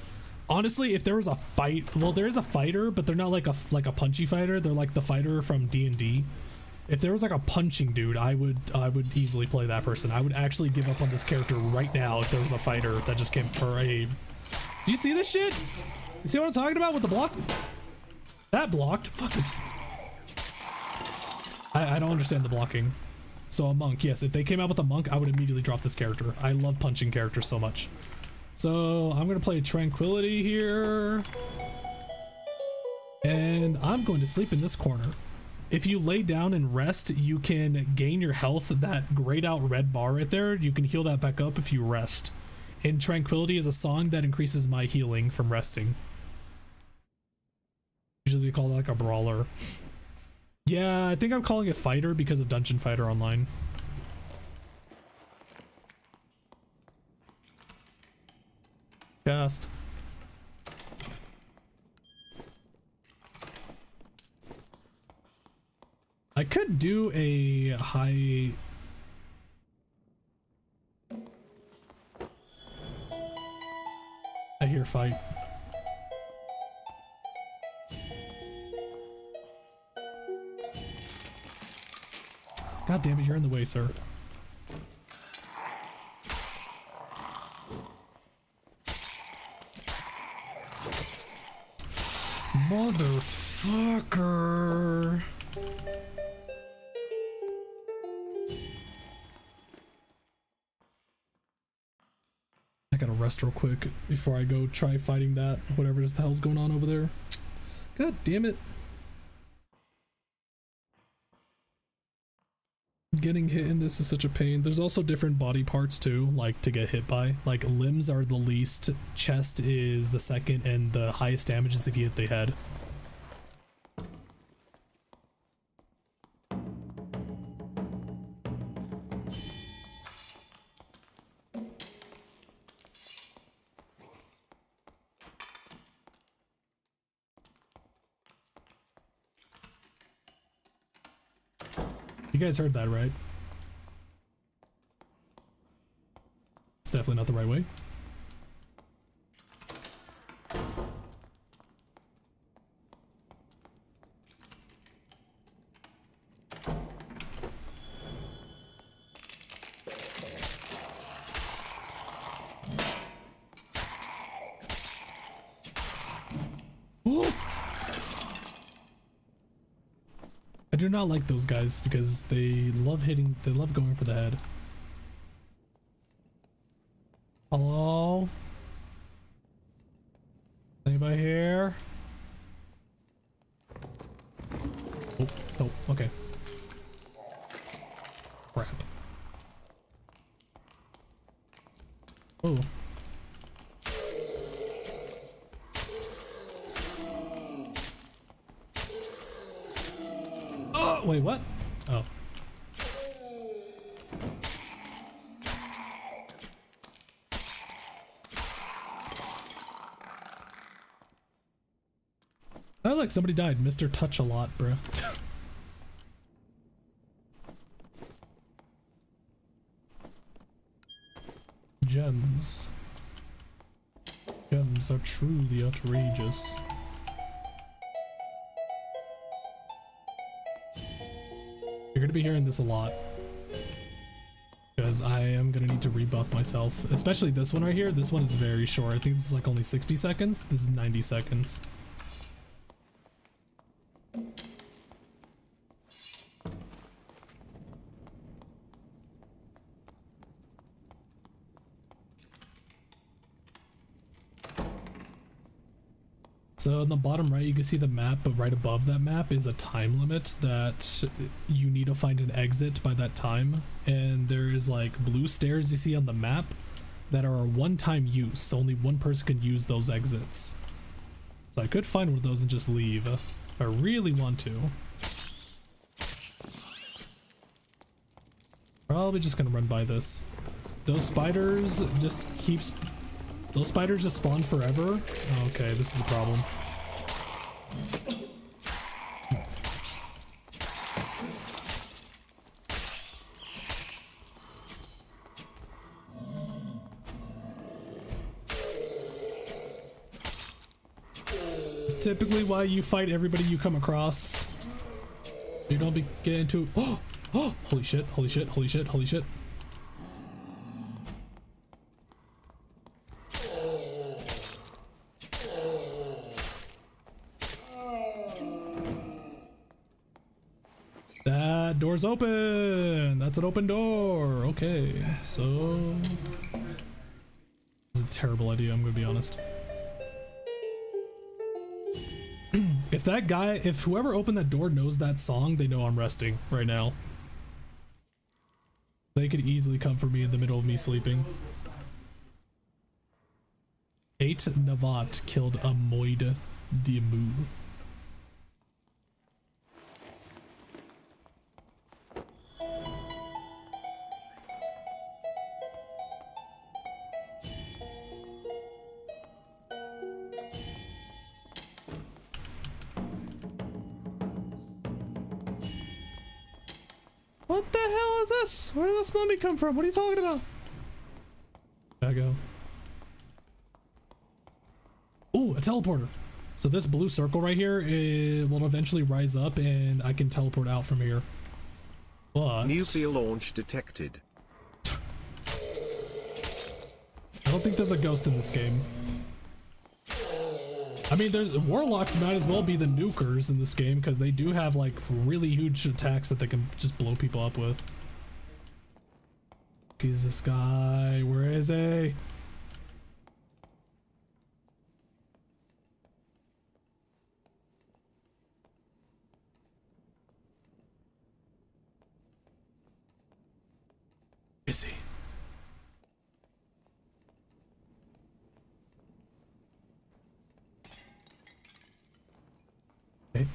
Honestly, if there was a fight, well, there is a fighter, but they're not like a punchy fighter. They're like the fighter from D&D. If there was like a punching dude, I would easily play that person. I would actually give up on this character right now if there was a fighter that just came for a. Do you see this shit? You see what I'm talking about with the block? That blocked. Fucking. I don't understand the blocking. So a monk, yes. If they came out with a monk, I would immediately drop this character. I love punching characters so much. So I'm gonna play Tranquility here, and I'm going to sleep in this corner. If you lay down and rest, you can gain your health. That grayed out red bar right there, you can heal that back up if you rest. And Tranquility is a song that increases my healing from resting. Usually they call it like a brawler. Yeah, I think I'm calling it fighter because of Dungeon Fighter Online. Cast. I could do a high. I hear fight. God damn it, you're in the way, sir. Motherfucker. I gotta rest real quick before I go try fighting that, whatever the hell's going on over there. God damn it. Getting hit in this is such a pain. There's also different body parts too, like to get hit by. Like limbs are the least, chest is the second, and the highest damage is if you hit the head. You guys heard that, right? It's definitely not the right way. I do not like those guys because they love going for the head. Hello? Anybody here? Oh, oh, okay. Crap. Oh. Wait, what? Oh. Oh, look, somebody died. Mr. Touch a lot, bruh. Gems. Gems are truly outrageous. You're gonna be hearing this a lot. Because I am gonna need to rebuff myself. Especially this one right here. This one is very short. I think this is like only 60 seconds. This is 90 seconds. So on the bottom right, you can see the map, but right above that map is a time limit that you need to find an exit by that time. And there is like blue stairs you see on the map that are a one-time use. So only one person can use those exits. So I could find one of those and just leave if I really want to. Probably just gonna run by this. Those spiders just those spiders just spawn forever? Okay, this is a problem. It's typically why you fight everybody you come across. You don't be getting into— oh! Oh! Holy shit, holy shit, holy shit, holy shit. That door's open. That's an open door. Okay, so this is a terrible idea, I'm gonna be honest. If whoever opened that door knows that song, they know I'm resting right now. They could easily come for me in the middle of me sleeping. 8 Navat killed a Moid Diamu. What the hell is this? Where did this mummy come from? What are you talking about? Gotta go. Ooh, a teleporter. So this blue circle right here, it will eventually rise up and I can teleport out from here. But Nuclear launch detected. I don't think there's a ghost in this game. I mean, warlocks might as well be the nukers in this game because they do have like really huge attacks that they can just blow people up with. Is this guy? Where is he? Is he? Okay.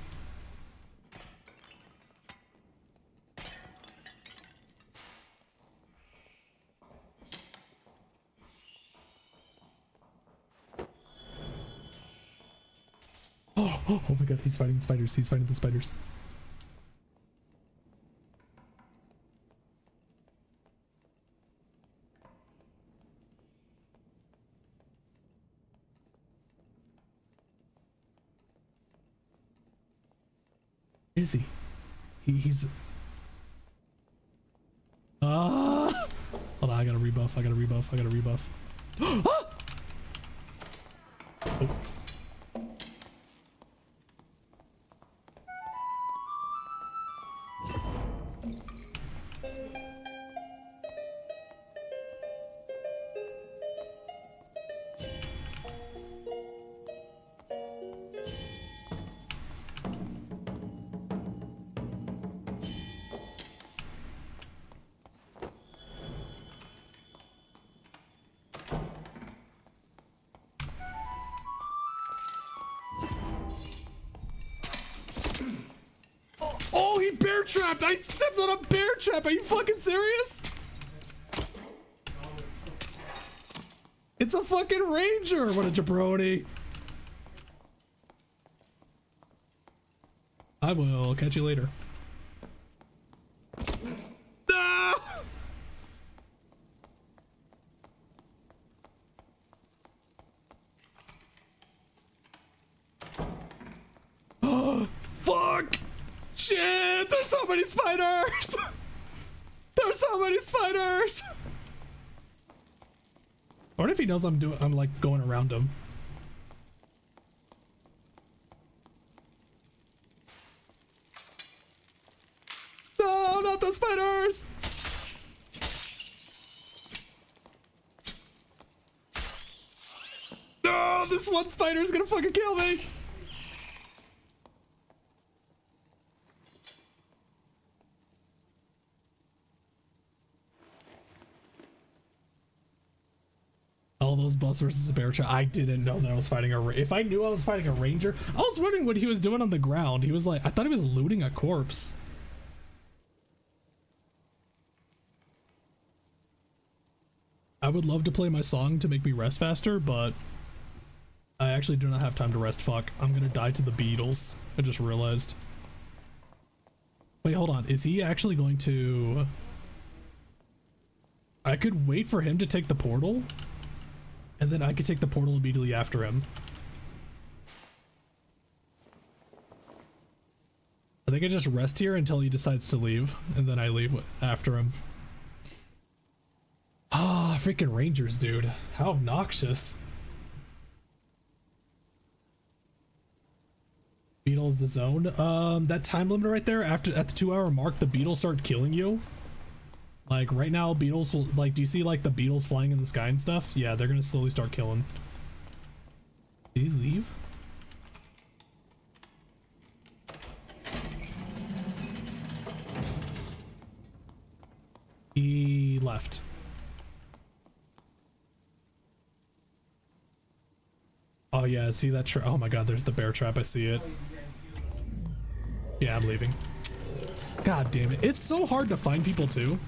Oh my god, he's fighting spiders. He's fighting the spiders. Is he? He's hold on, I gotta rebuff. I gotta rebuff. I gotta rebuff. Oh. trapped! I stepped on a bear trap! Are you fucking serious? It's a fucking ranger! What a jabroni! I will catch you later. Ah! Oh, fuck! Shit! There's so many spiders! There's so many spiders! I wonder if he knows I'm like going around him. No, not the spiders! No, this one spider is gonna fucking kill me! All those boss versus a bear trap. I didn't know that I was fighting if I knew I was fighting a ranger, I was wondering what he was doing on the ground. He was like, I thought he was looting a corpse. I would love to play my song to make me rest faster, but I actually do not have time to rest. Fuck, I'm gonna die to the Beatles. I just realized. Wait, hold on. Is he actually going to... I could wait for him to take the portal, and then I could take the portal immediately after him. I think I just rest here until he decides to leave, and then I leave after him. Ah, freaking rangers, dude. How obnoxious. Beetles the zone. That time limit right there, at the 2-hour mark, the beetles start killing you. Like right now, beetles will, like, do you see like the beetles flying in the sky and stuff? Yeah, they're gonna slowly start killing. Did he leave? He left. Oh yeah, see that trap? Oh my god, there's the bear trap. I see it. Yeah, I'm leaving. God damn it. It's so hard to find people too.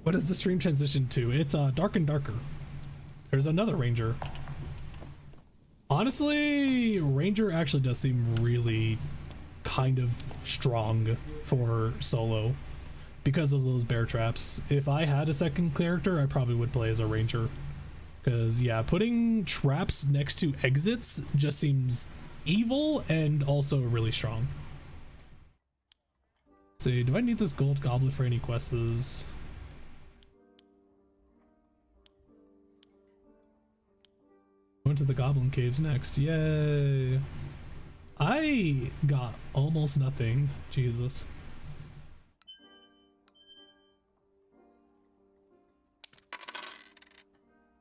What does the stream transition to? It's dark and darker. There's another ranger. Honestly, ranger actually does seem really kind of strong for solo because of those bear traps. If I had a second character, I probably would play as a ranger. Because, yeah, putting traps next to exits just seems evil and also really strong. Let's see, do I need this gold goblet for any quests? Going to the goblin caves next. Yay. I got almost nothing. Jesus.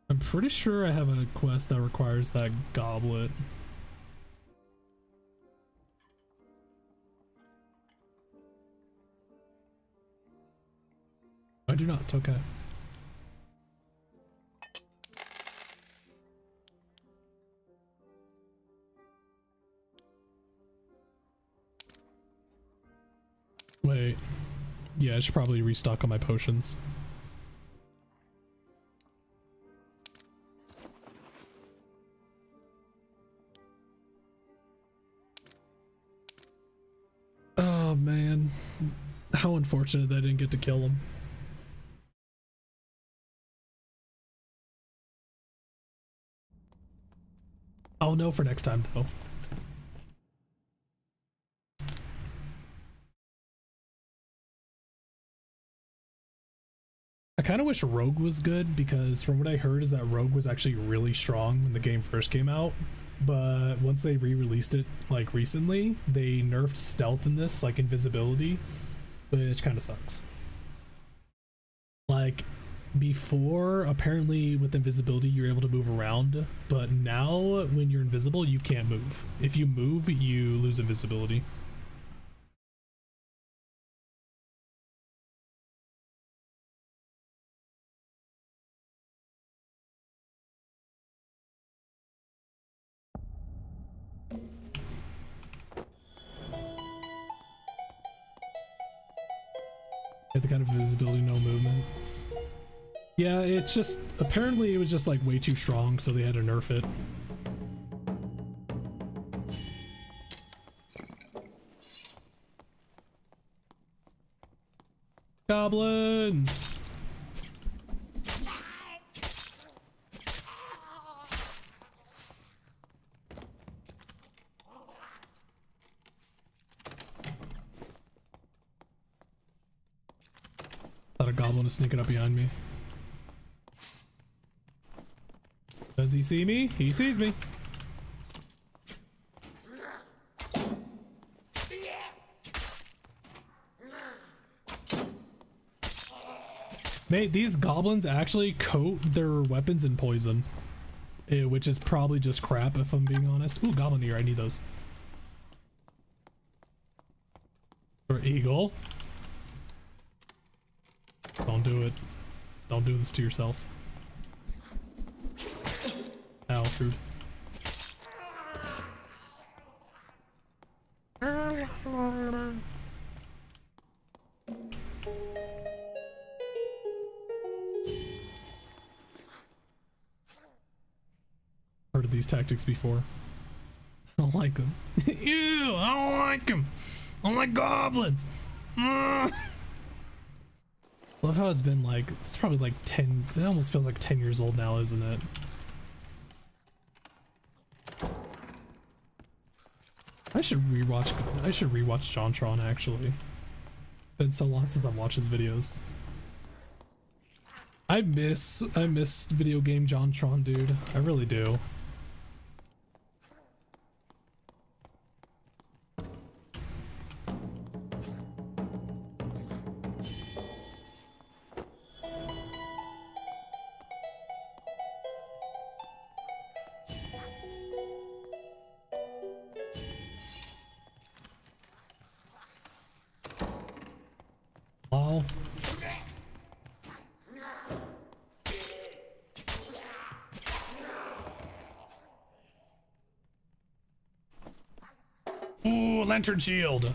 I'm pretty sure I have a quest that requires that goblet. I do not. Okay. Wait. Yeah, I should probably restock on my potions. Oh man, how unfortunate that I didn't get to kill him. I'll know for next time though. I kind of wish Rogue was good because from what I heard is that Rogue was actually really strong when the game first came out. But once they re-released it like recently, they nerfed stealth in this, like invisibility, which kind of sucks. Like before, apparently with invisibility you're able to move around, but now when you're invisible you can't move. If you move, you lose invisibility. Get the kind of visibility, no movement. Yeah, it's just, apparently it was just like way too strong, so they had to nerf it. Goblins! Thought a goblin was sneaking up behind me. Does he see me? He sees me. Mate, these goblins actually coat their weapons in poison, which is probably just crap if I'm being honest. Ooh, goblin ear, I need those. Or eagle. Don't do it. Don't do this to yourself. Ow, food. Heard of these tactics before. I don't like them. Ew, I don't like them. I don't like goblins. Love how it's been like, it's probably like 10, it almost feels like 10 years old now, isn't it? I should rewatch JonTron actually. It's been so long since I've watched his videos. I miss video game JonTron, dude. I really do. Ooh, lantern shield.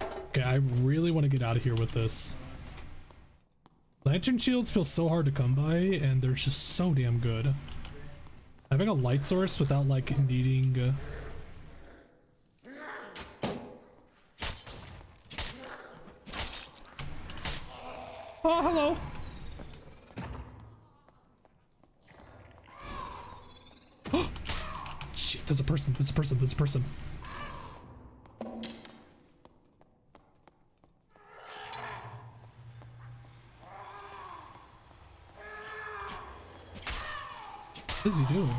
Okay, I really want to get out of here with this. Lantern shields feel so hard to come by, and they're just so damn good. Having a light source without like needing oh, hello. Shit, there's a person. What is he doing?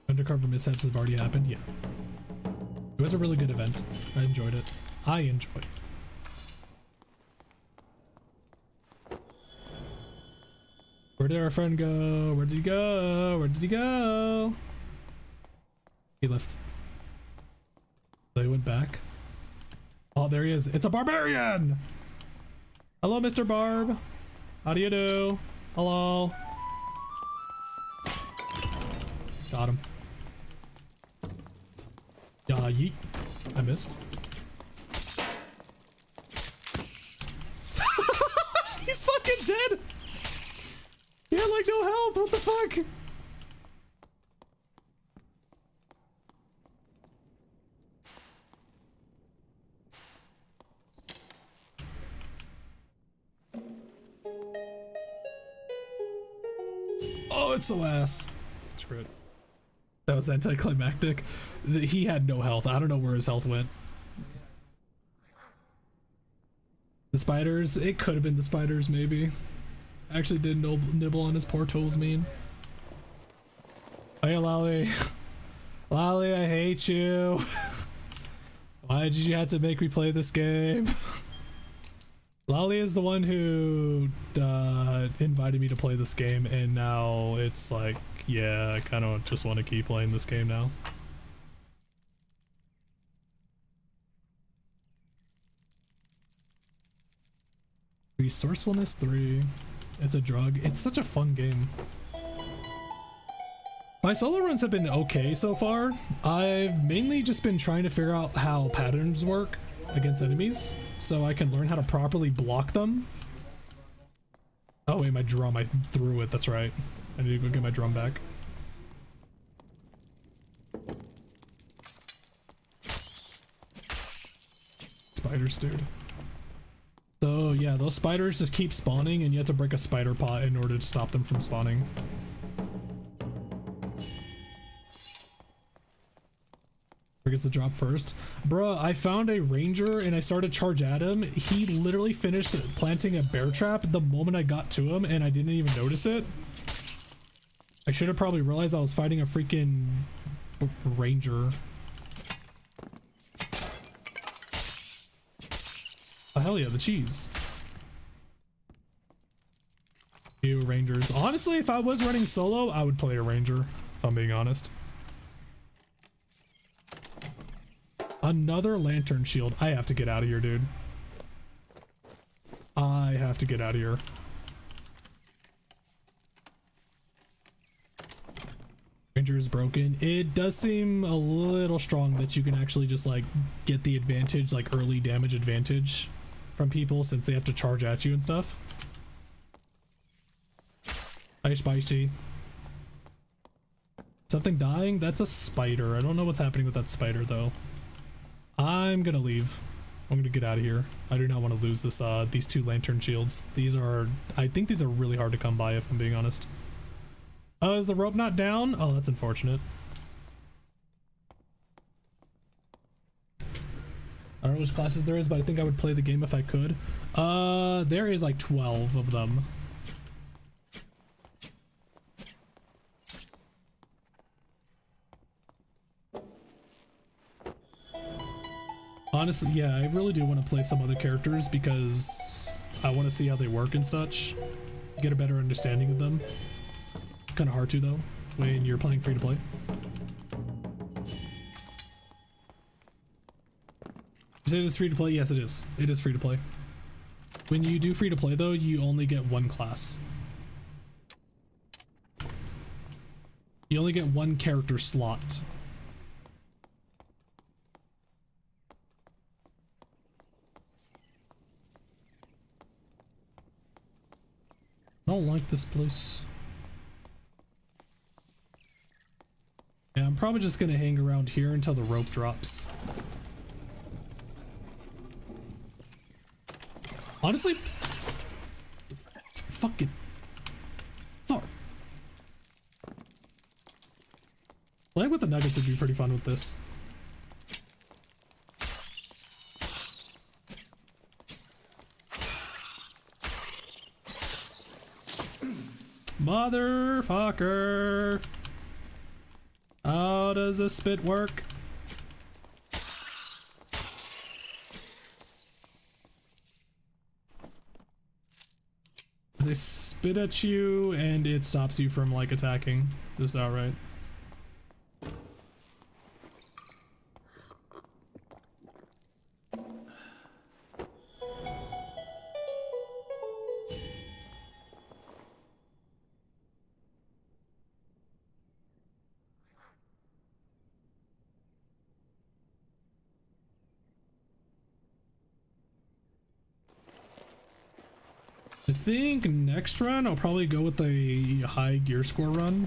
Undercover mishaps have already happened? Yeah. It was a really good event. I enjoyed it. Where did our friend go? Where did he go? Where did he go? He left. They went back. Oh, there he is. It's a barbarian! Hello, Mr. Barb. How do you do? Hello. Got him. Yeah, yeet. I missed. He's fucking dead! He had like no health, what the fuck? Oh, it's so ass. Screw it. That was anticlimactic. He had no health. I don't know where his health went. The spiders, it could have been the spiders maybe. Actually did nibble on his poor toes, mean. Hey, Lolly. Lolly, I hate you. Why did you have to make me play this game? Lolly is the one who invited me to play this game, and now it's like, yeah, I kind of just want to keep playing this game now. Resourcefulness 3. It's a drug. It's such a fun game. My solo runs have been okay so far. I've mainly just been trying to figure out how patterns work against enemies so I can learn how to properly block them. Oh wait, my drum, I threw it, that's right. I need to go get my drum back. Spiders, dude. So yeah, those spiders just keep spawning and you have to break a spider pot in order to stop them from spawning. Gets the drop first. Bruh, I found a ranger and I started to charge at him. He literally finished planting a bear trap the moment I got to him and I didn't even notice it. I should have probably realized I was fighting a freaking ranger. Oh hell yeah, the cheese. Ew, rangers. Honestly, if I was running solo, I would play a ranger, if I'm being honest. Another lantern shield. I have to get out of here, dude. I have to get out of here. Ranger is broken. It does seem a little strong that you can actually just like get the advantage, like early damage advantage from people since they have to charge at you and stuff. Hi, spicy. Something dying? That's a spider. I don't know what's happening with that spider though. I'm gonna leave. I'm gonna get out of here. I do not want to lose this these two lantern shields. These are, I think these are really hard to come by if I'm being honest. Oh, is the rope not down? Oh, that's unfortunate. I don't know which classes there is, but I think I would play the game if I could. There is like 12 of them. Honestly, yeah, I really do want to play some other characters because I want to see how they work and such. Get a better understanding of them. It's kind of hard to though when you're playing free to play. You say this free to play? Yes, it is. It is free to play. When you do free to play though, you only get one class. You only get one character slot. I don't like this place. Yeah, I'm probably just gonna hang around here until the rope drops. Honestly, fucking fuck. Playing with the nuggets would be pretty fun with this. Motherfucker. How does this spit work? They spit at you and it stops you from like attacking just outright. I think next run I'll probably go with a high gear score run.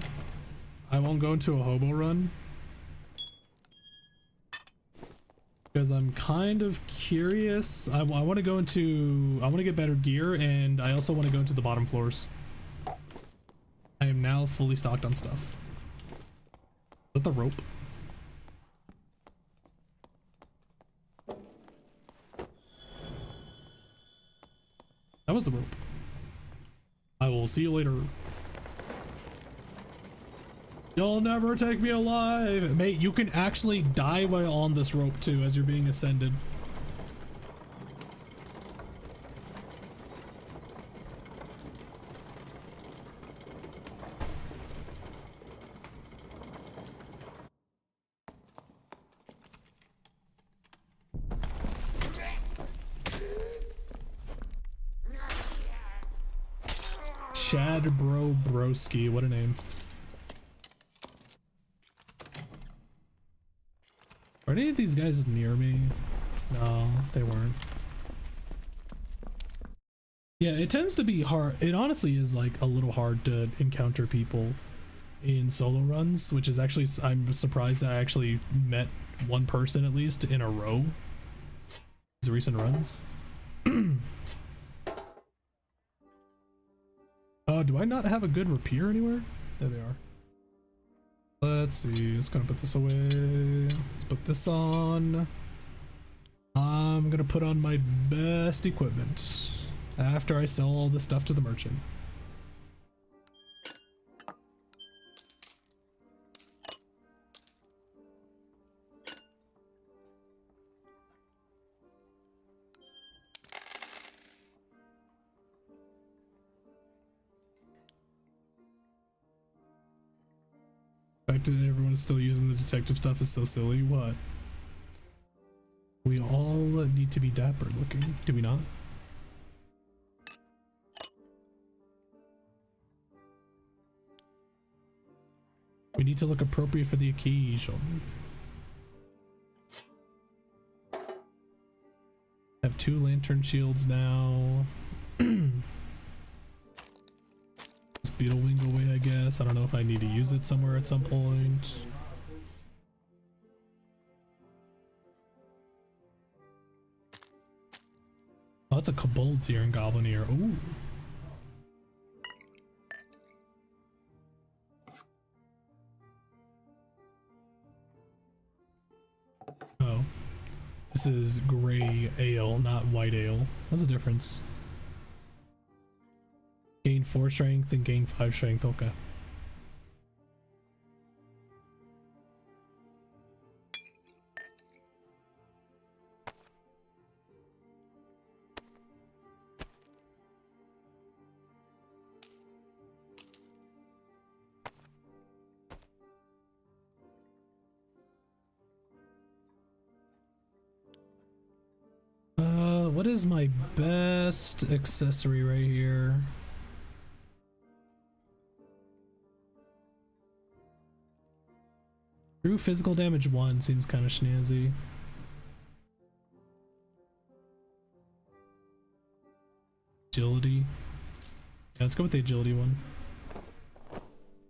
I won't go into a hobo run because I'm kind of curious. I want to go into, I want to get better gear, and I also want to go into the bottom floors. I am now fully stocked on stuff. Is that the rope? That was the rope. I will see you later. You'll never take me alive. Mate, you can actually die while on this rope too as you're being ascended. Chad Broski, what a name. Are any of these guys near me? No, they weren't. Yeah, it tends to be hard. It honestly is like a little hard to encounter people in solo runs, which is actually, I'm surprised that I actually met one person at least in a row. These recent runs. Do I not have a good rapier anywhere? There they are. Let's see, just gonna put this away. Let's put this on. I'm gonna put on my best equipment after I sell all this stuff to the merchant. The fact that everyone is still using the detective stuff is so silly. What? We all need to be dapper looking, do we not? We need to look appropriate for the occasion. Have 2 lantern shields now. Beetle wing away, I guess. I don't know if I need to use it somewhere at some point. Oh, that's a kobold here in Goblin Ear. Ooh. Oh. This is gray ale, not white ale. What's the difference? Gain 4 strength and gain 5 strength. Okay. What is my best accessory right here? True physical damage 1 seems kind of snazzy. Agility. Yeah, let's go with the agility one.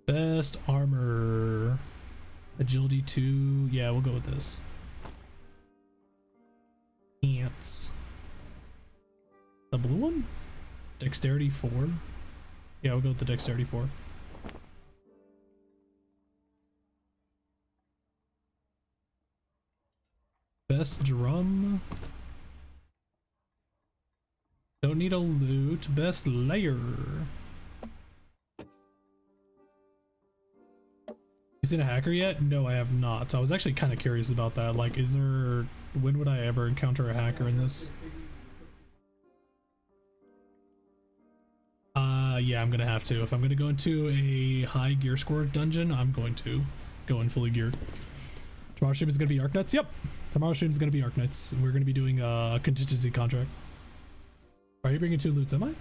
Best armor. Agility 2. Yeah, we'll go with this. Ants. The blue one? Dexterity 4. Yeah, we'll go with the dexterity 4. Best drum. Don't need a loot. Best layer. You seen a hacker yet? No, I have not. So I was actually kind of curious about that. Like, is there... When would I ever encounter a hacker in this? Yeah, I'm gonna have to. If I'm gonna go into a high gear score dungeon, I'm going to go in fully geared. Tomorrow's stream is gonna be Arknights? Yep. Tomorrow's stream is gonna be Arknights. We're gonna be doing a contingency contract. Are you bringing 2 loots, am I?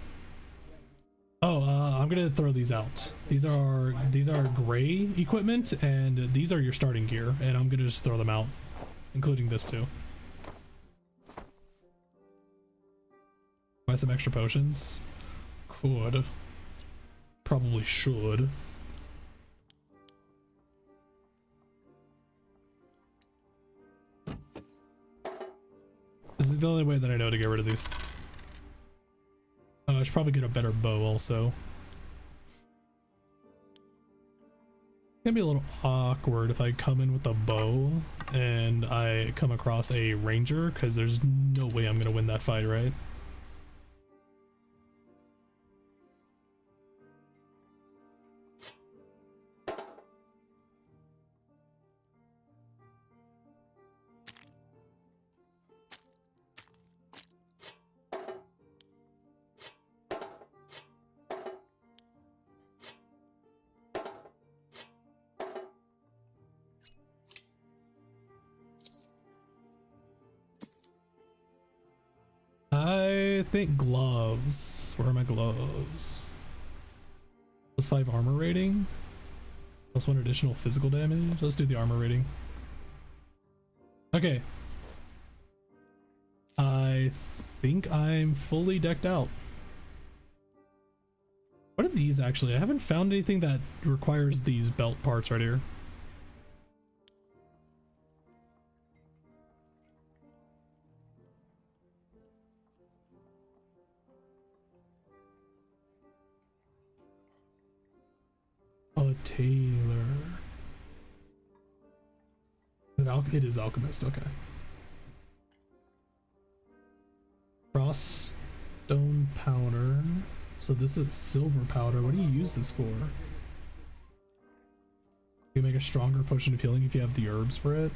Oh, I'm gonna throw these out. These are gray equipment, and these are your starting gear, and I'm gonna just throw them out, including this too. Buy some extra potions. Could. Probably should. This is the only way that I know to get rid of these. I should probably get a better bow also. It's gonna be a little awkward if I come in with a bow and I come across a ranger, because there's no way I'm gonna win that fight, right? I think gloves. Where are my gloves? +5 armor rating. +1 additional physical damage. Let's do the armor rating. Okay. I think I'm fully decked out. What are these actually? I haven't found anything that requires these belt parts right here. A tailor. It is alchemist, okay. Frost stone powder. So this is silver powder. What do you use this for? You make a stronger potion of healing if you have the herbs for it.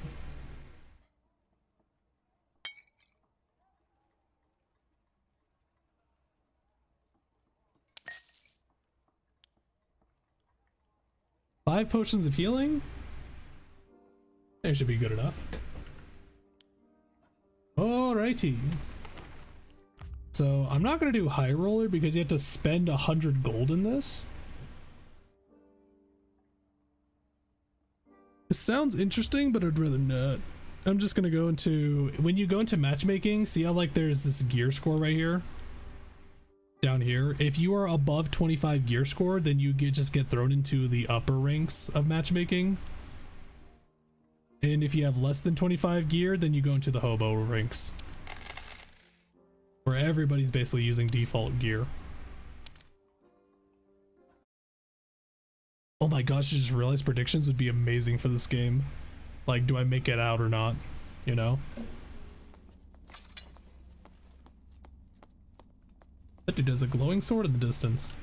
Five potions of healing? It should be good enough. Alrighty. So I'm not gonna do high roller because you have to spend 100 gold in this. This sounds interesting, but I'd rather not. I'm just gonna go into, when you go into matchmaking, see how like there's this gear score right here? Down here. If you are above 25 gear score, then you just get thrown into the upper ranks of matchmaking. And if you have less than 25 gear, then you go into the hobo ranks, where everybody's basically using default gear. Oh my gosh, I just realized predictions would be amazing for this game. Like, do I make it out or not? You know? That dude has a glowing sword in the distance.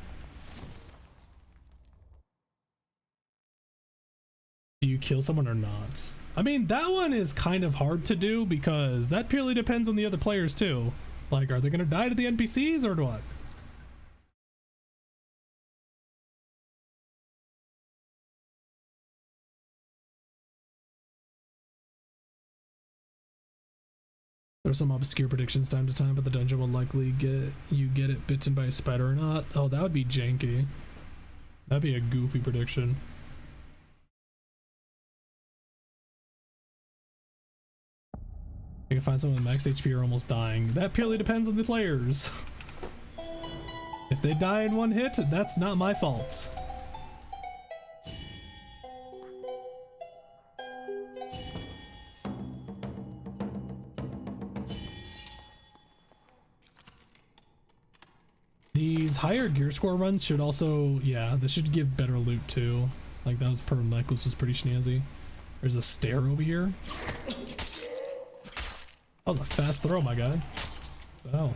Do you kill someone or not? I mean, that one is kind of hard to do because that purely depends on the other players too. Like, are they gonna die to the NPCs or what? There's some obscure predictions time to time, but the dungeon will likely get it bitten by a spider or not. Oh, that would be janky. That'd be a goofy prediction. You can find someone with max HP or almost dying. That purely depends on the players. If they die in one hit, that's not my fault. These higher gear score runs should also, yeah, they should give better loot too. Like that pearl necklace was pretty snazzy. There's a stair over here. That was a fast throw, my guy. What the hell?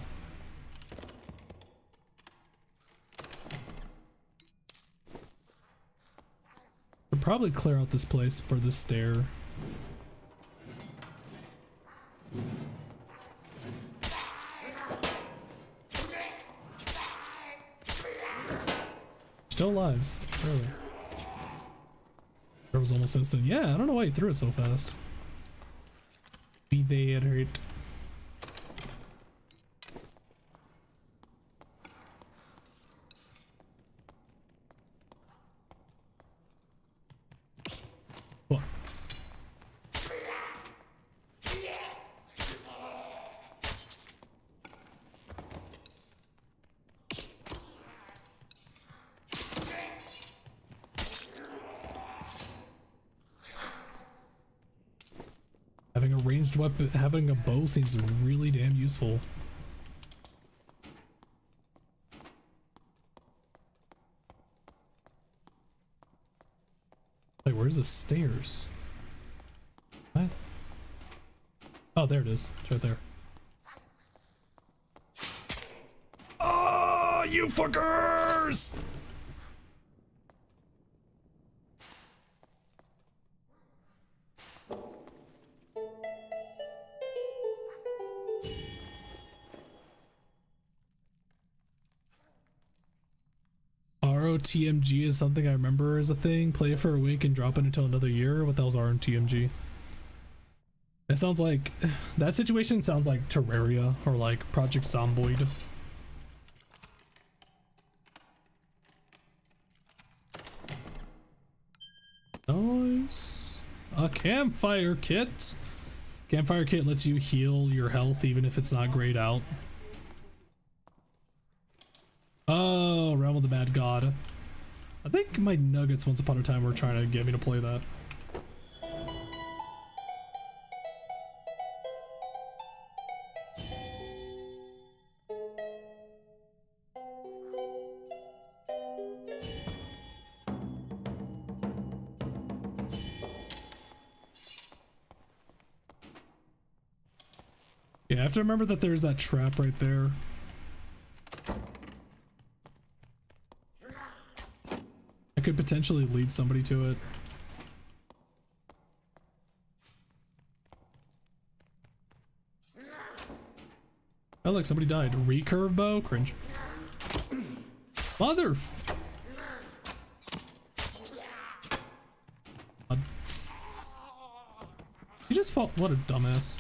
We'll probably clear out this place for this stair. Still alive. Really. That was almost instant. Yeah, I don't know why he threw it so fast. Be there. What? Having a ranged weapon, having a bow seems really damn useful. Wait, where's the stairs? What? Oh, there it is. It's right there. Oh, you fuckers! ROTMG is something I remember as a thing. Play it for a week and drop it until another year. What the hell's ROTMG? It sounds like that situation sounds like Terraria or like Project Zomboid. is a campfire kit. Campfire kit lets you heal your health even if it's not grayed out. Oh, Realm of the Mad God. I think my nuggets once upon a time were trying to get me to play that. Yeah, I have to remember that there's that trap right there. I could potentially lead somebody to it. Oh look, somebody died. Recurve bow? Cringe. Mother. He just fought. What a dumbass.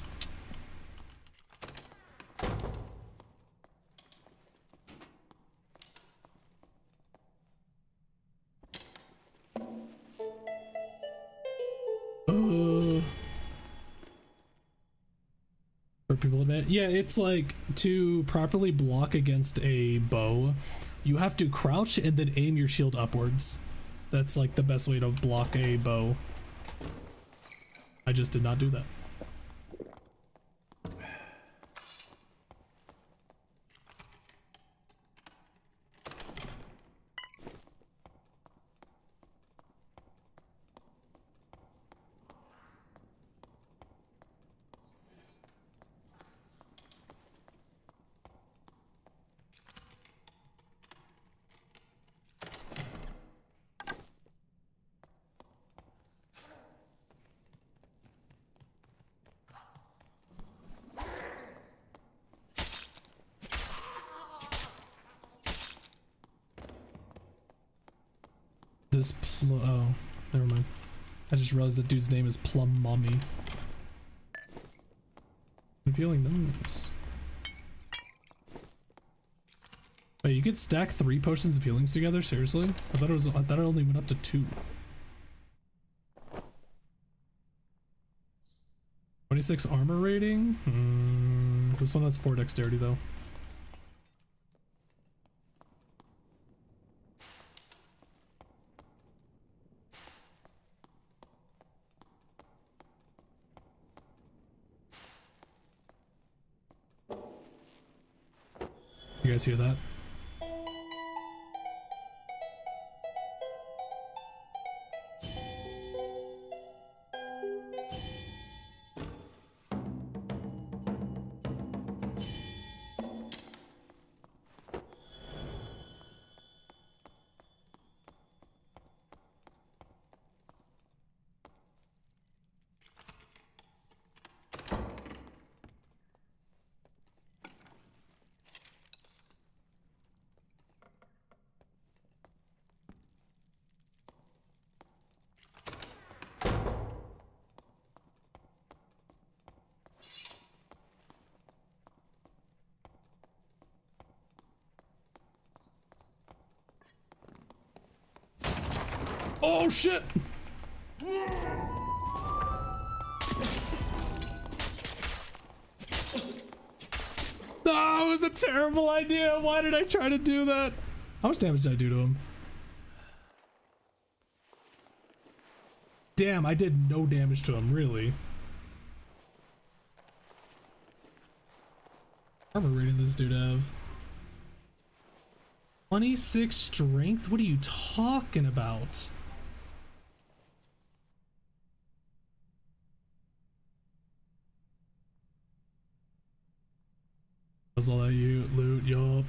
For people admit, yeah, it's like to properly block against a bow, you have to crouch and then aim your shield upwards. That's like the best way to block a bow. I just did not do that. This oh, never mind. I just realized that dude's name is Plum Mommy. I'm feeling nice. Wait, you could stack 3 potions of healings together? Seriously? I thought it only went up to 2. 26 armor rating? This one has 4 dexterity though. You guys hear that? Oh shit! Oh, it was a terrible idea. Why did I try to do that? How much damage did I do to him? Damn, I did no damage to him, really. Armor rating this dude have? 26 strength? What are you talking about? Was all that you loot? Yup.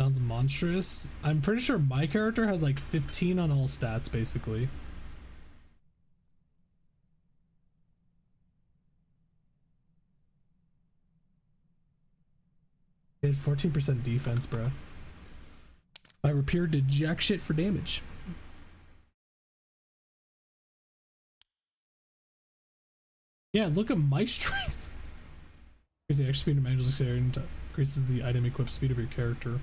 Sounds monstrous. I'm pretty sure my character has like 15 on all stats, basically. It had 14% defense, bro. I repaired to jack shit for damage. Yeah, look at my strength. Crazy, extra speed and manual dexterity. increases the item equip speed of your character.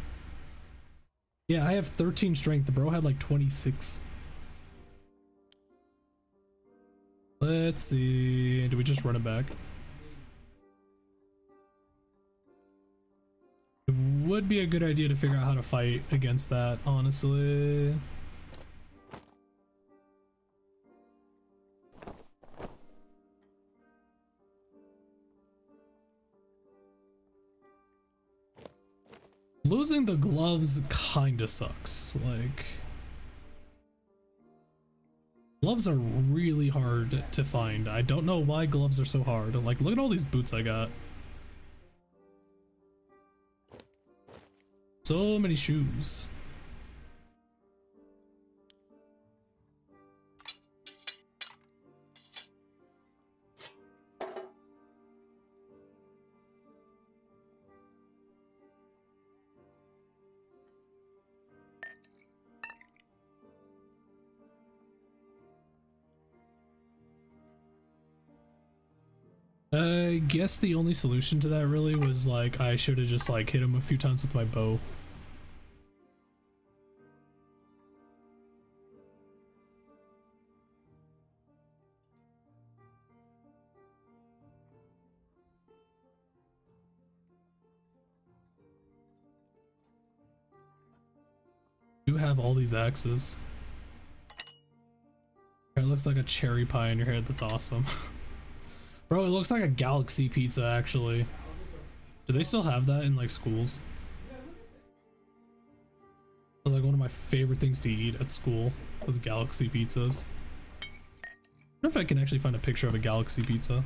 Yeah, I have 13 strength. The bro had like 26. Let's see. Do we just run it back? It would be a good idea to figure out how to fight against that, honestly. Losing the gloves kinda sucks. Like, gloves are really hard to find. I don't know why gloves are so hard. Like, look at all these boots I got. So many shoes. I guess the only solution to that really was like I should have just like hit him a few times with my bow. You have all these axes. It looks like a cherry pie in your head. That's awesome. Bro, it looks like a galaxy pizza, actually. Do they still have that in like schools? It was like one of my favorite things to eat at school was galaxy pizzas. I wonder if I can actually find a picture of a galaxy pizza.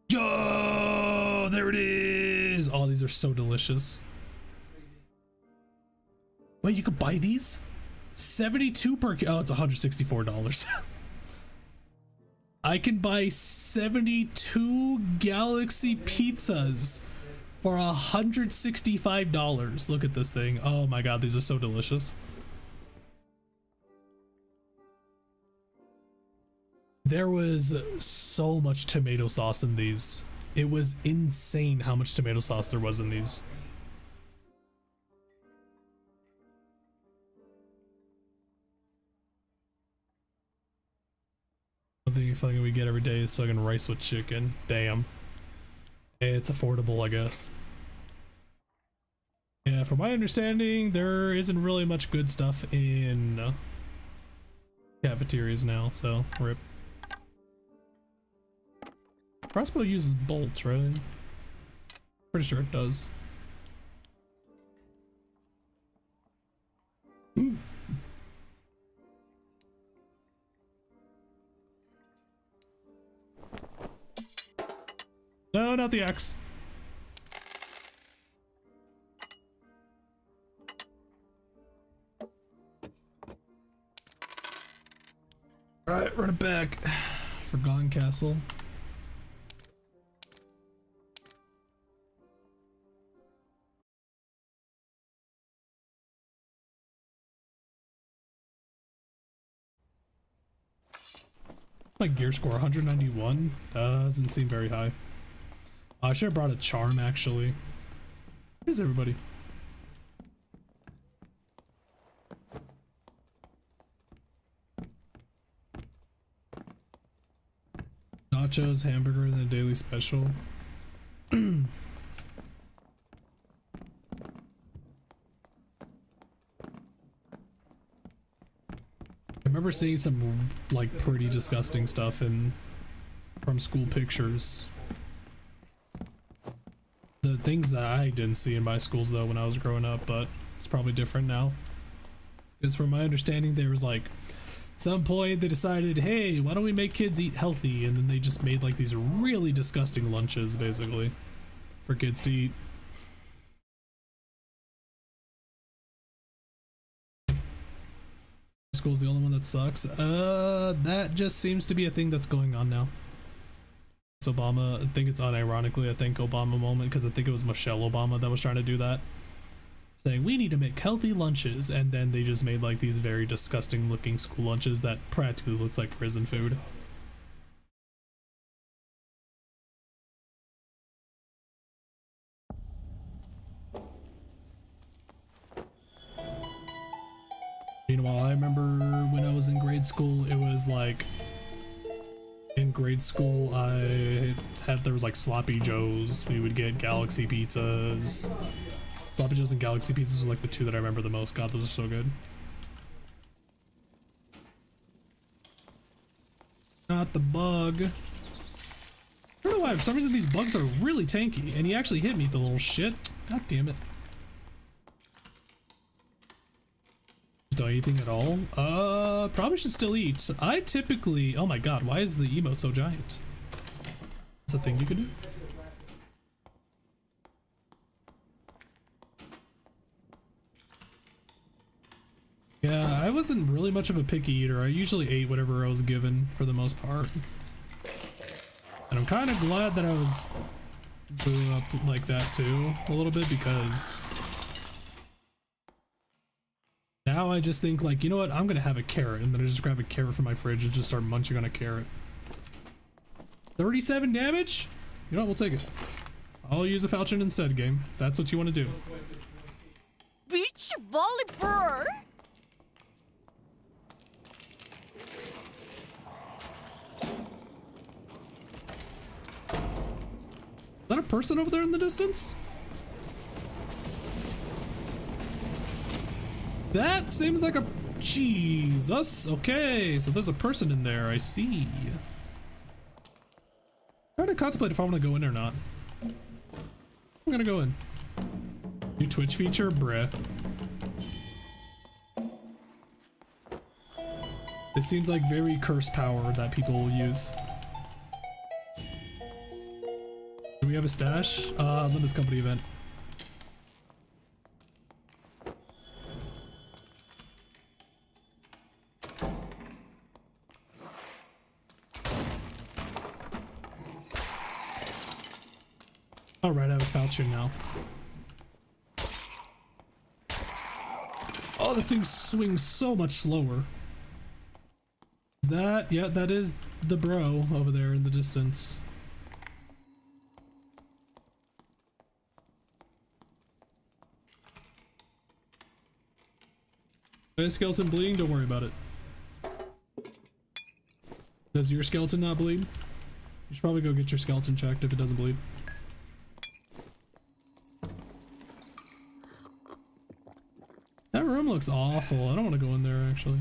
Yo, there it is. Oh, these are so delicious. Wait, you could buy these? 72 per, oh, it's $164. I can buy 72 galaxy pizzas for $165. Look at this thing. Oh my god, these are so delicious. There was so much tomato sauce in these. It was insane how much tomato sauce there was in these. I think fucking we get every day is fucking rice with chicken. Damn. It's affordable, I guess. Yeah, from my understanding, there isn't really much good stuff in cafeterias now, so rip. Crossbow uses bolts, right? Pretty sure it does. Ooh. No, not the axe. Alright, run it back. Forgotten Castle. My gear score 191 doesn't seem very high. I should have brought a charm, actually. Where's everybody? Nachos, hamburger, and a daily special. I remember seeing some like pretty disgusting stuff from school pictures. The things that I didn't see in my schools though when I was growing up, but it's probably different now. Because from my understanding, there was like at some point they decided, hey, why don't we make kids eat healthy? And then they just made like these really disgusting lunches basically for kids to eat. School's the only one that sucks. That just seems to be a thing that's going on now. It's Obama. I think it's unironically, I think Obama moment, because I think it was Michelle Obama that was trying to do that, saying we need to make healthy lunches, and then they just made like these very disgusting looking school lunches that practically looks like prison food. while. I remember when I was in grade school, it was like, in grade school, there was like Sloppy Joes. We would get Galaxy pizzas. Sloppy Joes and Galaxy pizzas are like the two that I remember the most. God, those are so good. Not the bug. I don't know why, for some reason these bugs are really tanky, and he actually hit me, the little shit. God damn it. Don't eat anything at all? Probably should still eat. I typically, oh my god, why is the emote so giant? That's a thing you can do. Yeah, I wasn't really much of a picky eater. I usually ate whatever I was given for the most part. And I'm kind of glad that I was grew up like that too, a little bit, because now I just think like, you know what, I'm gonna have a carrot, and then I just grab a carrot from my fridge and just start munching on a carrot. 37 damage? You know what, we'll take it. I'll use a falchion instead, game, if that's what you want to do. Beach volleyball. Is that a person over there in the distance? That seems like a... Jesus. Okay, so there's a person in there. I see. I'm trying to contemplate if I want to go in or not. I'm gonna go in. New Twitch feature? Bruh. It seems like very cursed power that people will use. Do we have a stash? Limbus Company event. Alright, I have a falchion now. Oh, this thing swings so much slower. Is that? Yeah, that is the bro over there in the distance. Skeleton bleeding? Don't worry about it. Does your skeleton not bleed? You should probably go get your skeleton checked if it doesn't bleed. That room looks awful. I don't want to go in there actually.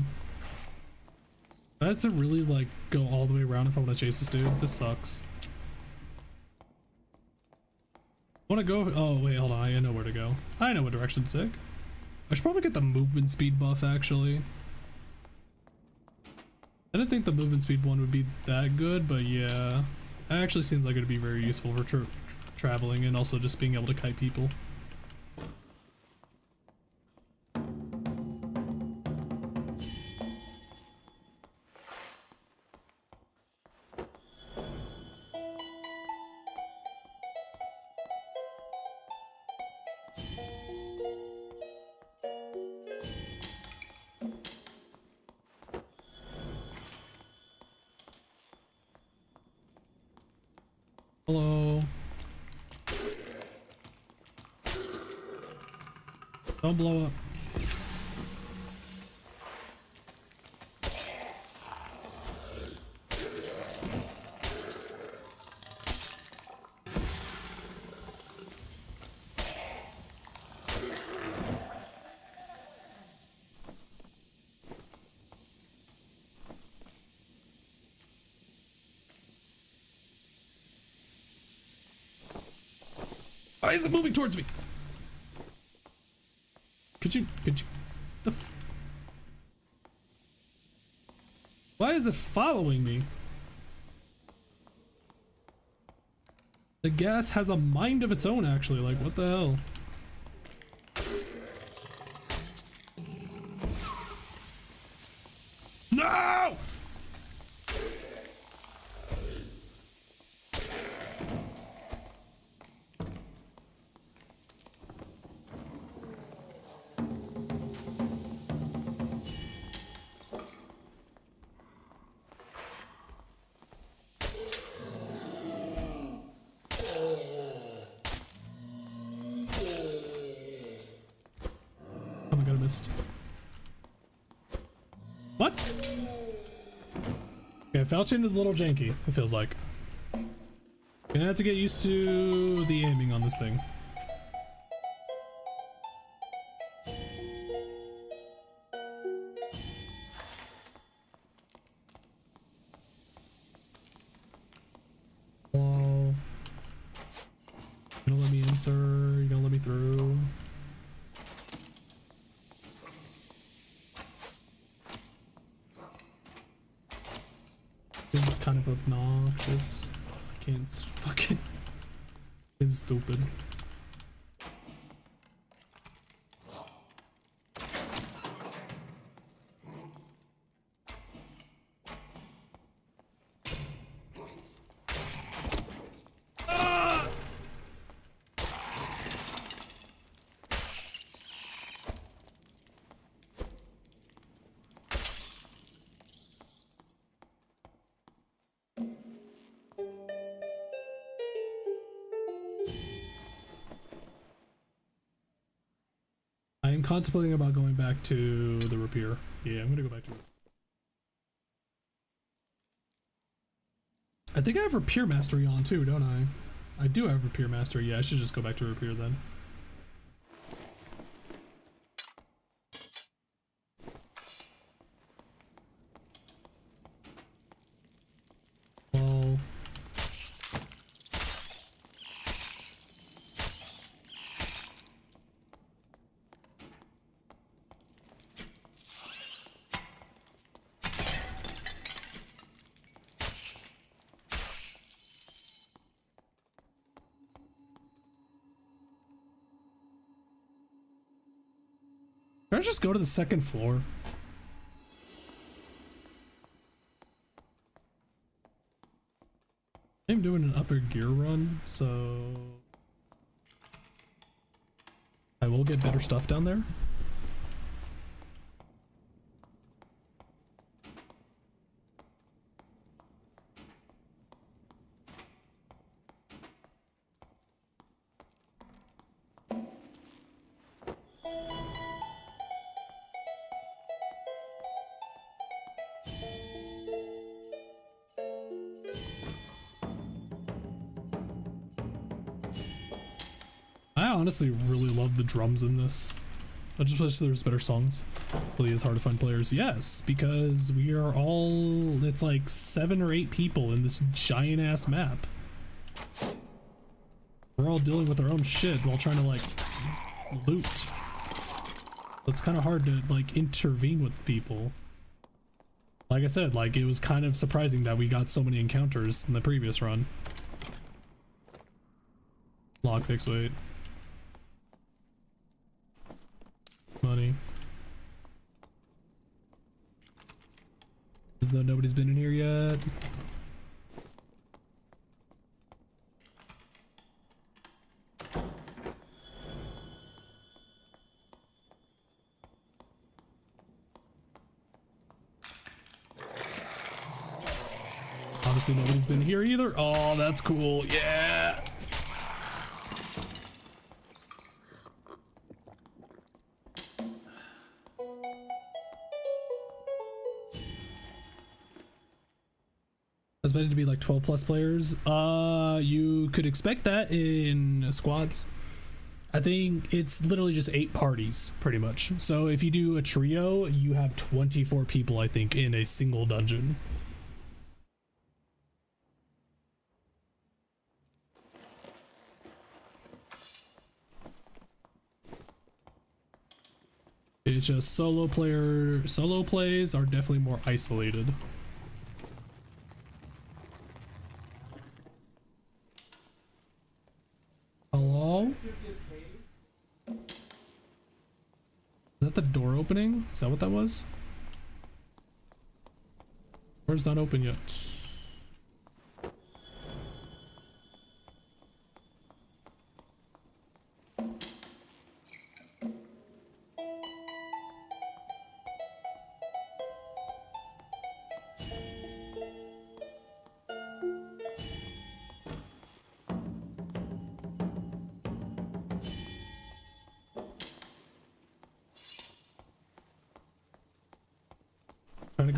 I have to really like go all the way around if I want to chase this dude. This sucks. I want to go. Oh wait, hold on. I know where to go. I know what direction to take. I should probably get the movement speed buff actually. I didn't think the movement speed one would be that good, but yeah. It actually seems like it'd be very useful for traveling and also just being able to kite people. Hello. Don't blow up. Why is it moving towards me? Could you, why is it following me? The gas has a mind of its own actually, like what the hell? No! Oh my god, I missed. What? Okay, Falchion is a little janky, it feels like. Gonna have to get used to the aiming on this thing. Hello. You gonna let me in, sir? You gonna let me through? This is kind of obnoxious. I can't fucking. I'm stupid. I am contemplating about going back to the repair. Yeah, I'm gonna go back to it. I think I have repair mastery on too, don't I? I do have repair mastery. Yeah, I should just go back to repair then. Well, can I just go to the second floor? I'm doing an upper gear run, so I will get better stuff down there. I honestly really love the drums in this. I just wish there's better songs. Really is hard to find players. Yes, because we are all, it's like 7 or 8 people in this giant ass map. We're all dealing with our own shit while trying to like loot. So it's kind of hard to like intervene with people. Like I said, like it was kind of surprising that we got so many encounters in the previous run. Lockpicks, wait. Money. As though nobody's been in here yet. Obviously nobody's been here either. Oh, that's cool. Yeah. Expected to be like 12 plus players. You could expect that in squads. I think it's literally just 8 parties pretty much. So if you do a trio, you have 24 people, I think, in a single dungeon. It's just solo plays are definitely more isolated. Hello? Is that the door opening? Is that what that was? Door's not open yet.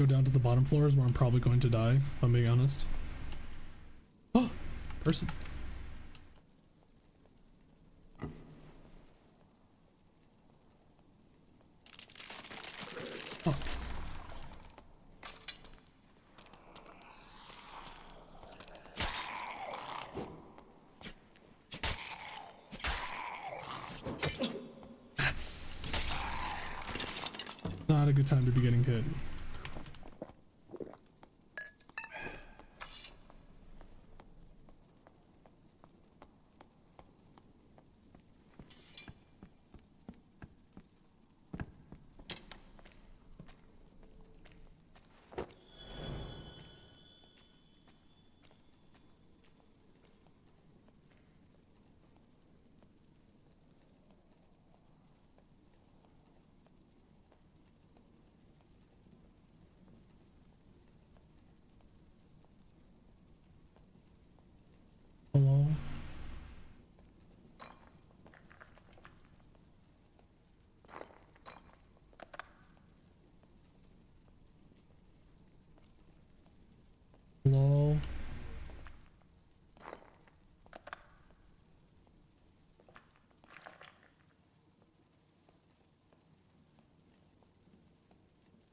go down to the bottom floors where I'm probably going to die, if I'm being honest. Oh, person. Oh. That's not a good time to be getting hit. Hello? Hello?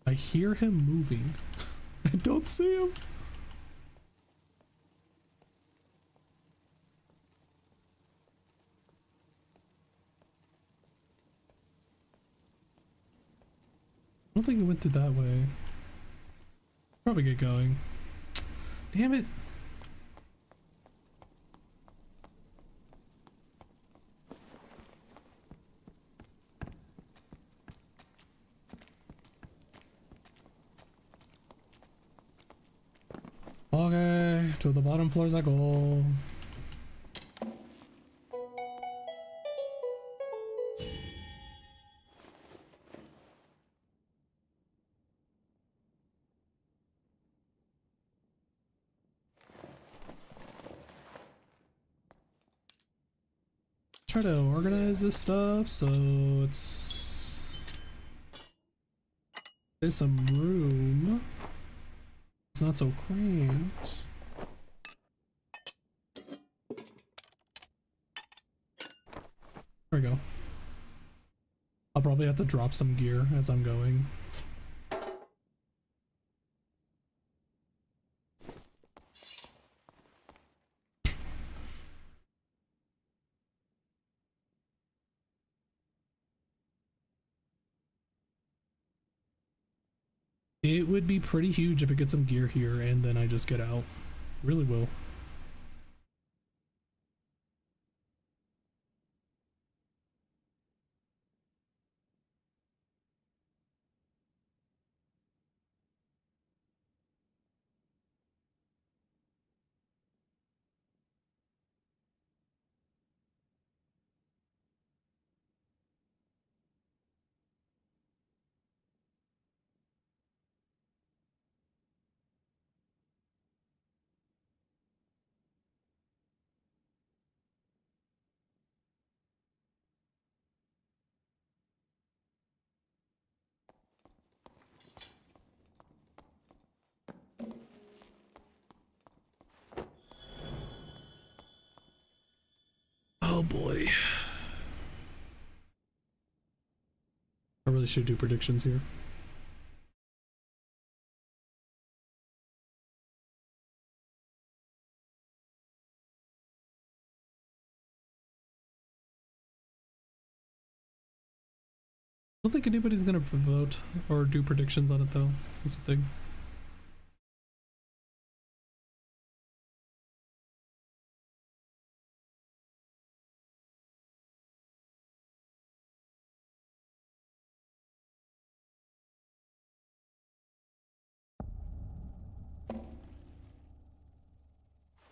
I hear him moving. I don't see him. I don't think it went through that way. Probably get going. Damn it. Okay, to the bottom floors I go. Try to organize this stuff so there's some room. It's not so cramped. There we go. I'll probably have to drop some gear as I'm going. It would be pretty huge if I get some gear here and then I just get out. Really will. Oh boy. I really should do predictions here. I don't think anybody's gonna vote or do predictions on it though. That's the thing.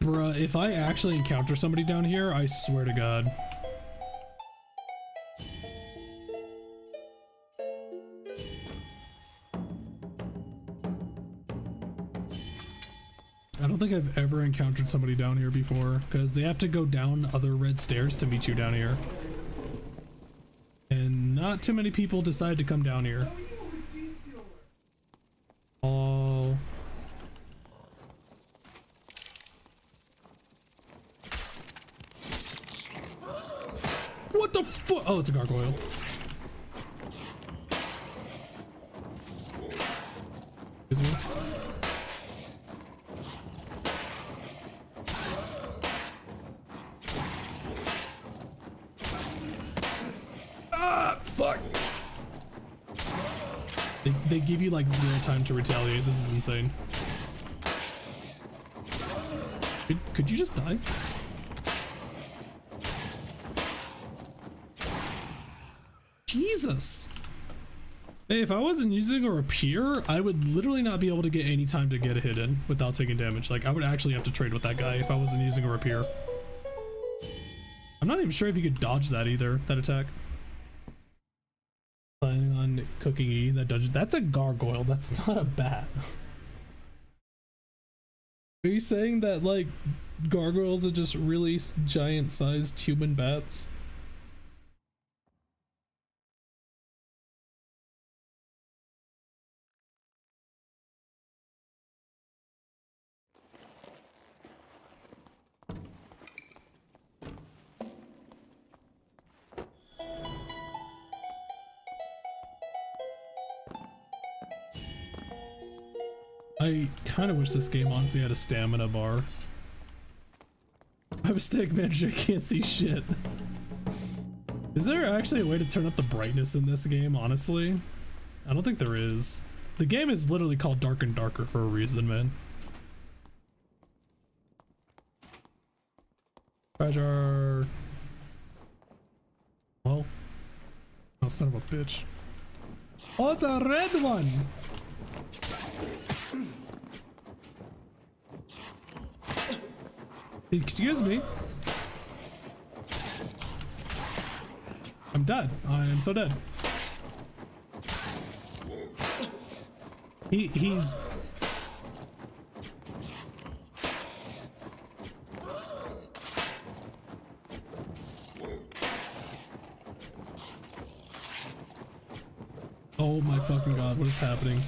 Bruh, if I actually encounter somebody down here, I swear to God. I don't think I've ever encountered somebody down here before, because they have to go down other red stairs to meet you down here. And not too many people decide to come down here. the fuck? Oh, it's a gargoyle. Excuse me. Ah, fuck. They give you like 0 time to retaliate. This is insane. Could you just die? Jesus. Hey, if I wasn't using a rapier, I would literally not be able to get any time to get a hit in without taking damage. Like, I would actually have to trade with that guy if I wasn't using a rapier. I'm not even sure if you could dodge that either, that attack. Planning on cooking E, that dungeon. That's a gargoyle, that's not a bat. Are you saying that, like, gargoyles are just really giant-sized human bats? I kind of wish this game honestly had a stamina bar. My mistake, manager, can't see shit. Is there actually a way to turn up the brightness in this game, honestly? I don't think there is. The game is literally called Dark and Darker for a reason, man. Treasure. Oh. Oh, son of a bitch. Oh, it's a red one! Excuse me. I'm dead. I am so dead. He's... Oh my fucking god, what is happening?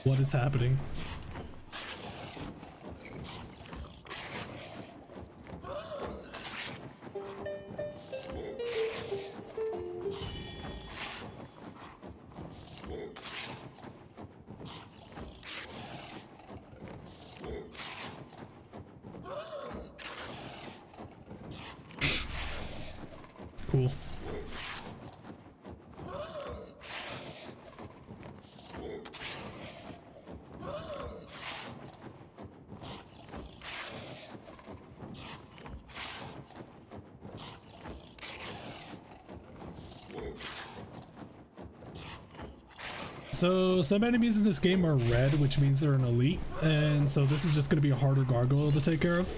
What is happening? Cool. So some enemies in this game are red, which means they're an elite, and so this is just going to be a harder gargoyle to take care of.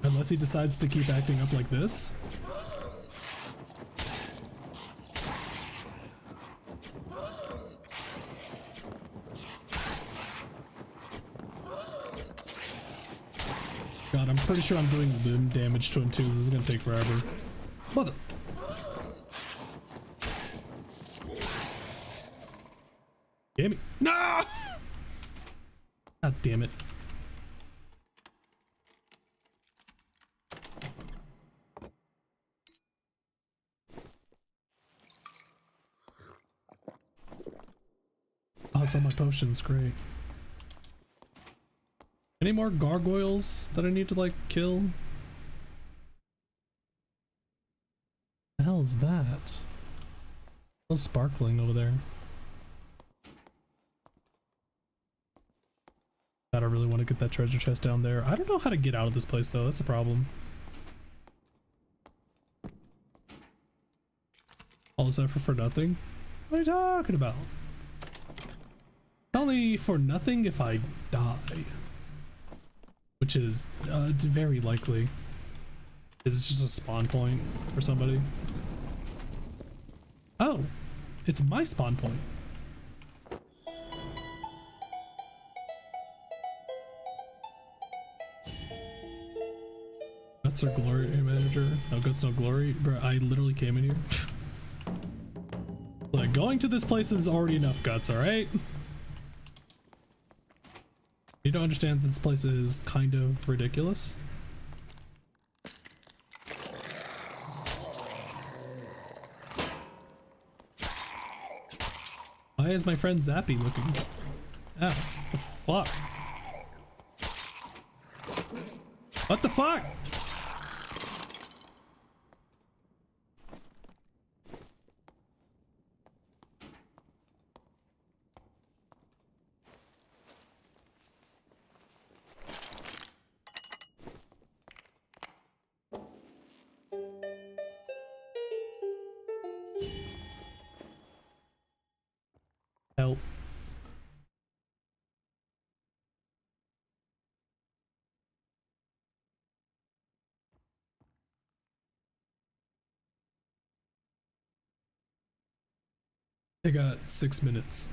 Unless he decides to keep acting up like this. God, I'm pretty sure I'm doing limb damage to him too. This is going to take forever. Mother. Damn it. No! God damn it. Oh, it's on my potions. Great. Any more gargoyles that I need to, like, kill? The hell is that? What's sparkling over there? God, I really want to get that treasure chest down there. I don't know how to get out of this place though, that's a problem. All this effort for nothing? What are you talking about? Only for nothing if I die. Which is very likely. Is it just a spawn point for somebody? Oh, it's my spawn point. That's our glory manager. No guts, no glory. Bro, I literally came in here. Look, going to this place is already enough guts, alright? You don't understand that this place is kind of ridiculous? Why is my friend Zappy looking? Ah, what the fuck? What the fuck? Help. I got 6 minutes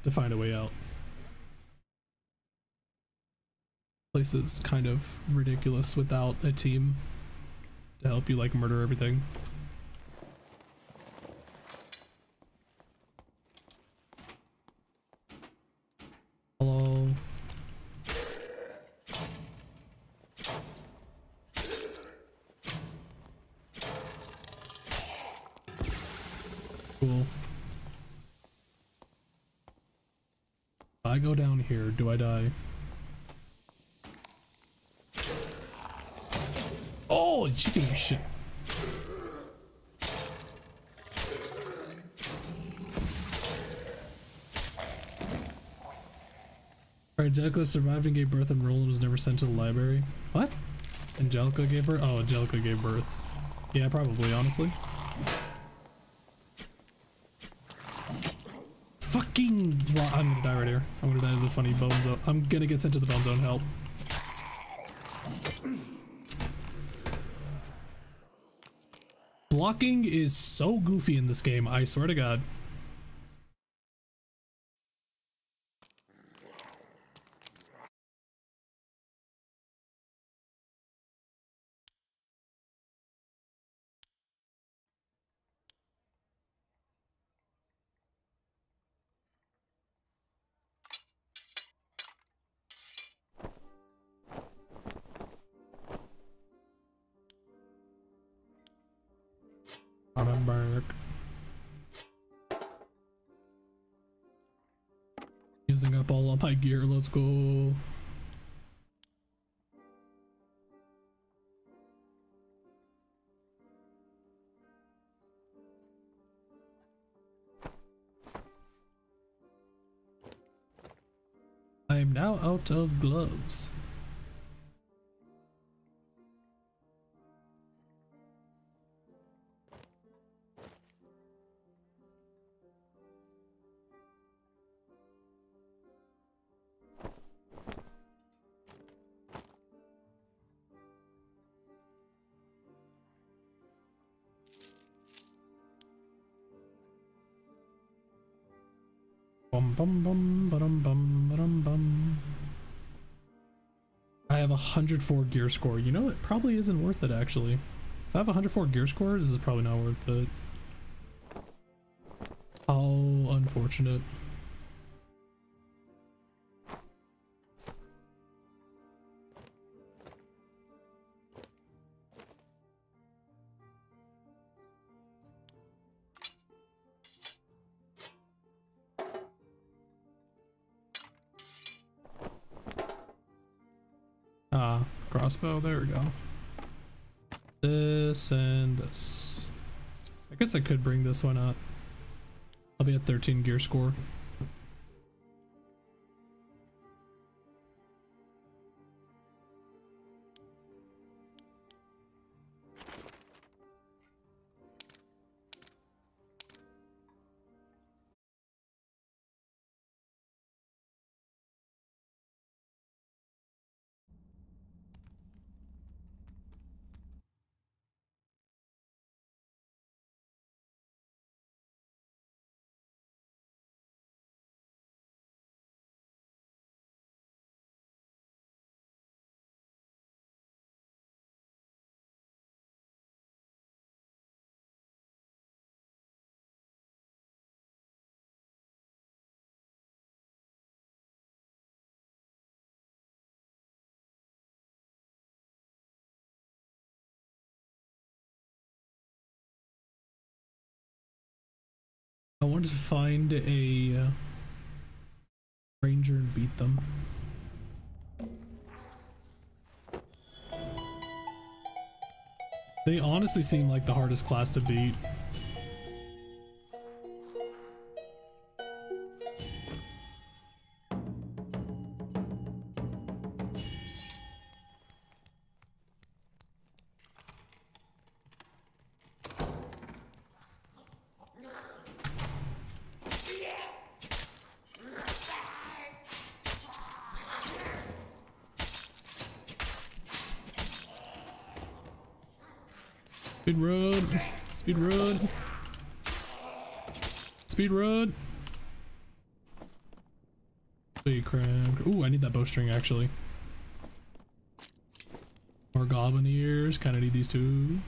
to find a way out. Place is kind of ridiculous without a team to help you like murder everything. Hello. Cool. If I go down here, do I die? Oh, chicken shit. Angelica survived and gave birth and Roland was never sent to the library. What? Angelica gave birth? Oh, Angelica gave birth. Yeah, probably, honestly. Fucking... Well, I'm gonna die right here. I'm gonna die to the funny bone zone. I'm gonna get sent to the bone zone. Help. Blocking is so goofy in this game, I swear to God. I'm back. Using up all of my gear, let's go. I am now out of gloves. Bum bum bum ba-dum bum ba-dum bum. I have 104 gear score. You know, it probably isn't worth it actually. If I have 104 gear score, this is probably not worth it. How unfortunate. Ah, crossbow, there we go. This and this. I guess I could bring this one up. I'll be at 13 gear score. I wanted to find a ranger and beat them. They honestly seem like the hardest class to beat. Speed run, speed run, speed run. Big crap. Ooh, I need that bowstring actually. More goblin ears, kind of need these two.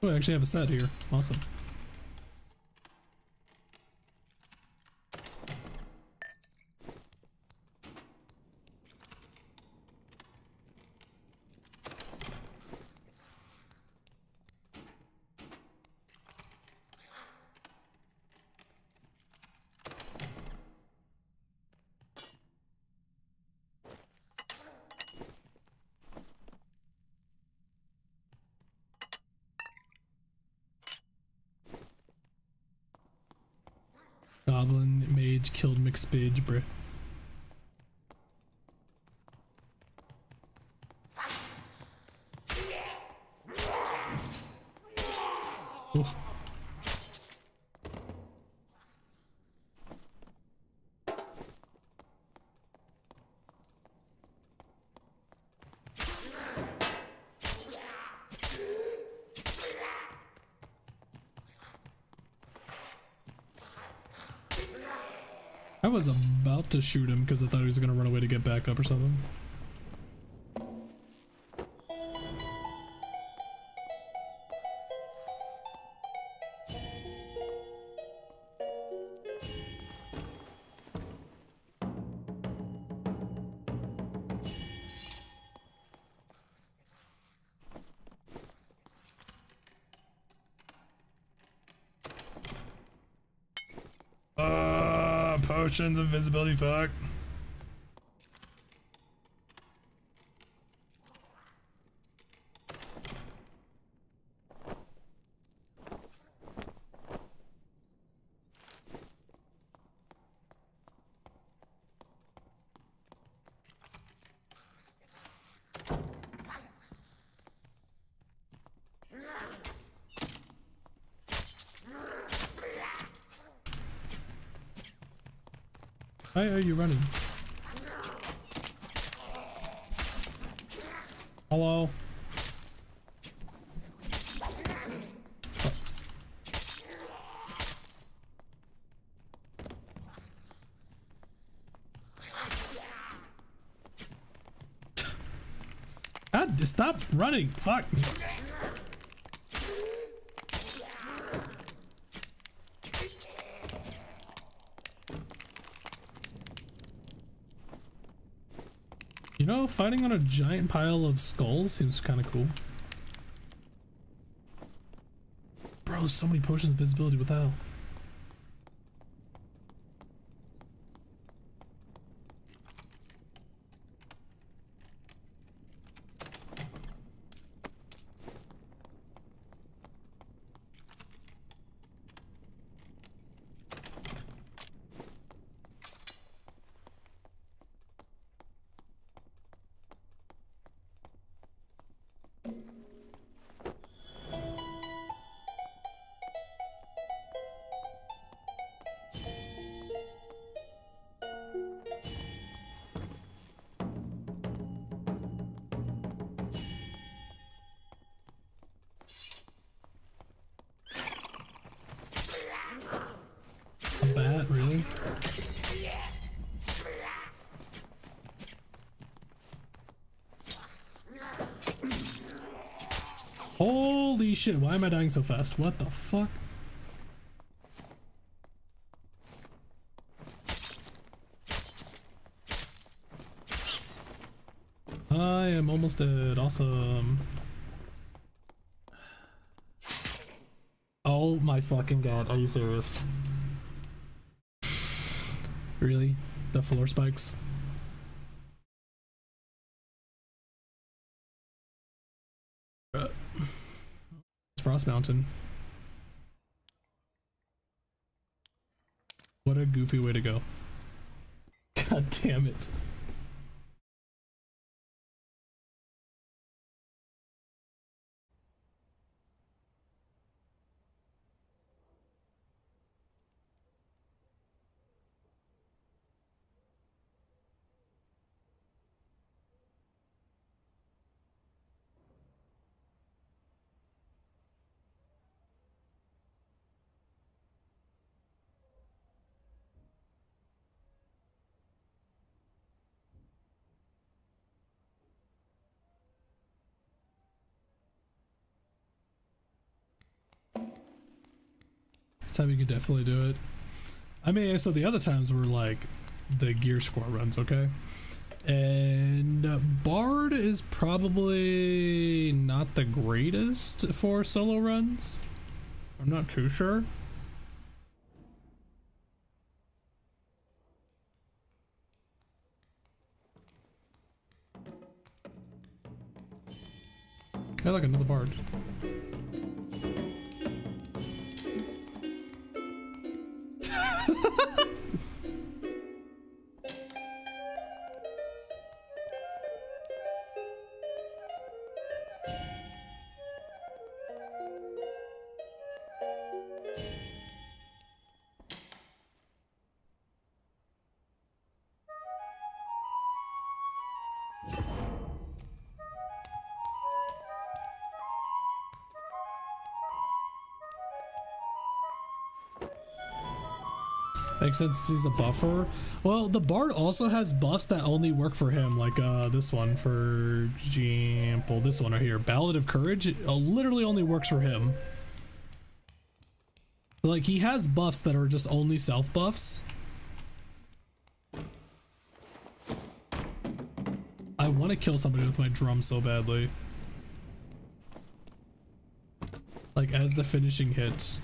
Oh, I actually have a set here. Awesome. Goblin mage killed McSpidge, bruh. Ooh. I was about to shoot him because I thought he was gonna run away to get back up or something. Potions, invisibility, fuck. Why are you running? Hello? God, stop running! Fuck! You know, fighting on a giant pile of skulls seems kind of cool. Bro, so many potions of invisibility, what the hell? Really? Holy shit, why am I dying so fast? What the fuck? I am almost dead. Awesome. Oh, my fucking god, are you serious? Really? The floor spikes? It's Frost Mountain. What a goofy way to go. God damn it. This time you could definitely do it. I mean, so the other times were like the gear score runs, okay? And Bard is probably not the greatest for solo runs. I'm not too sure. Yeah, like another Bard. Makes sense, he's a buffer. Well, the Bard also has buffs that only work for him, like this one, for example, this one right here, Ballad of Courage, it literally only works for him. Like, he has buffs that are just only self buffs. I want to kill somebody with my drum so badly. Like, as the finishing hit.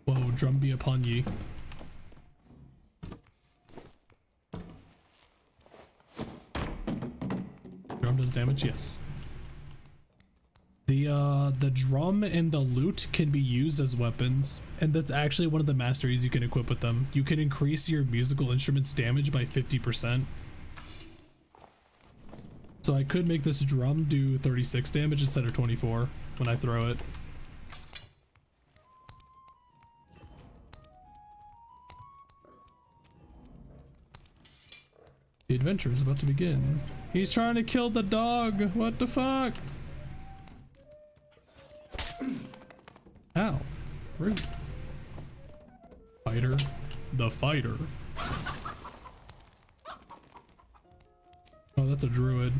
Whoa, drum be upon ye. Drum does damage, yes. The drum and the lute can be used as weapons, and that's actually one of the masteries you can equip with them. You can increase your musical instruments damage by 50%. So I could make this drum do 36 damage instead of 24 when I throw it. The adventure is about to begin. He's trying to kill the dog. What the fuck? Ow. Rude. Fighter. The fighter. Oh, that's a druid.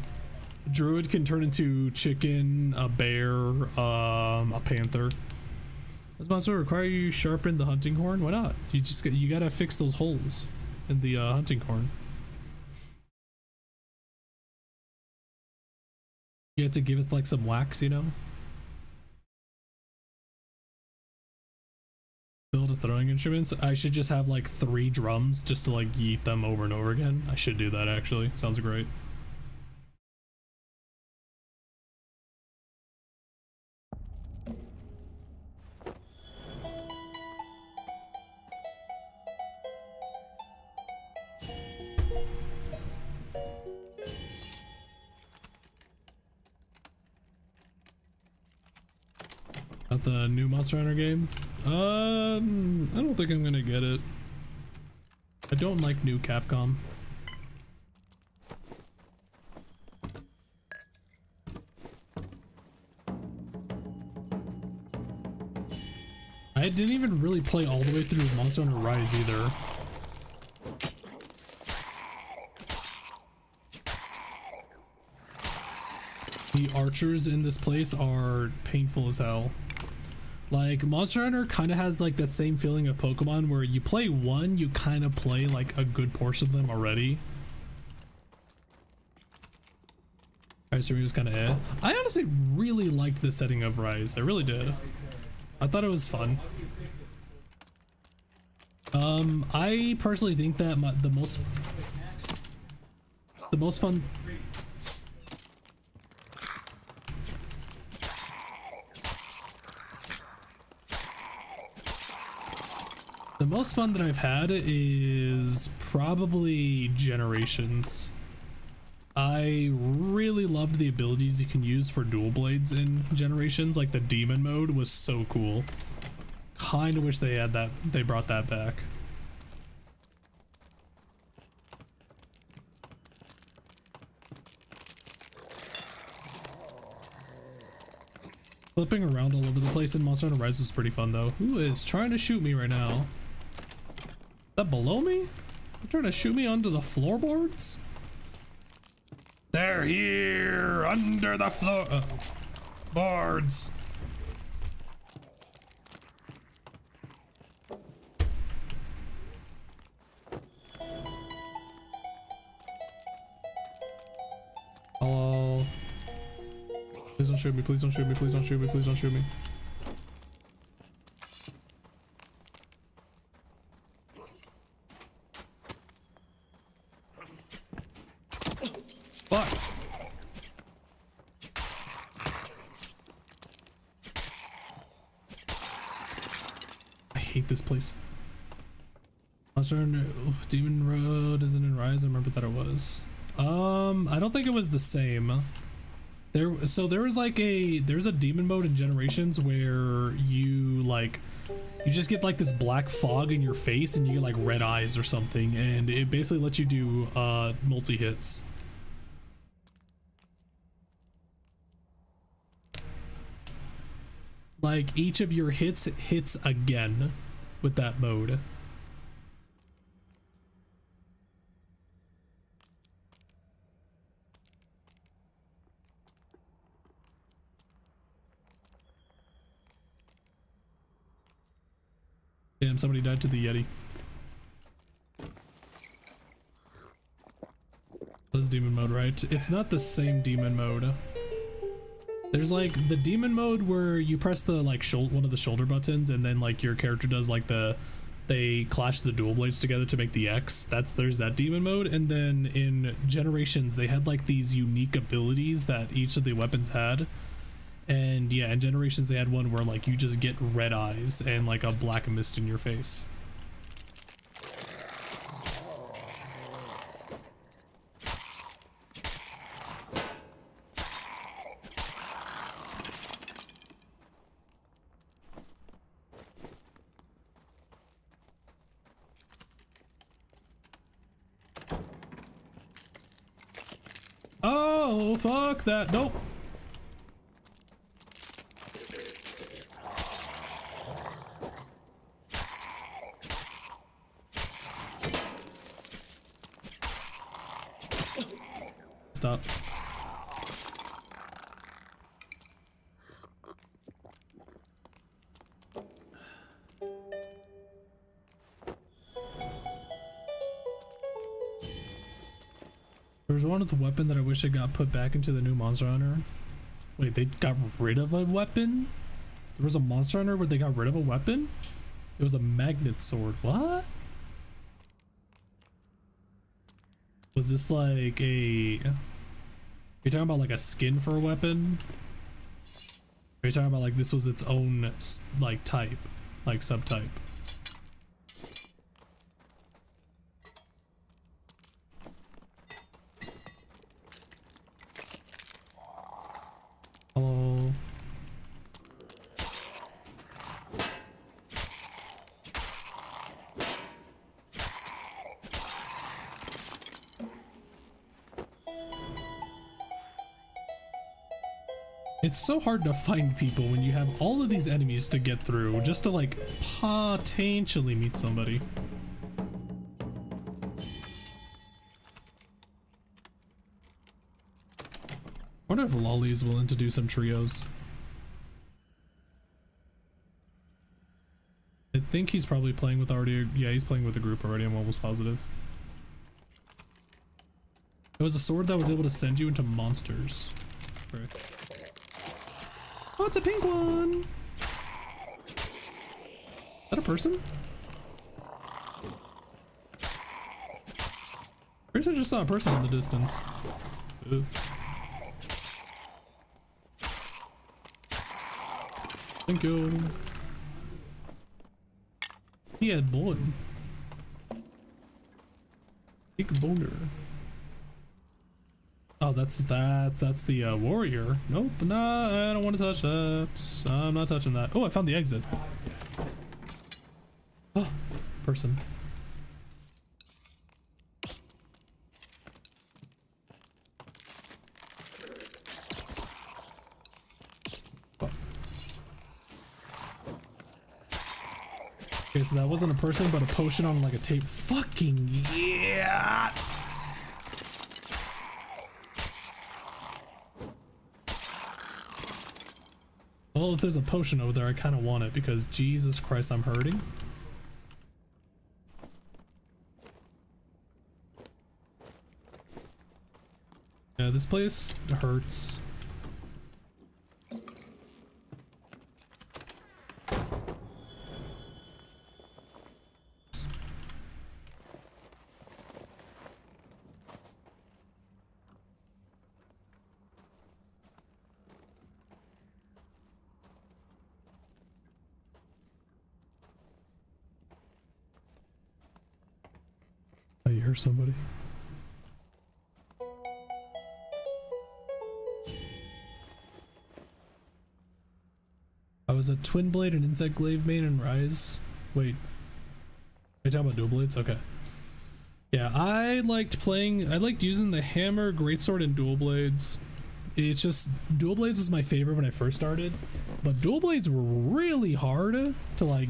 A druid can turn into chicken, a bear, a panther. Does monster require you sharpen the hunting horn? Why not? You gotta fix those holes in the hunting horn. You have to give it like some wax, you know? Build a throwing instruments. I should just have like 3 drums just to like yeet them over and over again. I should do that actually. Sounds great. Not the new Monster Hunter game? I don't think I'm gonna get it. I don't like new Capcom. I didn't even really play all the way through Monster Hunter Rise either. The archers in this place are painful as hell. Like, Monster Hunter kind of has like that same feeling of Pokemon where you play one, you kind of play like a good portion of them already. Rise for me was kind of I honestly really liked the setting of Rise. I really did. I thought it was fun. I personally think that the most fun. The most fun that I've had is probably Generations. I really loved the abilities you can use for dual blades in Generations. Like the demon mode was so cool. Kind of wish they had that. They brought that back. Flipping around all over the place in Monster Hunter Rise was pretty fun though. Who is trying to shoot me right now? Is that below me? They're trying to shoot me onto the floorboards? They're here under the floor boards. Hello. Please don't shoot me, please don't shoot me, please don't shoot me, please don't shoot me. Fuck. I hate this place. Demon Road isn't in Rise. I remember that it was. I don't think it was the same. There's a demon mode in Generations where you just get like this black fog in your face and you get like red eyes or something, and it basically lets you do multi-hits. Like each of your hits again with that mode. Damn, somebody died to the Yeti. That's demon mode, right? It's not the same demon mode. There's like the demon mode where you press the like one of the shoulder buttons and then like your character does like they clash the dual blades together to make the X. There's that demon mode. And then in Generations they had like these unique abilities that each of the weapons had. And yeah, in Generations they had one where like you just get red eyes and like a black mist in your face. Oh, fuck that. Nope. Stop. There's one with a weapon that I wish I got put back into the new Monster Hunter. Wait, they got rid of a weapon? There was a Monster Hunter where they got rid of a weapon? It was a magnet sword. What? Was this like a... Are you talking about like a skin for a weapon? Are you talking about like this was its own like type, like subtype? Hello. It's so hard to find people when you have all of these enemies to get through just to like potentially meet somebody. I wonder if Lolly is willing to do some trios. I think he's probably playing with already. Yeah, he's playing with a group already. I'm almost positive. It was a sword that was able to send you into monsters. Right. Oh, it's a pink one. that a person? First I just saw a person in the distance. Ooh. Thank you. He had blood. Big boner. Oh, that's the warrior. Nope, nah, I don't want to touch that. I'm not touching that. Oh, I found the exit. Oh, person. Oh. Okay, so that wasn't a person, but a potion on like a tape. Fucking yeah! Well, if there's a potion over there, I kind of want it because Jesus Christ, I'm hurting. Yeah, this place hurts. Oh, you heard somebody. I was a twin blade and insect glaive main and rise. Wait. Are you talking about dual blades? Okay. Yeah, I liked using the hammer, greatsword, and dual blades. It's just dual blades was my favorite when I first started, but dual blades were really hard to like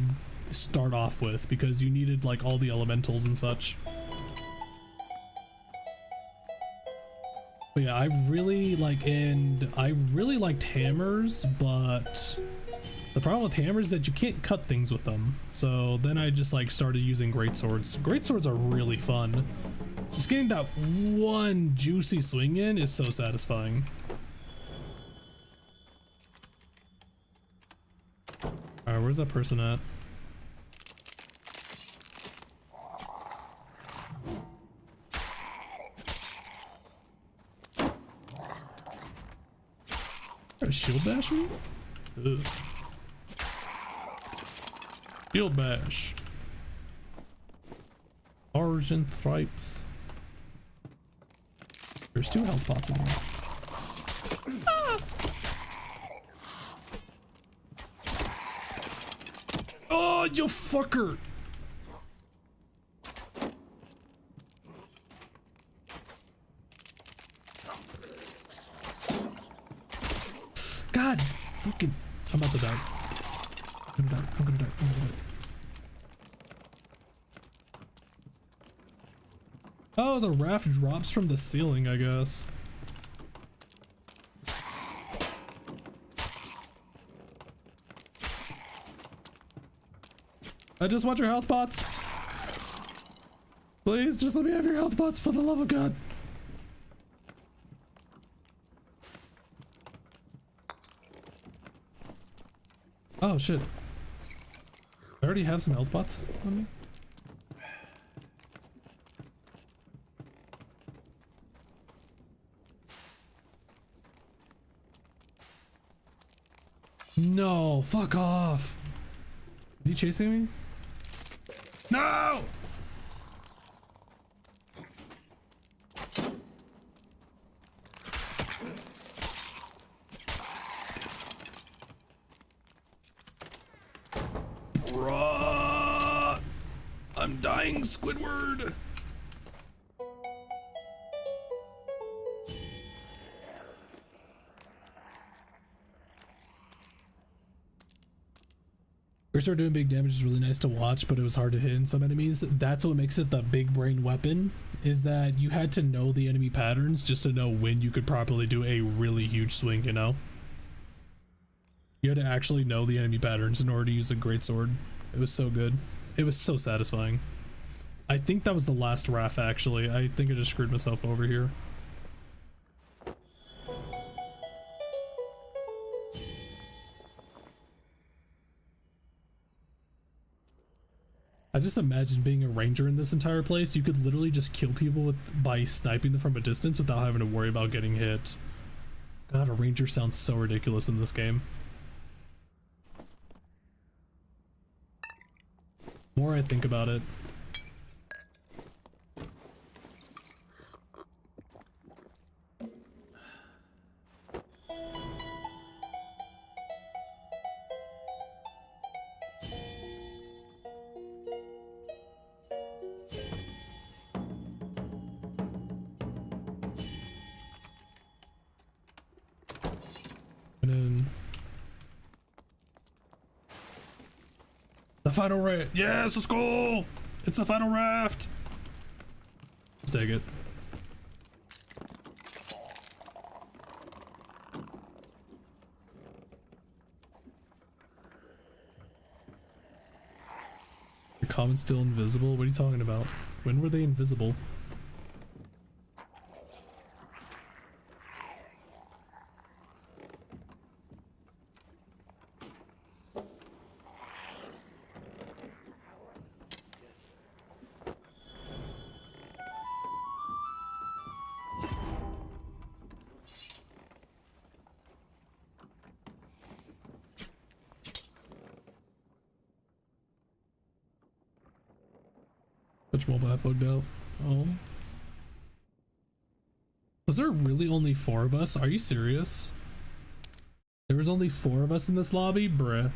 start off with because you needed like all the elementals and such. But yeah, I really liked hammers, but the problem with hammers is that you can't cut things with them. So then I just like started using greatswords. Greatswords are really fun. Just getting that one juicy swing in is so satisfying. Alright, where's that person at? A shield bash me? Ugh. Shield bash. Origin stripes. There's 2 health pots in here. Ah! Oh, you fucker! God, fucking, I'm about to die. I'm gonna die. Oh, the raft drops from the ceiling, I guess. I just want your health pots. Please, just let me have your health pots for the love of God. Oh shit. I already have some health pots on me. No, fuck off. Is he chasing me? No! Bruh! I'm dying, Squidward! Greatsword doing big damage is really nice to watch, but it was hard to hit in some enemies. That's what makes it the big brain weapon, is that you had to know the enemy patterns just to know when you could properly do a really huge swing, you know? You had to actually know the enemy patterns in order to use a greatsword. It was so good. It was so satisfying. I think that was the last RAF actually. I think I just screwed myself over here. I just imagine being a ranger in this entire place. You could literally just kill people by sniping them from a distance without having to worry about getting hit. God, a ranger sounds so ridiculous in this game. The more I think about it. The final raft. Yes, let's go. It's the final raft. Let's take it. The common's still invisible. What are you talking about? When were they invisible? Which mobile app bugged out? Oh. Was there really only 4 of us? Are you serious? There was only 4 of us in this lobby? Bruh.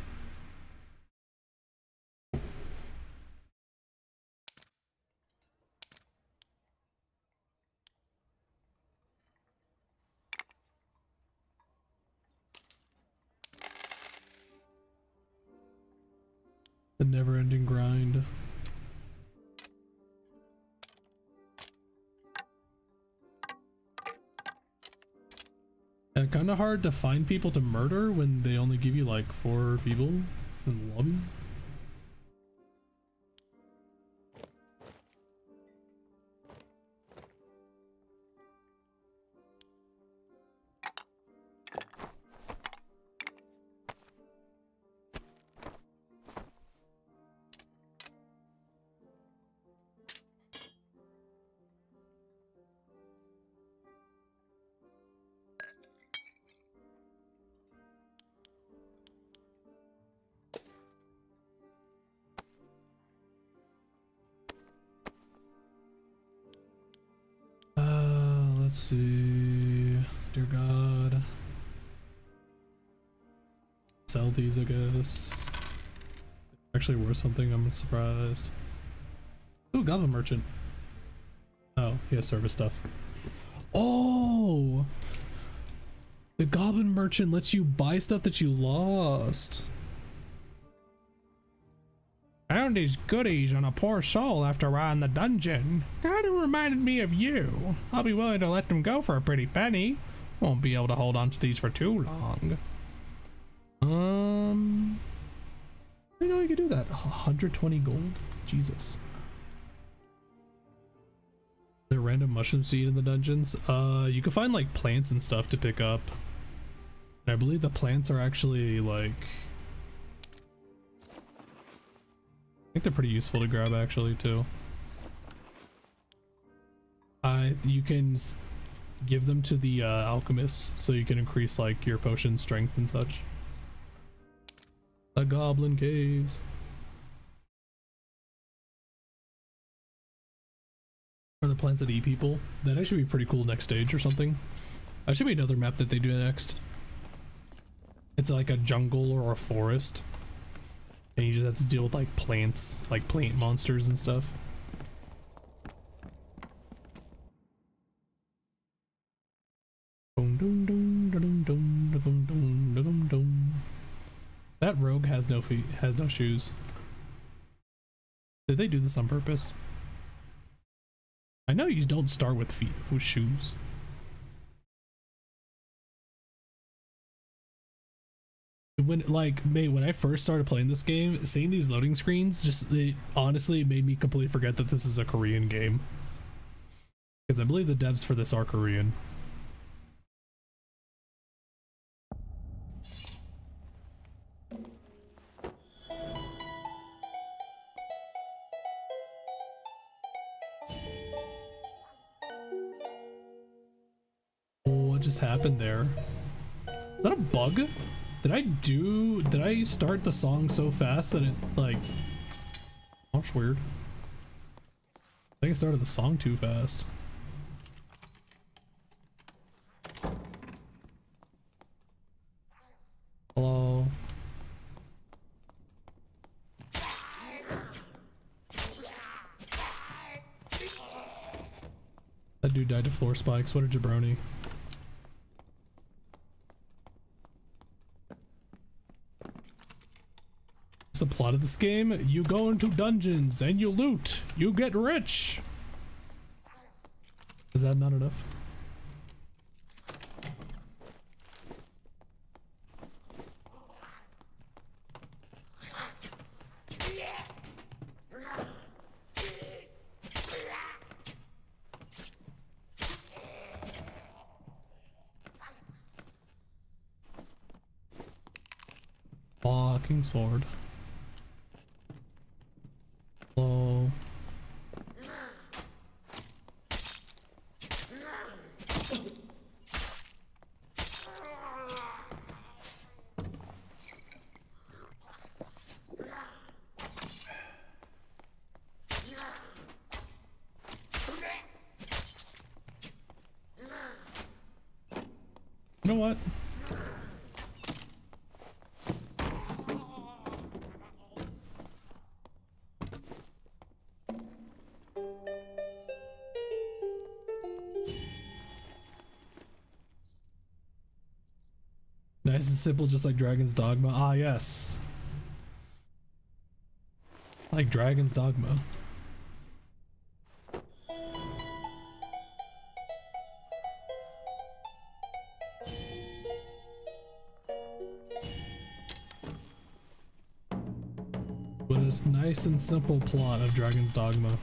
The never-ending grind. Yeah, kind of hard to find people to murder when they only give you like 4 people in the lobby. Let's see. Dear God. Sell these, I guess. Actually worth something, I'm surprised. Ooh, Goblin Merchant. Oh, he has service stuff. Oh! The Goblin Merchant lets you buy stuff that you lost. Found these goodies on a poor soul after riding the dungeon. Kinda reminded me of you. I'll be willing to let them go for a pretty penny. Won't be able to hold on to these for too long. I know you could do that. 120 gold? Jesus. There random mushroom seed in the dungeons? You can find like plants and stuff to pick up. And I believe the plants are actually like... I think they're pretty useful to grab actually too. You can give them to the alchemist so you can increase like your potion strength and such. The Goblin Caves. Or the plants that eat people. That actually be pretty cool next stage or something. That should be another map that they do next. It's like a jungle or a forest. And you just have to deal with like plants, like plant monsters and stuff. That rogue has no feet, has no shoes. Did they do this on purpose? I know you don't start with feet, with shoes. When when I first started playing this game, seeing these loading screens honestly made me completely forget that this is a Korean game, because I believe the devs for this are Korean. what just happened there. Is that a bug? Did I start the song so fast that it like, that's weird. I think I started the song too fast. Hello. That dude died to floor spikes. What a jabroni. The plot of this game: you go into dungeons and you loot, you get rich. Is that not enough? Fucking sword. Hello. You know what? Nice and simple, just like Dragon's Dogma. Ah, yes. Like Dragon's Dogma. But it's nice and simple plot of Dragon's Dogma.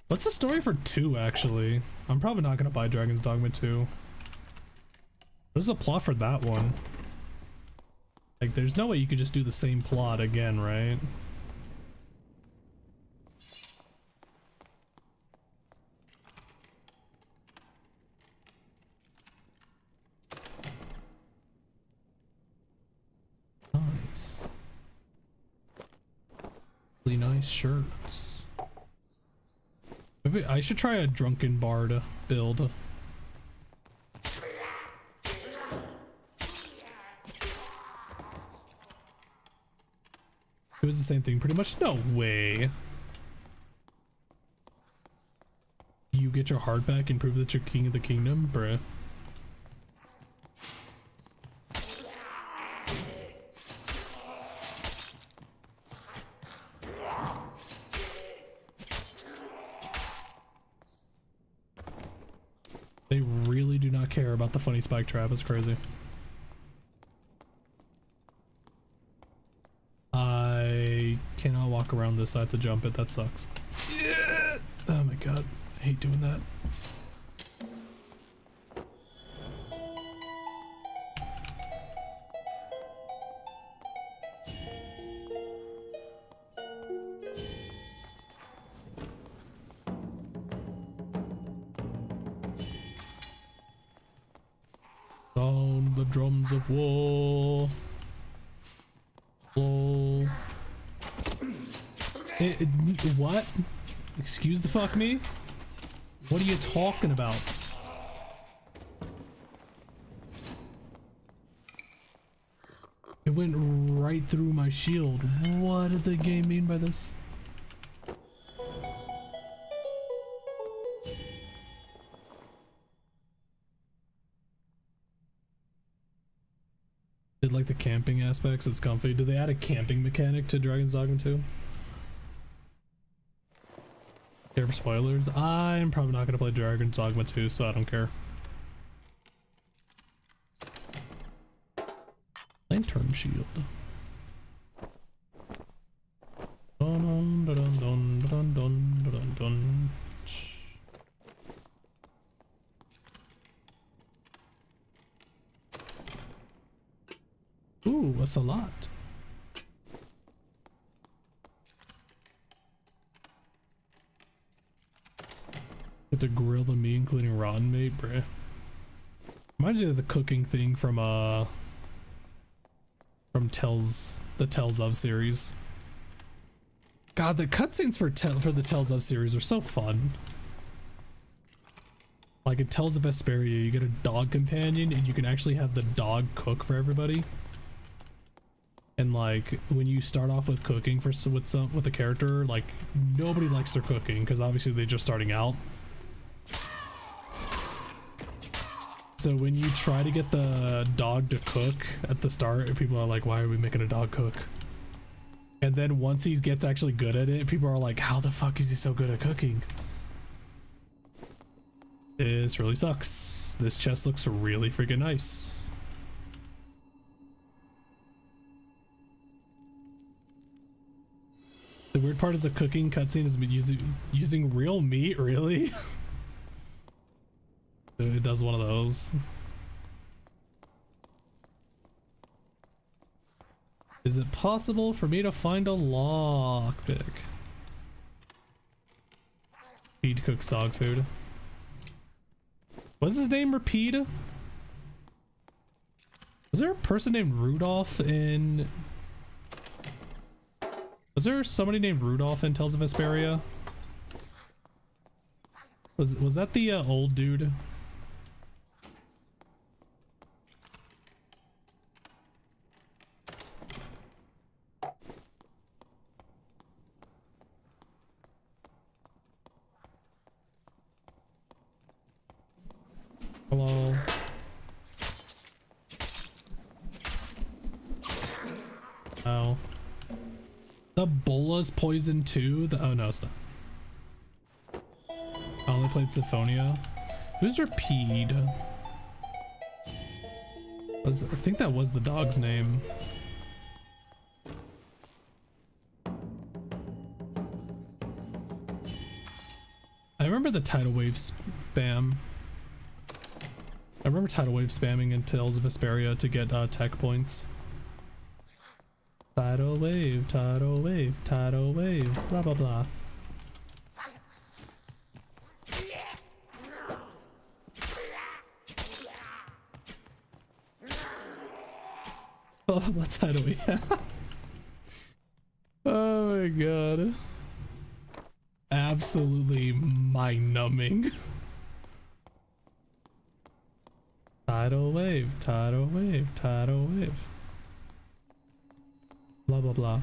What's the story for 2, actually? I'm probably not gonna buy Dragon's Dogma 2. What is the plot for that one? Like, there's no way you could just do the same plot again, right? Nice. Really nice shirts. Maybe I should try a Drunken Bard build. It was the same thing pretty much. No way. You get your heart back and prove that you're king of the kingdom, bruh. They really do not care about the funny spike trap. It's crazy. I cannot walk around this side to jump it. That sucks. Yeah. Oh my god. I hate doing that. Sound the drums of war. Whoa. What? Excuse the fuck me? What are you talking about? It went right through my shield. What did the game mean by this? Did like the camping aspects, it's comfy. Did they add a camping mechanic to Dragon's Dogma 2? Care for spoilers? I'm probably not gonna play Dragon's Dogma 2, so I don't care. Lantern shield. Dun, dun, dun, dun, dun, dun, dun, dun. Ooh, what's a lot? Get to grill the meat, including rotten meat, bruh. Reminds me of the cooking thing from the Tales of series. God, the cutscenes for the Tales of series are so fun. Like in Tales of Vesperia, you get a dog companion and you can actually have the dog cook for everybody. And like when you start off with cooking with the character, like nobody likes their cooking because obviously they're just starting out. So when you try to get the dog to cook at the start, people are like, why are we making a dog cook? And then once he gets actually good at it, people are like, how the fuck is he so good at cooking? This really sucks. This chest looks really freaking nice. The weird part is the cooking cutscene has been using real meat, really? So it does one of those. Is it possible for me to find a lockpick? Feed cooks dog food. Was his name Repeat? Was there a person named Rudolph in... Was there somebody named Rudolph in Tales of Vesperia? Was that the old dude? Hello. Oh. The Bola's poison too? Oh no, it's not. I only played Symphonia. Who's Repeat? I think that was the dog's name. I remember the tidal wave spam. I remember tidal wave spamming in Tales of Vesperia to get tech points. Tidal wave, tidal wave, tidal wave, blah blah blah. Blah blah blah, tidal wave. Oh my god. Absolutely mind-numbing. Tidal wave, tidal wave, tidal wave. Blah blah blah.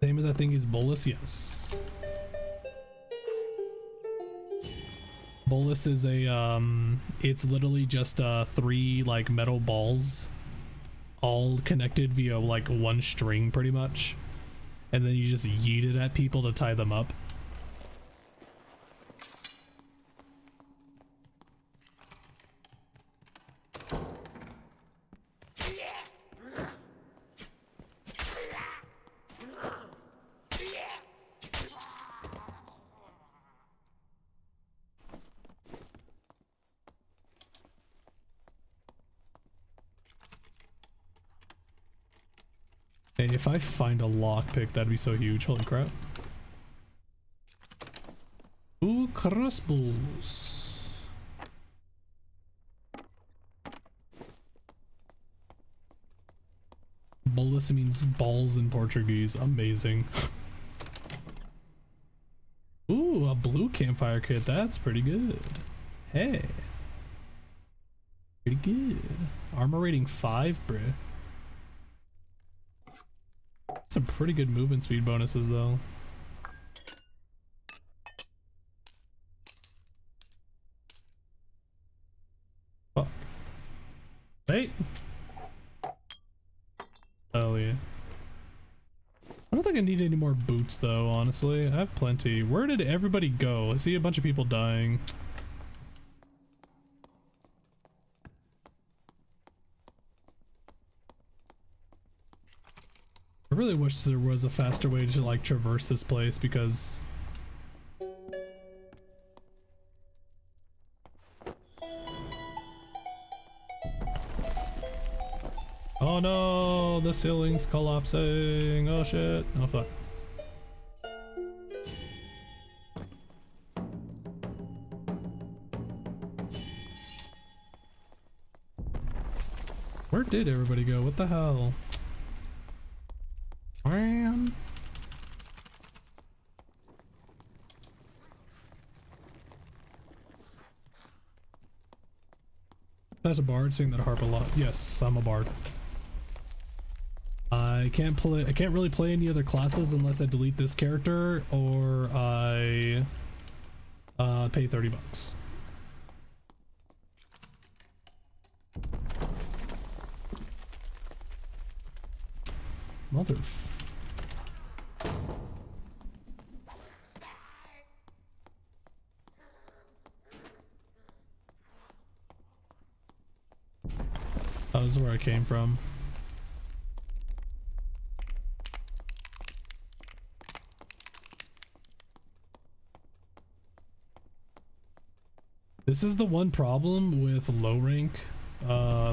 Name of that thing is Bolus, yes. Bolus is a it's literally just 3 like metal balls all connected via like one string pretty much. And then you just yeet it at people to tie them up. Hey, if I find a lockpick, that'd be so huge. Holy crap. Ooh, crossbows. Bolus means balls in Portuguese. Amazing. Ooh, a blue campfire kit. That's pretty good. Hey. Pretty good. Armor rating 5, bruh. Some pretty good movement speed bonuses though. Fuck. Wait. Hell yeah. I don't think I need any more boots though, honestly. I have plenty. Where did everybody go? I see a bunch of people dying. I really wish there was a faster way to like traverse this place because oh no, the ceiling's collapsing. Oh shit. Oh fuck. Where did everybody go? What the hell? Man. As a bard, sing that harp a lot. Yes, I'm a bard. I can't really play any other classes unless I delete this character or I pay $30. Mother. Oh, this is where I came from. This is the one problem with low rank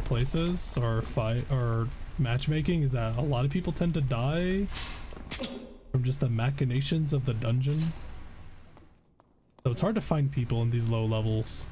places or matchmaking, is that a lot of people tend to die from just the machinations of the dungeon. So it's hard to find people in these low levels.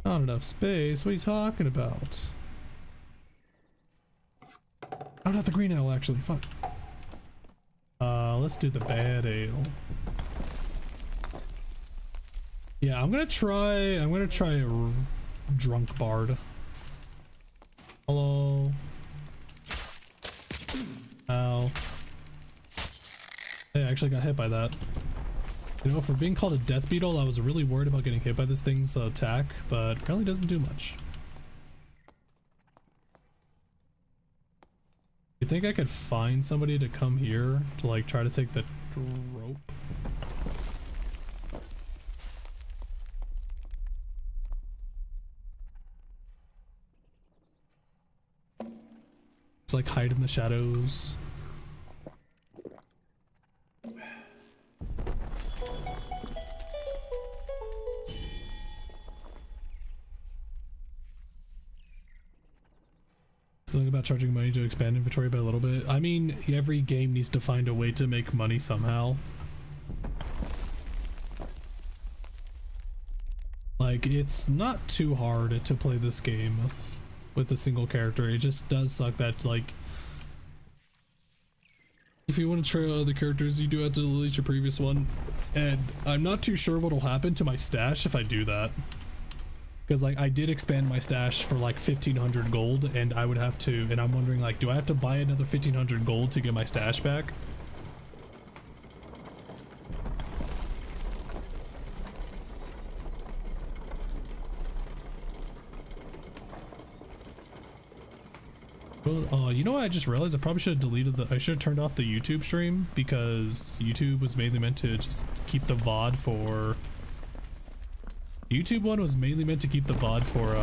Not enough space. What are you talking about? Oh, not the green ale, actually. Fuck. Let's do the bad ale. Yeah, I'm gonna try a drunk bard. Hello. Ow. Hey, I actually got hit by that. You know, for being called a death beetle, I was really worried about getting hit by this thing's attack, but apparently doesn't do much. You think I could find somebody to come here to like try to take the rope? It's like hide in the shadows. Something about charging money to expand inventory by a little bit. I mean, every game needs to find a way to make money somehow. Like, it's not too hard to play this game with a single character. It just does suck that, like, if you want to try other characters, you do have to delete your previous one. And I'm not too sure what'll happen to my stash if I do that. Because like I did expand my stash for like 1500 gold, and I would have to, and I'm wondering like, do I have to buy another 1500 gold to get my stash back? Well, you know what I just realized? I probably should have deleted I should have turned off the YouTube stream, because YouTube was mainly meant to just keep the VOD for... YouTube one was mainly meant to keep the VOD for